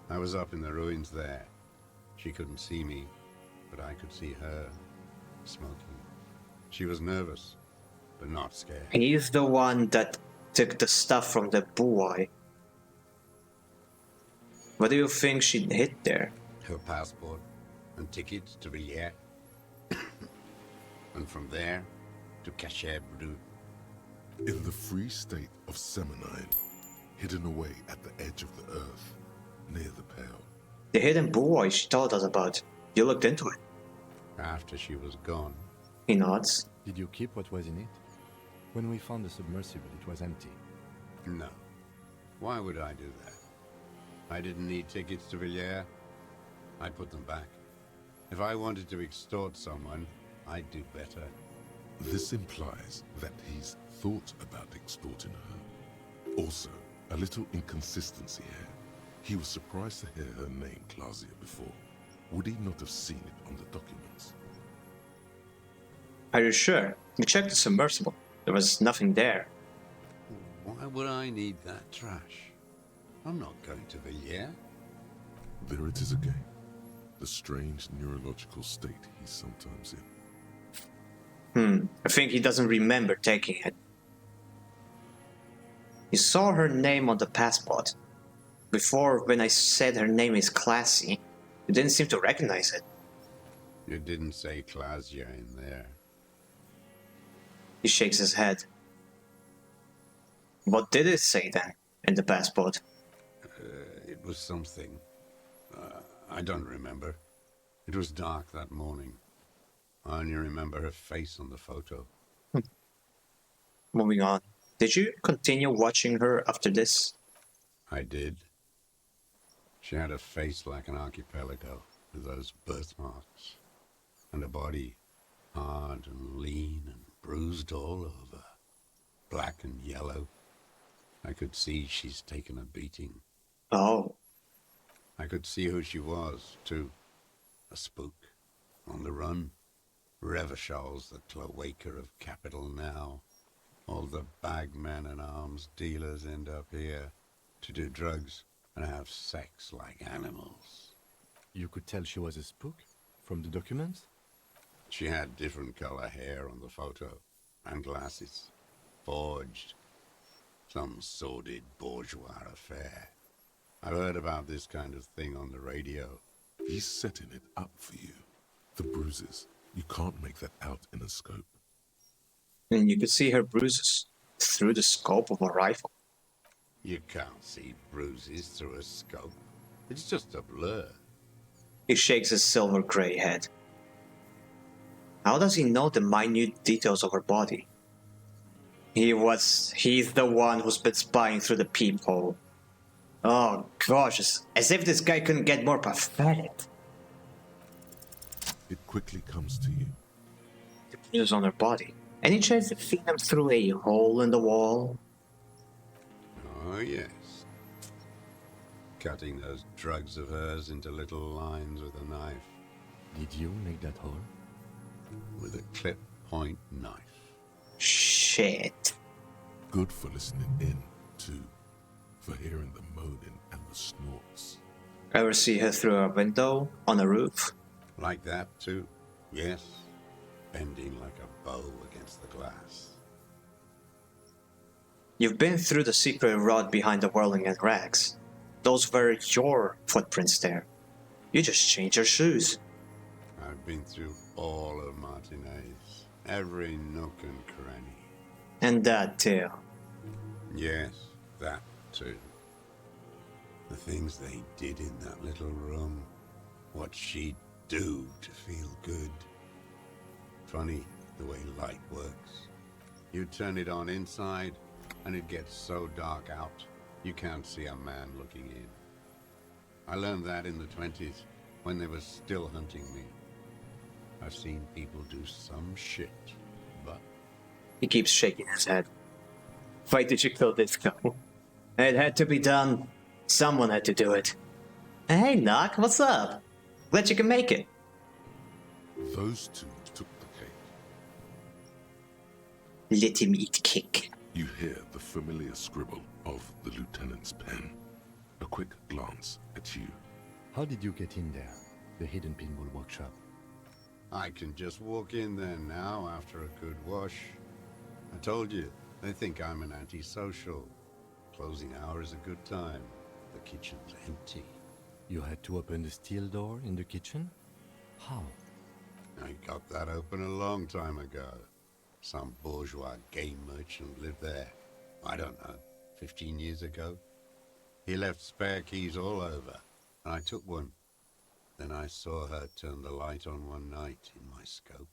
I was up in the ruins there. She couldn't see me, but I could see her, smoking. She was nervous, but not scared. He's the one that took the stuff from the boy. What do you think she hid there? Her passport and tickets to Villiers. And from there to Cachet Bru. In the free state of Seminine, hidden away at the edge of the earth, near the Pale. The hidden boy she told us about. You looked into it. After she was gone. He nods. Did you keep what was in it? When we found the submersible, it was empty. No. Why would I do that? I didn't need tickets to Villiers. I put them back. If I wanted to extort someone, I'd do better. This implies that he's thought about extorting her. Also, a little inconsistency here. He was surprised to hear her name Clausia before. Would he not have seen it on the documents? Are you sure? We checked the submersible. There was nothing there. Why would I need that trash? I'm not going to Villiers. There it is again. The strange neurological state he's sometimes in. I think he doesn't remember taking it. You saw her name on the passport. Before, when I said her name is Classy, you didn't seem to recognize it. You didn't say Clausia in there. He shakes his head. What did it say then, in the passport? It was something. I don't remember. It was dark that morning. I only remember her face on the photo. Moving on. Did you continue watching her after this? I did. She had a face like an archipelago, with those birthmarks. And a body hard and lean and bruised all over. Black and yellow. I could see she's taken a beating. Oh. I could see who she was, too. A spook. On the run. Revishal's the cloaca of capital now. All the bagmen and arms dealers end up here to do drugs and have sex like animals. You could tell she was a spook from the documents? She had different color hair on the photo, and glasses. Forged. Some sordid bourgeois affair. I've heard about this kind of thing on the radio. He's setting it up for you. The bruises. You can't make that out in a scope. And you could see her bruises through the scope of a rifle. You can't see bruises through a scope. It's just a blur. He shakes his silver grey head. How does he know the minute details of her body? He's the one who's been spying through the peephole. Oh gosh, as if this guy couldn't get more pathetic. It quickly comes to you. The bruises on her body. Any chance of seeing them through a hole in the wall? Oh yes. Cutting those drugs of hers into little lines with a knife. Did you make that hole? With a clip point knife. Shit. Good for listening in, too. For hearing the moaning and the snorts. Ever see her through a window on a roof? Like that, too? Yes. Bending like a bow against the glass. You've been through the secret rod behind the whirling and rags. Those were your footprints there. You just changed your shoes. I've been through all of Martinez. Every nook and cranny. And that too. Yes, that too. The things they did in that little room. What she'd do to feel good. Funny the way light works. You turn it on inside, and it gets so dark out, you can't see a man looking in. I learned that in the 20s, when they were still hunting me. I've seen people do some shit, but... He keeps shaking his head. Why did you kill this guy? It had to be done. Someone had to do it. Hey, Knock, what's up? Glad you can make it. Those two took the cake. Let him eat cake. You hear the familiar scribble of the lieutenant's pen. A quick glance at you. How did you get in there? The hidden pinball workshop. I can just walk in there now after a good wash. I told you, they think I'm an antisocial. Closing hour is a good time. The kitchen's empty. You had to open the steel door in the kitchen? How? I got that open a long time ago. Some bourgeois game merchant lived there. I don't know, 15 years ago. He left spare keys all over, and I took one. Then I saw her turn the light on one night in my scope.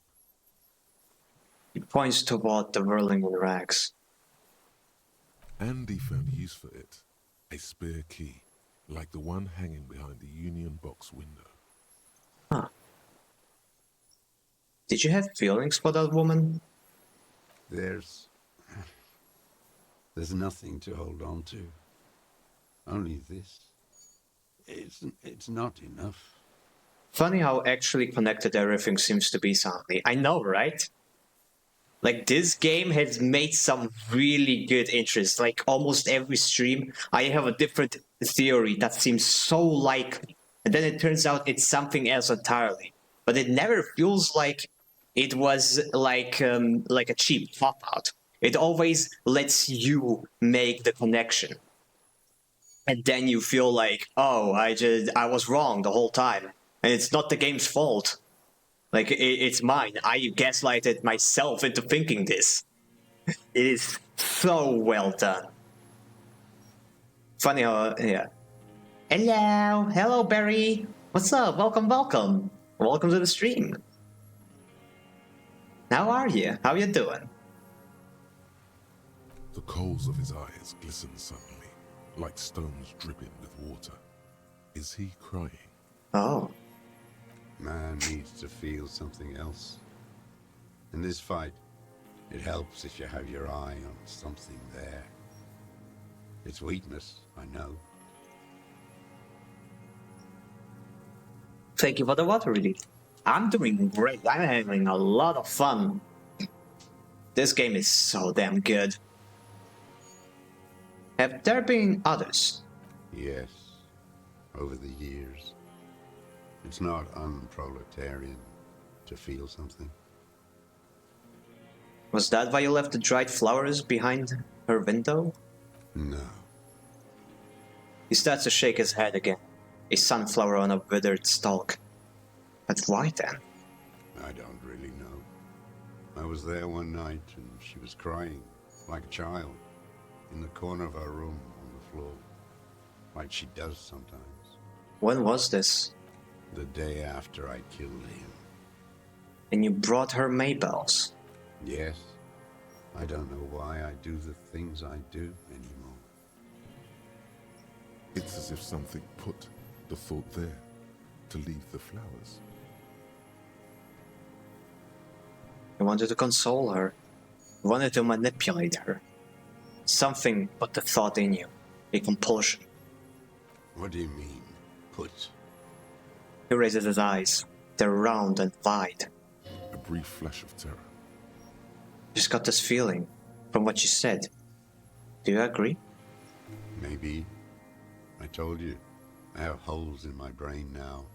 He points toward the whirling in rags. Andy found use for it. A spare key, like the one hanging behind the Union Box window. Huh. Did you have feelings for that woman? There's nothing to hold on to. Only this. It's not enough. Funny how actually connected everything seems to be suddenly. I know, right? Like, this game has made some really good interest. Like, almost every stream, I have a different theory that seems so likely. And then it turns out it's something else entirely. But it never feels like it was like a cheap pop-out. It always lets you make the connection. And then you feel like, oh, I was wrong the whole time. And it's not the game's fault. Like, it's mine. I gaslighted myself into thinking this. It is so well done. Funny how, yeah. Hello! Hello, Barry! What's up? Welcome, welcome! Welcome to the stream. How are you? How you doing? The coals of his eyes glisten suddenly, like stones dripping with water. Is he crying? Oh. Man needs to feel something else. In this fight, it helps if you have your eye on something there. It's weakness, I know. Thank you for the water relief. I'm doing great. I'm having a lot of fun. This game is so damn good. Have there been others? Yes, over the years. It's not unproletarian to feel something. Was that why you left the dried flowers behind her window? No. He starts to shake his head again. A sunflower on a withered stalk. But why then? I don't really know. I was there one night and she was crying, like a child, in the corner of our room on the floor, like she does sometimes. When was this? The day after I killed him. And you brought her Maybells? Yes. I don't know why I do the things I do anymore. It's as if something put the thought there to leave the flowers. You wanted to console her. You wanted to manipulate her. Something put the thought in you. A compulsion. What do you mean, put? He raises his eyes. They're round and wide. A brief flash of terror. Just got this feeling from what you said. Do you agree? Maybe. I told you, I have holes in my brain now.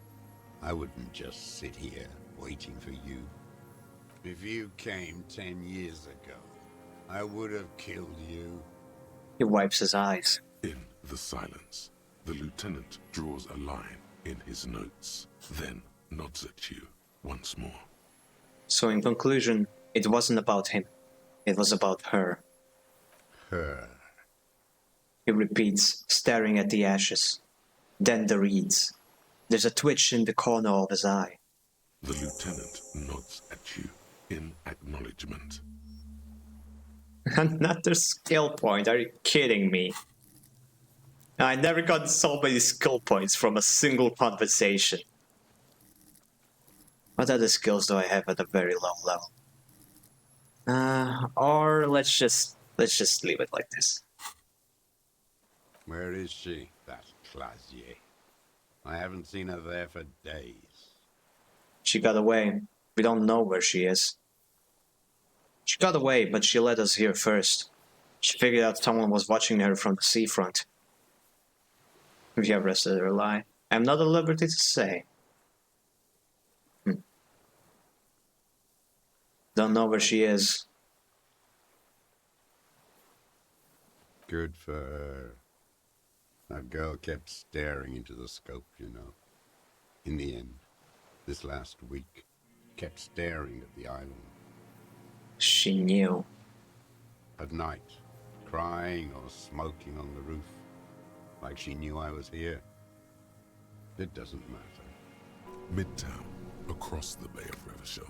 I wouldn't just sit here waiting for you. If you came 10 years ago, I would have killed you. He wipes his eyes. In the silence, the lieutenant draws a line in his notes, then nods at you once more. So in conclusion, it wasn't about him. It was about her. Her. He repeats, staring at the ashes. Then the reeds. There's a twitch in the corner of his eye. The lieutenant nods at you in acknowledgement. Another skill point, are you kidding me? I never got so many skill points from a single conversation. What other skills do I have at a very low level? Or let's just leave it like this. Where is she, that Clasier? I haven't seen her there for days. She got away. We don't know where she is. She got away, but she led us here first. She figured out someone was watching her from the seafront. If you have arrested her lie, I'm not at liberty to say. Don't know where she is. Good for her. That girl kept staring into the scope, you know. In the end, this last week, kept staring at the island. She knew. At night, crying or smoking on the roof, like she knew I was here. It doesn't matter. Midtown, across the Bay of Revachol,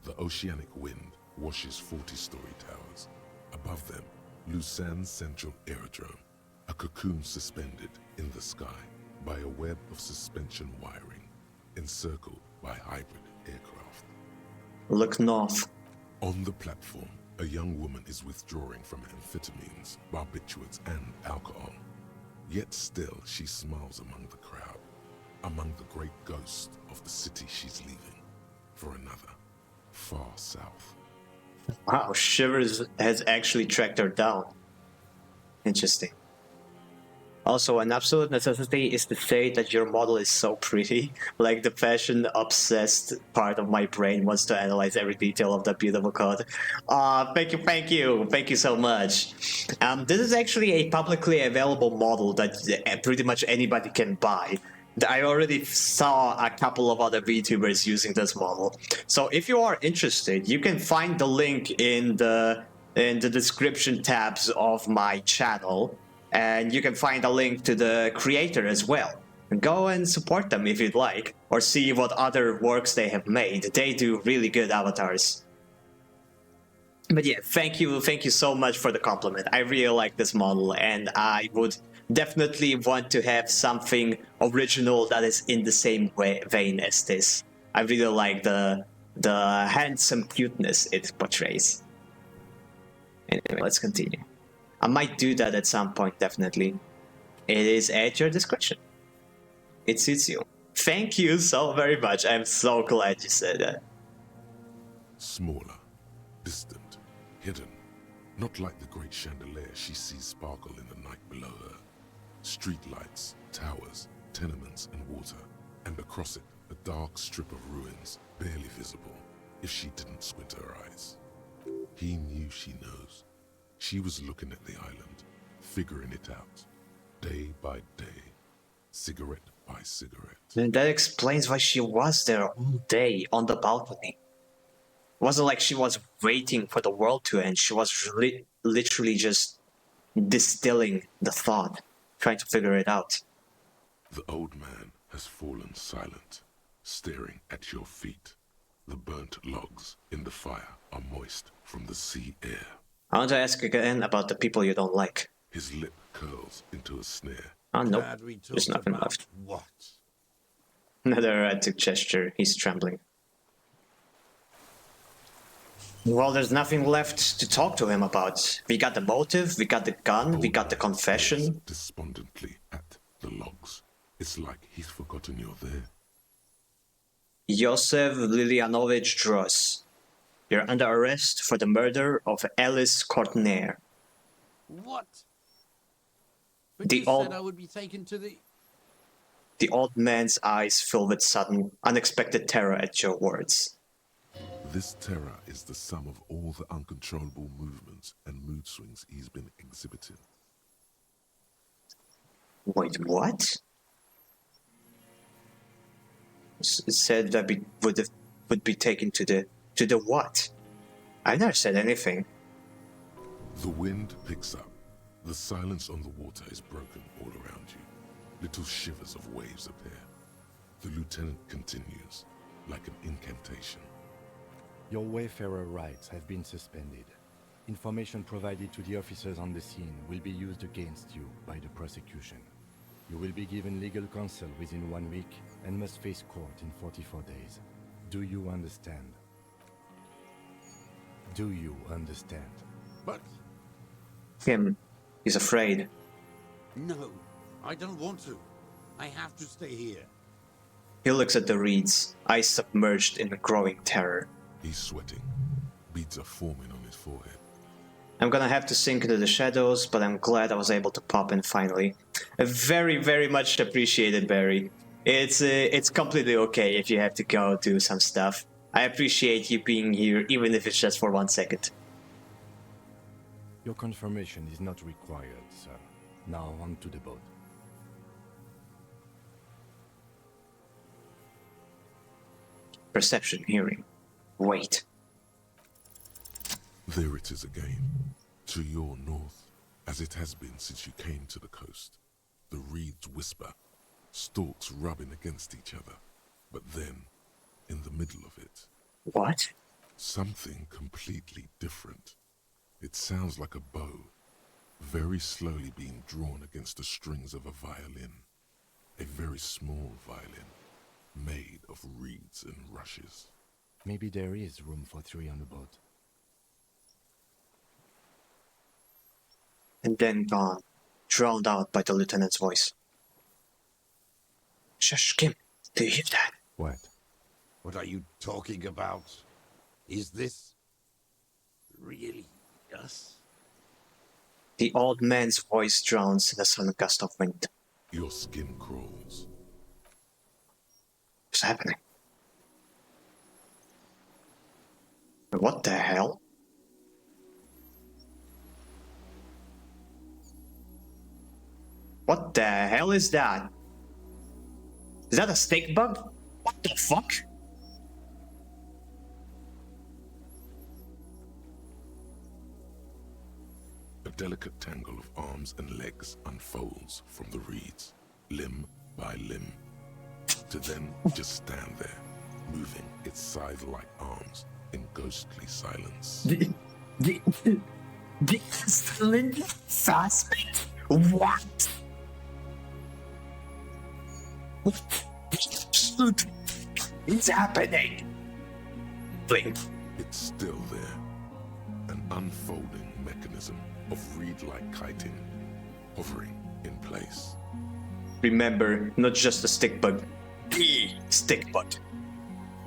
the oceanic wind washes 40-story towers. Above them, Lausanne's Central Aerodrome, a cocoon suspended in the sky by a web of suspension wiring, encircled by hybrid aircraft. Look north. On the platform, a young woman is withdrawing from amphetamines, barbiturates, and alcohol. Yet still, she smiles among the crowd, among the great ghost of the city she's leaving, for another, far south. Wow, Shivers has actually tracked her down. Interesting. Also, an absolute necessity is to say that your model is so pretty. Like, the fashion-obsessed part of my brain wants to analyze every detail of that beautiful code. Thank you so much. This is actually a publicly available model that pretty much anybody can buy. I already saw a couple of other VTubers using this model. So if you are interested, you can find the link in the description tabs of my channel. And you can find a link to the creator as well. Go and support them if you'd like, or see what other works they have made. They do really good avatars. But yeah, thank you so much for the compliment. I really like this model, and I would definitely want to have something original that is in the same vein as this. I really like the handsome cuteness it portrays. Anyway, let's continue. I might do that at some point, definitely. It is at your discretion. It suits you. Thank you so very much. I'm so glad you said that. Smaller, distant, hidden, not like the great chandelier she sees sparkle in the night below her. Streetlights, towers, tenements, and water, and across it, a dark strip of ruins, barely visible, if she didn't squint her eyes. He knew she knows. She was looking at the island, figuring it out, day by day, cigarette by cigarette. And that explains why she was there all day on the balcony. It wasn't like she was waiting for the world to end. She was literally just distilling the thought, trying to figure it out. The old man has fallen silent, staring at your feet. The burnt logs in the fire are moist from the sea air. I want to ask again about the people you don't like. His lip curls into a sneer. Oh, nope. There's nothing left. What? Another erratic gesture. He's trembling. Well, there's nothing left to talk to him about. We got the motive, we got the gun, we got the confession. Despondently at the logs. It's like he's forgotten you're there. Josef Lilianovich Dross. You're under arrest for the murder of Alice Courtnair. What? But The you old- said I would be taken to the... The old man's eyes fill with sudden, unexpected terror at your words. This terror is the sum of all the uncontrollable movements and mood swings he's been exhibiting. Wait, what? It said that we would be taken to the what? I never said anything. The wind picks up. The silence on the water is broken all around you. Little shivers of waves appear. The lieutenant continues, like an incantation. Your wayfarer rights have been suspended. Information provided to the officers on the scene will be used against you by the prosecution. You will be given legal counsel within 1 week and must face court in 44 days. Do you understand? Do you understand? But... Him. He's afraid. No, I don't want to. I have to stay here. He looks at the reeds, eyes submerged in a growing terror. He's sweating. Beads are forming on his forehead. I'm gonna have to sink into the shadows, but I'm glad I was able to pop in finally. Very, very much appreciated, Barry. It's completely okay if you have to go do some stuff. I appreciate you being here, even if it's just for 1 second. Your confirmation is not required, sir. Now on to the boat. Perception, hearing. Wait. There it is again. To your north, as it has been since you came to the coast. The reeds whisper, stalks rubbing against each other. But then, in the middle of it... What? Something completely different. It sounds like a bow, very slowly being drawn against the strings of a violin. A very small violin, made of reeds and rushes. Maybe there is room for 3 on the boat. And then gone, drowned out by the lieutenant's voice. Shush, Kim, do you hear that? What? What are you talking about? Is this... Really us? The old man's voice drowns in a sudden gust of wind. Your skin crawls. What's happening? What the hell? What the hell is that? Is that a stick bug? What the fuck? A delicate tangle of arms and legs unfolds from the reeds, limb by limb, to then just stand there, moving its scythe-like arms in ghostly silence. The Slender suspect? What? What is happening? Blink. It's still there, an unfolding mechanism of reed-like chitin, hovering in place. Remember, not just a stick bug, the stick bug.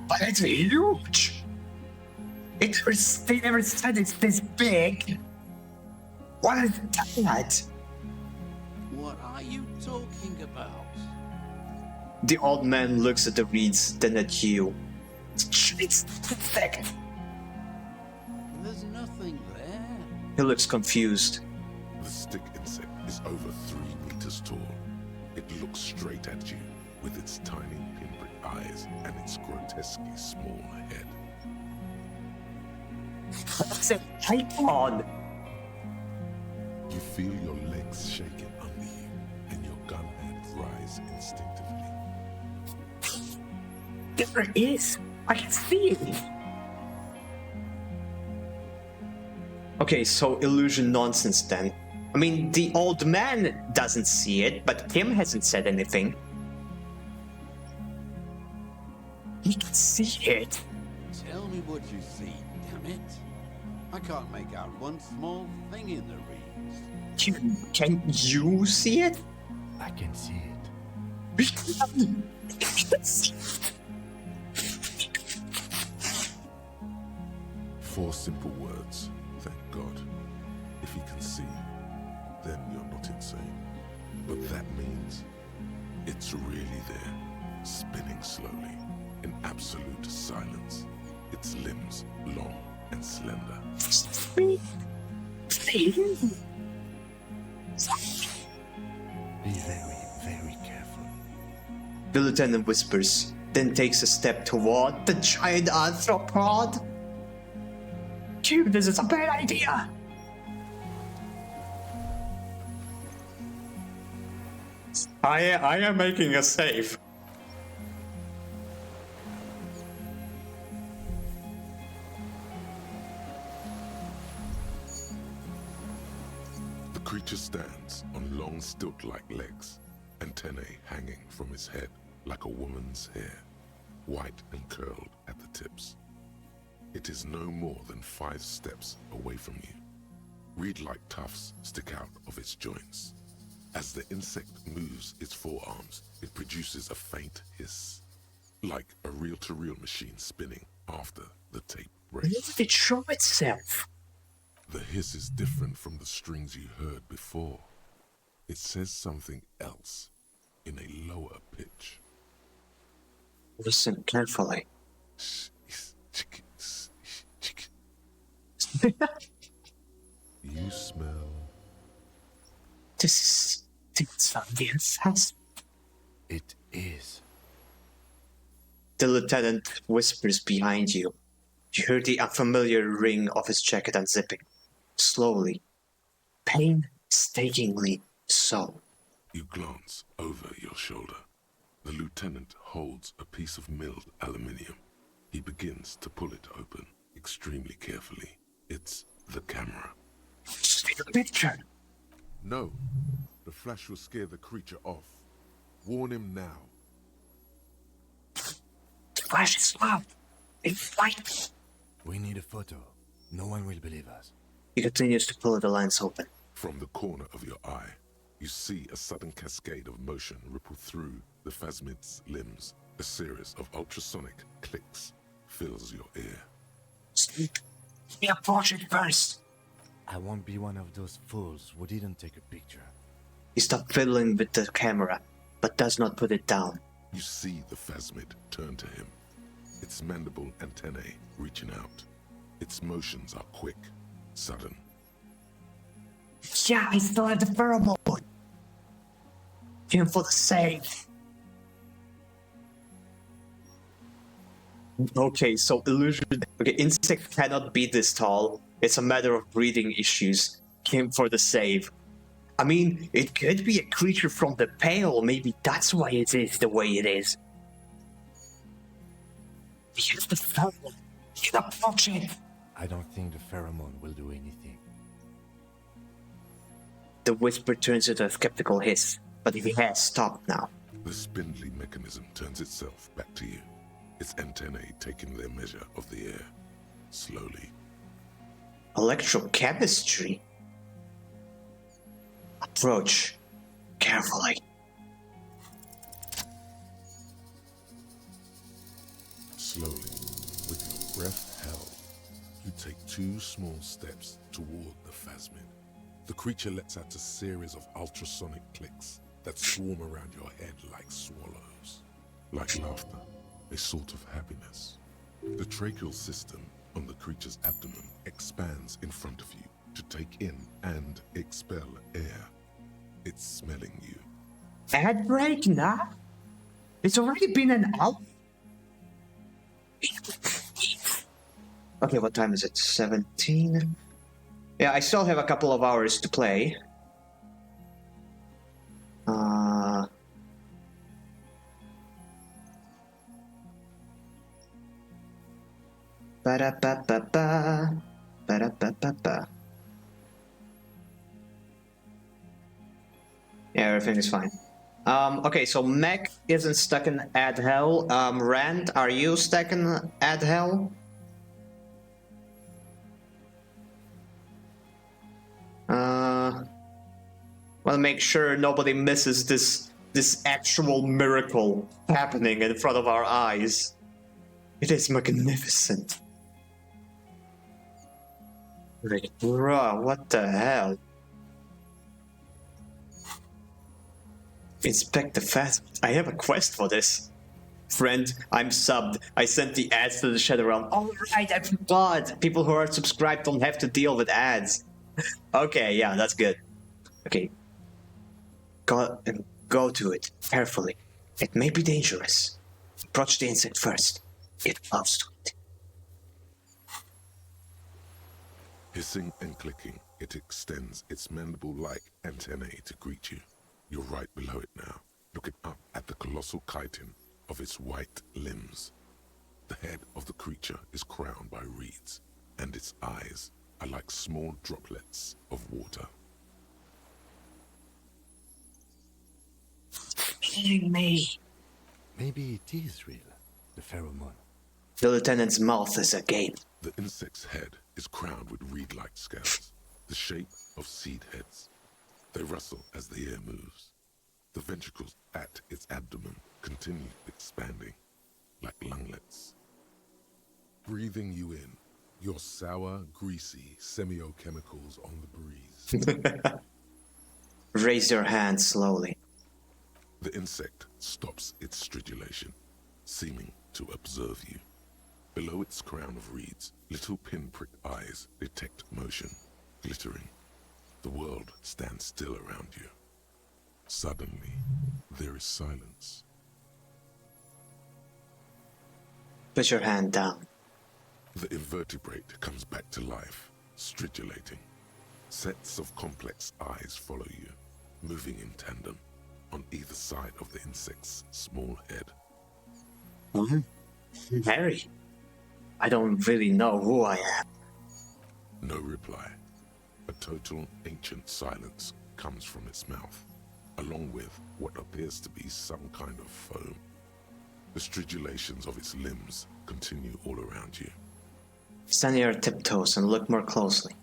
But it's huge! They never said it's this big! What is that? What are you talking about? The old man looks at the reeds, then at you. It's thick. There's nothing there. He looks confused. The stick insect is over 3 meters tall. It looks straight at you with its tiny pinprick eyes and its grotesquely small head. What's a python? You feel your legs shaking under you and your gun hand rise instinctively. There it is! I can see it! Okay, so illusion nonsense then. I mean, the old man doesn't see it, but Tim hasn't said anything. He can see it. Tell me what you see, damn it. I can't make out one small thing in the reeds. Can you see it? I can see it. We can see it. 4 simple words, thank God. If he can see, then you're not insane. But that means it's really there, spinning slowly, in absolute silence. Its limbs long and slender. Be very, very careful. The lieutenant whispers, then takes a step toward the giant arthropod. Dude, this is a bad idea. I am making a save. The creature stands on long stilt-like legs, antennae hanging from his head like a woman's hair, white and curled at the tips. It is no more than 5 steps away from you. Reed-like tufts stick out of its joints. As the insect moves its forearms, it produces a faint hiss, like a reel-to-reel machine spinning after the tape breaks. Where did it show itself? The hiss is different from the strings you heard before. It says something else in a lower pitch. Listen carefully. You smell. This is very fast. It is. The lieutenant whispers behind you. You hear the unfamiliar ring of his jacket unzipping. Slowly. Painstakingly so. You glance over your shoulder. The lieutenant holds a piece of milled aluminium. He begins to pull it open, extremely carefully. It's the camera. Just take a picture. No. The flash will scare the creature off. Warn him now. The flash is loud. It's light. We need a photo. No one will believe us. He continues to pull the lens open. From the corner of your eye, you see a sudden cascade of motion ripple through the phasmid's limbs. A series of ultrasonic clicks fills your ear. Sleep. We approach it first. I won't be one of those fools who didn't take a picture. He stopped fiddling with the camera, but does not put it down. You see the phasmid turn to him, its mandible antennae reaching out. Its motions are quick, sudden. Yeah, I still have the pheromone. Aim for the save. Okay, so illusion. Okay, insect cannot be this tall. It's a matter of breathing issues. Aim for the save. I mean, it could be a creature from the Pale. Maybe that's why it is the way it is. Use the pheromone. You can approach it. I don't think the pheromone will do anything. The whisper turns into a skeptical hiss, but it has stopped now. The spindly mechanism turns itself back to you, its antennae taking their measure of the air, slowly. Electrochemistry? Approach carefully. Slowly, with your breath held, you take 2 small steps toward the phasmid. The creature lets out a series of ultrasonic clicks that swarm around your head like swallows. Like laughter, a sort of happiness. The tracheal system on the creature's abdomen expands in front of you to take in and expel air. It's smelling you. Ad break now? It's already been an hour? Okay, what time is it? 17? Yeah, I still have a couple of hours to play. Ba-da-ba-ba-ba. Ba-da-ba-ba-ba. Yeah, everything is fine. Okay, so Mech isn't stuck in Ad Hell. Rand, are you stuck in Ad Hell? Well, make sure nobody misses this actual miracle happening in front of our eyes. It is magnificent. Like, bruh, what the hell? Inspect the fast. I have a quest for this. Friend, I'm subbed. I sent the ads to the Shadow Realm. Alright, I forgot. People who are subscribed don't have to deal with ads. Okay, yeah, that's good. Okay. Go to it carefully. It may be dangerous. Approach the insect first. Get close to it. Hissing and clicking, it extends its mandible-like antennae to greet you. You're right below it now, looking up at the colossal chitin of its white limbs. The head of the creature is crowned by reeds, and its eyes are like small droplets of water. Eating me. Maybe it is real, the pheromone. The lieutenant's mouth is agape. The insect's head is crowned with reed-like scales, the shape of seed heads. They rustle as the air moves. The ventricles at its abdomen continue expanding, like lunglets. Breathing you in, your sour, greasy semiochemicals on the breeze. Raise your hand slowly. The insect stops its stridulation, seeming to observe you. Below its crown of reeds, little pinprick eyes detect motion, glittering. The world stands still around you. Suddenly, there is silence. Put your hand down. The invertebrate comes back to life, stridulating. Sets of complex eyes follow you, moving in tandem on either side of the insect's small head. Harry, I don't really know who I am. No reply. A total ancient silence comes from its mouth, along with what appears to be some kind of foam. The stridulations of its limbs continue all around you. Stand on your tiptoes and look more closely.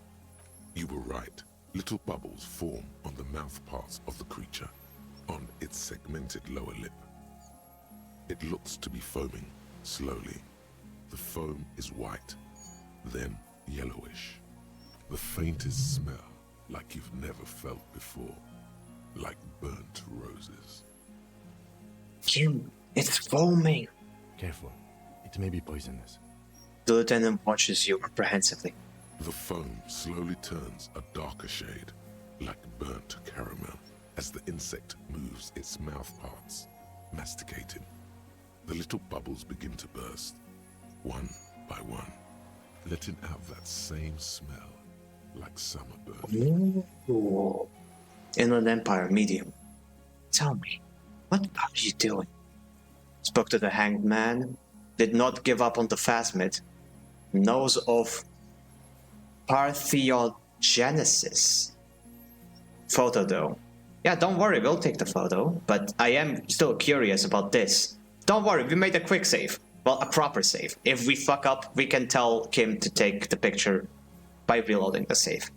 You were right. Little bubbles form on the mouth parts of the creature, on its segmented lower lip. It looks to be foaming, slowly. The foam is white, then yellowish. The faintest smell, like you've never felt before. Like burnt roses. Kim, it's foaming. Careful. It may be poisonous. The lieutenant watches you apprehensively. The foam slowly turns a darker shade, like burnt caramel, as the insect moves its mouth parts, masticating. The little bubbles begin to burst, one by one, letting out that same smell, like summer burning. Ooh. Inland Empire medium. Tell me, what are you doing? Spoke to the hanged man, did not give up on the phasmid, knows of parthenogenesis. Photo though. Yeah, don't worry, we'll take the photo, but I am still curious about this. Don't worry, we made a quick save. Well, a proper save. If we fuck up, we can tell Kim to take the picture by reloading the save.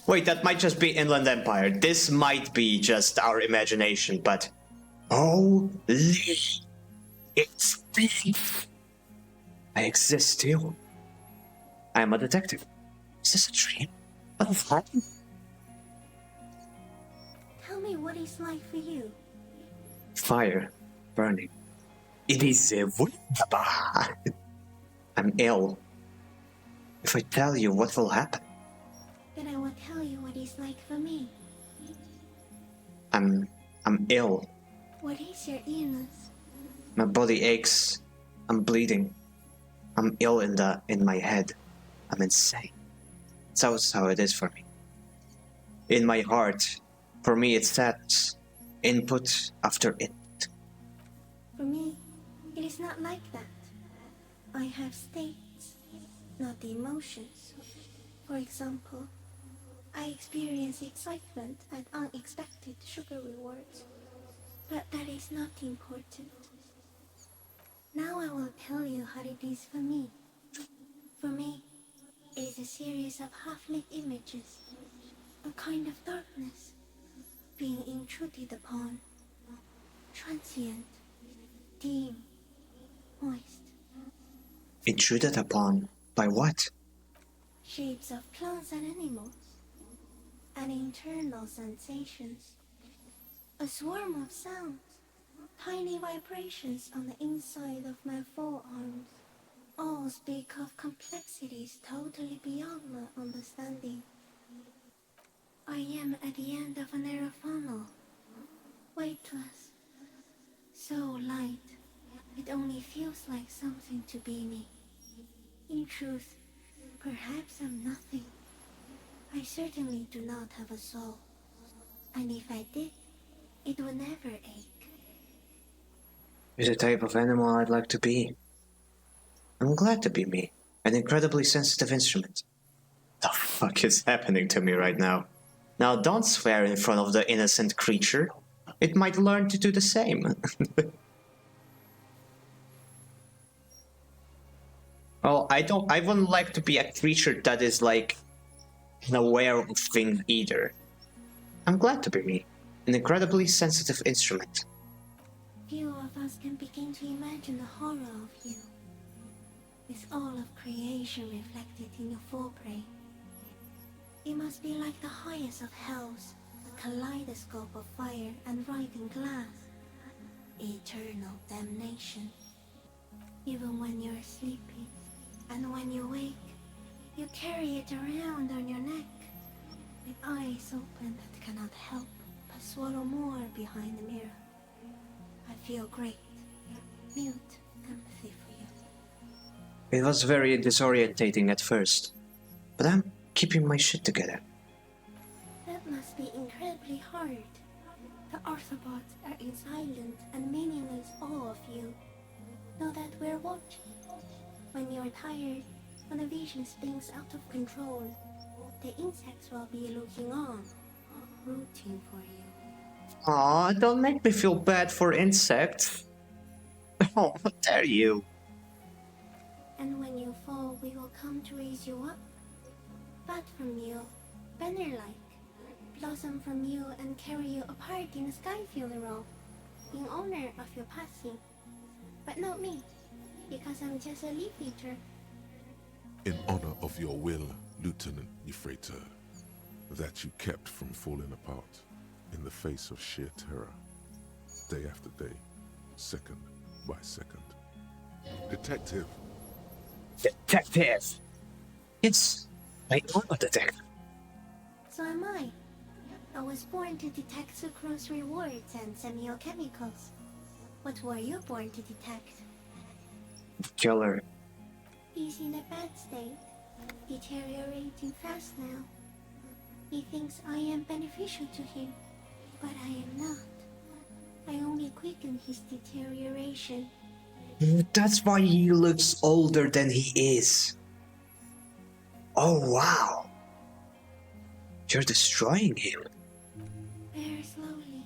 Wait, that might just be Inland Empire. This might be just our imagination, but... Holy... It's thief! I exist too. I am a detective. Is this a dream? What is happening? Tell me what it's like for you. Fire. Burning. It is wunderbar. I'm ill. If I tell you, what will happen? Then I will tell you what it's like for me. I'm ill. What is your illness? My body aches. I'm bleeding. I'm ill in my head. I'm insane. That's how it is for me. In my heart, for me it's sadness. Input after input. For me, it is not like that. I have states, not the emotions. For example, I experience excitement at unexpected sugar rewards. But that is not important. Now I will tell you how it is for me. For me, it is a series of half-lit images, a kind of darkness, being intruded upon, transient, dim, moist. Intruded upon by what? Shapes of plants and animals, and internal sensations. A swarm of sounds, tiny vibrations on the inside of my forearms. All speak of complexities totally beyond my understanding. I am at the end of a narrow funnel, weightless, so light, it only feels like something to be me. In truth, perhaps I'm nothing. I certainly do not have a soul, and if I did, it would never ache. Is the type of animal I'd like to be. I'm glad to be me, an incredibly sensitive instrument. The fuck is happening to me right now? Now don't swear in front of the innocent creature. It might learn to do the same. Well, I wouldn't like to be a creature that is like unaware of things either. I'm glad to be me, an incredibly sensitive instrument. Few of us can begin to imagine the horror of you, with all of creation reflected in your forebrain. It must be like the highest of hells, a kaleidoscope of fire and writhing glass. Eternal damnation. Even when you're sleeping, and when you wake, you carry it around on your neck, with eyes open that cannot help but swallow more behind the mirror. I feel great, mute empathy for you. It was very disorientating at first, but I'm keeping my shit together. That must be incredibly hard. The Arthropods are in silent and meaningless awe of you. Know that we're watching. When you're tired, when the vision spins out of control, the insects will be looking on, rooting for you. Aw, don't make me feel bad for insects. Oh, how dare you? And when you fall, we will come to raise you up. Bud from you, banner-like, blossom from you and carry you apart in a sky funeral. fitting honor of your passing. But not me, because I'm just a leaf eater. In honor of your will, Lieutenant Euphrator, that you kept from falling apart in the face of sheer terror, day after day, second by second. Detective! Detective! Yes, I am a detective. So am I. I was born to detect sucrose rewards and semiochemicals. What were you born to detect? Killer. He's in a bad state, deteriorating fast now. He thinks I am beneficial to him, but I am not. I only quicken his deterioration. That's why he looks older than he is. Oh wow. You're destroying him. Very slowly,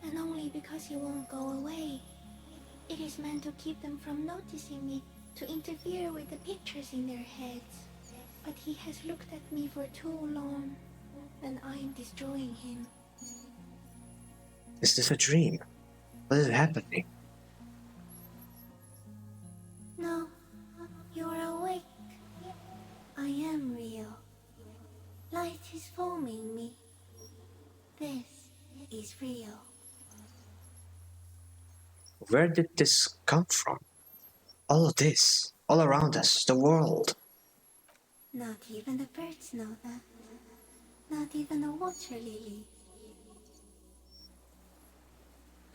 and only because he won't go away. It is meant to keep them from noticing me, to interfere with the pictures in their heads. But he has looked at me for too long, and I am destroying him. Is this a dream? What is happening? No, you are awake. I am real. Light is foaming me. This is real. Where did this come from? All of this, all around us, the world. Not even the birds know that. Not even the water lily.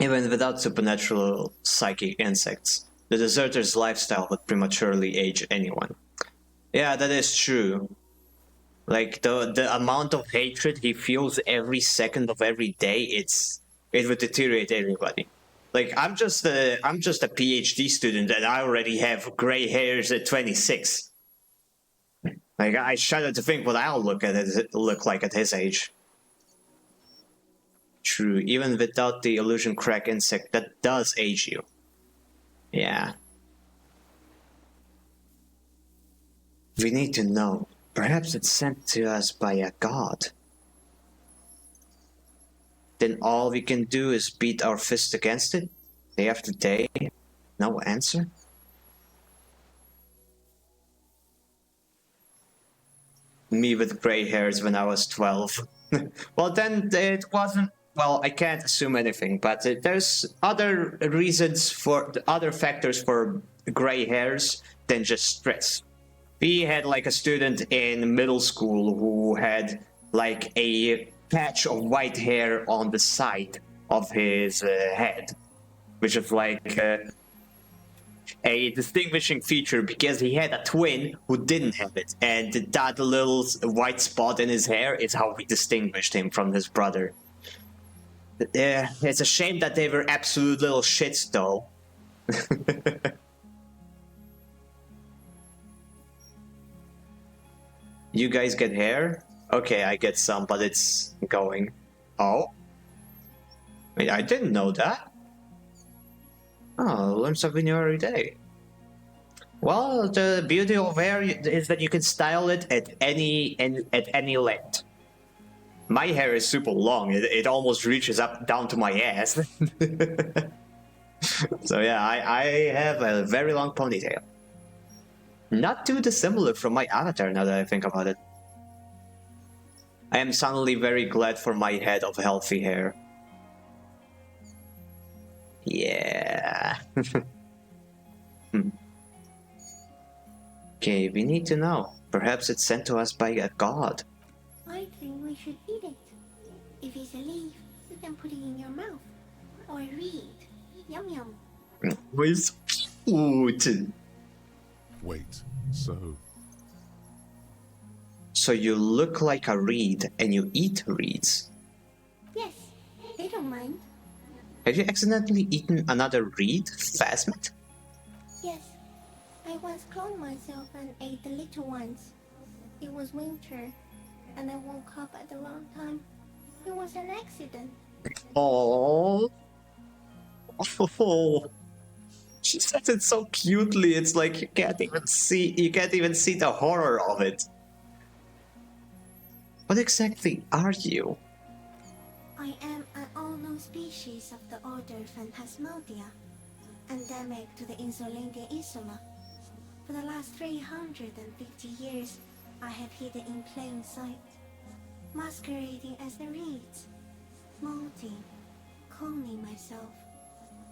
Even without supernatural psychic insects, the deserter's lifestyle would prematurely age anyone. Yeah, that is true. Like the amount of hatred he feels every second of every day, it would deteriorate everybody. Like I'm just a PhD student and I already have gray hairs at 26. Like I shudder to think what I'll look like at his age. True, even without the illusion crack insect, that does age you. Yeah. We need to know. Perhaps it's sent to us by a god. Then all we can do is beat our fist against it, day after day. No answer? Me with gray hairs when I was 12. Well, then it wasn't. Well, I can't assume anything, but there's other reasons other factors for gray hairs than just stress. We had like a student in middle school who had like a patch of white hair on the side of his head, which is like a distinguishing feature because he had a twin who didn't have it, and that little white spot in his hair is how we distinguished him from his brother. It's a shame that they were absolute little shits, though. You guys get hair? Okay, I get some, but it's going. Oh? Wait, I didn't know that. Oh, learn something new every day. Well, the beauty of hair is that you can style it at any length. My hair is super long. It almost reaches up down to my ass. So yeah, I have a very long ponytail. Not too dissimilar from my avatar now that I think about it. I am suddenly very glad for my head of healthy hair. Yeah. Okay, we need to know. Perhaps it's sent to us by a god. I think we should eat it. If it's a leaf, you can put it in your mouth. Or read. Yum yum. It's cute. Wait, so you look like a reed and you eat reeds? Yes, they don't mind. Have you accidentally eaten another reed, Phasmid? Yes, I once cloned myself and ate the little ones. It was winter, and I woke up at the wrong time. It was an accident. Oh. Oh. She says it so cutely. It's like you can't even see the horror of it. What exactly are you? I am an all-know species of the order Phantasmodia, endemic to the Insulinga Isula. For the last 350 years, I have hidden in plain sight, masquerading as the reeds, molting, cloning myself,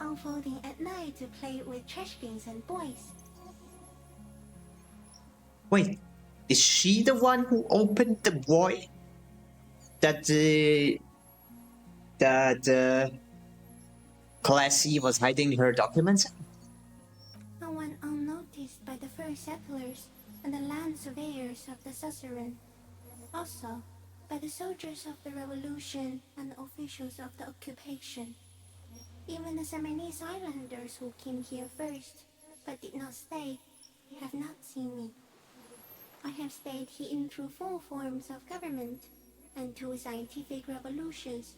unfolding at night to play with trash bins and boys. Wait, is she the one who opened the void? That Classy was hiding her documents? No one unnoticed by the first settlers and the land surveyors of the suzerain. Also, by the soldiers of the revolution and the officials of the occupation. Even the Seminese islanders who came here first, but did not stay, have not seen me. I have stayed hidden through 4 forms of government and 2 scientific revolutions,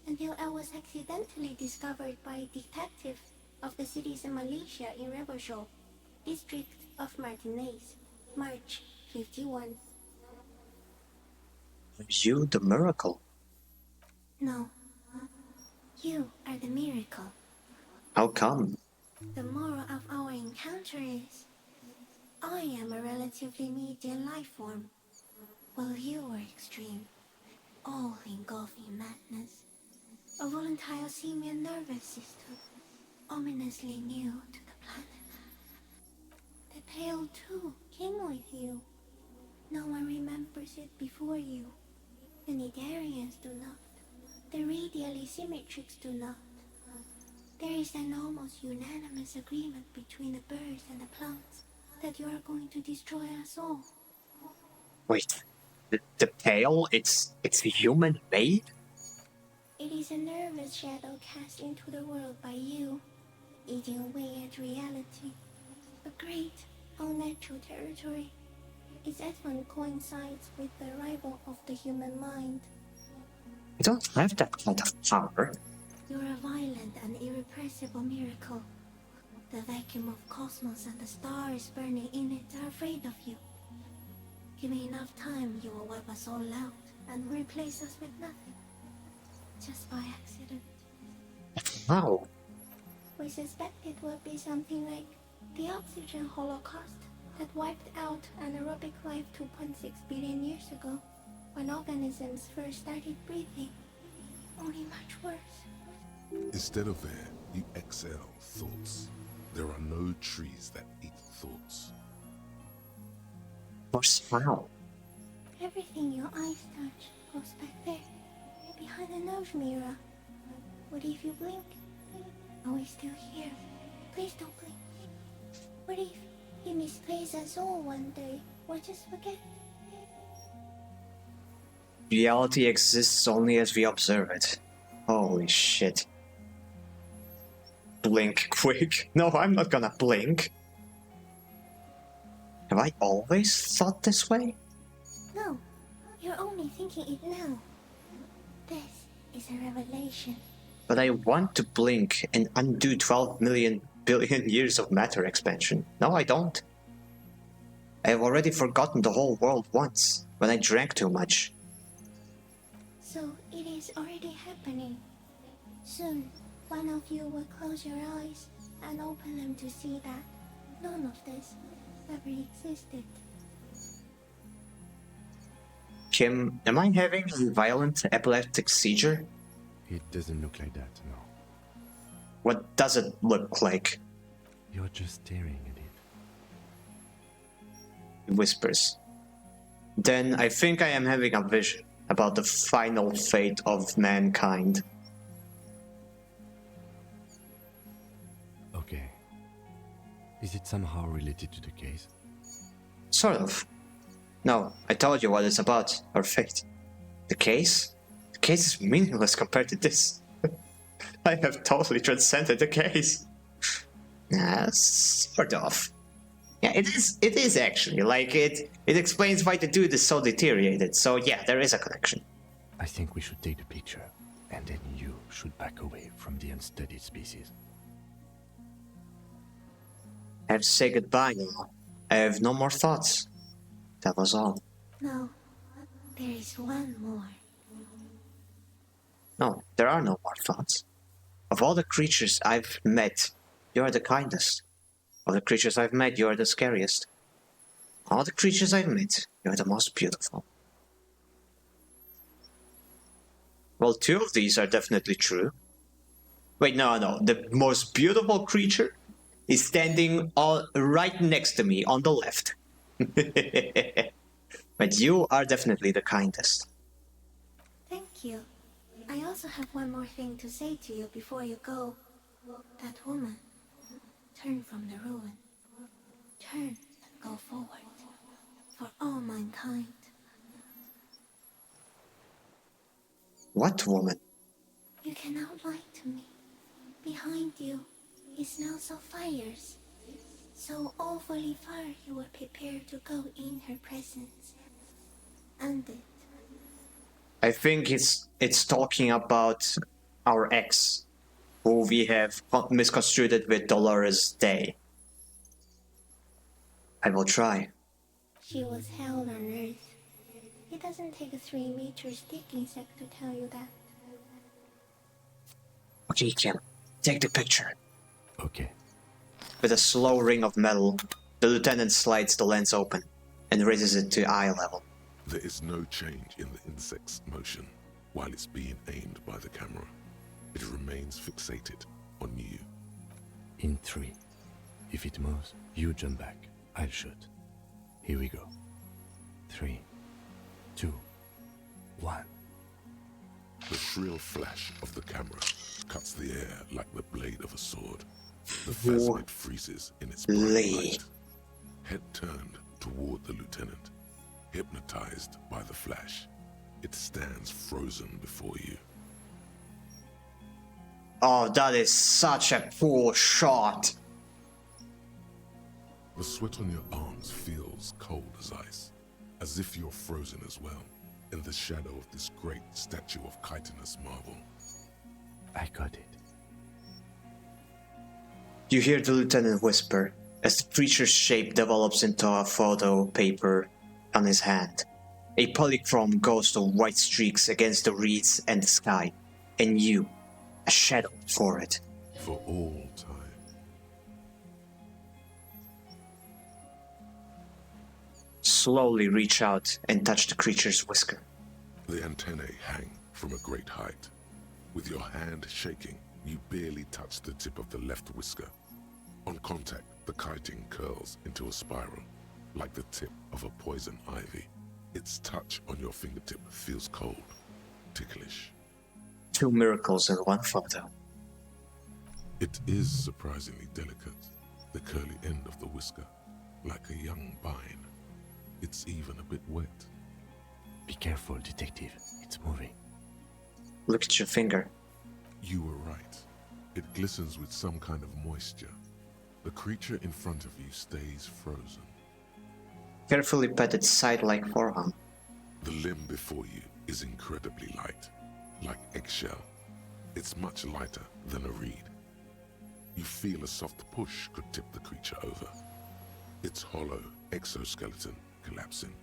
until I was accidentally discovered by a detective of the citizen militia in Rebelshaw, district of Martinez, March 51. You the miracle. No. You are the miracle. How come? The moral of our encounter is, I am a relatively medium life form, while you are extreme, all-engulfing madness. A volatile simian nervous system, ominously new to the planet. The Pale too came with you. No one remembers it before you. The Nidarians do not. The radially symmetrics do not. There is an almost unanimous agreement between the birds and the plants that you are going to destroy us all. Wait, the Pale, it's human-made? It is a nervous shadow cast into the world by you, eating away at reality. A great, unnatural territory. Its advent coincides with the arrival of the human mind. I don't have that kind of power. You're a violent and irrepressible miracle. The vacuum of cosmos and the stars burning in it are afraid of you. Give me enough time, you will wipe us all out and replace us with nothing. Just by accident. How? We suspect it will be something like the oxygen holocaust that wiped out anaerobic life 2.6 billion years ago, when organisms first started breathing. Only much worse. Instead of air, you exhale thoughts. There are no trees that eat thoughts. How? Everything your eyes touch goes back there, behind the nose mirror. What if you blink? Are we still here? Please don't blink. What if you misplace us all one day, or just forget? Reality exists only as we observe it. Holy shit. Blink quick. No, I'm not gonna blink. Have I always thought this way? No, you're only thinking it now. This is a revelation. But I want to blink and undo 12 million billion years of matter expansion. No, I don't. I have already forgotten the whole world once, when I drank too much. So it is already happening. Soon, one of you will close your eyes and open them to see that none of this ever existed. Kim, am I having a violent epileptic seizure? It doesn't look like that, no. What does it look like? You're just staring at it. He whispers. Then I think I am having a vision about the final fate of mankind. Okay. Is it somehow related to the case? Sort of. No, I told you what it's about, our fate. The case? The case is meaningless compared to this. I have totally transcended the case. Sort of. Yeah, it is actually. Like, it explains why the dude is so deteriorated. So yeah, there is a connection. I think we should take the picture, and then you should back away from the unstudied species. I have to say goodbye now. I have no more thoughts. That was all. No, there is one more. No, there are no more thoughts. Of all the creatures I've met, you're the kindest. Of the creatures I've met, you're the scariest. All the creatures I've met, you're the most beautiful. Well, 2 of these are definitely true. Wait, no. The most beautiful creature is standing right next to me on the left. But you are definitely the kindest. Thank you. I also have one more thing to say to you before you go. That woman, turn from the ruin. Turn and go forward. For all mankind. What woman? You cannot lie to me. Behind you is now so fires. So overly far you were prepared to go in her presence. And it. I think it's talking about our ex, who we have misconstrued it with Dolores Day. I will try. She was hell on earth. It doesn't take a 3-meter stick insect to tell you that. Okay, Kim, take the picture. Okay. With a slow ring of metal, the lieutenant slides the lens open and raises it to eye level. There is no change in the insect's motion while it's being aimed by the camera. It remains fixated on you. In 3. If it moves, you jump back. I'll shoot. Here we go. 3, 2, 1. The shrill flash of the camera cuts the air like the blade of a sword. The phasmid freezes in its bright light. Head turned toward the lieutenant, hypnotized by the flash. It stands frozen before you. Oh, that is such a cool shot. The sweat on your arms feels cold as ice, as if you're frozen as well, in the shadow of this great statue of chitinous marble. I got it. You hear the lieutenant whisper as the creature's shape develops into a photo paper on his hand. A polychrome ghost of white streaks against the reeds and the sky, and you, a shadow for it. For all time. Slowly reach out and touch the creature's whisker. The antennae hang from a great height. With your hand shaking, you barely touch the tip of the left whisker. On contact, the chitin curls into a spiral, like the tip of a poison ivy. Its touch on your fingertip feels cold, ticklish. 2 miracles in one photo. It is surprisingly delicate, the curly end of the whisker, like a young vine. It's even a bit wet. Be careful, detective. It's moving. Look at your finger. You were right. It glistens with some kind of moisture. The creature in front of you stays frozen. Carefully pat its side-like forearm. The limb before you is incredibly light, like eggshell. It's much lighter than a reed. You feel a soft push could tip the creature over. Its hollow exoskeleton collapsing.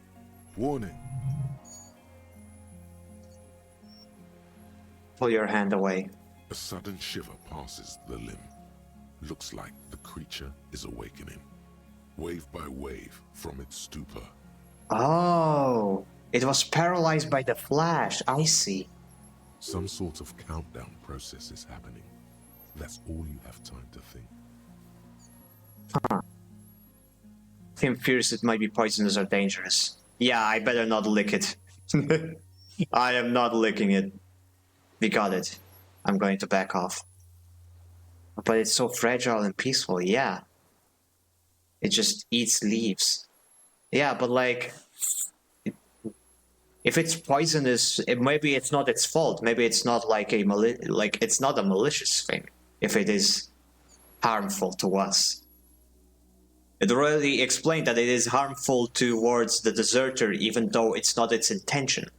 Warning! Pull your hand away. A sudden shiver passes the limb. Looks like the creature is awakening, wave by wave from its stupor. Oh, it was paralyzed by the flash. I see. Some sort of countdown process is happening. That's all you have time to think. Huh. Tim fears it might be poisonous or dangerous. Yeah, I better not lick it. I am not licking it. We got it. I'm going to back off. But it's so fragile and peaceful, yeah. It just eats leaves. Yeah, but like... if it's poisonous, maybe it's not its fault. Maybe it's not like it's not a malicious thing. If it is harmful to us. It already explained that it is harmful towards the deserter, even though it's not its intention.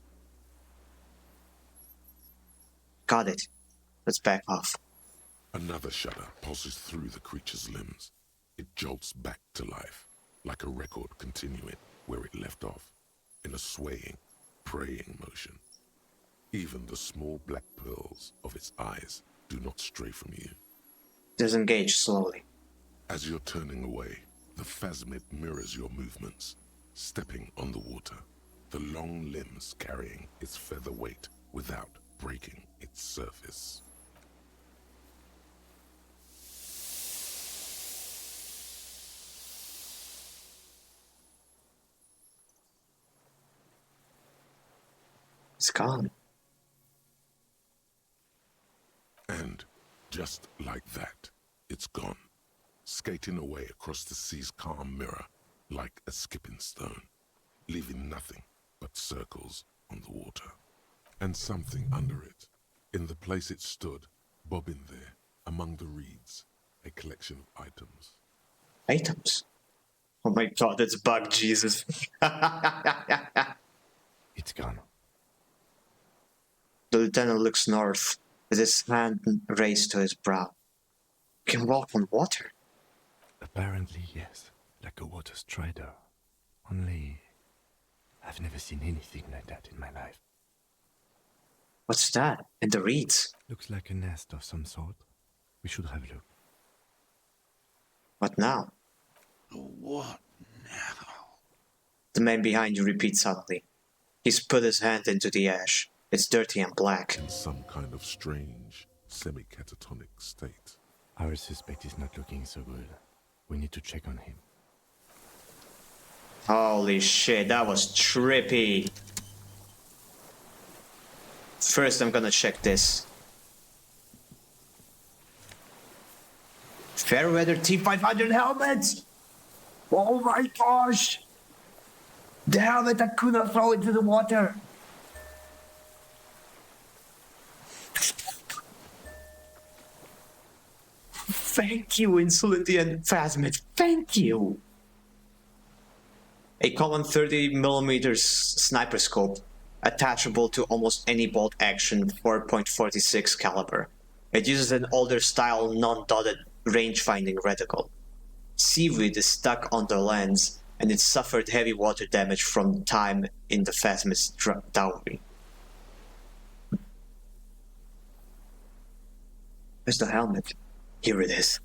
Got it. Let's back off. Another shudder pulses through the creature's limbs. It jolts back to life, like a record continuing where it left off, in a swaying, praying motion. Even the small black pearls of its eyes do not stray from you. Disengage slowly. As you're turning away, the phasmid mirrors your movements, stepping on the water, the long limbs carrying its feather weight without breaking its surface. It's gone. And just like that, it's gone, skating away across the sea's calm mirror like a skipping stone, leaving nothing but circles on the water. And something under it, in the place it stood, bobbing there, among the reeds, a collection of items. Items? Oh my god, it's Bug Jesus. It's gone. The lieutenant looks north, with his hand raised to his brow. You can walk on water? Apparently, yes. Like a water strider. Only, I've never seen anything like that in my life. What's that? In the reeds? Looks like a nest of some sort. We should have a look. What now? What now? The man behind you repeats suddenly. He's put his hand into the ash. It's dirty and black. In some kind of strange, semi-catatonic state. Our suspect is not looking so good. We need to check on him. Holy shit, that was trippy. First, I'm gonna check this. Fairweather T500 helmet! Oh my gosh! The helmet I could not throw into the water! Thank you, Insolently and Phasmid. Thank you! A common 30mm sniper scope, attachable to almost any bolt action 4.46 caliber. It uses an older style non-dotted range-finding reticle. Seaweed is stuck on the lens, and it suffered heavy water damage from time in the Phasmid's dowry. Where's the helmet? Here it is.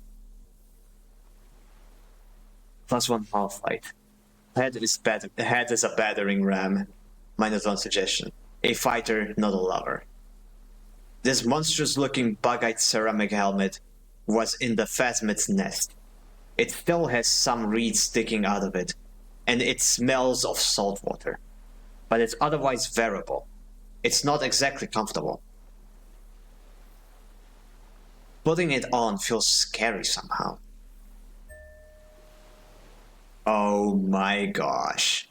+1 half-life. Head is a battering ram. -1 suggestion. A fighter, not a lover. This monstrous-looking bug-eyed ceramic helmet was in the Phasmid's nest. It still has some reeds sticking out of it, and it smells of salt water. But it's otherwise wearable. It's not exactly comfortable. Putting it on feels scary somehow. Oh my gosh.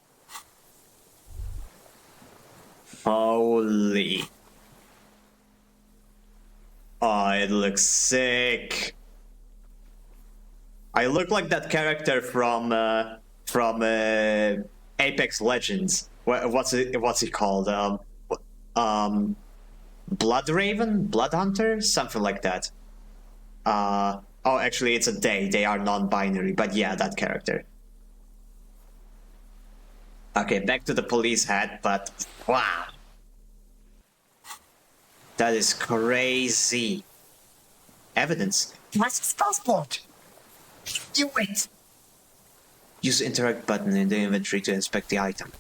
Holy. Oh, it looks sick. I look like that character from Apex Legends. What's he called? Blood Raven? Blood Hunter? Something like that. Oh, actually, it's a they. They are non-binary, but yeah, that character. Okay, back to the police hat, but wow. That is crazy. Evidence. What's his passport? Do it! Use the interact button in the inventory to inspect the item.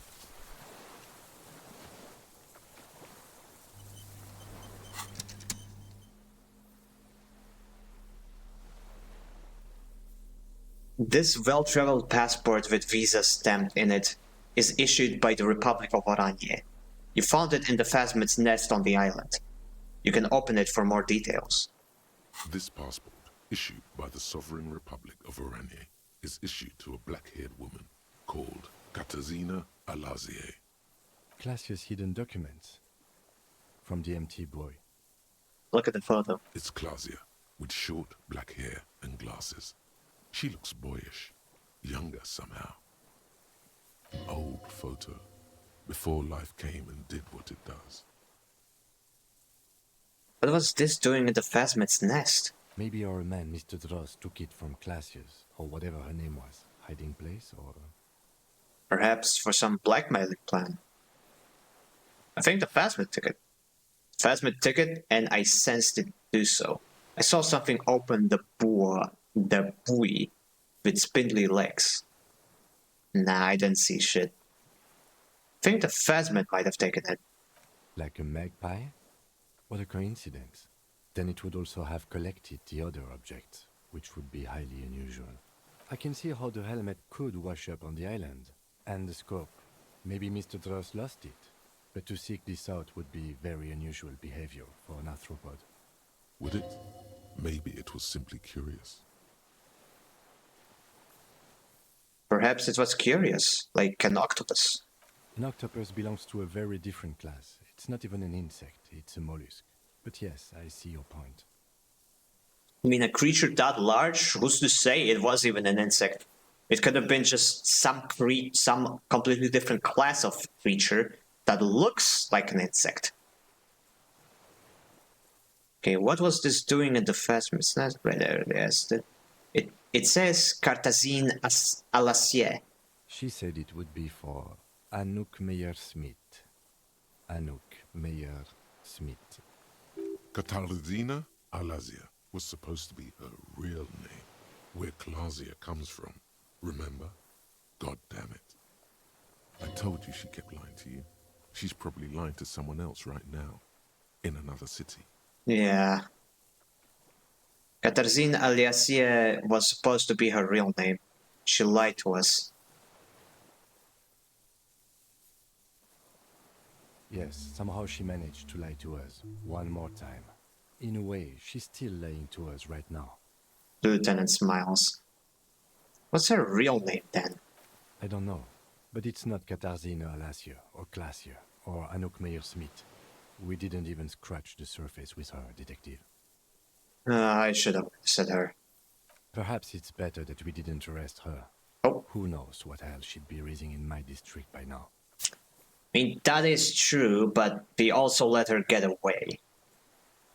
This well-traveled passport with visa stamped in it is issued by the Republic of Oranje. You found it in the Phasmid's nest on the island. You can open it for more details. This passport, issued by the Sovereign Republic of Oranje, is issued to a black-haired woman called Katarzyna Alazie. Classia's hidden documents from the MT boy. Look at the photo. It's Klasia, with short black hair and glasses. She looks boyish, younger somehow. Old photo, before life came and did what it does. What was this doing in the Phasmid's nest? Maybe our man, Mr. Dross, took it from Classia's, or whatever her name was. Hiding place, or... Perhaps for some blackmailing plan. I think the Phasmid took it. Phasmid took it, and I sensed it do so. I saw something open the buoy with spindly legs. Nah, I didn't see shit. I think the Phasmid might have taken it. Like a magpie? What a coincidence. Then it would also have collected the other objects, which would be highly unusual. I can see how the helmet could wash up on the island. And the scope. Maybe Mr. Dross lost it. But to seek this out would be very unusual behavior for an arthropod. Would it? Maybe it was simply curious. Perhaps it was curious, like an octopus. An octopus belongs to a very different class. It's not even an insect, it's a mollusk. But yes, I see your point. I mean, a creature that large, who's to say it was even an insect? It could have been just some completely different class of creature that looks like an insect. Okay, what was this doing at the Phasmid? It's not right there. Yes, it says Cartazine Alassier. She said it would be for Anouk Meyer-Smith. Anouk Meyer-Smith. Catalina Alazia was supposed to be her real name, where Clausia comes from. Remember? God damn it. I told you she kept lying to you. She's probably lying to someone else right now, in another city. Yeah. Katarzyna Aliasia was supposed to be her real name. She lied to us. Yes, somehow she managed to lie to us one more time. In a way, she's still lying to us right now. The lieutenant smiles. What's her real name then? I don't know, but it's not Katarzyna Alasia or Klasia or Anouk Meyer-Smith. We didn't even scratch the surface with her, detective. I should have said her. Perhaps it's better that we didn't arrest her. Oh. Who knows what hell she'd be raising in my district by now. I mean, that is true, but we also let her get away.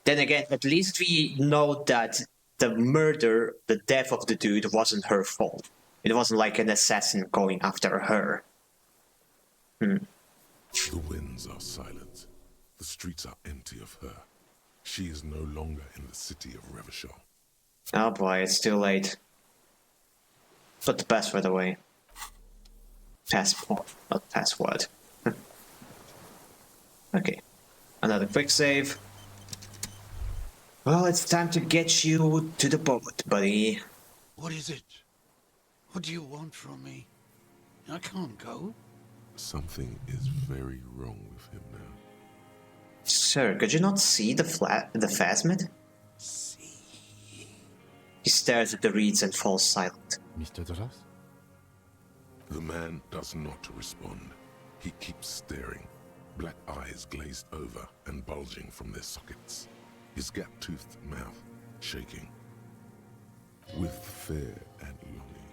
Then again, at least we know that the murder, the death of the dude, wasn't her fault. It wasn't like an assassin going after her. The winds are silent. The streets are empty of her. She is no longer in the city of Revachol. Oh boy, it's too late. Put the password away. Passport, not password. Okay, another quick save. Well, it's time to get you to the boat, buddy. What is it? What do you want from me? I can't go. Something is very wrong with him now. Sir, could you not see the Phasmid? See. He stares at the reeds and falls silent. Mr. Dross? The man does not respond. He keeps staring. Black eyes glazed over and bulging from their sockets. His gap-toothed mouth shaking. With fear and longing.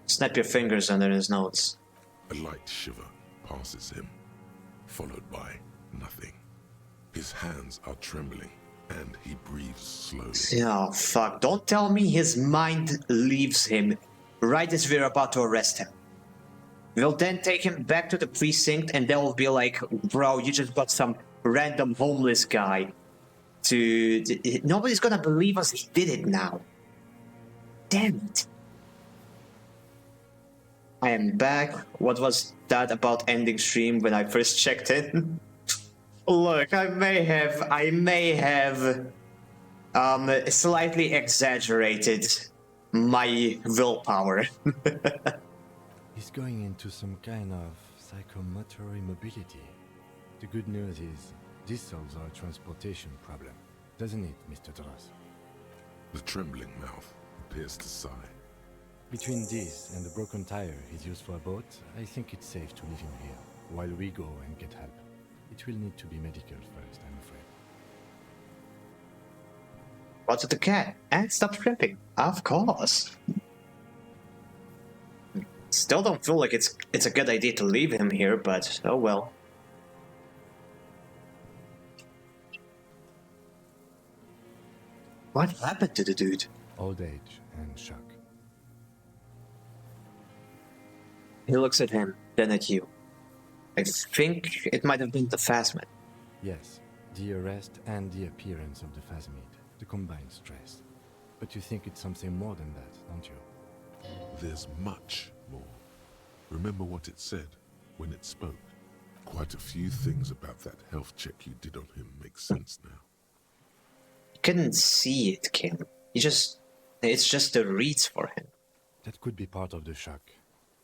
Snap your fingers under his nose. A light shiver passes him, followed by nothing. His hands are trembling, and he breathes slowly. Oh, fuck. Don't tell me his mind leaves him right as we're about to arrest him. We'll then take him back to the precinct, and they'll be like, bro, you just got some random homeless guy to... Nobody's gonna believe us he did it now. Damn it. I am back. What was that about ending stream when I first checked in? Look, I may have slightly exaggerated my willpower. He's going into some kind of psychomotor immobility. The good news is, this solves our transportation problem, doesn't it, Mr. Dross? The trembling mouth appears to sigh. Between this and the broken tire he's used for a boat, I think it's safe to leave him here, while we go and get help. It will need to be medical first, I'm afraid. What's with the cat? And stop shrimping. Of course. Still don't feel like it's a good idea to leave him here, but oh well. What happened to the dude? Old age and shock. He looks at him, then at you. I think it might have been the Phasmid. Yes, the arrest and the appearance of the Phasmid, the combined stress. But you think it's something more than that, don't you? There's much more. Remember what it said when it spoke? Quite a few things about that health check you did on him make sense now. You couldn't see it, Kim. It's just the reads for him. That could be part of the shock.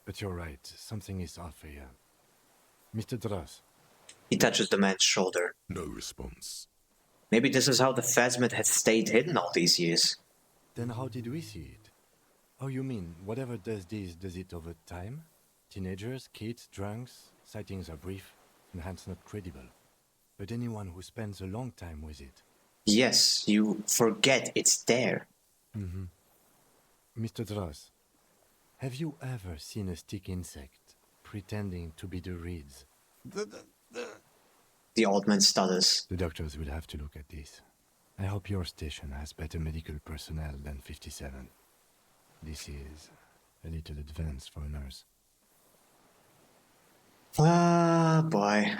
But you're right, something is off here. Mr. Dross. He touches the man's shoulder. No response. Maybe this is how the Phasmid had stayed hidden all these years. Then how did we see it? Oh, you mean, whatever does this, does it over time? Teenagers, kids, drunks, sightings are brief, and hence not credible. But anyone who spends a long time with it. Yes, you forget it's there. Mm-hmm. Mr. Dross, have you ever seen a stick insect pretending to be the reeds? The old man stutters. The doctors will have to look at this. I hope your station has better medical personnel than 57. This is a little advanced for a nurse. Ah, boy.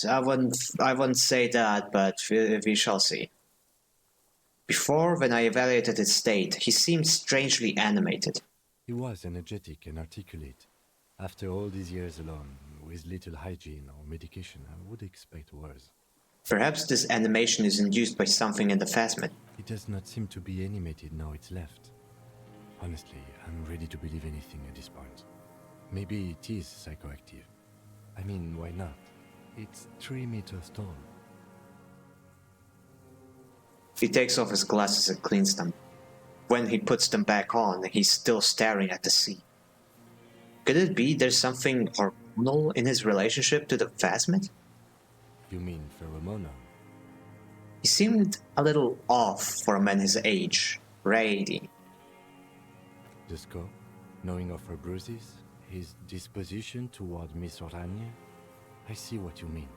I wouldn't say that, but we shall see. Before, when I evaluated his state, he seemed strangely animated. He was energetic and articulate. After all these years alone, with little hygiene or medication, I would expect worse. Perhaps this animation is induced by something in the Phasmid. It does not seem to be animated now it's left. Honestly, I'm ready to believe anything at this point. Maybe it is psychoactive. I mean, why not? It's 3 meters tall. He takes off his glasses and cleans them. When he puts them back on, he's still staring at the sea. Could it be there's something hormonal in his relationship to the Phasmid? You mean pheromonal? He seemed a little off for a man his age. Rady. The scope, knowing of her bruises, his disposition toward Miss Oranje, I see what you mean.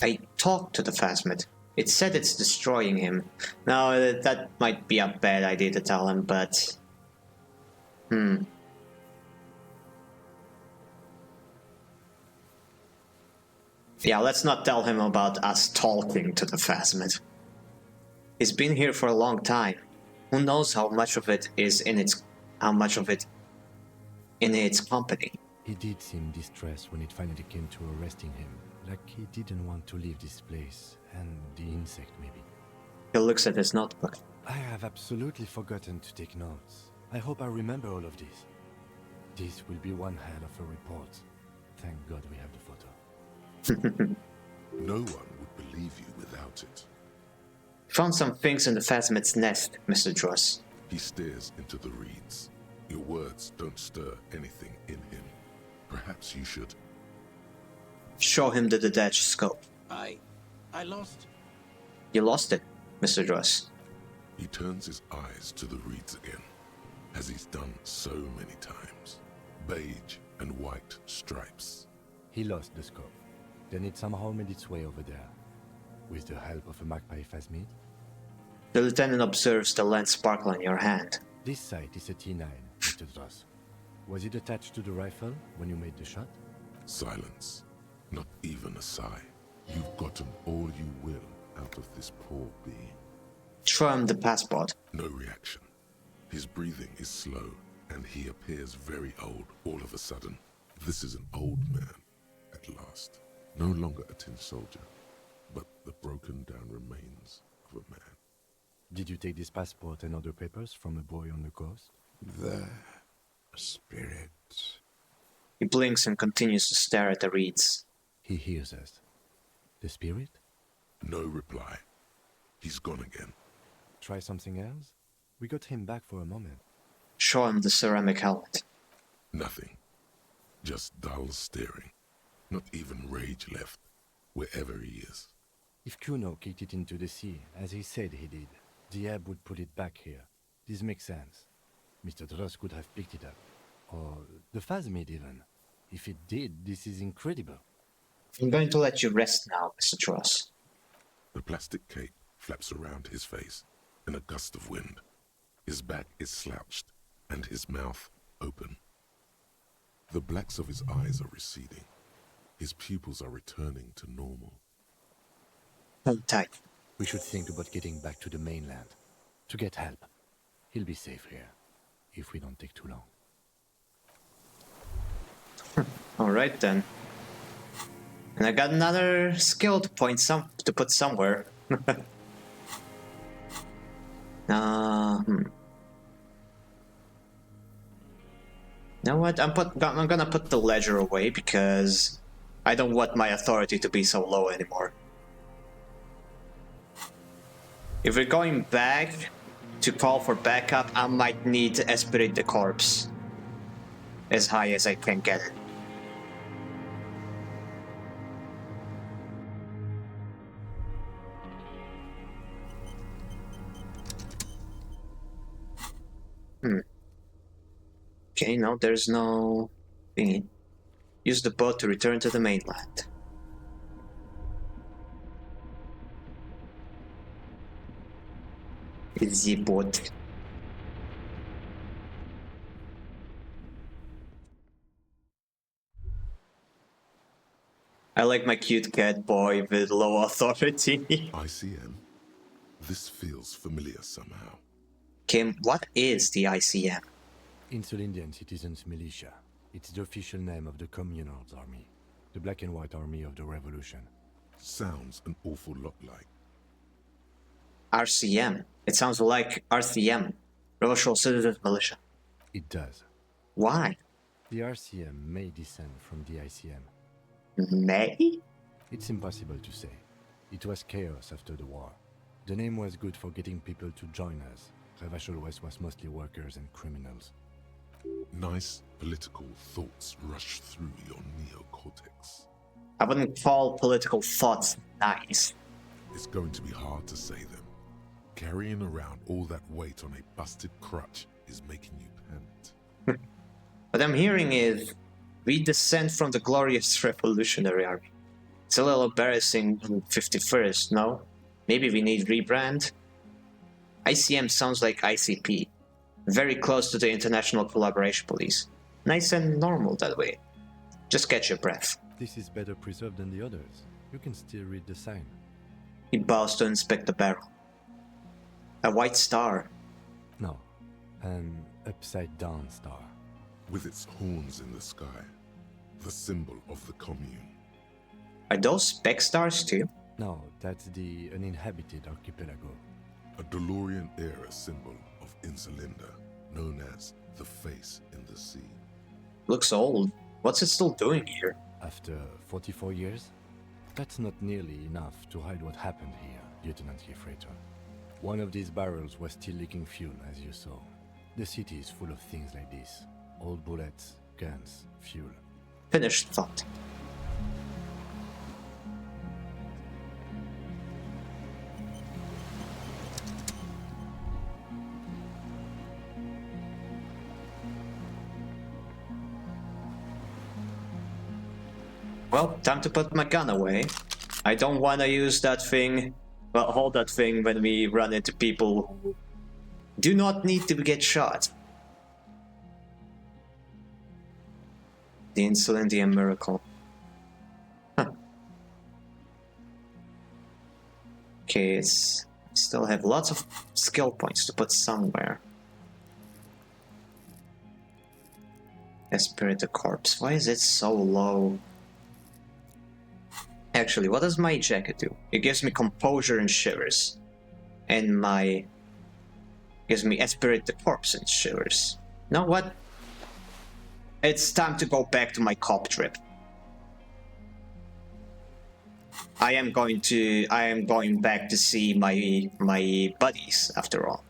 I talked to the Phasmid. It said it's destroying him. Now, that might be a bad idea to tell him, but... Yeah, let's not tell him about us talking to the Phasmid. He's been here for a long time. Who knows how much of it is in its... in its company. He did seem distressed when it finally came to arresting him. Like he didn't want to leave this place, and the insect maybe. He looks at his notebook. I have absolutely forgotten to take notes. I hope I remember all of this. This will be one hell of a report. Thank God we have the photo. No one would believe you without it. Found some things in the Phasmid's nest, Mr. Dross. He stares into the reeds. Your words don't stir anything in him. Perhaps you should. Show him the detached scope. I lost. You lost it, Mr. Dross. He turns his eyes to the reeds again, as he's done so many times. Beige and white stripes. He lost the scope. Then it somehow made its way over there. With the help of a magpie Phasmid. The lieutenant observes the lens sparkle in your hand. This sight is a T9, Mr. Dross. Was it attached to the rifle when you made the shot? Silence. Not even a sigh. You've gotten all you will out of this poor being. Show him the passport. No reaction. His breathing is slow, and he appears very old all of a sudden. This is an old man, at last. No longer a tin soldier, but the broken down remains of a man. Did you take this passport and other papers from a boy on the coast? The spirit. He blinks and continues to stare at the reeds. He hears us. The spirit? No reply. He's gone again. Try something else? We got him back for a moment. Show him the ceramic helmet. Nothing. Just dull staring. Not even rage left, wherever he is. If Kuno kicked it into the sea, as he said he did, the ebb would put it back here. This makes sense. Mr. Dross could have picked it up. Or the Phasmid even. If it did, this is incredible. I'm going to let you rest now, Mr. Dross. The plastic cape flaps around his face in a gust of wind. His back is slouched and his mouth open. The blacks of his eyes are receding. His pupils are returning to normal. Hold tight. We should think about getting back to the mainland. To get help. He'll be safe here. If we don't take too long. Alright then. And I got another skill to put somewhere. You know what? I'm gonna put the ledger away because I don't want my authority to be so low anymore. If we're going back to call for backup, I might need to aspirate the corpse as high as I can get it. Okay, no, there's no thingy. Use the boat to return to the mainland. It's the boat. I like my cute cat boy with low authority. ICM? This feels familiar somehow. Kim, what is the ICM? Insulindian Citizens Militia. It's the official name of the Communards Army. The black and white army of the revolution. Sounds an awful lot like RCM. It sounds like RCM. Revolutionary Citizens Militia. It does. Why? The RCM may descend from the ICM. May? It's impossible to say. It was chaos after the war. The name was good for getting people to join us. Revachol West was mostly workers and criminals. nice political thoughts rush through your neocortex. I wouldn't call political thoughts nice. It's going to be hard to say them. Carrying around all that weight on a busted crutch is making you pant. What I'm hearing is, we descend from the glorious revolutionary army. It's a little embarrassing in 51st, no? Maybe we need rebrand? ICM sounds like ICP. Very close to the International Collaboration Police. Nice and normal that way. Just catch your breath. This is better preserved than the others. You can still read the sign. He bows to inspect the barrel. A white star. No, an upside-down star. With its horns in the sky, the symbol of the commune. Are those spec stars too? No, that's the uninhabited archipelago. A DeLorean-era symbol of Insulinda, known as the face in the sea. Looks old. What's it still doing here? After 44 years? That's not nearly enough to hide what happened here, Lieutenant Gefreiter. One of these barrels was still leaking fuel, as you saw. The city is full of things like this. Old bullets, guns, fuel. Finished thought. Well, time to put my gun away. I don't want to use that thing, well, hold that thing when we run into people who do not need to get shot. The Insulindian miracle. Huh. Okay, still have lots of skill points to put somewhere. Aspirate the corpse. Why is it so low? Actually, what does my jacket do? It gives me composure and shivers. And gives me aspirate the corpse and shivers. You know what? It's time to go back to my cop trip. I am going back to see my buddies after all.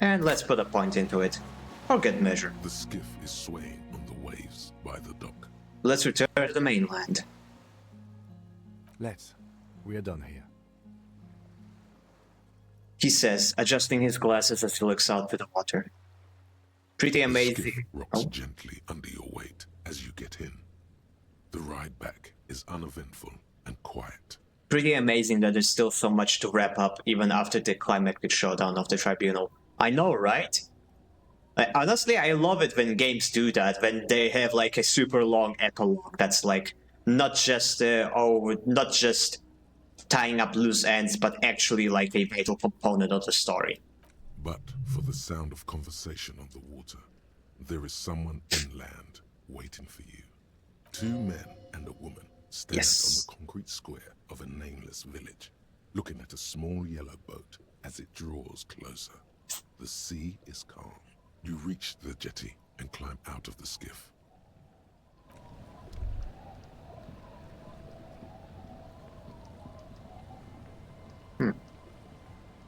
And let's put a point into it. For good measure. The skiff is swaying on the waves by the dock. Let's return to the mainland. Let's. We are done here. He says, adjusting his glasses as he looks out to the water. Pretty amazing. The skiff rocks gently under your weight as you get in. The ride back is uneventful and quiet. Pretty amazing that there's still so much to wrap up even after the climactic showdown of the tribunal. I know, right? Honestly, I love it when games do that, when they have like a super long epilogue that's like not just not just tying up loose ends, but actually like a vital component of the story. But for the sound of conversation on the water, there is someone inland waiting for you. 2 men and a woman stand on the concrete square of a nameless village, looking at a small yellow boat as it draws closer. The sea is calm. You reach the jetty and climb out of the skiff.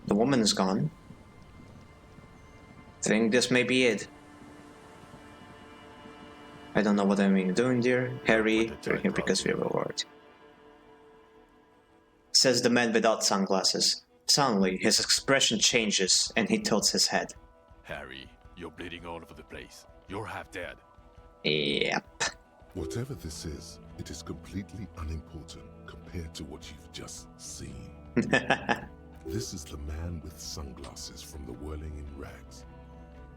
The woman is gone. Think this may be it. I don't know what I'm doing there. Harry, you're here because we have a word. Says the man without sunglasses. Suddenly, his expression changes and he tilts his head. Harry, you're bleeding all over the place. You're half dead. Yep. Whatever this is, it is completely unimportant compared to what you've just seen. This is the man with sunglasses from the Whirling in Rags.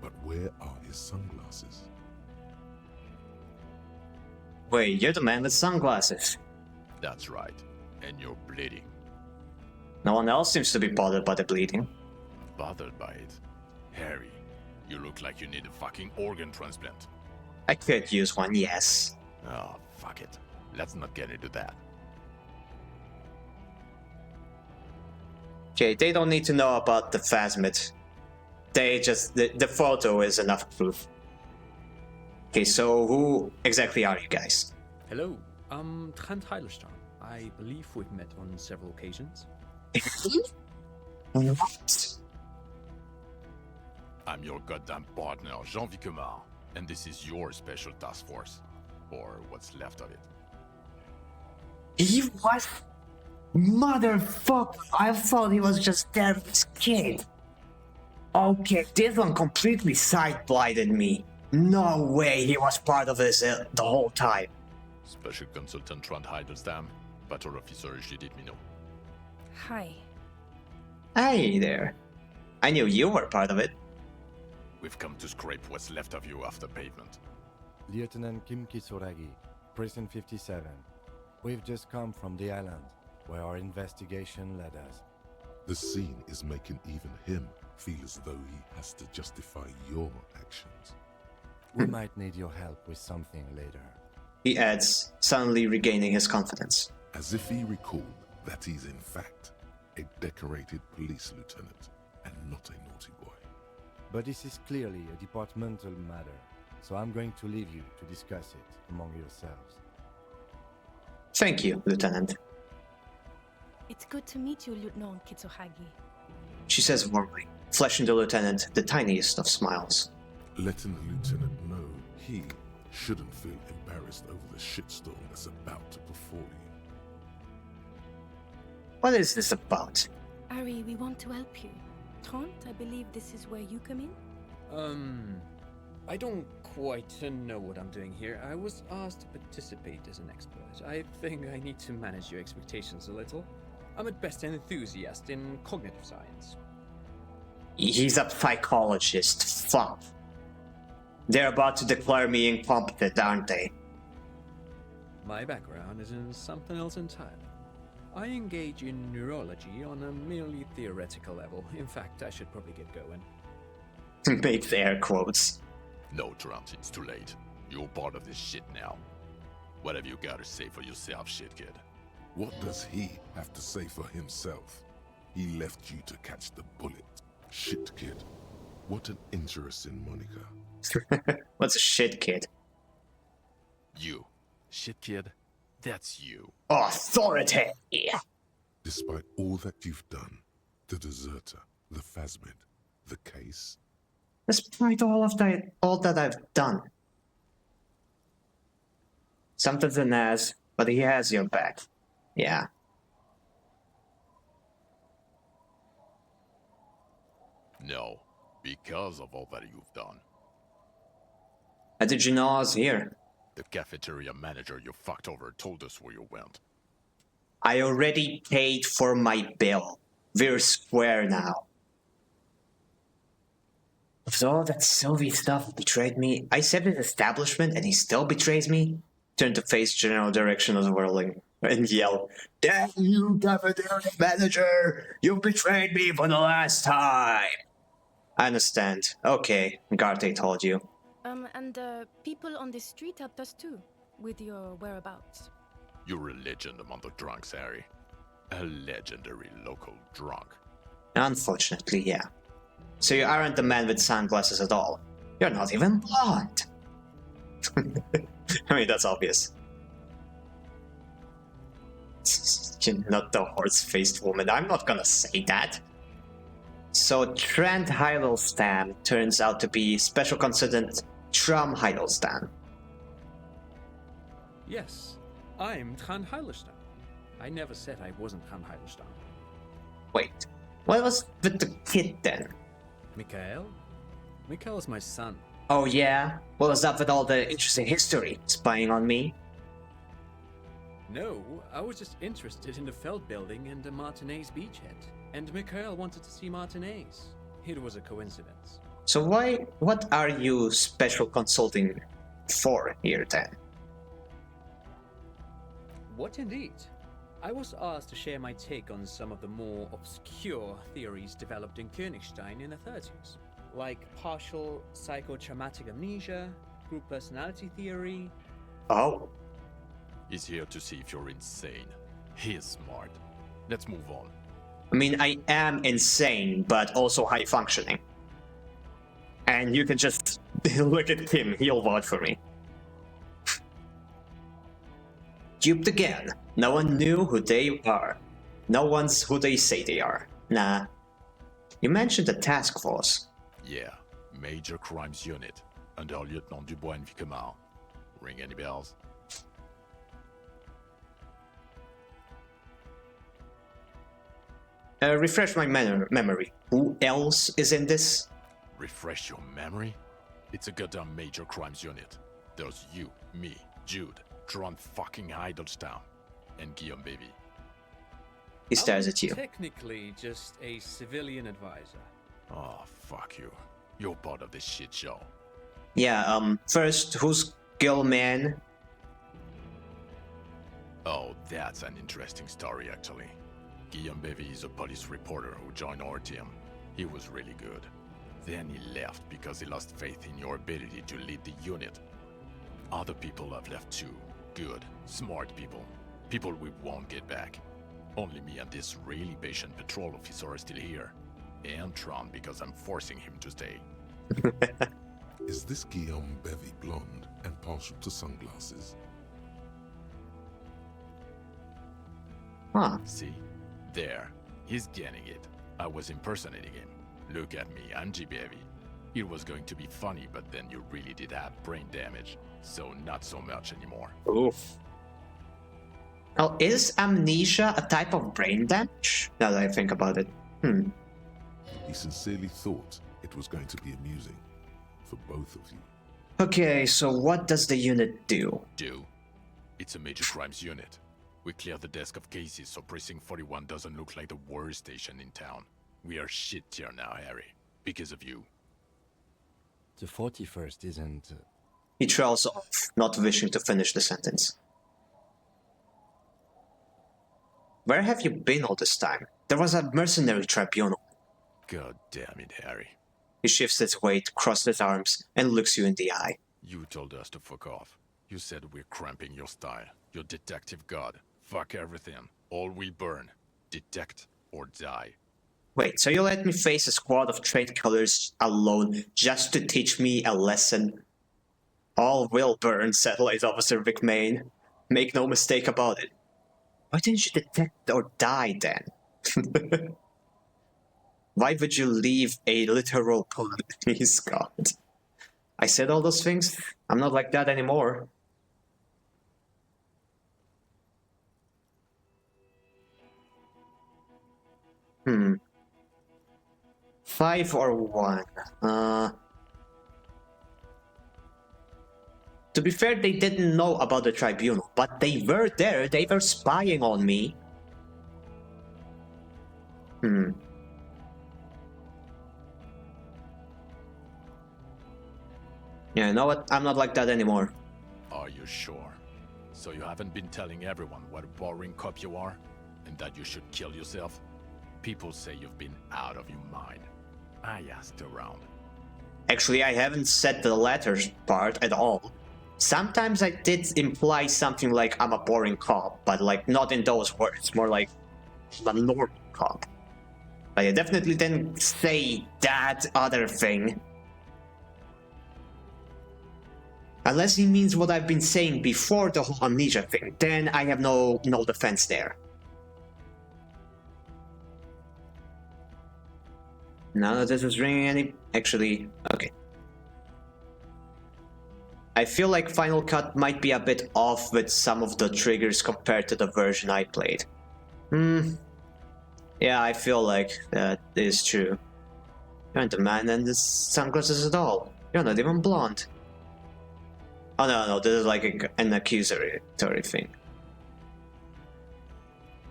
But where are his sunglasses? Wait, you're the man with sunglasses. That's right. And you're bleeding. No one else seems to be bothered by the bleeding. Bothered by it? Harry, you look like you need a fucking organ transplant. I could use one, yes. Oh, fuck it. Let's not get into that. Okay, they don't need to know about the phasmid. They just... The photo is enough proof. Okay, so who exactly are you guys? Hello, I'm Trent Heilerstein. I believe we've met on several occasions. What? I'm your goddamn partner, Jean Vicomar, and this is your special task force. Or what's left of it. He was... Motherfucker, I thought he was just Derek's kid. Okay, this one completely side-blinded me. No way he was part of this the whole time. Special Consultant Trent Heidelstam, Battle Officer Judith Minot. Hi. Hey there. I knew you were part of it. We've come to scrape what's left of you after pavement. Lieutenant Kim Kisuragi, Prison 57. We've just come from the island, where our investigation led us. The scene is making even him feel as though he has to justify your actions. We might need your help with something later. He adds, suddenly regaining his confidence. As if he recalled that he's in fact a decorated police lieutenant and not a naughty boy. But this is clearly a departmental matter, so I'm going to leave you to discuss it among yourselves. Thank you, Lieutenant. It's good to meet you, Lieutenant Kitsuhagi. She says warmly, flashing the lieutenant the tiniest of smiles. Letting the lieutenant know he shouldn't feel embarrassed over the shitstorm that's about to befall you. What is this about? Ari, we want to help you. Trent, I believe this is where you come in? I don't quite know what I'm doing here. I was asked to participate as an expert. I think I need to manage your expectations a little. I'm at best an enthusiast in cognitive science. He's a psychologist. Fuck. They're about to declare me incompetent, aren't they? My background is in something else entirely. I engage in neurology on a merely theoretical level. In fact, I should probably get going. Make the air quotes. No, Trent, it's too late. You're part of this shit now. What have you got to say for yourself, shit kid? What does he have to say for himself? He left you to catch the bullet. Shit kid. What an interesting moniker. What's a shit kid? You. Shit kid? That's you. Authority! Despite all that you've done, the deserter, the phasmid, the case. Despite all that I've done. Something's an ass, but he has your back. Yeah. No, because of all that you've done. How did you know I was here? The cafeteria manager you fucked over told us where you went. I already paid for my bill. We're square now. With all that Sylvie stuff betrayed me, I saved his establishment and he still betrays me? Turn to face general direction of the whirling and yell, "Damn you, cafeteria manager! You betrayed me for the last time!" I understand. Okay, Garte told you. And people on the street helped us too, with your whereabouts. You're a legend among the drunks, Harry. A legendary local drunk. Unfortunately, yeah. So you aren't the man with sunglasses at all. You're not even blonde. I mean, that's obvious. You're not the horse-faced woman. I'm not gonna say that. So Trent Hiddleston turns out to be special consultant Tram Hiddleston. Yes, I'm Tran Heilstein. I never said I wasn't Tran Heilstein. Wait, what was with the kid then? Mikhail? Mikhail's my son. Oh yeah? What was up with all the interesting history? Spying on me? No, I was just interested in the Feld building and the Martinez beachhead. And Mikhail wanted to see Martinez. It was a coincidence. So what are you special consulting for here then? What indeed? I was asked to share my take on some of the more obscure theories developed in Königstein in the 30s, like partial psychotraumatic amnesia, group personality theory. Oh. He's here to see if you're insane. He is smart. Let's move on. I mean, I am insane, but also high functioning. And you can just look at him, he'll vote for me. Duped again. No one knew who they are. No one's who they say they are. Nah. You mentioned the task force. Yeah, Major Crimes Unit, under Lieutenant Dubois and Vicomar. Ring any bells? Refresh my memory. Who else is in this? Refresh your memory? It's a goddamn Major Crimes Unit. There's you, me, Jude, Tron fucking Heidelstown, and Guillaume Baby. He stares at you. Technically, just a civilian advisor. Oh, fuck you. You're part of this shit show. Yeah, first, who's Gilman? Oh, that's an interesting story, actually. Guillaume Bevy is a police reporter who joined our team. He was really good. Then he left because he lost faith in your ability to lead the unit. Other people have left too. Good, smart people. People we won't get back. Only me and this really patient patrol officer are still here. And Tron because I'm forcing him to stay. Is this Guillaume Bevy blonde and partial to sunglasses? Huh. See? There. He's getting it. I was impersonating him. Look at me, I'm G Bevy. It was going to be funny, but then you really did have brain damage. So not so much anymore. Oof. Oh, is amnesia a type of brain damage? Now that I think about it. He sincerely thought it was going to be amusing for both of you. Okay, so what does the unit do? It's a major crimes unit. We clear the desk of cases so Precinct 41 doesn't look like the worst station in town. We are shit tier now, Harry. Because of you. The 41st isn't... He trails off, not wishing to finish the sentence. Where have you been all this time? There was a mercenary tribunal. God damn it, Harry. He shifts his weight, crosses his arms, and looks you in the eye. You told us to fuck off. You said we're cramping your style. Your detective god. Fuck everything. All will burn. Detect or die. Wait, so you let me face a squad of trade colors alone just to teach me a lesson? All will burn, Satellite Officer McMain. Make no mistake about it. Why didn't you detect or die then? Why would you leave a literal police guard? I said all those things. I'm not like that anymore. Hmm. 5 or 1? To be fair, they didn't know about the tribunal, but they were there, they were spying on me. Hmm. Yeah, you know what? I'm not like that anymore. Are you sure? So you haven't been telling everyone what a boring cop you are? And that you should kill yourself? People say you've been out of your mind. I asked around. Actually, I haven't said the latter part at all. Sometimes I did imply something like I'm a boring cop, but like not in those words, more like I'm a normal cop. But I definitely didn't say that other thing. Unless he means what I've been saying before the whole amnesia thing, then I have no defense there. None of this is ringing any... Actually, okay. I feel like Final Cut might be a bit off with some of the triggers compared to the version I played. Yeah, I feel like that is true. You aren't a man and the sunglasses at all. You're not even blonde. Oh no, this is like an accusatory thing.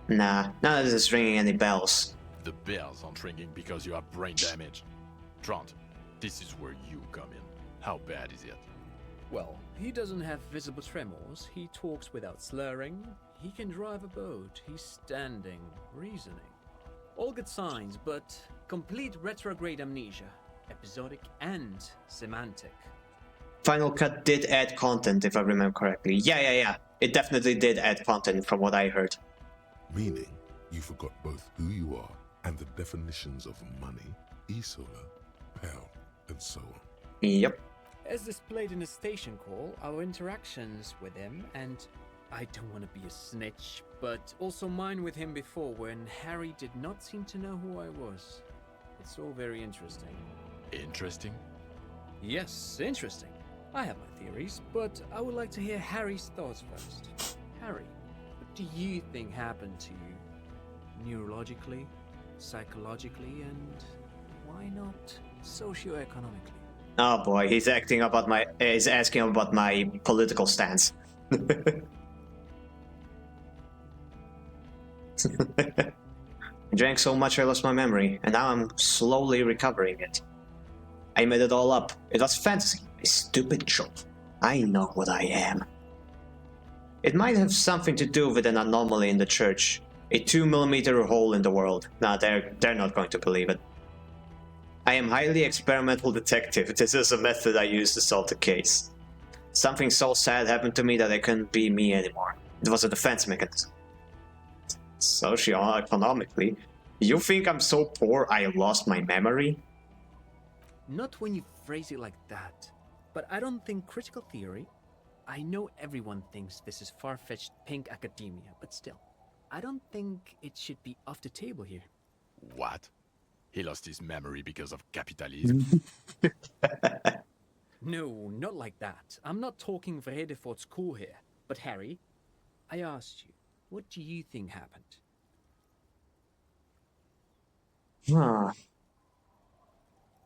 Nah, none of this is ringing any bells. The bells aren't ringing because you have brain damage. Trant, this is where you come in. How bad is it? Well, he doesn't have visible tremors, he talks without slurring, he can drive a boat, he's standing, reasoning. All good signs, but complete retrograde amnesia, episodic and semantic. Final Cut did add content, if I remember correctly. Yeah. It definitely did add content from what I heard. Meaning, you forgot both who you are and the definitions of money, Isola, pound, and so on. Yep. As displayed in the station call, our interactions with him, and I don't want to be a snitch, but also mine with him before when Harry did not seem to know who I was. It's all very interesting. Interesting? Yes, interesting. I have my theories, but I would like to hear Harry's thoughts first. Harry, what do you think happened to you? Neurologically, psychologically, and why not socioeconomically? Oh boy, he's asking about my political stance. I drank so much I lost my memory, and now I'm slowly recovering it. I made it all up. It was fantasy. A stupid joke. I know what I am. It might have something to do with an anomaly in the church. A 2mm hole in the world. Nah, they're not going to believe it. I am highly experimental detective. This is a method I use to solve the case. Something so sad happened to me that I couldn't be me anymore. It was a defense mechanism. Socioeconomically, you think I'm so poor I lost my memory? Not when you phrase it like that. But I don't think critical theory... I know everyone thinks this is far-fetched pink academia, but still, I don't think it should be off the table here. What? He lost his memory because of capitalism? No, not like that. I'm not talking Vredefort school here. But Harry, I asked you, what do you think happened?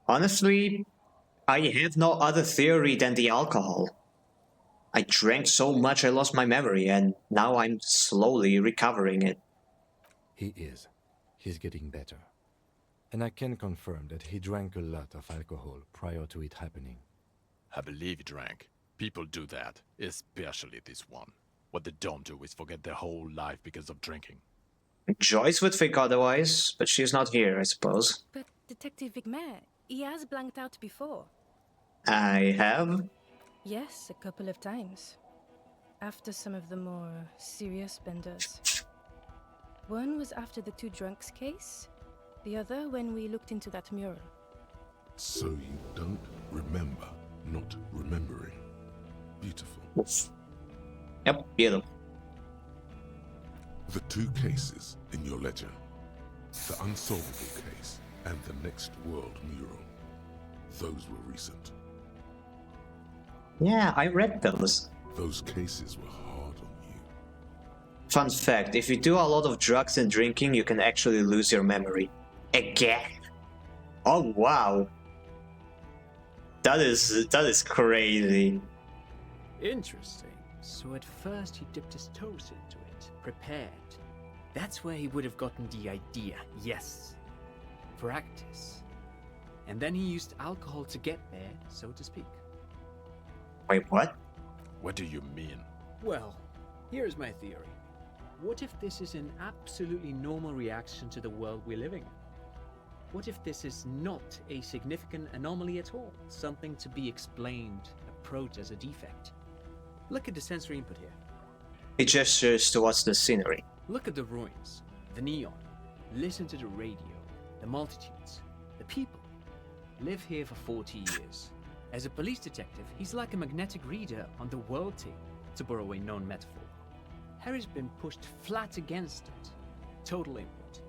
Honestly, I have no other theory than the alcohol. I drank so much I lost my memory, and now I'm slowly recovering it. He is. He's getting better. And I can confirm that he drank a lot of alcohol prior to it happening. I believe he drank. People do that, especially this one. What they don't do is forget their whole life because of drinking. Joyce would think otherwise, but she's not here, I suppose. But Detective Vigmer, he has blanked out before. I have? Yes, a couple of times. After some of the more serious benders. One was after the two drunks case, the other when we looked into that mural. So you don't remember not remembering. Beautiful. Yep, beautiful. The two cases in your ledger, the unsolvable case and the next world mural, those were recent. Yeah, I read those. Those cases were hard on you. Fun fact, if you do a lot of drugs and drinking, you can actually lose your memory. Again. Oh wow. That is crazy. Interesting. So at first he dipped his toes into it, prepared. That's where he would have gotten the idea, yes. Practice. And then he used alcohol to get there, so to speak. Wait, what? What do you mean? Well, here's my theory. What if this is an absolutely normal reaction to the world we're living in? What if this is not a significant anomaly at all? Something to be explained, approached as a defect? Look at the sensory input here. He gestures towards the scenery. Look at the ruins, the neon. Listen to the radio, the multitudes, the people. Live here for 40 years. As a police detective, he's like a magnetic reader on the world tape, to borrow a known metaphor. Harry's been pushed flat against it. Total input.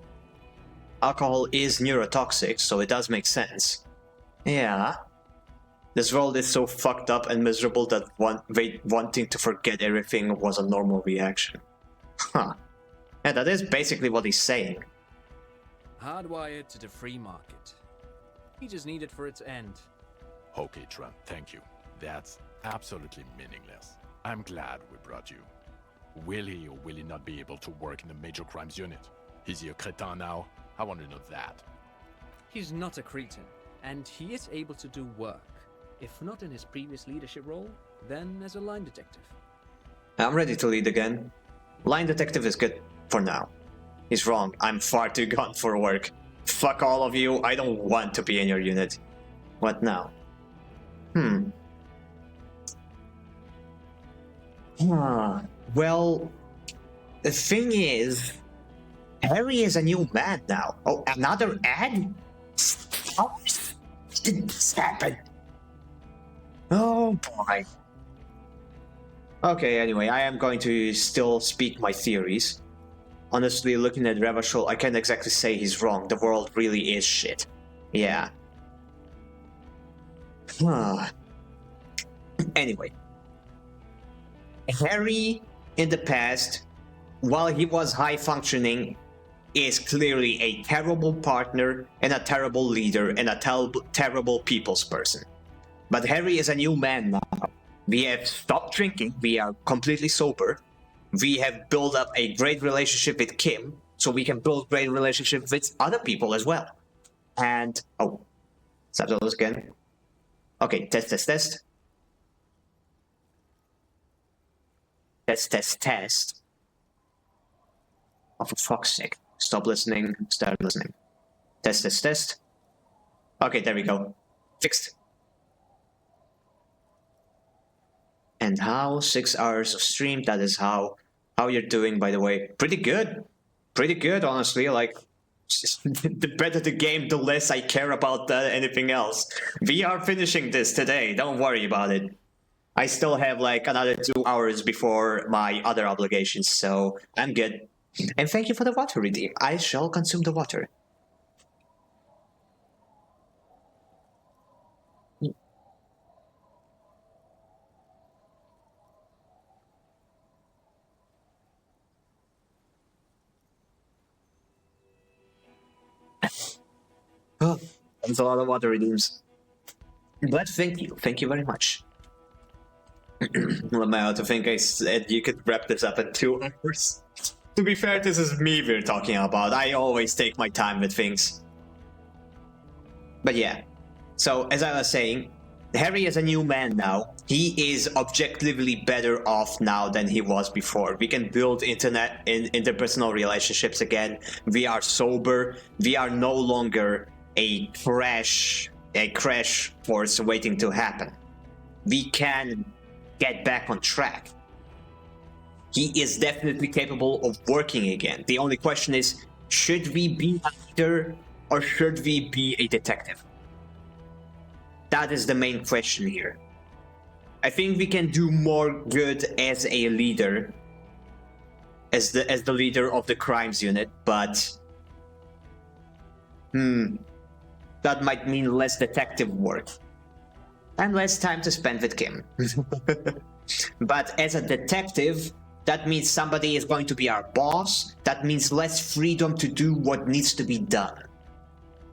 Alcohol is neurotoxic, so it does make sense. Yeah. This world is so fucked up and miserable that wanting to forget everything was a normal reaction. Huh. Yeah, that is basically what he's saying. Hardwired to the free market. He just needed for it to end. Okay, Trent, thank you. That's absolutely meaningless. I'm glad we brought you. Will he or will he not be able to work in the major crimes unit? Is he a cretin now? I want to know that. He's not a cretin, and he is able to do work. If not in his previous leadership role, then as a line detective. I'm ready to lead again. Line detective is good for now. He's wrong. I'm far too gone for work. Fuck all of you. I don't want to be in your unit. What now? Well, the thing is, Harry is a new man now. Oh, another ad? How did this happen? Oh boy. Okay, anyway, I am going to still speak my theories. Honestly, looking at Revachol, I can't exactly say he's wrong. The world really is shit. Yeah. Anyway. Harry, in the past, while he was high-functioning, is clearly a terrible partner and a terrible leader and a terrible people's person. But Harry is a new man now. We have stopped drinking. We are completely sober. We have built up a great relationship with Kim, so we can build great relationship with other people as well. And subtitles again. Okay, test. Test. Oh, for fuck's sake! Stop listening. Start listening. Test. Okay, there we go. Fixed. And how 6 hours of stream? That is how you're doing, by the way. Pretty good, honestly. Like, the better the game, the less I care about anything else. We are finishing this today. Don't worry about it. I still have like another 2 hours before my other obligations, so I'm good. And thank you for the water redeem. I shall consume the water. Oh, that's a lot of water redeems. But thank you very much. Lamau, to think I said you could wrap this up in 2 hours. To be fair, this is me we're talking about. I always take my time with things. But yeah, so as I was saying, Harry is a new man now. He is objectively better off now than he was before. We can build interpersonal relationships again. We are sober. We are no longer a crash course waiting to happen. We can get back on track. He is definitely capable of working again. The only question is, should we be a leader or should we be a detective? That is the main question here. I think we can do more good as a leader, as the leader of the crimes unit, but that might mean less detective work and less time to spend with Kim. But as a detective, that means somebody is going to be our boss. That means less freedom to do what needs to be done.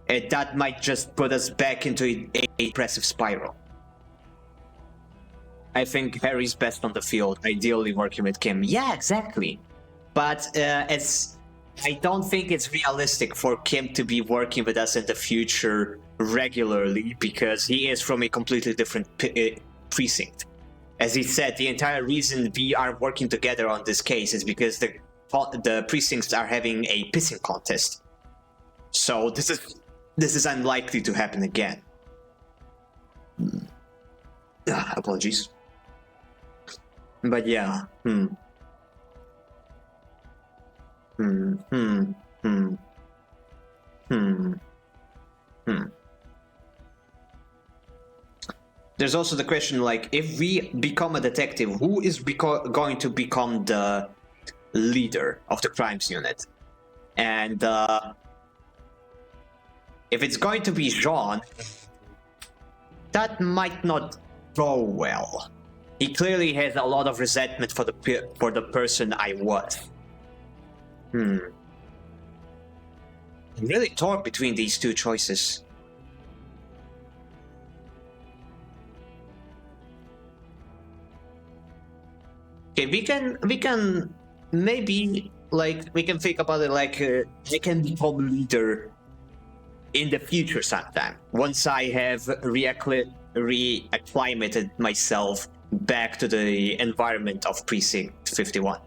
And that might just put us back into a depressive spiral. I think Harry's best on the field, ideally working with Kim. Yeah, exactly. But as I don't think it's realistic for Kim to be working with us in the future regularly because he is from a completely different precinct. As he said, the entire reason we are working together on this case is because the precincts are having a pissing contest. So this is unlikely to happen again. Apologies. But yeah. There's also the question, like, if we become a detective, who is going to become the leader of the crimes unit? And if it's going to be Jean, that might not go well. He clearly has a lot of resentment for the person I was. I'm really torn between these two choices. Okay, we can maybe, like, we can think about it like I can become leader in the future sometime once I have reacclimated myself back to the environment of Precinct 51.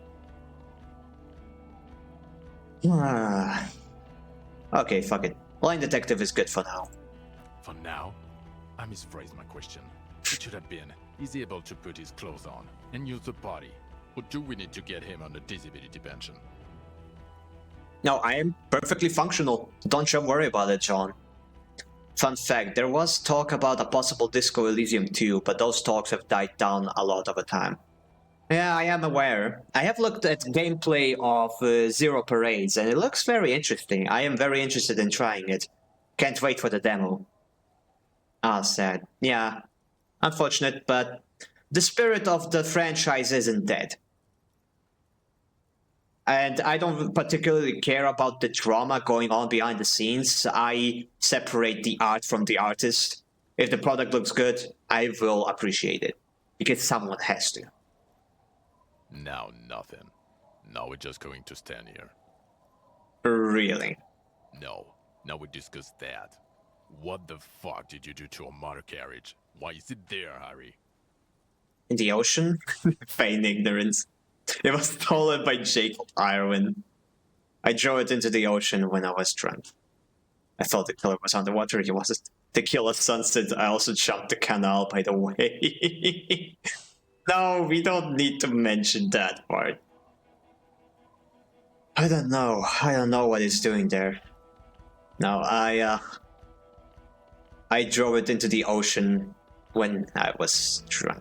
Okay, fuck it. Line detective is good for now. For now? I misphrased my question. It should have been, is he able to put his clothes on and use the body? Or do we need to get him on a disability pension? No, I am perfectly functional. Don't you worry about it, John. Fun fact, there was talk about a possible Disco Elysium 2, but those talks have died down a lot of the time. Yeah, I am aware. I have looked at gameplay of Zero Parades, and it looks very interesting. I am very interested in trying it. Can't wait for the demo. Ah, sad. Yeah, unfortunate, but the spirit of the franchise isn't dead. And I don't particularly care about the drama going on behind the scenes. I separate the art from the artist. If the product looks good, I will appreciate it. Because someone has to. Now nothing. Now we're just going to stand here. Really? No. Now we discuss that. What the fuck did you do to a motor carriage? Why is it there, Harry? In the ocean? Feign ignorance. It was stolen by Jacob Irwin. I drove it into the ocean when I was drunk. I thought the killer was underwater. He wasn't. The killer's sunset. I also jumped the canal, by the way. No, we don't need to mention that part. I don't know. I don't know what it's doing there. No, I drove it into the ocean when I was drunk.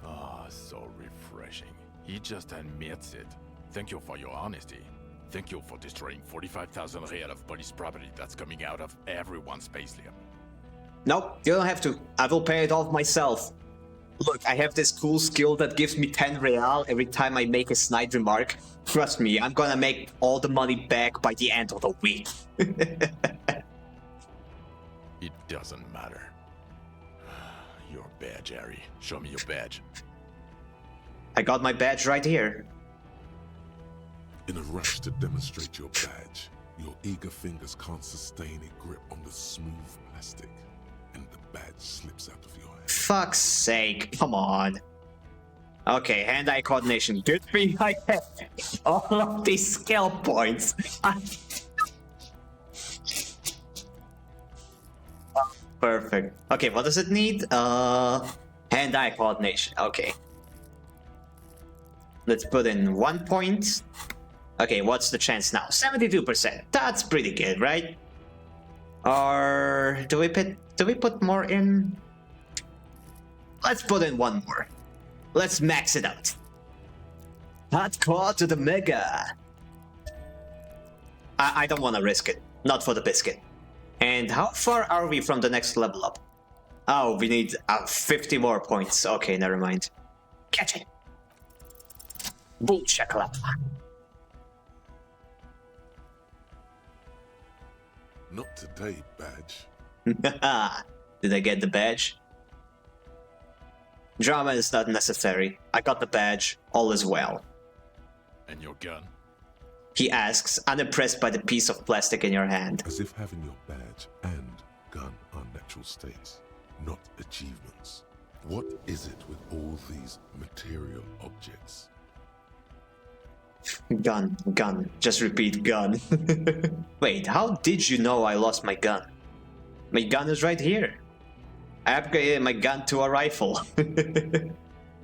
Ah, so refreshing. He just admits it. Thank you for your honesty. Thank you for destroying 45,000 real of police property that's coming out of everyone's payslip. Nope, you don't have to. I will pay it off myself. Look, I have this cool skill that gives me 10 real every time I make a snide remark. Trust me, I'm gonna make all the money back by the end of the week. It doesn't matter. Your badge, Harry. Show me your badge. I got my badge right here. In a rush to demonstrate your badge, your eager fingers can't sustain a grip on the smooth plastic, and the badge slips out of your hand. Fuck's sake, come on. Okay, hand-eye coordination. Good thing I have all of these skill points. Perfect. Okay, what does it need? Hand-eye coordination. Okay. Let's put in 1 point. Okay, what's the chance now? 72%. That's pretty good, right? Or do we put more in? Let's put in 1 more. Let's max it out. Hardcore to the mega. I don't want to risk it. Not for the biscuit. And how far are we from the next level up? Oh, we need 50 more points. Okay, never mind. Catch it. Boom shakalaka. Not today, badge. Did I get the badge? Drama is not necessary. I got the badge. All is well. And your gun? He asks, unimpressed by the piece of plastic in your hand. As if having your badge and gun are natural states, not achievements. What is it with all these material objects? Gun, gun. Just repeat gun. Wait, how did you know I lost my gun? My gun is right here. I upgraded my gun to a rifle.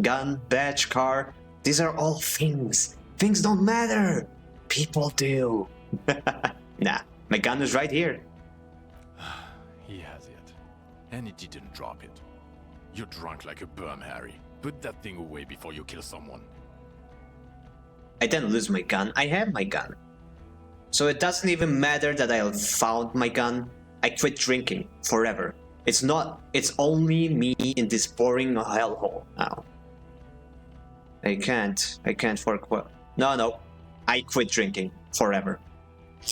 Gun, badge, car. These are all things. Things don't matter. People do. Nah, my gun is right here. He has it. And he didn't drop it. You're drunk like a bum, Harry. Put that thing away before you kill someone. I didn't lose my gun. I have my gun. So it doesn't even matter that I found my gun. I quit drinking forever. It's only me in this boring hellhole now. I can't work well. No. I quit drinking forever.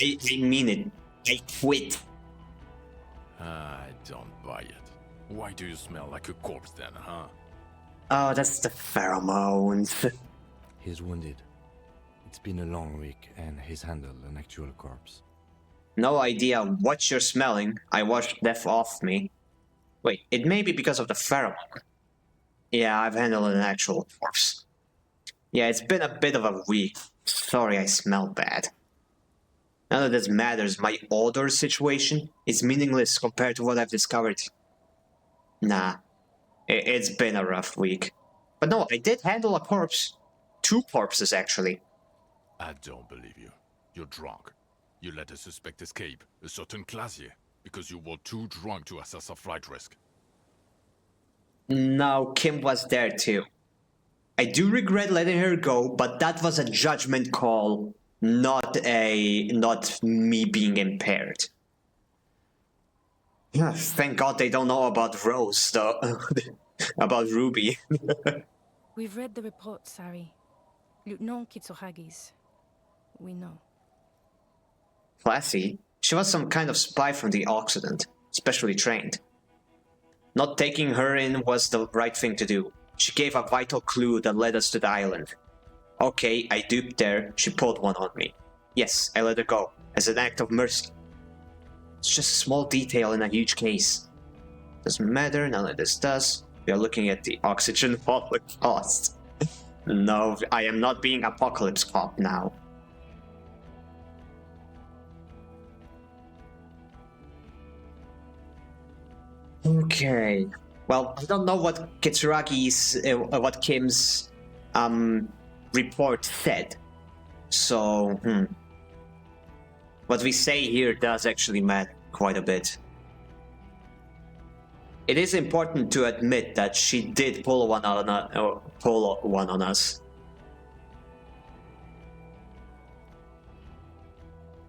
I mean it. I quit. I don't buy it. Why do you smell like a corpse then, huh? Oh, that's the pheromones. He's wounded. It's been a long week and he's handled an actual corpse. No idea what you're smelling. I washed death off me. Wait, it may be because of the pheromone. Yeah, I've handled an actual corpse. Yeah, it's been a bit of a week. Sorry, I smell bad. None of this matters. My odor situation is meaningless compared to what I've discovered. Nah, it's been a rough week. But no, I did handle a corpse. 2 corpses, actually. I don't believe you. You're drunk. You let a suspect escape, a certain Classier, because you were too drunk to assess a flight risk. No, Kim was there too. I do regret letting her go, but that was a judgment call, not me being impaired. Thank God they don't know about Rose, though. About Ruby. We've read the report, Sari. Lieutenant Kitsuhagi's. We know. Classy. She was some kind of spy from the Occident, specially trained. Not taking her in was the right thing to do. She gave a vital clue that led us to the island. Okay, I duped her. She pulled one on me. Yes, I let her go, as an act of mercy. It's just a small detail in a huge case. Doesn't matter, none of this does. We are looking at the oxygen holocaust. No, I am not being apocalypse cop now. Okay. Well, I don't know what Kitsuragi's, what Kim's report said. So, what we say here does actually matter quite a bit. It is important to admit that she did pull one on us.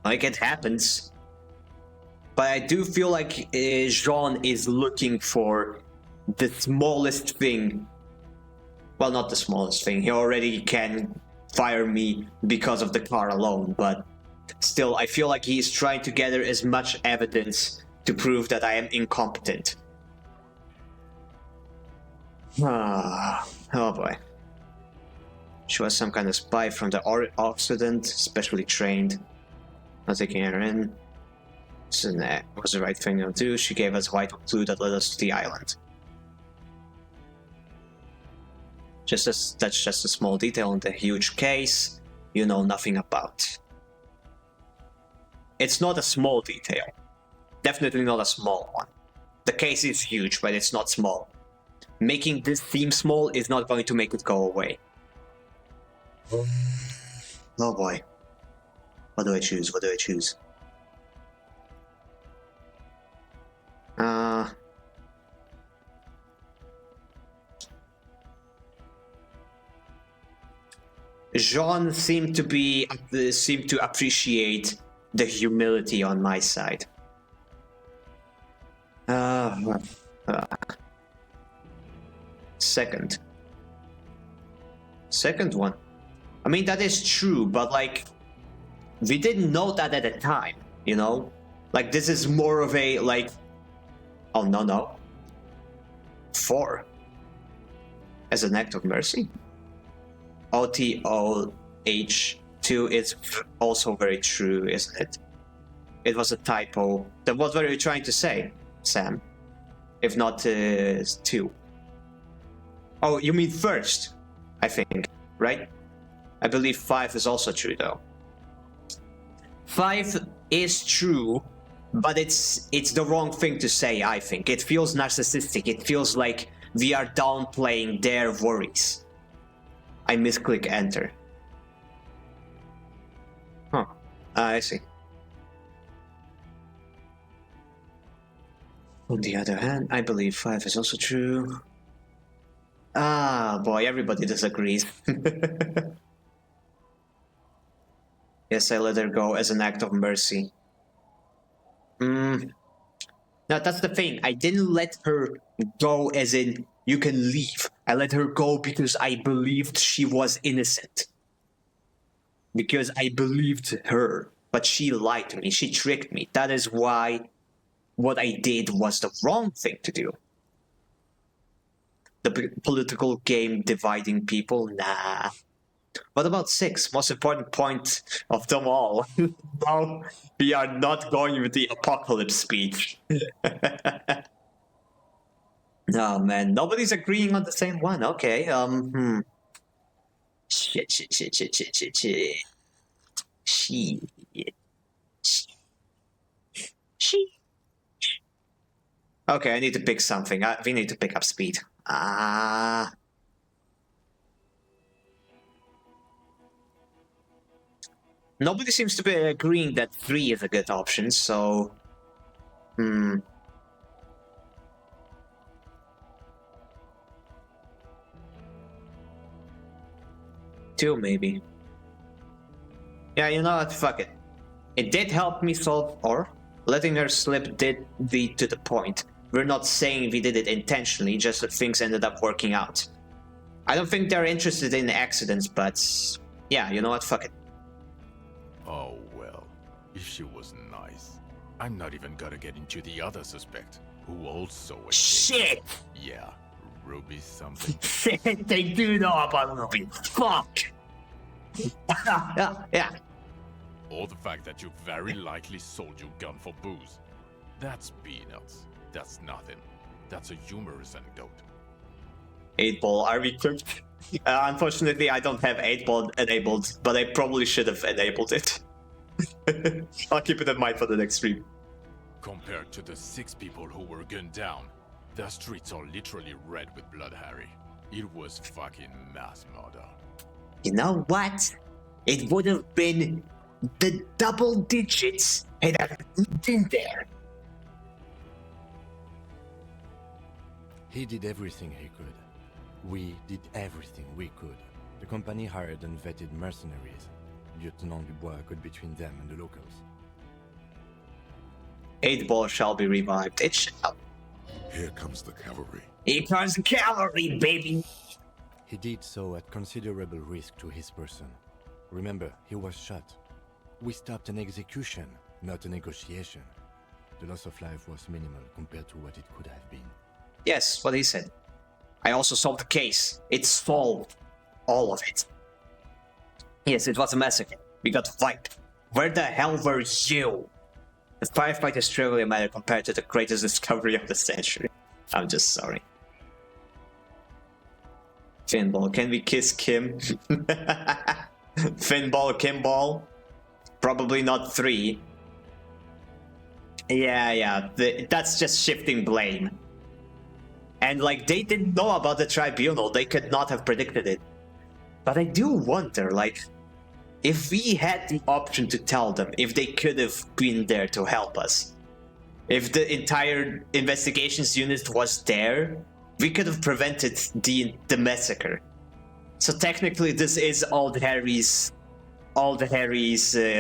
Like, it happens. But I do feel like Jean is looking for the smallest thing. Well, not the smallest thing. He already can fire me because of the car alone, but still, I feel like he is trying to gather as much evidence to prove that I am incompetent. Oh boy. She was some kind of spy from the Occident, specially trained. Not taking her in. So that was the right thing to do. She gave us a vital clue that led us to the island. That's just a small detail in the huge case you know nothing about. It's not a small detail. Definitely not a small one. The case is huge, but it's not small. Making this seem small is not going to make it go away. Oh boy. What do I choose? What do I choose? Jean seemed to appreciate the humility on my side. Second one. I mean, that is true, but like, we didn't know that at the time, you know? Like, this is more of a, like, oh, no. 4. As an act of mercy? OTOH2. 2 is also very true, isn't it? It was a typo. Then what were you trying to say, Sam? If not 2. Oh, you mean first, I think, right? I believe 5 is also true, though. 5 is true, but it's the wrong thing to say, I think. It feels narcissistic. It feels like we are downplaying their worries. I misclick enter. Huh. I see. On the other hand, I believe 5 is also true. Ah, boy, everybody disagrees. Yes, I let her go as an act of mercy. Now, that's the thing. I didn't let her go as in, you can leave. I let her go because I believed she was innocent. Because I believed her. But she lied to me. She tricked me. That is why what I did was the wrong thing to do. The political game dividing people? Nah. What about 6? Most important point of them all. No, we are not going with the apocalypse speech. No, man. Nobody's agreeing on the same one. Okay, Shit. Okay, I need to pick something. We need to pick up speed. Nobody seems to be agreeing that 3 is a good option, so... 2, maybe. Yeah, you know what? Fuck it. It did help me solve, or letting her slip did lead to the point. We're not saying we did it intentionally, just that things ended up working out. I don't think they're interested in accidents, but... yeah, you know what? Fuck it. Oh, well. If she was nice. I'm not even gonna get into the other suspect, who also... Shit! Yeah, Ruby something. Shit, they do know about Ruby. Fuck! Yeah. Or the fact that you very likely sold your gun for booze. That's peanuts. That's nothing. That's a humorous anecdote. 8-ball, are we cooked? Unfortunately, I don't have 8-ball enabled, but I probably should have enabled it. I'll keep it in mind for the next stream. Compared to the 6 people who were gunned down, the streets are literally red with blood, Harry. It was fucking mass murder. You know what? It would have been the double digits had I been there. He did everything he could. We did everything we could. The company hired and vetted mercenaries. Lieutenant Dubois got between them and the locals. 8-ball shall be revived. It shall. Here comes the cavalry. Here comes the cavalry, baby! He did so at considerable risk to his person. Remember, he was shot. We stopped an execution, not a negotiation. The loss of life was minimal compared to what it could have been. Yes, what he said. I also solved the case. It solved all of it. Yes, it was a massacre. We got wiped. Where the hell were you? The firefighters trivially matter compared to the greatest discovery of the century. I'm just sorry. Finball, can we kiss Kim? Finball, Kimball? Probably not 3. Yeah, that's just shifting blame. And like, they didn't know about the tribunal, they could not have predicted it. But I do wonder, like, if we had the option to tell them, if they could have been there to help us. If the entire investigations unit was there, we could have prevented the massacre. So technically this is all the Harry's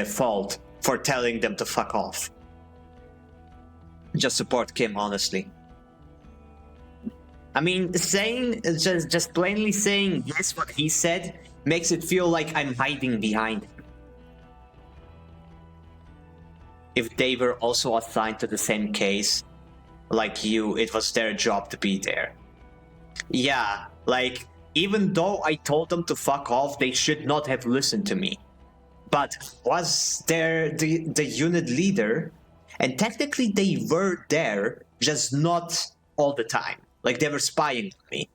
fault for telling them to fuck off. Just support Kim, honestly. I mean, just plainly saying yes what he said makes it feel like I'm hiding behind him. If they were also assigned to the same case, like you, it was their job to be there. Yeah, like, even though I told them to fuck off, they should not have listened to me. but was there the unit leader, and technically they were there, just not all the time. Like they were spying on me.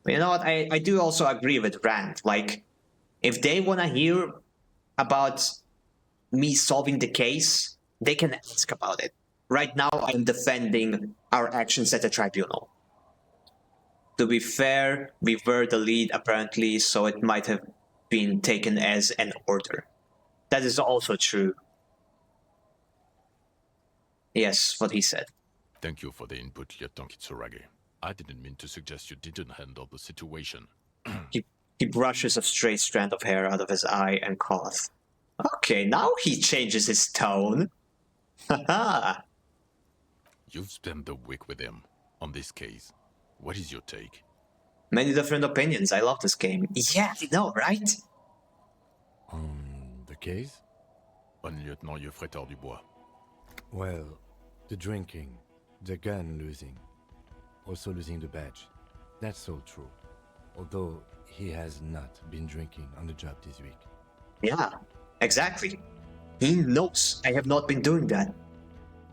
You know what? I do also agree with Rand. Like, if they want to hear about me solving the case, they can ask about it. Right now, I'm defending our actions at the tribunal. To be fair, we were the lead apparently, so it might have been taken as an order. That is also true. Yes, what he said. Thank you for the input, Lieutenant Kitsuragi. I didn't mean to suggest you didn't handle the situation. He brushes a straight strand of hair out of his eye and coughs. Okay, now he changes his tone. Haha. You've spent the week with him on this case. What is your take? Many different opinions. I love this game. Yeah, I know, right? The case? On Lieutenant Yefretor Dubois. Well, the drinking, the gun losing, also losing the badge. That's all true. Although he has not been drinking on the job this week. Yeah, exactly. He knows I have not been doing that.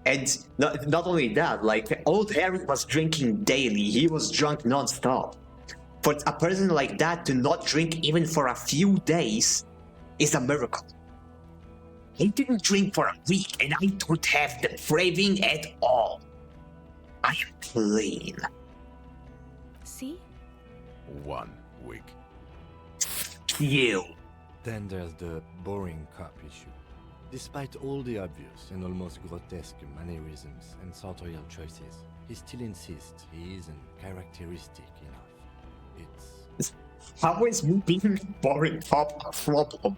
And not only that, like, old Harry was drinking daily. He was drunk non-stop. For a person like that to not drink even for a few days is a miracle. He didn't drink for a week, and I don't have the craving at all. I am clean. See? 1 week. You. Then there's the boring cop issue. Despite all the obvious and almost grotesque mannerisms and sartorial choices, he still insists he isn't characteristic enough. It's... How is me being boring cop a problem?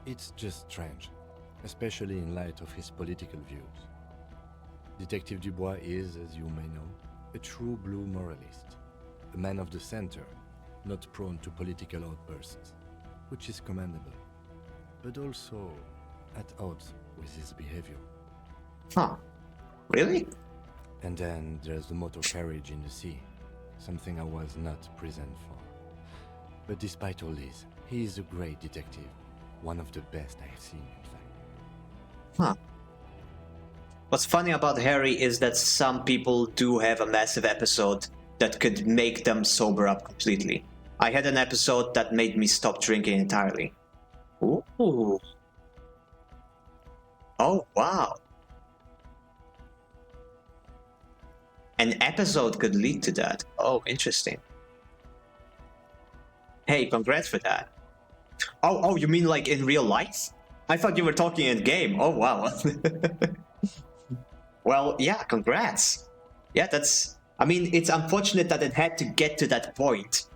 It's just strange, especially in light of his political views. Detective Dubois is, as you may know, a true blue moralist, a man of the center, not prone to political outbursts, which is commendable, but also at odds with his behavior. Huh. Really? And then there's the motor carriage in the sea, something I was not present for. But despite all this, he is a great detective, one of the best I've seen, in fact. Huh. What's funny about Harry is that some people do have a massive episode that could make them sober up completely. I had an episode that made me stop drinking entirely. Ooh. Oh, wow. An episode could lead to that. Oh, interesting. Hey, congrats for that. Oh, you mean like in real life? I thought you were talking in game. Oh, wow. Well, yeah, congrats. Yeah, that's... I mean, it's unfortunate that it had to get to that point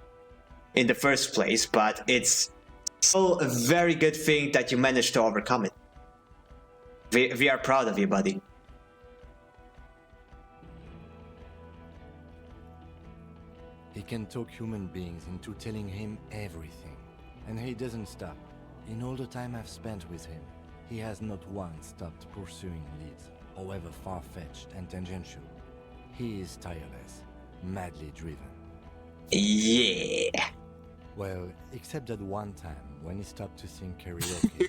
in the first place, but it's still a very good thing that you managed to overcome it. We are proud of you, buddy. He can talk human beings into telling him everything, and he doesn't stop. In all the time I've spent with him, he has not once stopped pursuing leads, however far-fetched and tangential. He is tireless, madly driven. Yeah. Well, except that one time when he stopped to sing karaoke,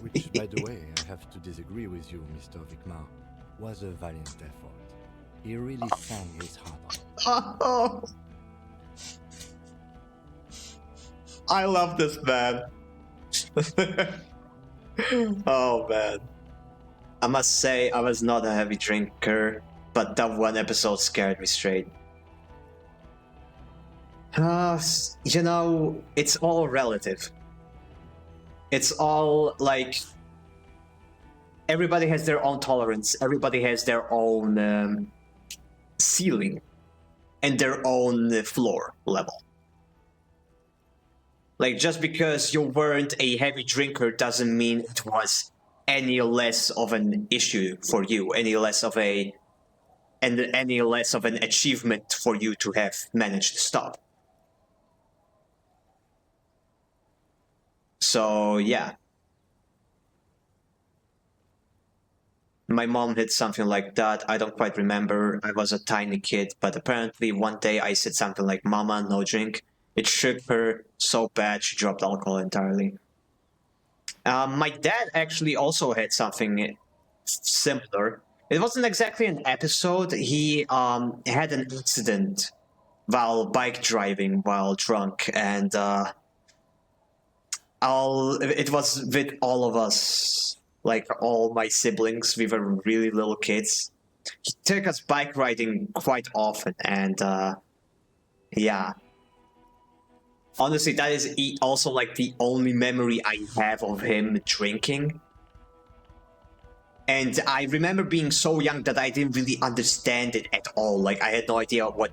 which, by the way, I have to disagree with you, Mr. Vicmar, was a valiant effort. He really sang his heart out. Oh. I love this man. Oh man. I must say I was not a heavy drinker, but that one episode scared me straight. You know, it's all relative. It's all like everybody has their own tolerance, everybody has their own ceiling and their own floor level. Like, just because you weren't a heavy drinker doesn't mean it was any less of an issue for you, any less of an achievement for you to have managed to stop. So, yeah. My mom did something like that. I don't quite remember. I was a tiny kid, but apparently one day I said something like, "Mama, no drink." It shook her so bad she dropped alcohol entirely. My dad actually also had something similar. It wasn't exactly an episode. He had an accident while bike driving while drunk, and it was with all of us, like all my siblings. We were really little kids. He took us bike riding quite often, and yeah. Honestly, that is also like the only memory I have of him drinking. And I remember being so young that I didn't really understand it at all. Like, I had no idea what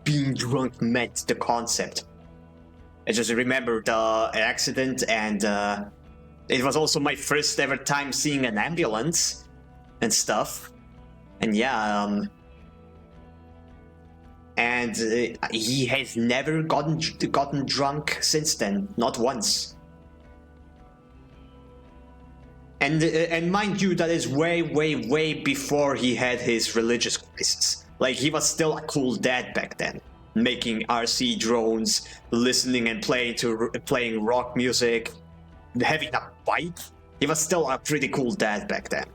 being drunk meant, the concept. I just remember the accident, and it was also my first ever time seeing an ambulance and stuff. And yeah, and he has never gotten drunk since then, not once. And mind you, that is way before he had his religious crisis. Like, he was still a cool dad back then, making RC drones, listening and playing rock music, having a bike. He was still a pretty cool dad back then,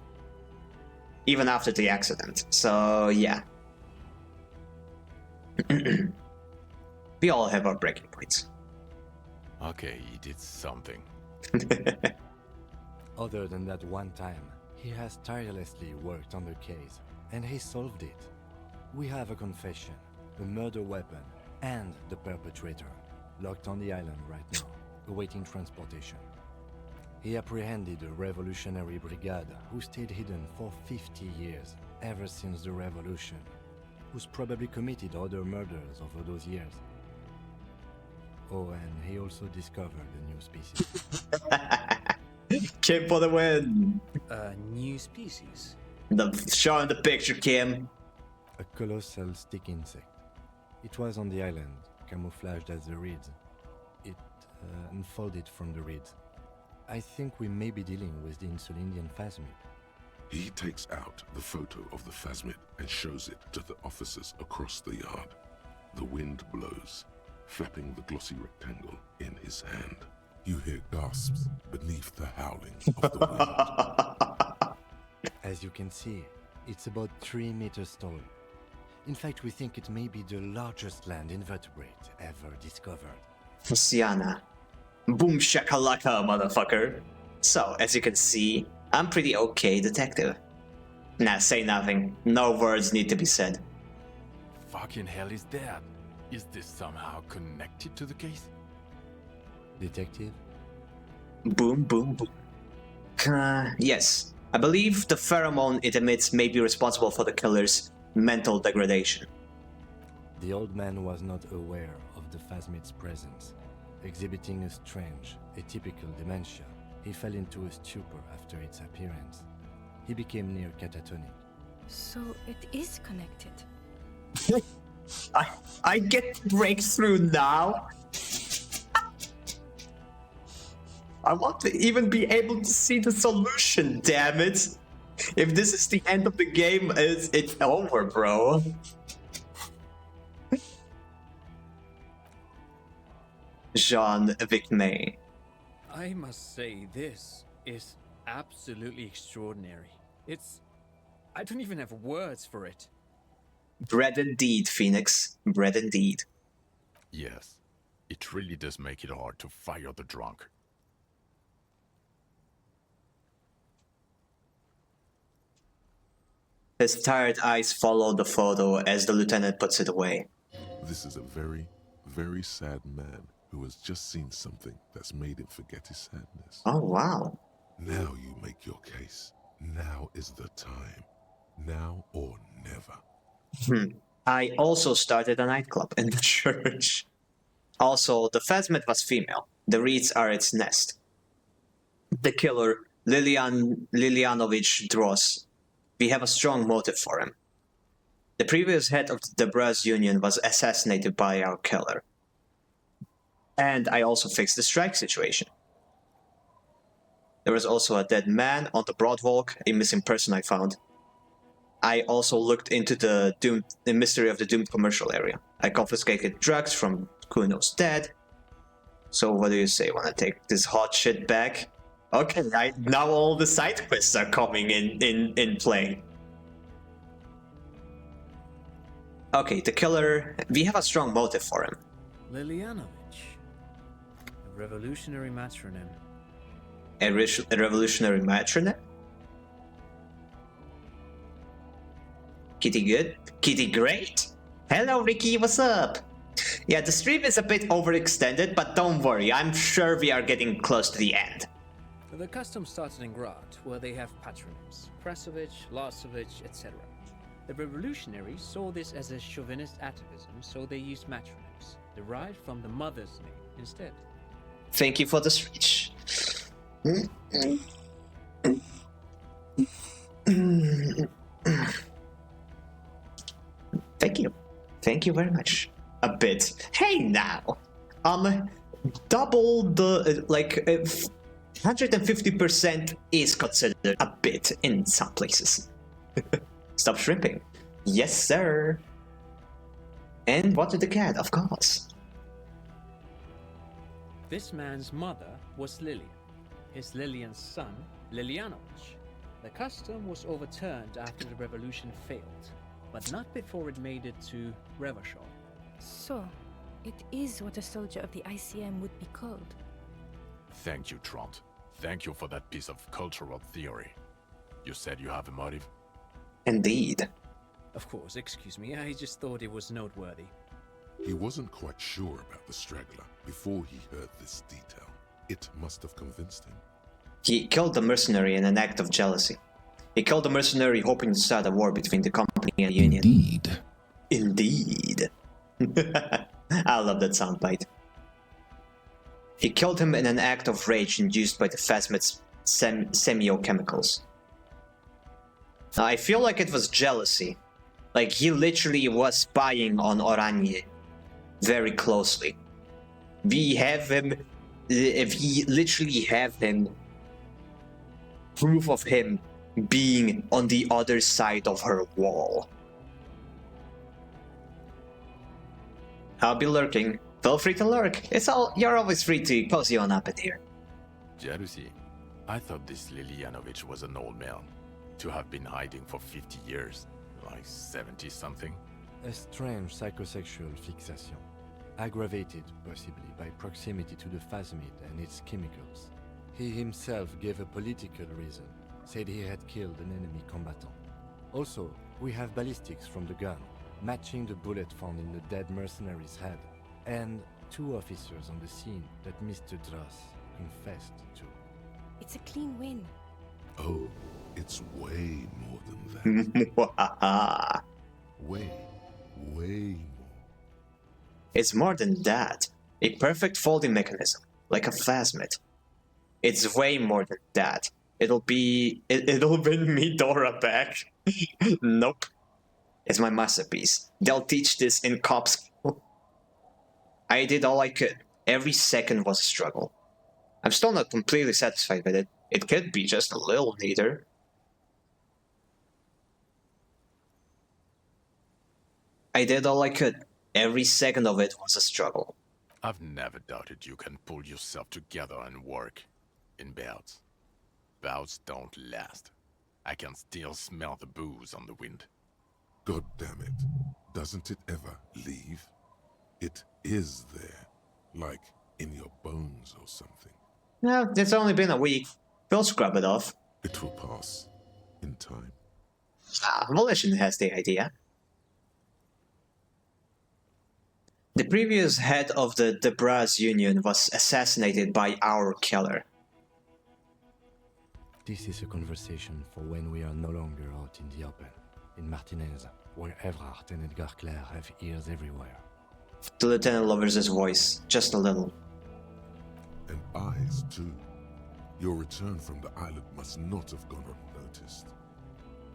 even after the accident. So yeah, we all have our breaking points. Okay, he did something. Other than that one time, he has tirelessly worked on the case, and he solved it. We have a confession, a murder weapon, and the perpetrator, locked on the island right now, awaiting transportation. He apprehended a revolutionary brigade who stayed hidden for 50 years, ever since the revolution, who's probably committed other murders over those years. Oh, and he also discovered a new species. Kim for the win! New species? Showing the picture, Kim. A colossal stick insect. It was on the island, camouflaged as the reeds. It unfolded from the reeds. I think we may be dealing with the Insulindian phasmid. He takes out the photo of the phasmid and shows it to the officers across the yard. The wind blows, flapping the glossy rectangle in his hand. You hear gasps beneath the howling of the wind. As you can see, it's about 3 meters tall. In fact, we think it may be the largest land invertebrate ever discovered. Siana. Boom shakalaka, motherfucker. So, as you can see, I'm pretty okay detective. Nah, say nothing. No words need to be said. Fucking hell is that? Is this somehow connected to the case? Detective? Boom, boom, boom. Yes. I believe the pheromone it emits may be responsible for the killer's mental degradation. The old man was not aware of the phasmid's presence. Exhibiting a strange, atypical dementia, he fell into a stupor after its appearance. He became near catatonic. So it is connected. I get breakthrough now. I want to even be able to see the solution, damn it. If this is the end of the game, it's over, bro. Jean Vicnet. I must say, this is absolutely extraordinary. I don't even have words for it. Bread indeed, Phoenix. Bread indeed. Yes, it really does make it hard to fire the drunk. His tired eyes follow the photo as the lieutenant puts it away. This is a very, very sad man who has just seen something that's made him forget his sadness. Oh, wow. Now you make your case. Now is the time. Now or never. I also started a nightclub in the church. Also, the phasmid was female. The reeds are its nest. The killer, Lilianovich Droz. We have a strong motive for him. The previous head of the Brass Union was assassinated by our killer. And I also fixed the strike situation. There was also a dead man on the Broadwalk, a missing person I found. I also looked into the mystery of the doomed commercial area. I confiscated drugs from Kuno's dead. So what do you say? Wanna take this hot shit back? Okay, now all the side quests are coming in play. Okay, the killer, we have a strong motive for him. Lilianovich. A revolutionary matronym. A revolutionary matronym? Kitty good? Kitty great? Hello Ricky, what's up? Yeah, the stream is a bit overextended, but don't worry, I'm sure we are getting close to the end. The custom started in Grad, where they have patronyms. Prasovich, Lasovich, etc. The revolutionaries saw this as a chauvinist atavism, so they used matronyms, derived from the mother's name instead. Thank you for the speech. Thank you. Thank you very much. A bit. Hey now! Double the, 150% is considered a bit in some places. Stop shrimping. Yes, sir. And Water the Cat, of course. This man's mother was Lilian. His Lilian's son, Lilianovich. The custom was overturned after the revolution failed, but not before it made it to Revachol. So, it is what a soldier of the ICM would be called. Thank you, Trant. Thank you for that piece of cultural theory. You said you have a motive? Indeed. Of course, excuse me, I just thought it was noteworthy. He wasn't quite sure about the straggler before he heard this detail. It must have convinced him. He killed the mercenary in an act of jealousy. He killed the mercenary hoping to start a war between the company and the union. Indeed. Indeed. I love that soundbite. He killed him in an act of rage induced by the Phasmit's semiochemicals. I feel like it was jealousy. Like he literally was spying on Oranje very closely. We literally have him, proof of him being on the other side of her wall. I'll be lurking. Feel free to lurk. You're always free to cozy on up in here. Jealousy? I thought this Lilianovich was an old man. To have been hiding for 50 years. Like 70-something. A strange psychosexual fixation. Aggravated, possibly, by proximity to the phasmid and its chemicals. He himself gave a political reason. Said he had killed an enemy combatant. Also, we have ballistics from the gun, matching the bullet found in the dead mercenary's head, and 2 officers on the scene that Mr. Dross confessed to. It's a clean win. Oh, it's way more than that. way more. It's more than that. A perfect folding mechanism, like a phasmid. It's way more than that. It'll bring me Dora back. Nope. It's my masterpiece. They'll teach this in cop school. I did all I could. Every second was a struggle. I'm still not completely satisfied with it. It could be just a little neater. I did all I could. Every second of it was a struggle. I've never doubted you can pull yourself together and work. In bouts. Bouts don't last. I can still smell the booze on the wind. God damn it. Doesn't it ever leave? It is there. Like in your bones or something. No, it's only been a week. We'll scrub it off. It will pass. In time. Volition has the idea. The previous head of the Debras Union was assassinated by our killer. This is a conversation for when we are no longer out in the open. In Martinez, where Evrard and Edgar Clare have ears everywhere. The lieutenant lowers his voice, just a little. And eyes, too. Your return from the island must not have gone unnoticed.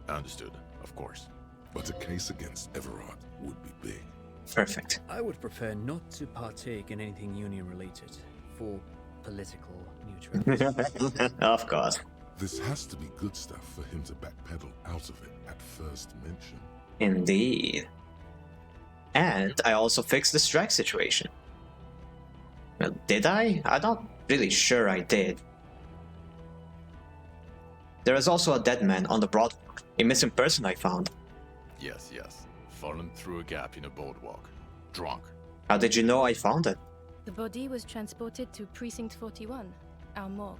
Understood, of course. But a case against Everard would be big. Perfect. I would prefer not to partake in anything union-related, for political neutrality. Of course. This has to be good stuff for him to backpedal out of it at first mention. Indeed. And I also fixed the strike situation. Well, did I? I'm not really sure I did. There is also a dead man on the boardwalk. A missing person I found. Yes, yes. Fallen through a gap in a boardwalk. Drunk. How did you know I found it? The body was transported to Precinct 41, our morgue.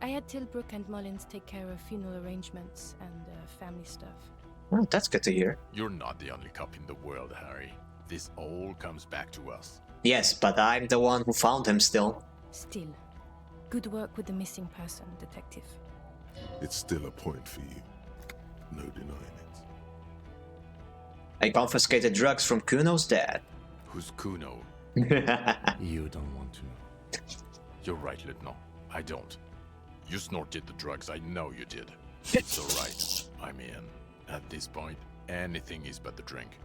I had Tilbrook and Mullins take care of funeral arrangements and family stuff. Oh, that's good to hear. You're not the only cop in the world, Harry. This all comes back to us. Yes, but I'm the one who found him still. Still, good work with the missing person, Detective. It's still a point for you. No denying it. I confiscated drugs from Kuno's dad. Who's Kuno? You don't want to know. You're right, Lieutenant. I don't. You snorted the drugs, I know you did. It's alright. I mean, at this point, anything is but the drink.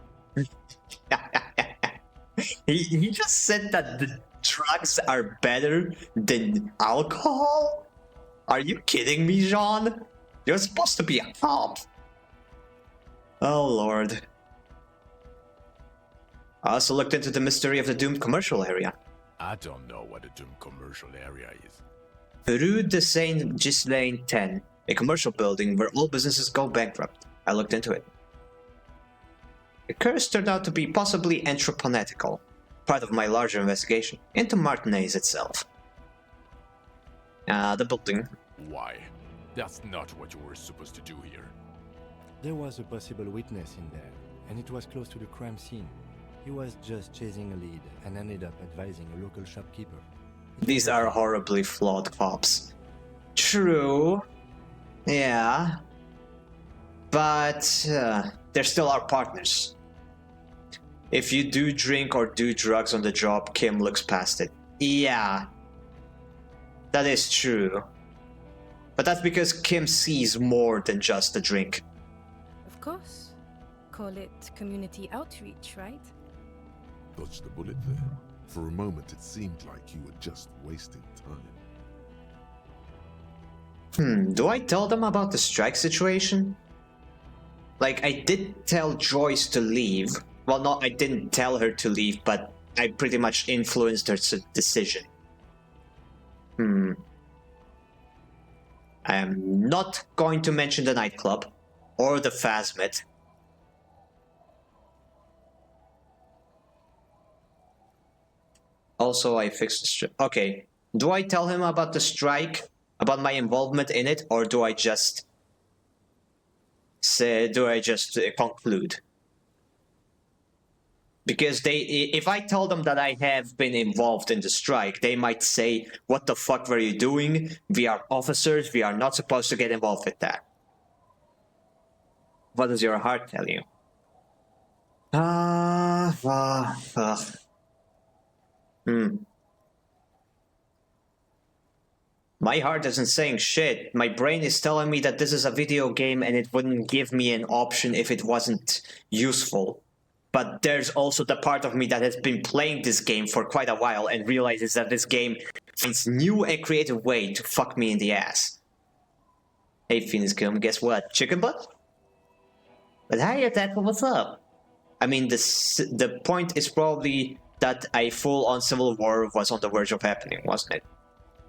He just said that the drugs are better than alcohol? Are you kidding me, Jean? You're supposed to be a cop. Oh, Lord. I also looked into the mystery of the doomed commercial area. I don't know what a doomed commercial area is. Rue de Saint-Ghislain 10, a commercial building where all businesses go bankrupt. I looked into it. The curse turned out to be possibly anthroponetical, part of my larger investigation into Martinez itself. The building. Why? That's not what you were supposed to do here. There was a possible witness in there, and it was close to the crime scene. He was just chasing a lead and ended up advising a local shopkeeper. These are horribly flawed cops. True. Yeah. But they're still our partners. If you do drink or do drugs on the job, Kim looks past it. Yeah. That is true. But that's because Kim sees more than just a drink. Of course. Call it community outreach, right? Dodged the bullet there. For a moment, it seemed like you were just wasting time. Do I tell them about the strike situation? Like, I did tell Joyce to leave. Well, no, I didn't tell her to leave, but I pretty much influenced her decision. I am not going to mention the nightclub or the Phasmid. Also, I fixed the strike. Okay, do I tell him about the strike, about my involvement in it, or do I just conclude? Because if I tell them that I have been involved in the strike, they might say, "What the fuck were you doing? We are officers. We are not supposed to get involved with that." What does your heart tell you? My heart isn't saying shit. My brain is telling me that this is a video game and it wouldn't give me an option if it wasn't useful. But there's also the part of me that has been playing this game for quite a while and realizes that this game finds new and creative way to fuck me in the ass. Hey, FinisVT, guess what? Chicken butt? But hey, Tackle, what's up? I mean, the point is probably that a full-on civil war was on the verge of happening, wasn't it?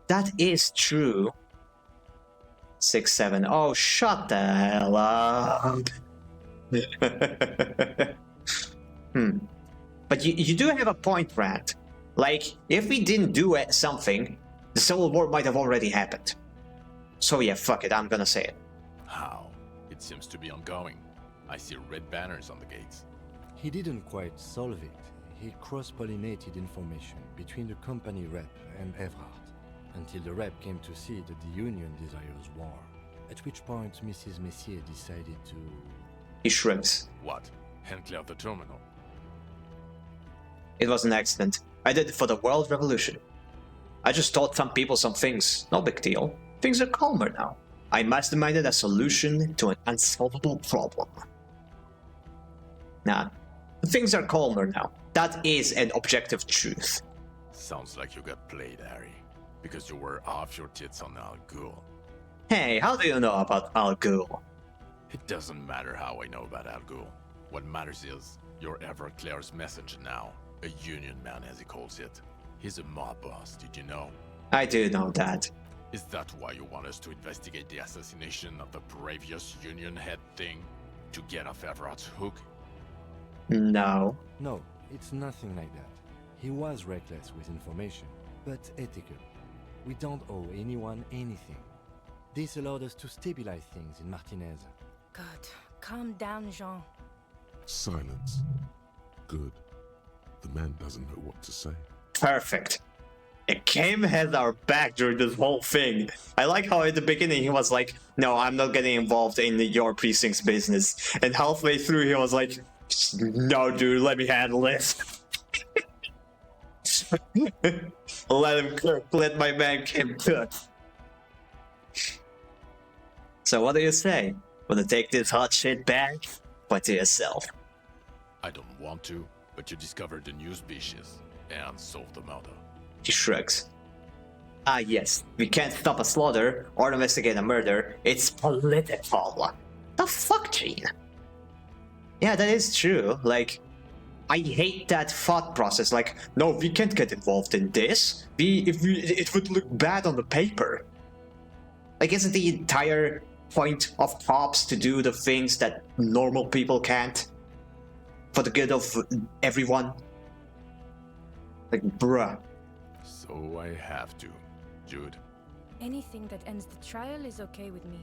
That is true. 6-7. Oh, shut the hell up. But you do have a point, Rand. Like, if we didn't do something, the Civil War might have already happened. So yeah, fuck it, I'm gonna say it. How? It seems to be ongoing. I see red banners on the gates. He didn't quite solve it. He cross-pollinated information between the company rep and Evrard, until the rep came to see that the Union desires war, at which point Mrs. Messier decided to... He shrugs. What? Hand clear the terminal? It was an accident. I did it for the world revolution. I just taught some people some things. No big deal. Things are calmer now. I masterminded a solution to an unsolvable problem. Nah, things are calmer now. That is an objective truth. Sounds like you got played, Harry. Because you were off your tits on Al Ghul. Hey, how do you know about Al Ghul? It doesn't matter how I know about Al Ghul. What matters is, you're Everclear's messenger now. A Union man, as he calls it. He's a mob boss, did you know? I do know that. Is that why you want us to investigate the assassination of the previous Union head thing? To get off Everett's hook? No. No, it's nothing like that. He was reckless with information, but ethical. We don't owe anyone anything. This allowed us to stabilize things in Martinez. God, calm down, Jean. Silence. Good. The man doesn't know what to say. Perfect. Kim has our back during this whole thing. I like how at the beginning he was like, no, I'm not getting involved in your precinct's business. And halfway through he was like, no, dude, let me handle this. Let him cook. Let my man Kim cook. So what do you say? Wanna take this hot shit back? Point to yourself. I don't want to, but you discovered the new species and solved the murder. He shrugs. Ah yes, we can't stop a slaughter or investigate a murder. It's political. The fuck, Gene? Yeah, that is true. Like, I hate that thought process. Like, no, we can't get involved in this. It would look bad on the paper. Like, isn't the entire point of cops to do the things that normal people can't? For the good of everyone? Like, bruh. So I have to, Jude. Anything that ends the trial is okay with me.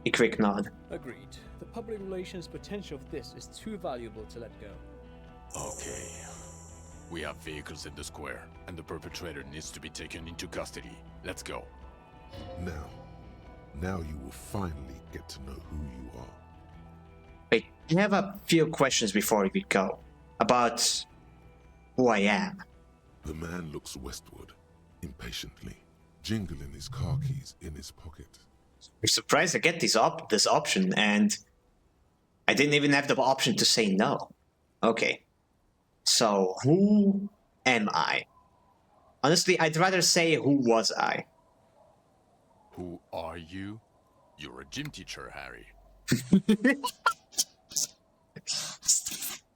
A quick nod. Agreed. The public relations potential of this is too valuable to let go. Okay. We have vehicles in the square, and the perpetrator needs to be taken into custody. Let's go. Now you will finally get to know who you are. Wait, I have a few questions before we go. About who I am. The man looks westward, impatiently, jingling his car keys in his pocket. I'm surprised I get this option, and I didn't even have the option to say no. Okay. So, who am I? Honestly, I'd rather say who was I. Who are you? You're a gym teacher, Harry.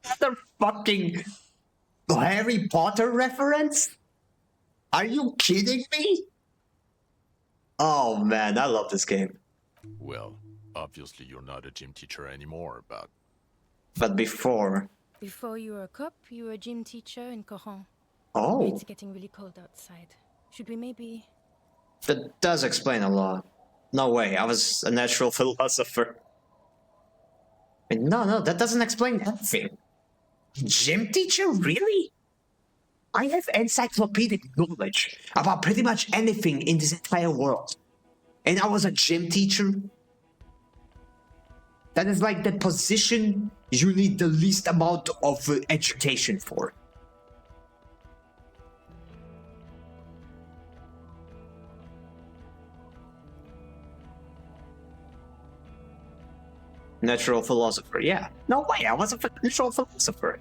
Another fucking Harry Potter reference? Are you kidding me? Oh man, I love this game. Well, obviously you're not a gym teacher anymore, but... But before... Before you were a cop, you were a gym teacher in Coron. Oh. It's getting really cold outside. Should we maybe... That does explain a lot. No way, I was a natural philosopher. No, that doesn't explain anything. Gym teacher, really? I have encyclopedic knowledge about pretty much anything in this entire world. And I was a gym teacher? That is like the position you need the least amount of education for. Natural philosopher, yeah. No way, I was a natural philosopher.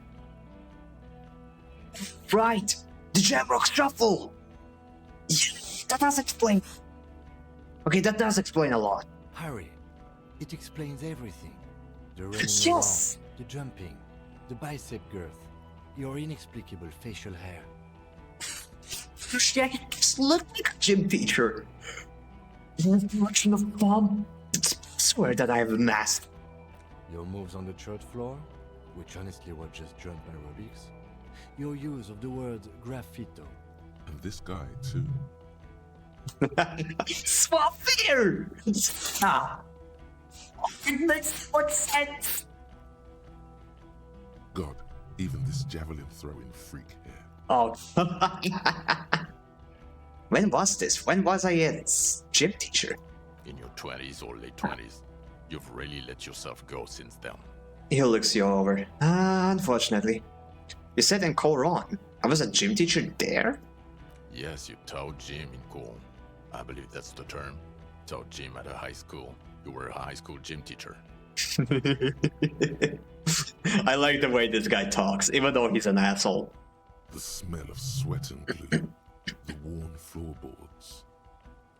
Right, the Jamrock Shuffle! Yeah, that does explain... Okay, that does explain a lot. Harry, it explains everything. The running Yes! around, the jumping, the bicep girth, your inexplicable facial hair. Yeah, he just looked like a gym teacher. The reflection of bomb. I swear that I have a mask. Your moves on the church floor, which honestly were just jump aerobics. Your use of the word graffito. And this guy, too. Swap fear! Ah. It makes more sense. God, even this javelin throwing freak here. Oh. When was this? When was I a gym teacher? In your 20s or late 20s. You've really let yourself go since then. He looks you over. Unfortunately. You said in Coron. I was a gym teacher there? Yes, you taught gym in Cool. I believe that's the term. Taught gym at a high school. You were a high school gym teacher. I like the way this guy talks, even though he's an asshole. The smell of sweat and glue. The worn floorboards.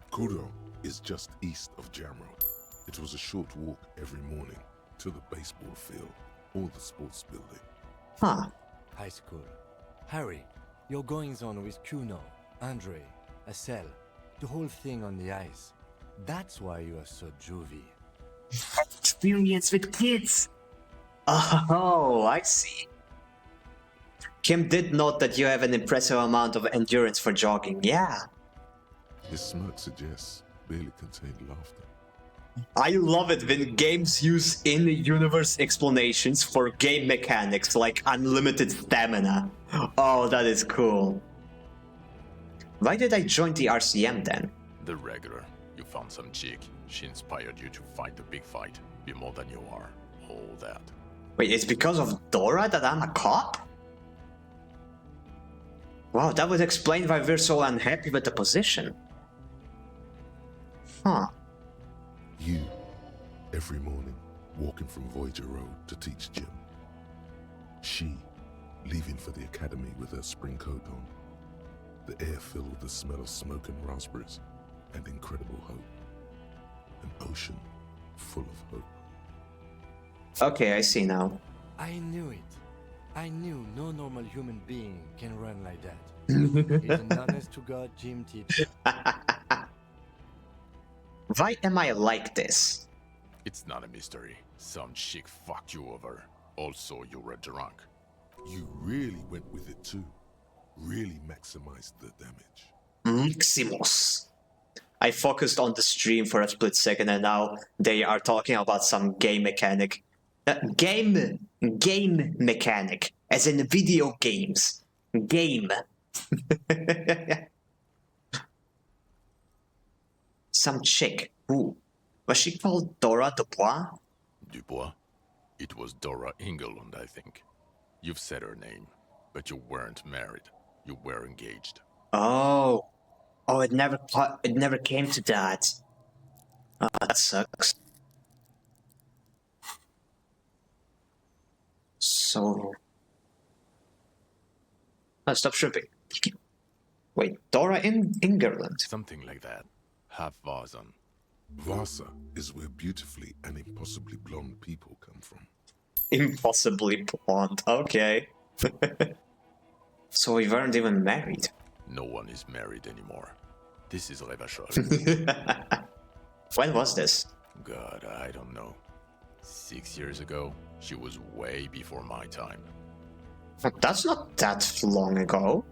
Kuro is just east of Jamrock. It was a short walk every morning to the baseball field or the sports building. Huh. High school. Harry, Your goings-on with Kuno, Andre, Acel, the whole thing on the ice. That's why you are so juvie. Experience with kids. Oh, I see. Kim did note that you have an impressive amount of endurance for jogging. Yeah. His smirk suggests barely contained laughter. I love it when games use in-universe explanations for game mechanics like unlimited stamina. Oh, that is cool. Why did I join the RCM then? The regular. You found some chick. She inspired you to fight the big fight. Be more than you are. All that. Wait, it's because of Dora that I'm a cop? Wow, that would explain why we're so unhappy with the position. Huh. You, every morning, walking from Voyager Road to teach gym. She, leaving for the academy with her spring coat on. The air filled with the smell of smoke and raspberries, and incredible hope. An ocean full of hope. Okay, I see now. I knew it. I knew no normal human being can run like that. He's an honest-to-God gym teacher. Why am I like this? It's not a mystery. Some chick fucked you over. Also, you were drunk. You really went with it too. Really maximized the damage. Maximus. I focused on the stream for a split second and now they are talking about some game mechanic. Game mechanic. As in video games. Game. Some chick. Who? Was she called Dora Dubois? Dubois? It was Dora Engelund, I think. You've said her name, but you weren't married. You were engaged. Oh. Oh, it never came to that. Oh, that sucks. So... Oh, stop shrimping. Wait, Dora in England? Something like that. Half Vazan. Vasa is where beautifully and impossibly blonde people come from. Impossibly blonde, okay. So we weren't even married. No one is married anymore. This is Revachol. When was this? God, I don't know. 6 years ago? She was way before my time. That's not that long ago.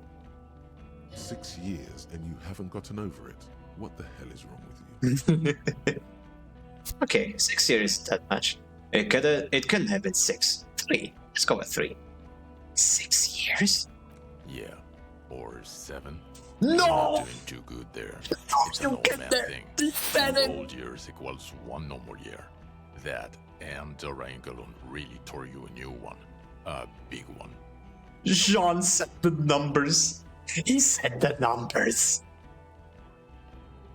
6 years and you haven't gotten over it. What the hell is wrong with you? Okay, 6 years is that much. It couldn't have been 6. 3. Let's go with 3. 6 years? Yeah. Or 7. No! You're not doing too good there. It's an old man thing. 2 old years equals 1 normal year. That and Dora Engelund really tore you a new one. A big one. Jean said the numbers. He said the numbers.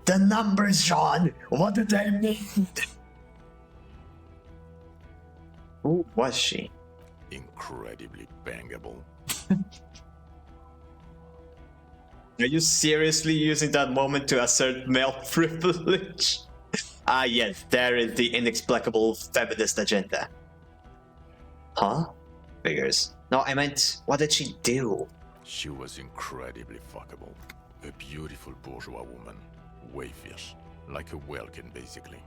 The numbers, Jean. What did they mean? Who was she? Incredibly bangable. Are you seriously using that moment to assert male privilege? Ah, yes, there is the inexplicable feminist agenda. Huh? Figures. No, I meant, what did she do? She was incredibly fuckable. A beautiful bourgeois woman. Way fierce. Like a Welkin, basically.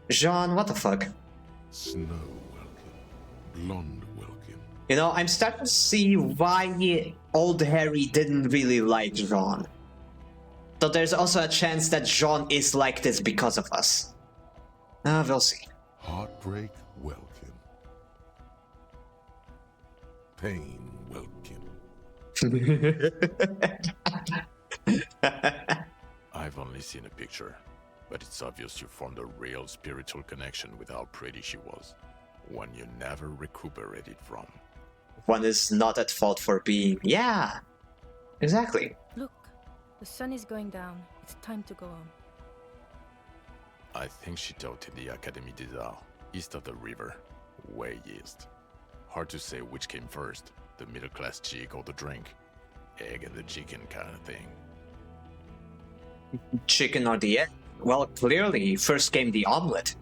Jean, what the fuck? Snow Welkin. Blonde Welkin. You know, I'm starting to see why old Harry didn't really like Jean. So there's also a chance that Jean is like this because of us. We'll see. Heartbreak Welkin. Pain Welkin. I've only seen a picture, but it's obvious you formed a real spiritual connection with how pretty she was. One you never recuperated from. One is not at fault for being... Yeah, exactly. Look, the sun is going down. It's time to go on. I think she taught in the Académie des Arts, east of the river. Way east. Hard to say which came first, the middle-class chick or the drink. Egg and the chicken kind of thing. Chicken or the egg? Well, clearly, first came the omelet.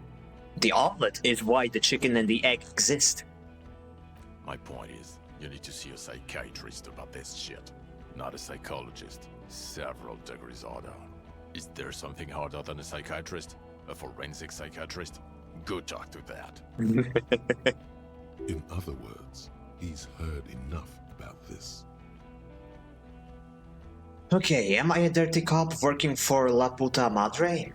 The omelet is why the chicken and the egg exist. My point is, You need to see a psychiatrist about this shit. Not a psychologist. Several degrees harder. Is there something harder than a psychiatrist? A forensic psychiatrist? Go talk to that. In other words, he's heard enough about this. Okay, am I a dirty cop working for La Puta Madre?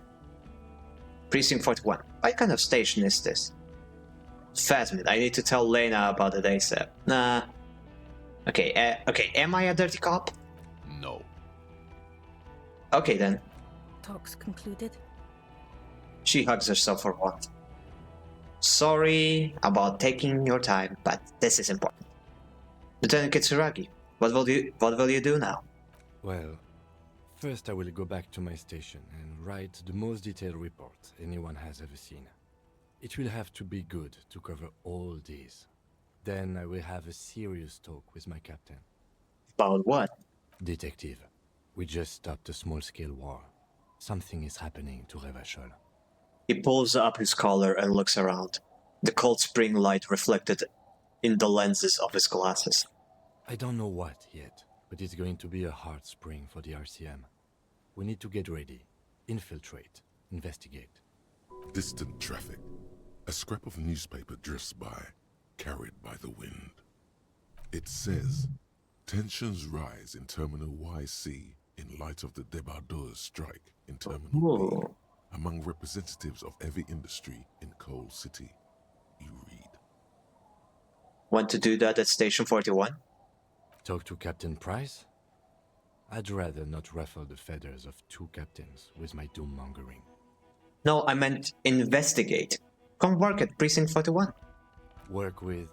Precinct 41. What kind of station is this? Phasmid, I need to tell Lena about it ASAP. Nah. Okay, am I a dirty cop? No. Okay then. Talks concluded. She hugs herself for what? Sorry about taking your time, but this is important. Lieutenant Kitsuragi, what will you do now? Well, first I will go back to my station and write the most detailed report anyone has ever seen. It will have to be good to cover all these. Then I will have a serious talk with my captain. About what? Detective, we just stopped a small-scale war. Something is happening to Revachol. He pulls up his collar and looks around. The cold spring light reflected in the lenses of his glasses. I don't know what yet, but it's going to be a hard spring for the RCM. We need to get ready, infiltrate, investigate. Distant traffic. A scrap of newspaper drifts by, carried by the wind. It says, tensions rise in Terminal YC in light of the Debardeurs strike in Terminal B. Among representatives of every industry in Coal City. You read. Want to do that at Station 41? Talk to Captain Price? I'd rather not ruffle the feathers of two captains with my doom-mongering. No, I meant investigate. Come work at Precinct 41. Work with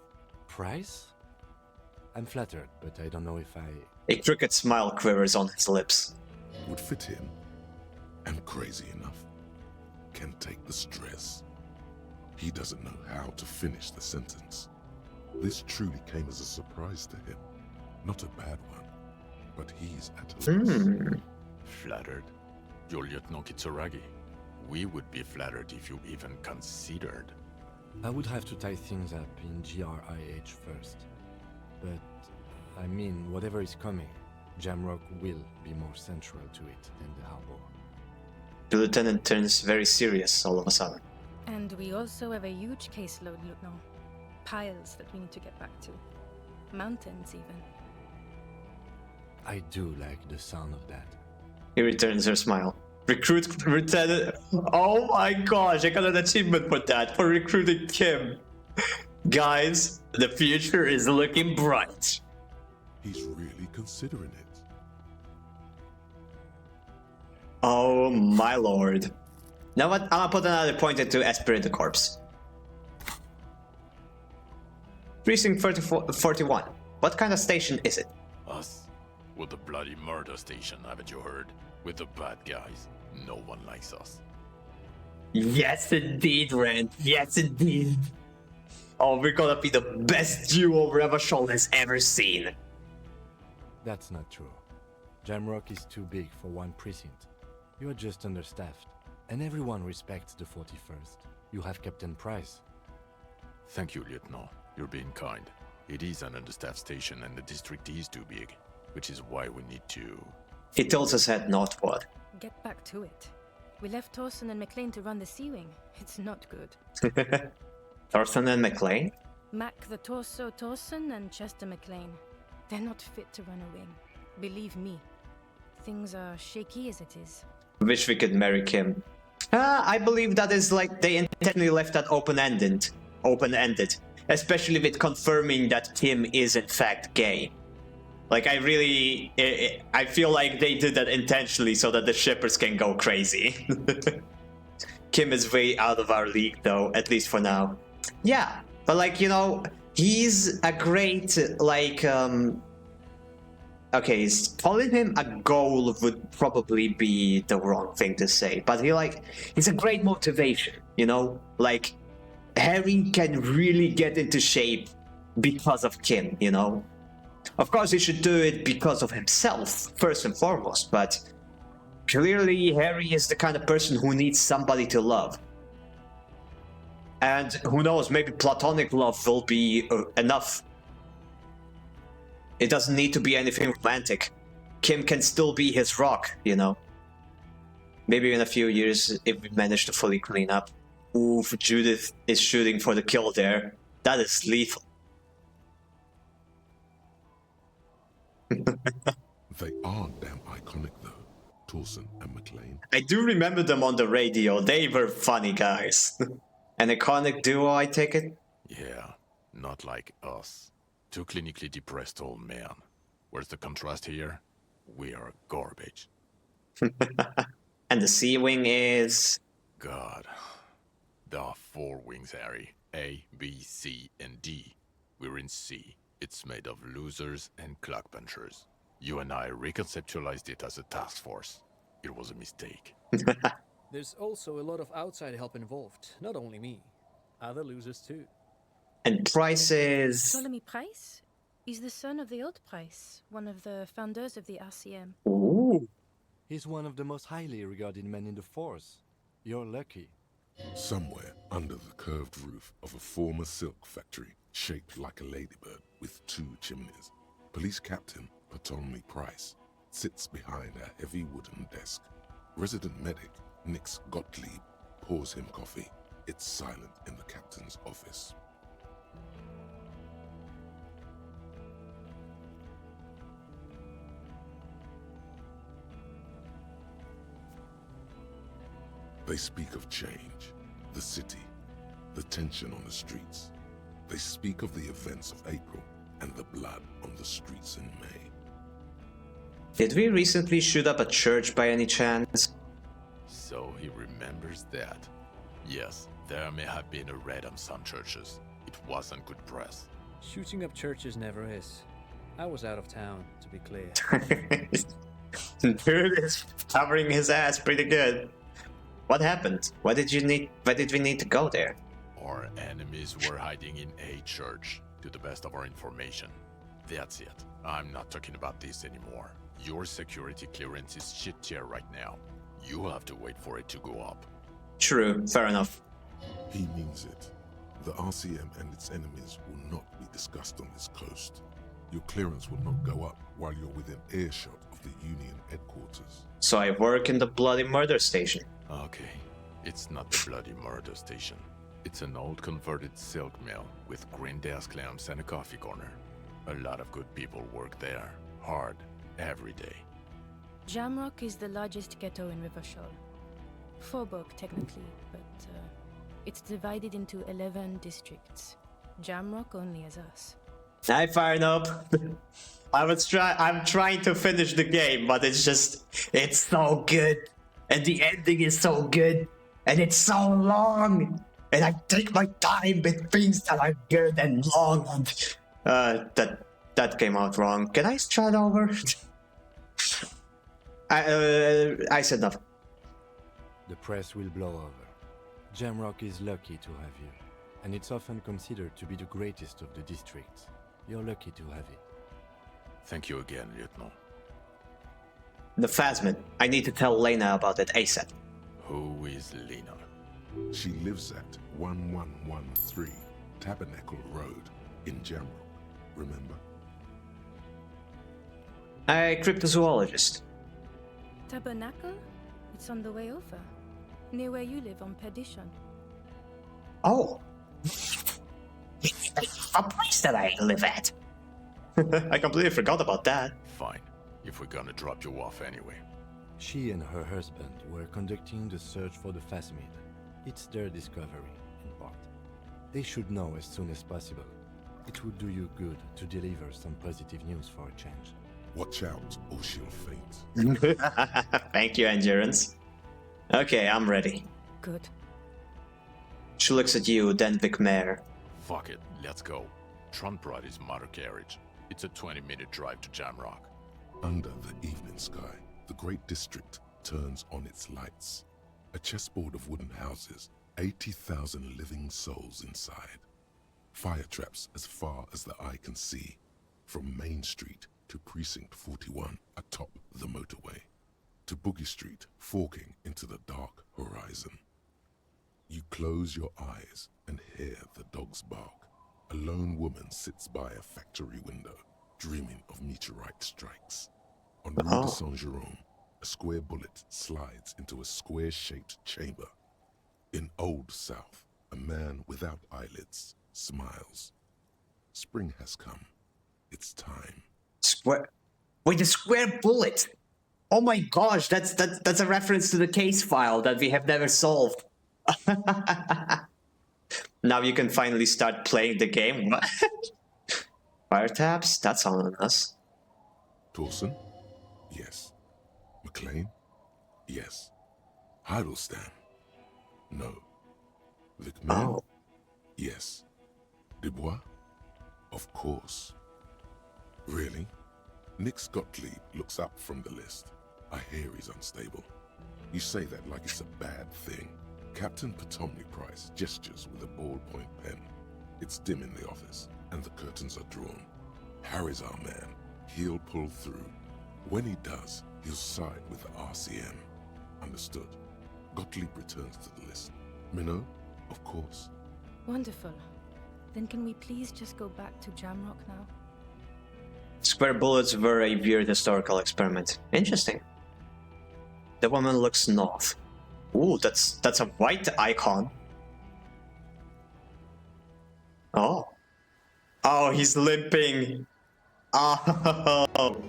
Price? I'm flattered, but I don't know if I... A crooked smile quivers on his lips. Would fit him. And crazy enough. Can take the stress. He doesn't know how to finish the sentence. This truly came as a surprise to him. Not a bad one, but he's at a loss. Flattered? You're Lieutenant Kitsuragi. We would be flattered if you even considered. I would have to tie things up in GRIH first. But, I mean, whatever is coming, Jamrock will be more central to it than the harbor. The lieutenant turns very serious all of a sudden. And we also have a huge caseload, Lieutenant. Piles that we need to get back to. Mountains, even. I do like the sound of that. He returns her smile. Recruit Lieutenant. Oh my gosh, I got an achievement for that, for recruiting Kim. Guys, the future is looking bright. He's really considering it. Oh my lord. Now what? I'm gonna put another pointer to Aspirate the Corpse. Precinct 41. What kind of station is it? Us? We're the bloody murder station, haven't you heard? We're the bad guys. No one likes us. Yes indeed, Ren. Yes indeed. Oh, we're gonna be the best duo Revachol has ever seen. That's not true. Jamrock is too big for one precinct. You are just understaffed. And everyone respects the 41st. You have Captain Price. Thank you, Lieutenant. You're being kind. It is an understaffed station and the district is too big, which is why we need to... He tilts his head northward. Get back to it. We left Thorson and McLean to run the Sea Wing. It's not good. Thorson and McLean? Mac the Torso Thorson and Chester McLean. They're not fit to run a wing. Believe me. Things are shaky as it is. Wish we could marry Kim. I believe that is like they intentionally left that open-ended. Especially with confirming that Kim is in fact gay. Like I feel like they did that intentionally so that the shippers can go crazy. Kim is way out of our league though, at least for now. Yeah, but like, you know, he's a great, like, okay, calling him a goal would probably be the wrong thing to say, but he's a great motivation, you know? Like, Harry can really get into shape because of Kim, you know? Of course, he should do it because of himself, first and foremost, but clearly Harry is the kind of person who needs somebody to love. And who knows, maybe platonic love will be enough. It doesn't need to be anything romantic. Kim can still be his rock, you know? Maybe in a few years, if we manage to fully clean up. Oof, Judith is shooting for the kill there. That is lethal. They are damn iconic though, Torson and McLean. I do remember them on the radio. They were funny guys. An iconic duo, I take it? Yeah, not like us. Two clinically depressed old men. Where's the contrast here? We are garbage. And the C-Wing is... God. There are 4 wings, Harry. A, B, C, and D. We're in C. It's made of losers and clock punchers. You and I reconceptualized it as a task force. It was a mistake. There's also a lot of outside help involved, not only me. Other losers too. And Price is... Ptolemy Price is the son of the old Price, one of the founders of the RCM. Ooh. He's one of the most highly regarded men in the Force. You're lucky. Somewhere under the curved roof of a former silk factory, shaped like a ladybird with 2 chimneys, Police Captain Ptolemy Price sits behind a heavy wooden desk. Resident medic Nix Gottlieb pours him coffee. It's silent in the captain's office. They speak of change, the city, the tension on the streets. They speak of the events of April and the blood on the streets in May. Did we recently shoot up a church by any chance? So he remembers that. Yes, there may have been a raid on some churches. It wasn't good press. Shooting up churches never is. I was out of town, to be clear. Dude is covering his ass pretty good. What happened? Why did we need to go there? Our enemies were hiding in a church, to the best of our information. That's it. I'm not talking about this anymore. Your security clearance is shit tier right now. You have to wait for it to go up. True, fair enough. He means it. The RCM and its enemies will not be discussed on this coast. Your clearance will not go up while you're within earshot of the Union headquarters. So I work in the bloody murder station. Okay, it's not the bloody murder station. It's an old converted silk mill with green desk lamps and a coffee corner. A lot of good people work there, hard, every day. Jamrock is the largest ghetto in Rivershore. Faubourg, technically, but it's divided into 11 districts. Jamrock only has us. I fired up. I'm trying to finish the game, but it's so good. And the ending is so good. And it's so long. And I take my time with things that are good and long. And that came out wrong. Can I start over? I said nothing. The press will blow over. Jamrock is lucky to have you, and it's often considered to be the greatest of the districts. You're lucky to have it. Thank you again, Lieutenant. The Phasmid. I need to tell Lena about it ASAP. Who is Lena? She lives at 1113 Tabernacle Road in Jamrock. Remember? A cryptozoologist. Tabernacle? It's on the way over. Near where you live on Perdition. Oh. A place that I live at. I completely forgot about that. Fine, if we're gonna drop you off anyway. She and her husband were conducting the search for the Phasmid. It's their discovery, in part. They should know as soon as possible. It would do you good to deliver some positive news for a change. Watch out, or she'll faint. Thank you, Endurance. Okay, I'm ready. Good. She looks at you, then Vicmare. Fuck it, let's go. Tron brought his motor carriage. It's a 20-minute drive to Jamrock. Under the evening sky, the Great District turns on its lights. A chessboard of wooden houses, 80,000 living souls inside. Fire traps as far as the eye can see, from Main Street to Precinct 41 atop the motorway, to Boogie Street forking into the dark horizon. You close your eyes and hear the dogs bark. A lone woman sits by a factory window, dreaming of meteorite strikes. On Rue de Saint-Jérôme, a square bullet slides into a square-shaped chamber. In Old South, a man without eyelids smiles. Spring has come. It's time. Square. Wait, the square bullet. Oh my gosh, that's a reference to the case file that we have never solved. Now you can finally start playing the game. Fire taps? That's on us. Torsen? Yes. McLean? Yes. Heidelstein? No. Vickman? Oh. Yes. Dubois? Of course. Really? Nix Gottlieb looks up from the list. I hear he's unstable. You say that like it's a bad thing. Captain Potomny Price gestures with a ballpoint pen. It's dim in the office, and the curtains are drawn. Harry's our man. He'll pull through. When he does, he'll side with the RCM. Understood. Gottlieb returns to the list. Minnow? Of course. Wonderful. Then can we please just go back to Jamrock now? Square bullets were a weird historical experiment. Interesting. The woman looks north. Ooh, that's a white icon. Oh. Oh, he's limping. Oh.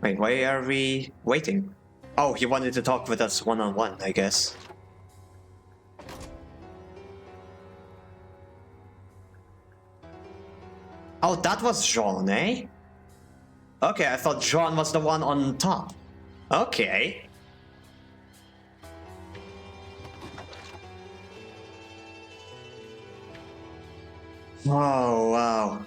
Wait, why are we waiting? Oh, he wanted to talk with us one-on-one, I guess. Oh, that was Jean, eh? Okay, I thought Jean was the one on top. Okay. Oh, wow.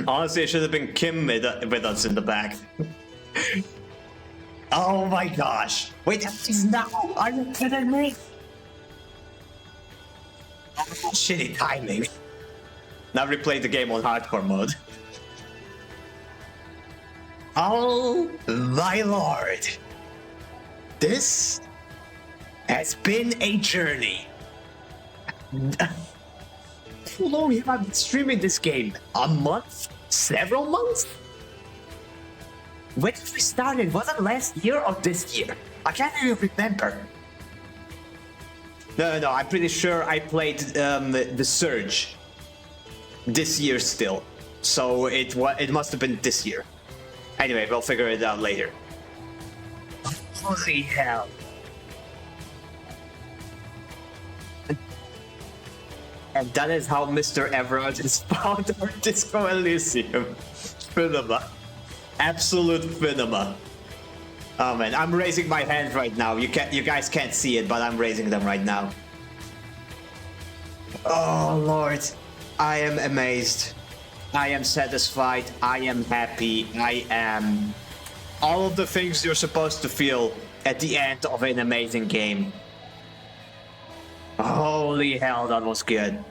Honestly, it should have been Kim with us in the back. Oh my gosh. Wait, he's now. Are you kidding me? Oh, shitty timing. Now replay the game on hardcore mode. Oh my lord. This has been a journey. How long have I been streaming this game? A month? Several months? When did we start it? Was it last year or this year? I can't even remember. No, I'm pretty sure I played The Surge this year still. So it must have been this year. Anyway, we'll figure it out later. Holy hell. And that is how Mr. Everard is found on Disco Elysium. Cinema. Absolute cinema. Oh man, I'm raising my hands right now. You guys can't see it, but I'm raising them right now. Oh lord. I am amazed. I am satisfied. I am happy. I am all of the things you're supposed to feel at the end of an amazing game. Holy hell, that was good.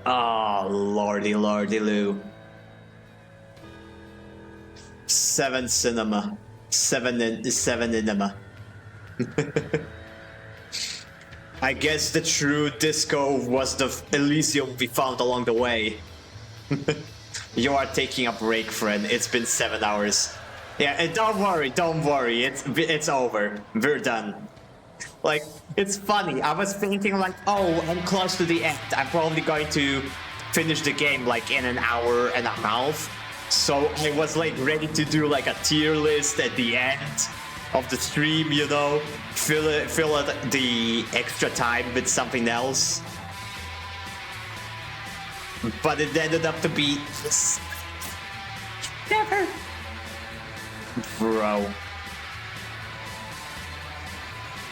Oh, lordy loo. 7 cinema. 7 cinema. I guess the true disco was the Elysium we found along the way. You are taking a break, friend. It's been 7 hours. Yeah, and don't worry. It's over. We're done. Like, it's funny. I was thinking like, oh, I'm close to the end. I'm probably going to finish the game like in an hour and a half. So I was like ready to do like a tier list at the end of the stream, you know, fill it the extra time with something else. But it ended up to be never. Bro.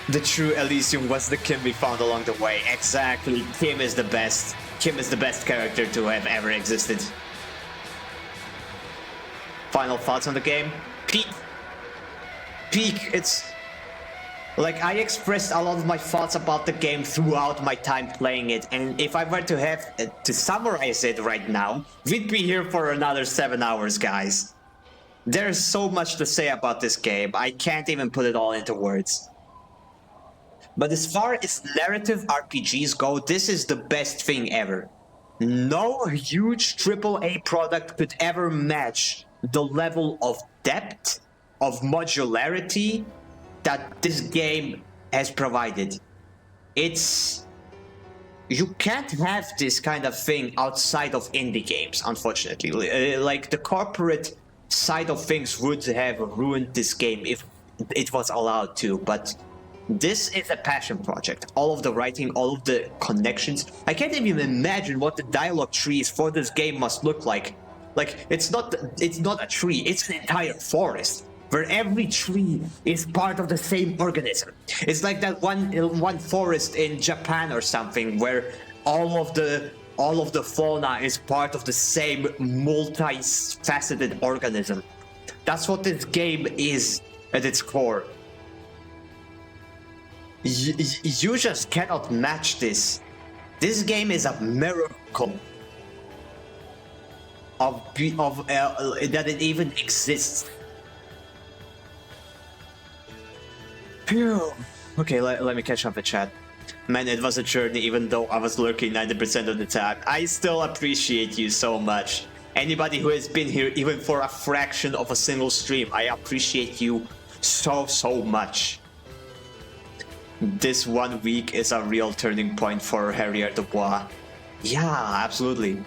The true Elysium was the Kim we found along the way. Exactly. Kim is the best. Kim is the best character to have ever existed. Final thoughts on the game? Peak. It's Like, I expressed a lot of my thoughts about the game throughout my time playing it, and if I were to have to summarize it right now, we'd be here for another 7 hours, guys. There's so much to say about this game, I can't even put it all into words. But as far as narrative RPGs go, this is the best thing ever. No huge AAA product could ever match the level of depth, of modularity, that this game has provided. You can't have this kind of thing outside of indie games, unfortunately. Like, the corporate side of things would have ruined this game if it was allowed to, but this is a passion project. All of the writing, all of the connections. I can't even imagine what the dialogue trees for this game must look like. Like, it's not a tree, it's an entire forest, where every tree is part of the same organism. It's like that one forest in Japan or something, where all of the fauna is part of the same multi-faceted organism. That's what this game is at its core. You just cannot match this. This game is a miracle of that it even exists. Phew. Okay, let me catch up the chat. Man, it was a journey even though I was lurking 90% of the time. I still appreciate you so much. Anybody who has been here even for a fraction of a single stream, I appreciate you so much. This 1 week is a real turning point for Harrier Dubois. Yeah, absolutely.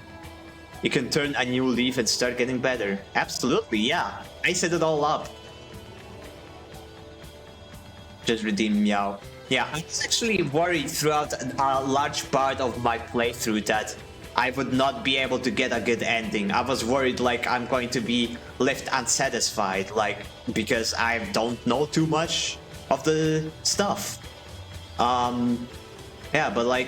You can turn a new leaf and start getting better. Absolutely, yeah. I set it all up. Just redeem Meow. Yeah, I was actually worried throughout a large part of my playthrough that I would not be able to get a good ending. I was worried like I'm going to be left unsatisfied, like, because I don't know too much of the stuff. Yeah, but like,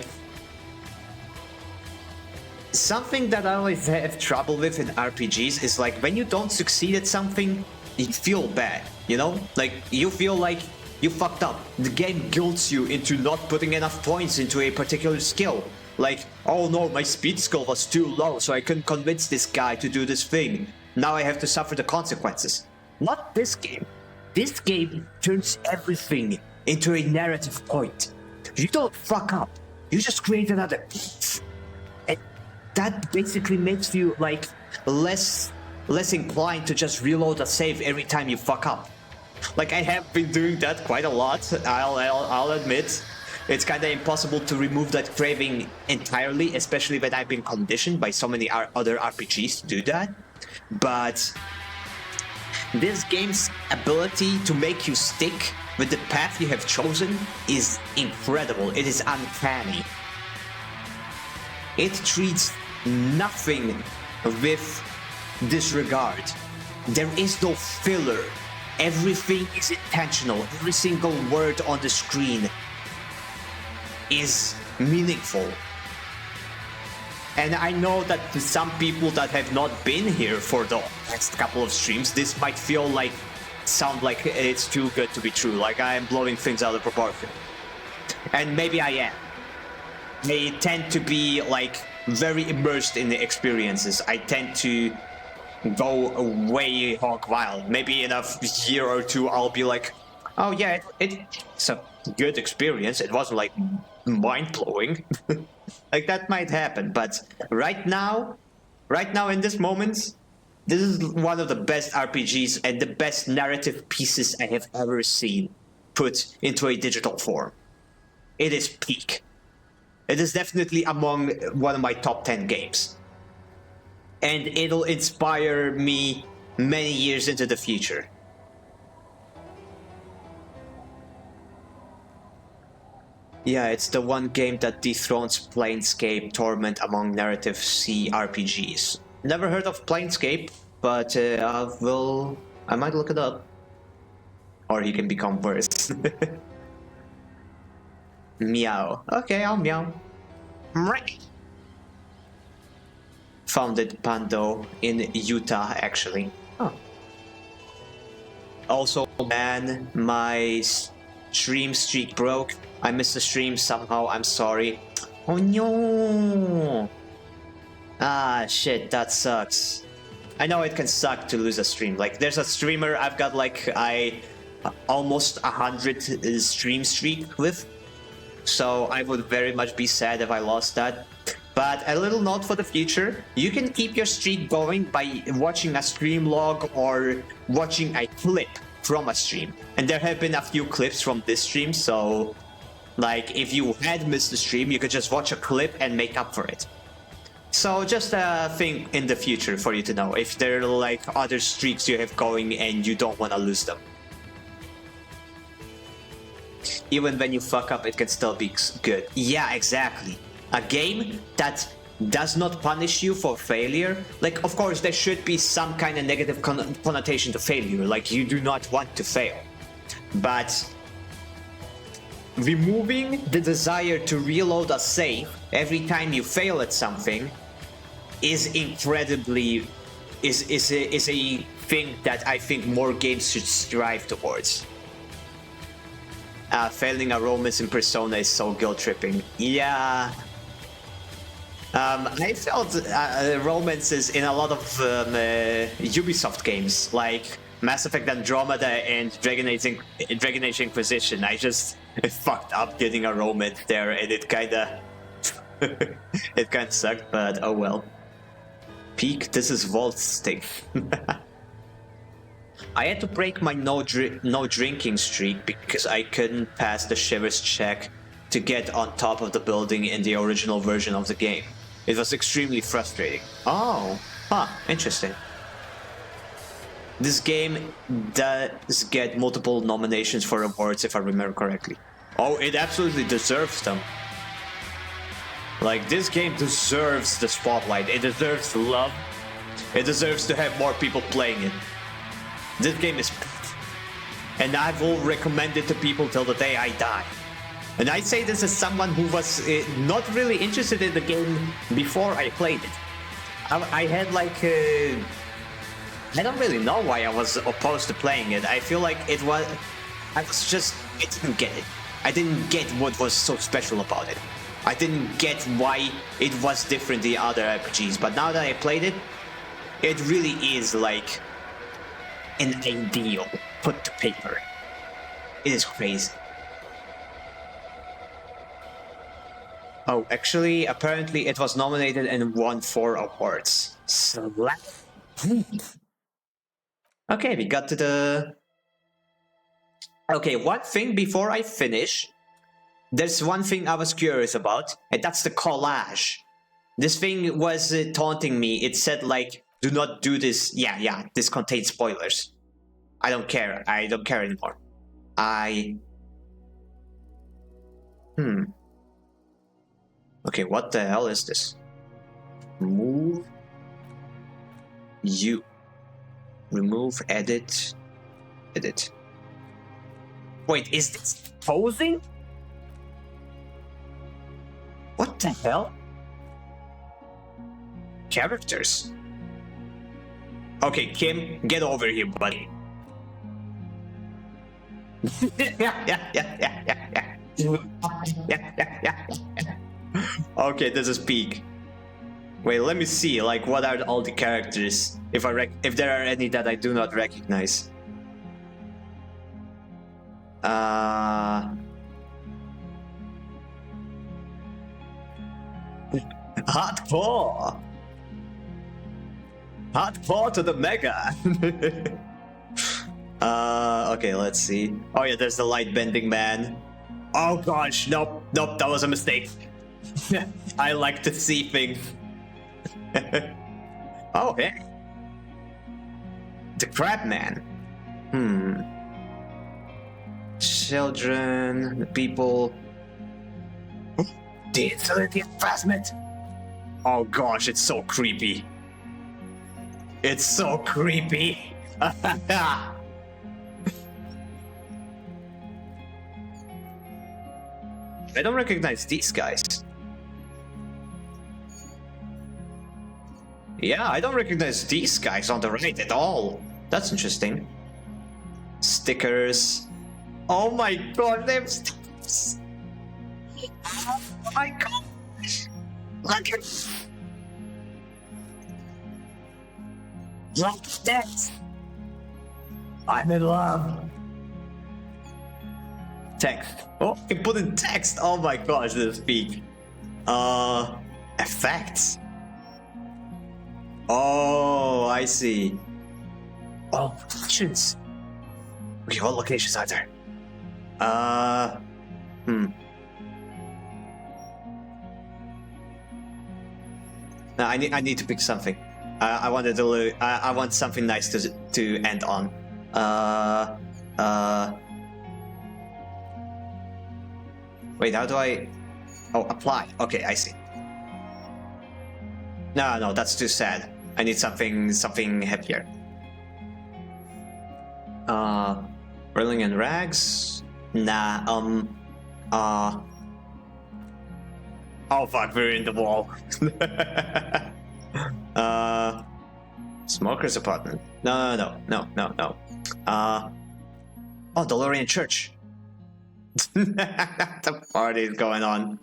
something that I always have trouble with in RPGs is like when you don't succeed at something, you feel bad, you know? Like, you feel like you fucked up. The game guilts you into not putting enough points into a particular skill. Like, oh no, my speed skill was too low, so I couldn't convince this guy to do this thing. Now I have to suffer the consequences. Not this game. This game turns everything into a narrative point. You don't fuck up. You just create another beat. And that basically makes you like less inclined to just reload a save every time you fuck up. Like, I have been doing that quite a lot, I'll admit. It's kind of impossible to remove that craving entirely, especially when I've been conditioned by so many other RPGs to do that. But this game's ability to make you stick with the path you have chosen is incredible. It is uncanny. It treats nothing with disregard. There is no filler. Everything is intentional. Every single word on the screen is meaningful. And I know that to some people that have not been here for the next couple of streams, this might sound like it's too good to be true, like I am blowing things out of proportion. And maybe I am. I tend to be like very immersed in the experiences. I tend to go way hog wild. Maybe in a year or two I'll be like, oh yeah, it's a good experience. It wasn't like mind-blowing. Like, that might happen, but right now in this moment, this is one of the best RPGs and the best narrative pieces I have ever seen put into a digital form. It is peak. It is definitely among one of my top 10 games. And it'll inspire me many years into the future. Yeah, it's the one game that dethrones Planescape Torment among narrative CRPGs. Never heard of Planescape, but I might look it up. Or he can become worse. Meow. Okay, I'll meow. Founded Pando in Utah, actually. Oh. Also, man, my stream streak broke. I missed the stream somehow. I'm sorry. Oh no! Ah, shit, that sucks. I know it can suck to lose a stream. Like, there's a streamer I've got like almost 100 stream streak with. So I would very much be sad if I lost that. But a little note for the future, you can keep your streak going by watching a stream log or watching a clip from a stream. And there have been a few clips from this stream, so like if you had missed the stream, you could just watch a clip and make up for it. So just a thing in the future for you to know, if there are like other streaks you have going and you don't want to lose them. Even when you fuck up, it can still be good. Yeah, exactly. A game that does not punish you for failure. Like, of course, there should be some kind of negative connotation to failure. Like, you do not want to fail. But removing the desire to reload a save every time you fail at something is incredibly... is a thing that I think more games should strive towards. Failing a romance in Persona is so guilt-tripping. Yeah... I felt romances in a lot of Ubisoft games, like Mass Effect Andromeda and Dragon Age Inquisition. I just fucked up getting a romance there, and it kinda sucked, but oh well. Peak, this is Volt's thing. I had to break my no drinking streak because I couldn't pass the Shivers check to get on top of the building in the original version of the game. It was extremely frustrating. Oh, interesting. This game does get multiple nominations for awards, if I remember correctly. Oh, it absolutely deserves them. Like, this game deserves the spotlight. It deserves love. It deserves to have more people playing it. This game is... and I will recommend it to people till the day I die. And I say this as someone who was not really interested in the game before I played it. I had like... I don't really know why I was opposed to playing it. I feel like it was... I didn't get it. I didn't get what was so special about it. I didn't get why it was different than other RPGs. But now that I played it, it really is like an ideal put to paper. It is crazy. Oh, actually, apparently it was nominated and won 4 awards. So okay, we got to the... Okay, one thing before I finish. There's one thing I was curious about, and that's the collage. This thing was taunting me. It said like, do not do this. Yeah, this contains spoilers. I don't care. I don't care anymore. Okay, what the hell is this? Remove. Remove, edit. Wait, is this posing? What the hell? Characters. Okay, Kim, get over here, buddy. Yeah. Okay, this is peak. Wait, let me see. Like, what are all the characters? If there are any that I do not recognize. Hardcore. Hardcore to the mega. Okay, let's see. Oh yeah, there's the light bending man. Oh gosh, nope, that was a mistake. I like to see things. Oh, hey. The crab man. Children, the people. The insolent investment. Oh gosh, it's so creepy. It's so creepy. I don't recognize these guys. Yeah, I don't recognize these guys on the right at all. That's interesting. Stickers. Oh my god, them steps! Oh my gosh! Look at... Look at that! I'm in love! Text. Oh, you put in text! Oh my gosh, this speak. Effects? Oh, I see. Oh, locations. Okay, what locations are there? No, I need to pick something. I wanted to. I want something nice to end on. Wait, how do I? Oh, apply. Okay, I see. No, that's too sad. I need something happier. Whirling and rags? Nah, oh fuck, we're in the wall. Smoker's apartment. No. Oh, DeLorean Church. The party is going on.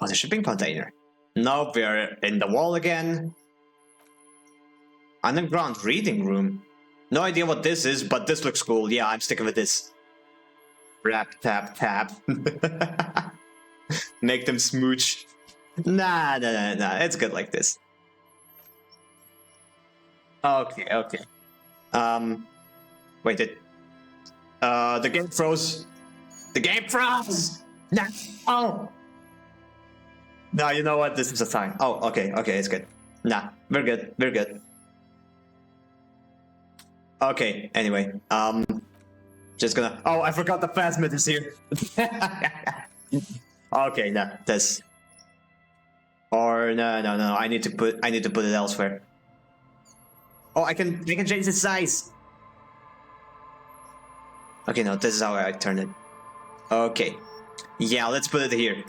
Oh, the shipping container. Nope, we're in the wall again. Underground reading room. No idea what this is, but this looks cool. Yeah, I'm sticking with this. Rap, tap, tap. Make them smooch. Nah. It's good like this. Okay. Wait, the game froze. The game froze! Nah. Oh! No, you know what? This is a sign. Oh, okay, it's good. Nah, we're good. Okay, anyway, just gonna... Oh, I forgot the phasmid is here. Okay, no, this... Or, no, I need to put it elsewhere. Oh, I can change the size! Okay, no, this is how I turn it. Okay. Yeah, let's put it here.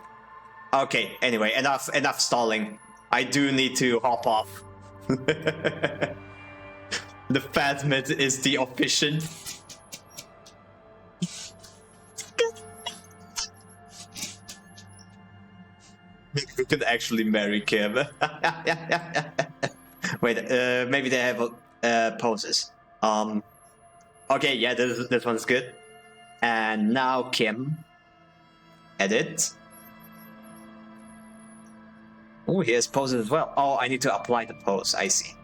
Okay, anyway, enough stalling. I do need to hop off. The phasmid is the efficient. We could actually marry Kim. Wait, maybe they have poses. Okay, yeah, this one's good. And now Kim. Edit. Oh, he has poses as well. Oh, I need to apply the pose. I see.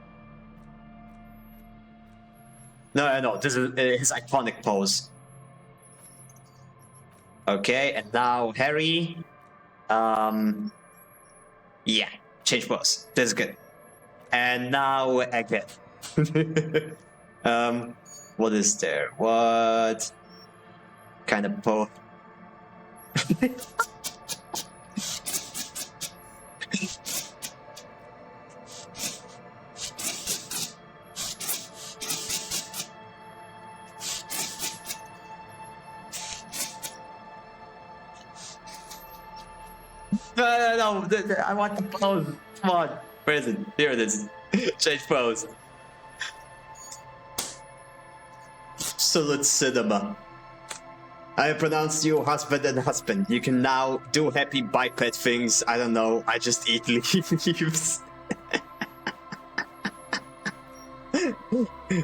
No, this is his iconic pose. Okay, and now Harry. Yeah, change pose. This is good. And now again. What is there? What kind of pose? No, I want the pose. Come on. Where is it? Here it is. Change pose. Absolute cinema. I have pronounced you husband and husband. You can now do happy biped things. I don't know. I just eat leaves.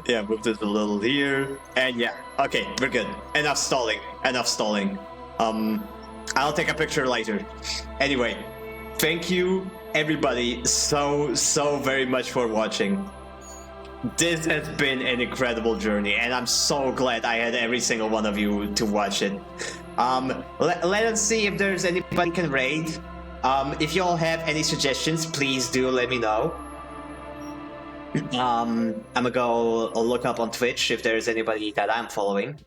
Yeah, move this a little here. And yeah, okay, we're good. Enough stalling. I'll take a picture later. Anyway, thank you everybody so very much for watching. This has been an incredible journey, and I'm so glad I had every single one of you to watch it. Let us see if there's anybody can raid. If y'all have any suggestions, please do let me know. I'm gonna go look up on Twitch if there's anybody that I'm following.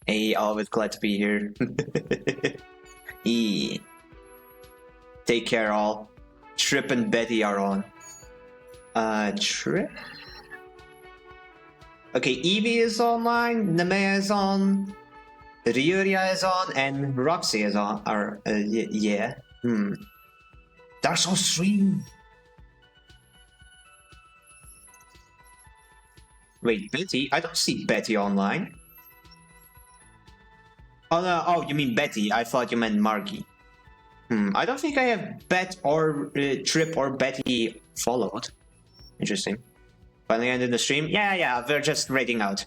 Hey, always glad to be here. Take care, all. Trip and Betty are on. Trip? Okay, Evie is online, Nemea is on, Ryuria is on, and Roxy is on. Yeah. Dark Souls stream. Wait, Betty? I don't see Betty online. Oh no, oh, you mean Betty. I thought you meant Margie. I don't think I have Bet or Trip or Betty followed. Interesting. Finally ended the stream? Yeah, we're just raiding out.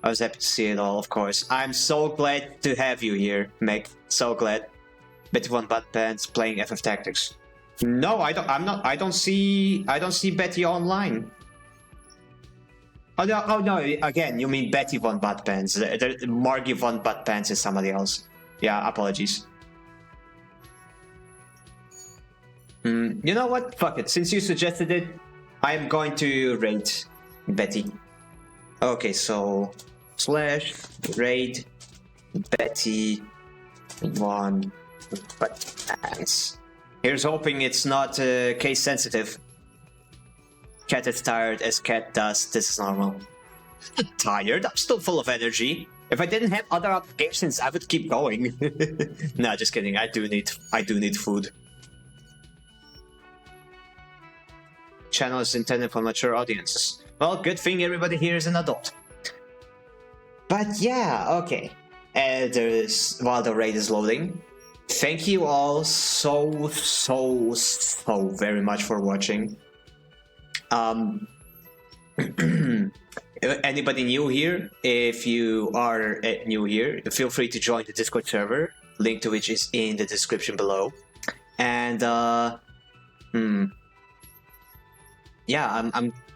I was happy to see it all, of course. I'm so glad to have you here, Meg. So glad. Betty Von Buttpants playing FF Tactics. No, I don't see Betty online. Oh no, again, you mean Betty Von Buttpants. Margie Von Buttpants is somebody else. Yeah, apologies. You know what? Fuck it. Since you suggested it, I am going to raid Betty. Okay, so /raid Betty Von Buttpants. Here's hoping it's not case sensitive. Cat is tired as cat does. This is normal. Tired? I'm still full of energy. If I didn't have other obligations, I would keep going. Nah, just kidding. I do need food. Channel is intended for mature audiences. Well, good thing everybody here is an adult. But yeah, okay. While the raid is loading, thank you all so very much for watching. Anybody new here? If you are new here, feel free to join the Discord server, link to which is in the description below. And yeah,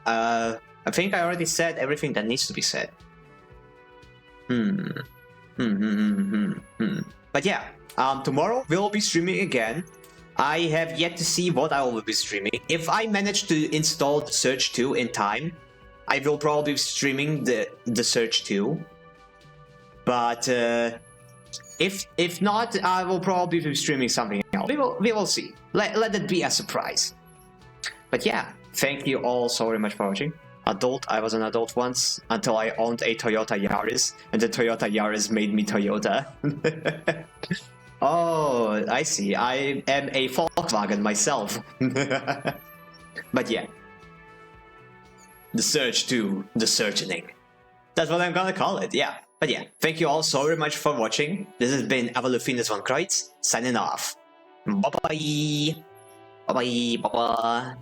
I think I already said everything that needs to be said. But yeah, tomorrow we'll be streaming again. I have yet to see what I will be streaming. If I manage to install the Surge 2 in time, I will probably be streaming the Surge 2. But if not, I will probably be streaming something else. We will see. Let it be a surprise. But yeah, thank you all so very much for watching. Adult, I was an adult once until I owned a Toyota Yaris, and the Toyota Yaris made me Toyota. Oh, I see. I am a Volkswagen myself. But yeah. The Surge 2, the Surgeoning. That's what I'm gonna call it, yeah. But yeah, thank you all so very much for watching. This has been Finis von Kreutz, signing off. Bye-bye. Bye-bye. Bye-bye.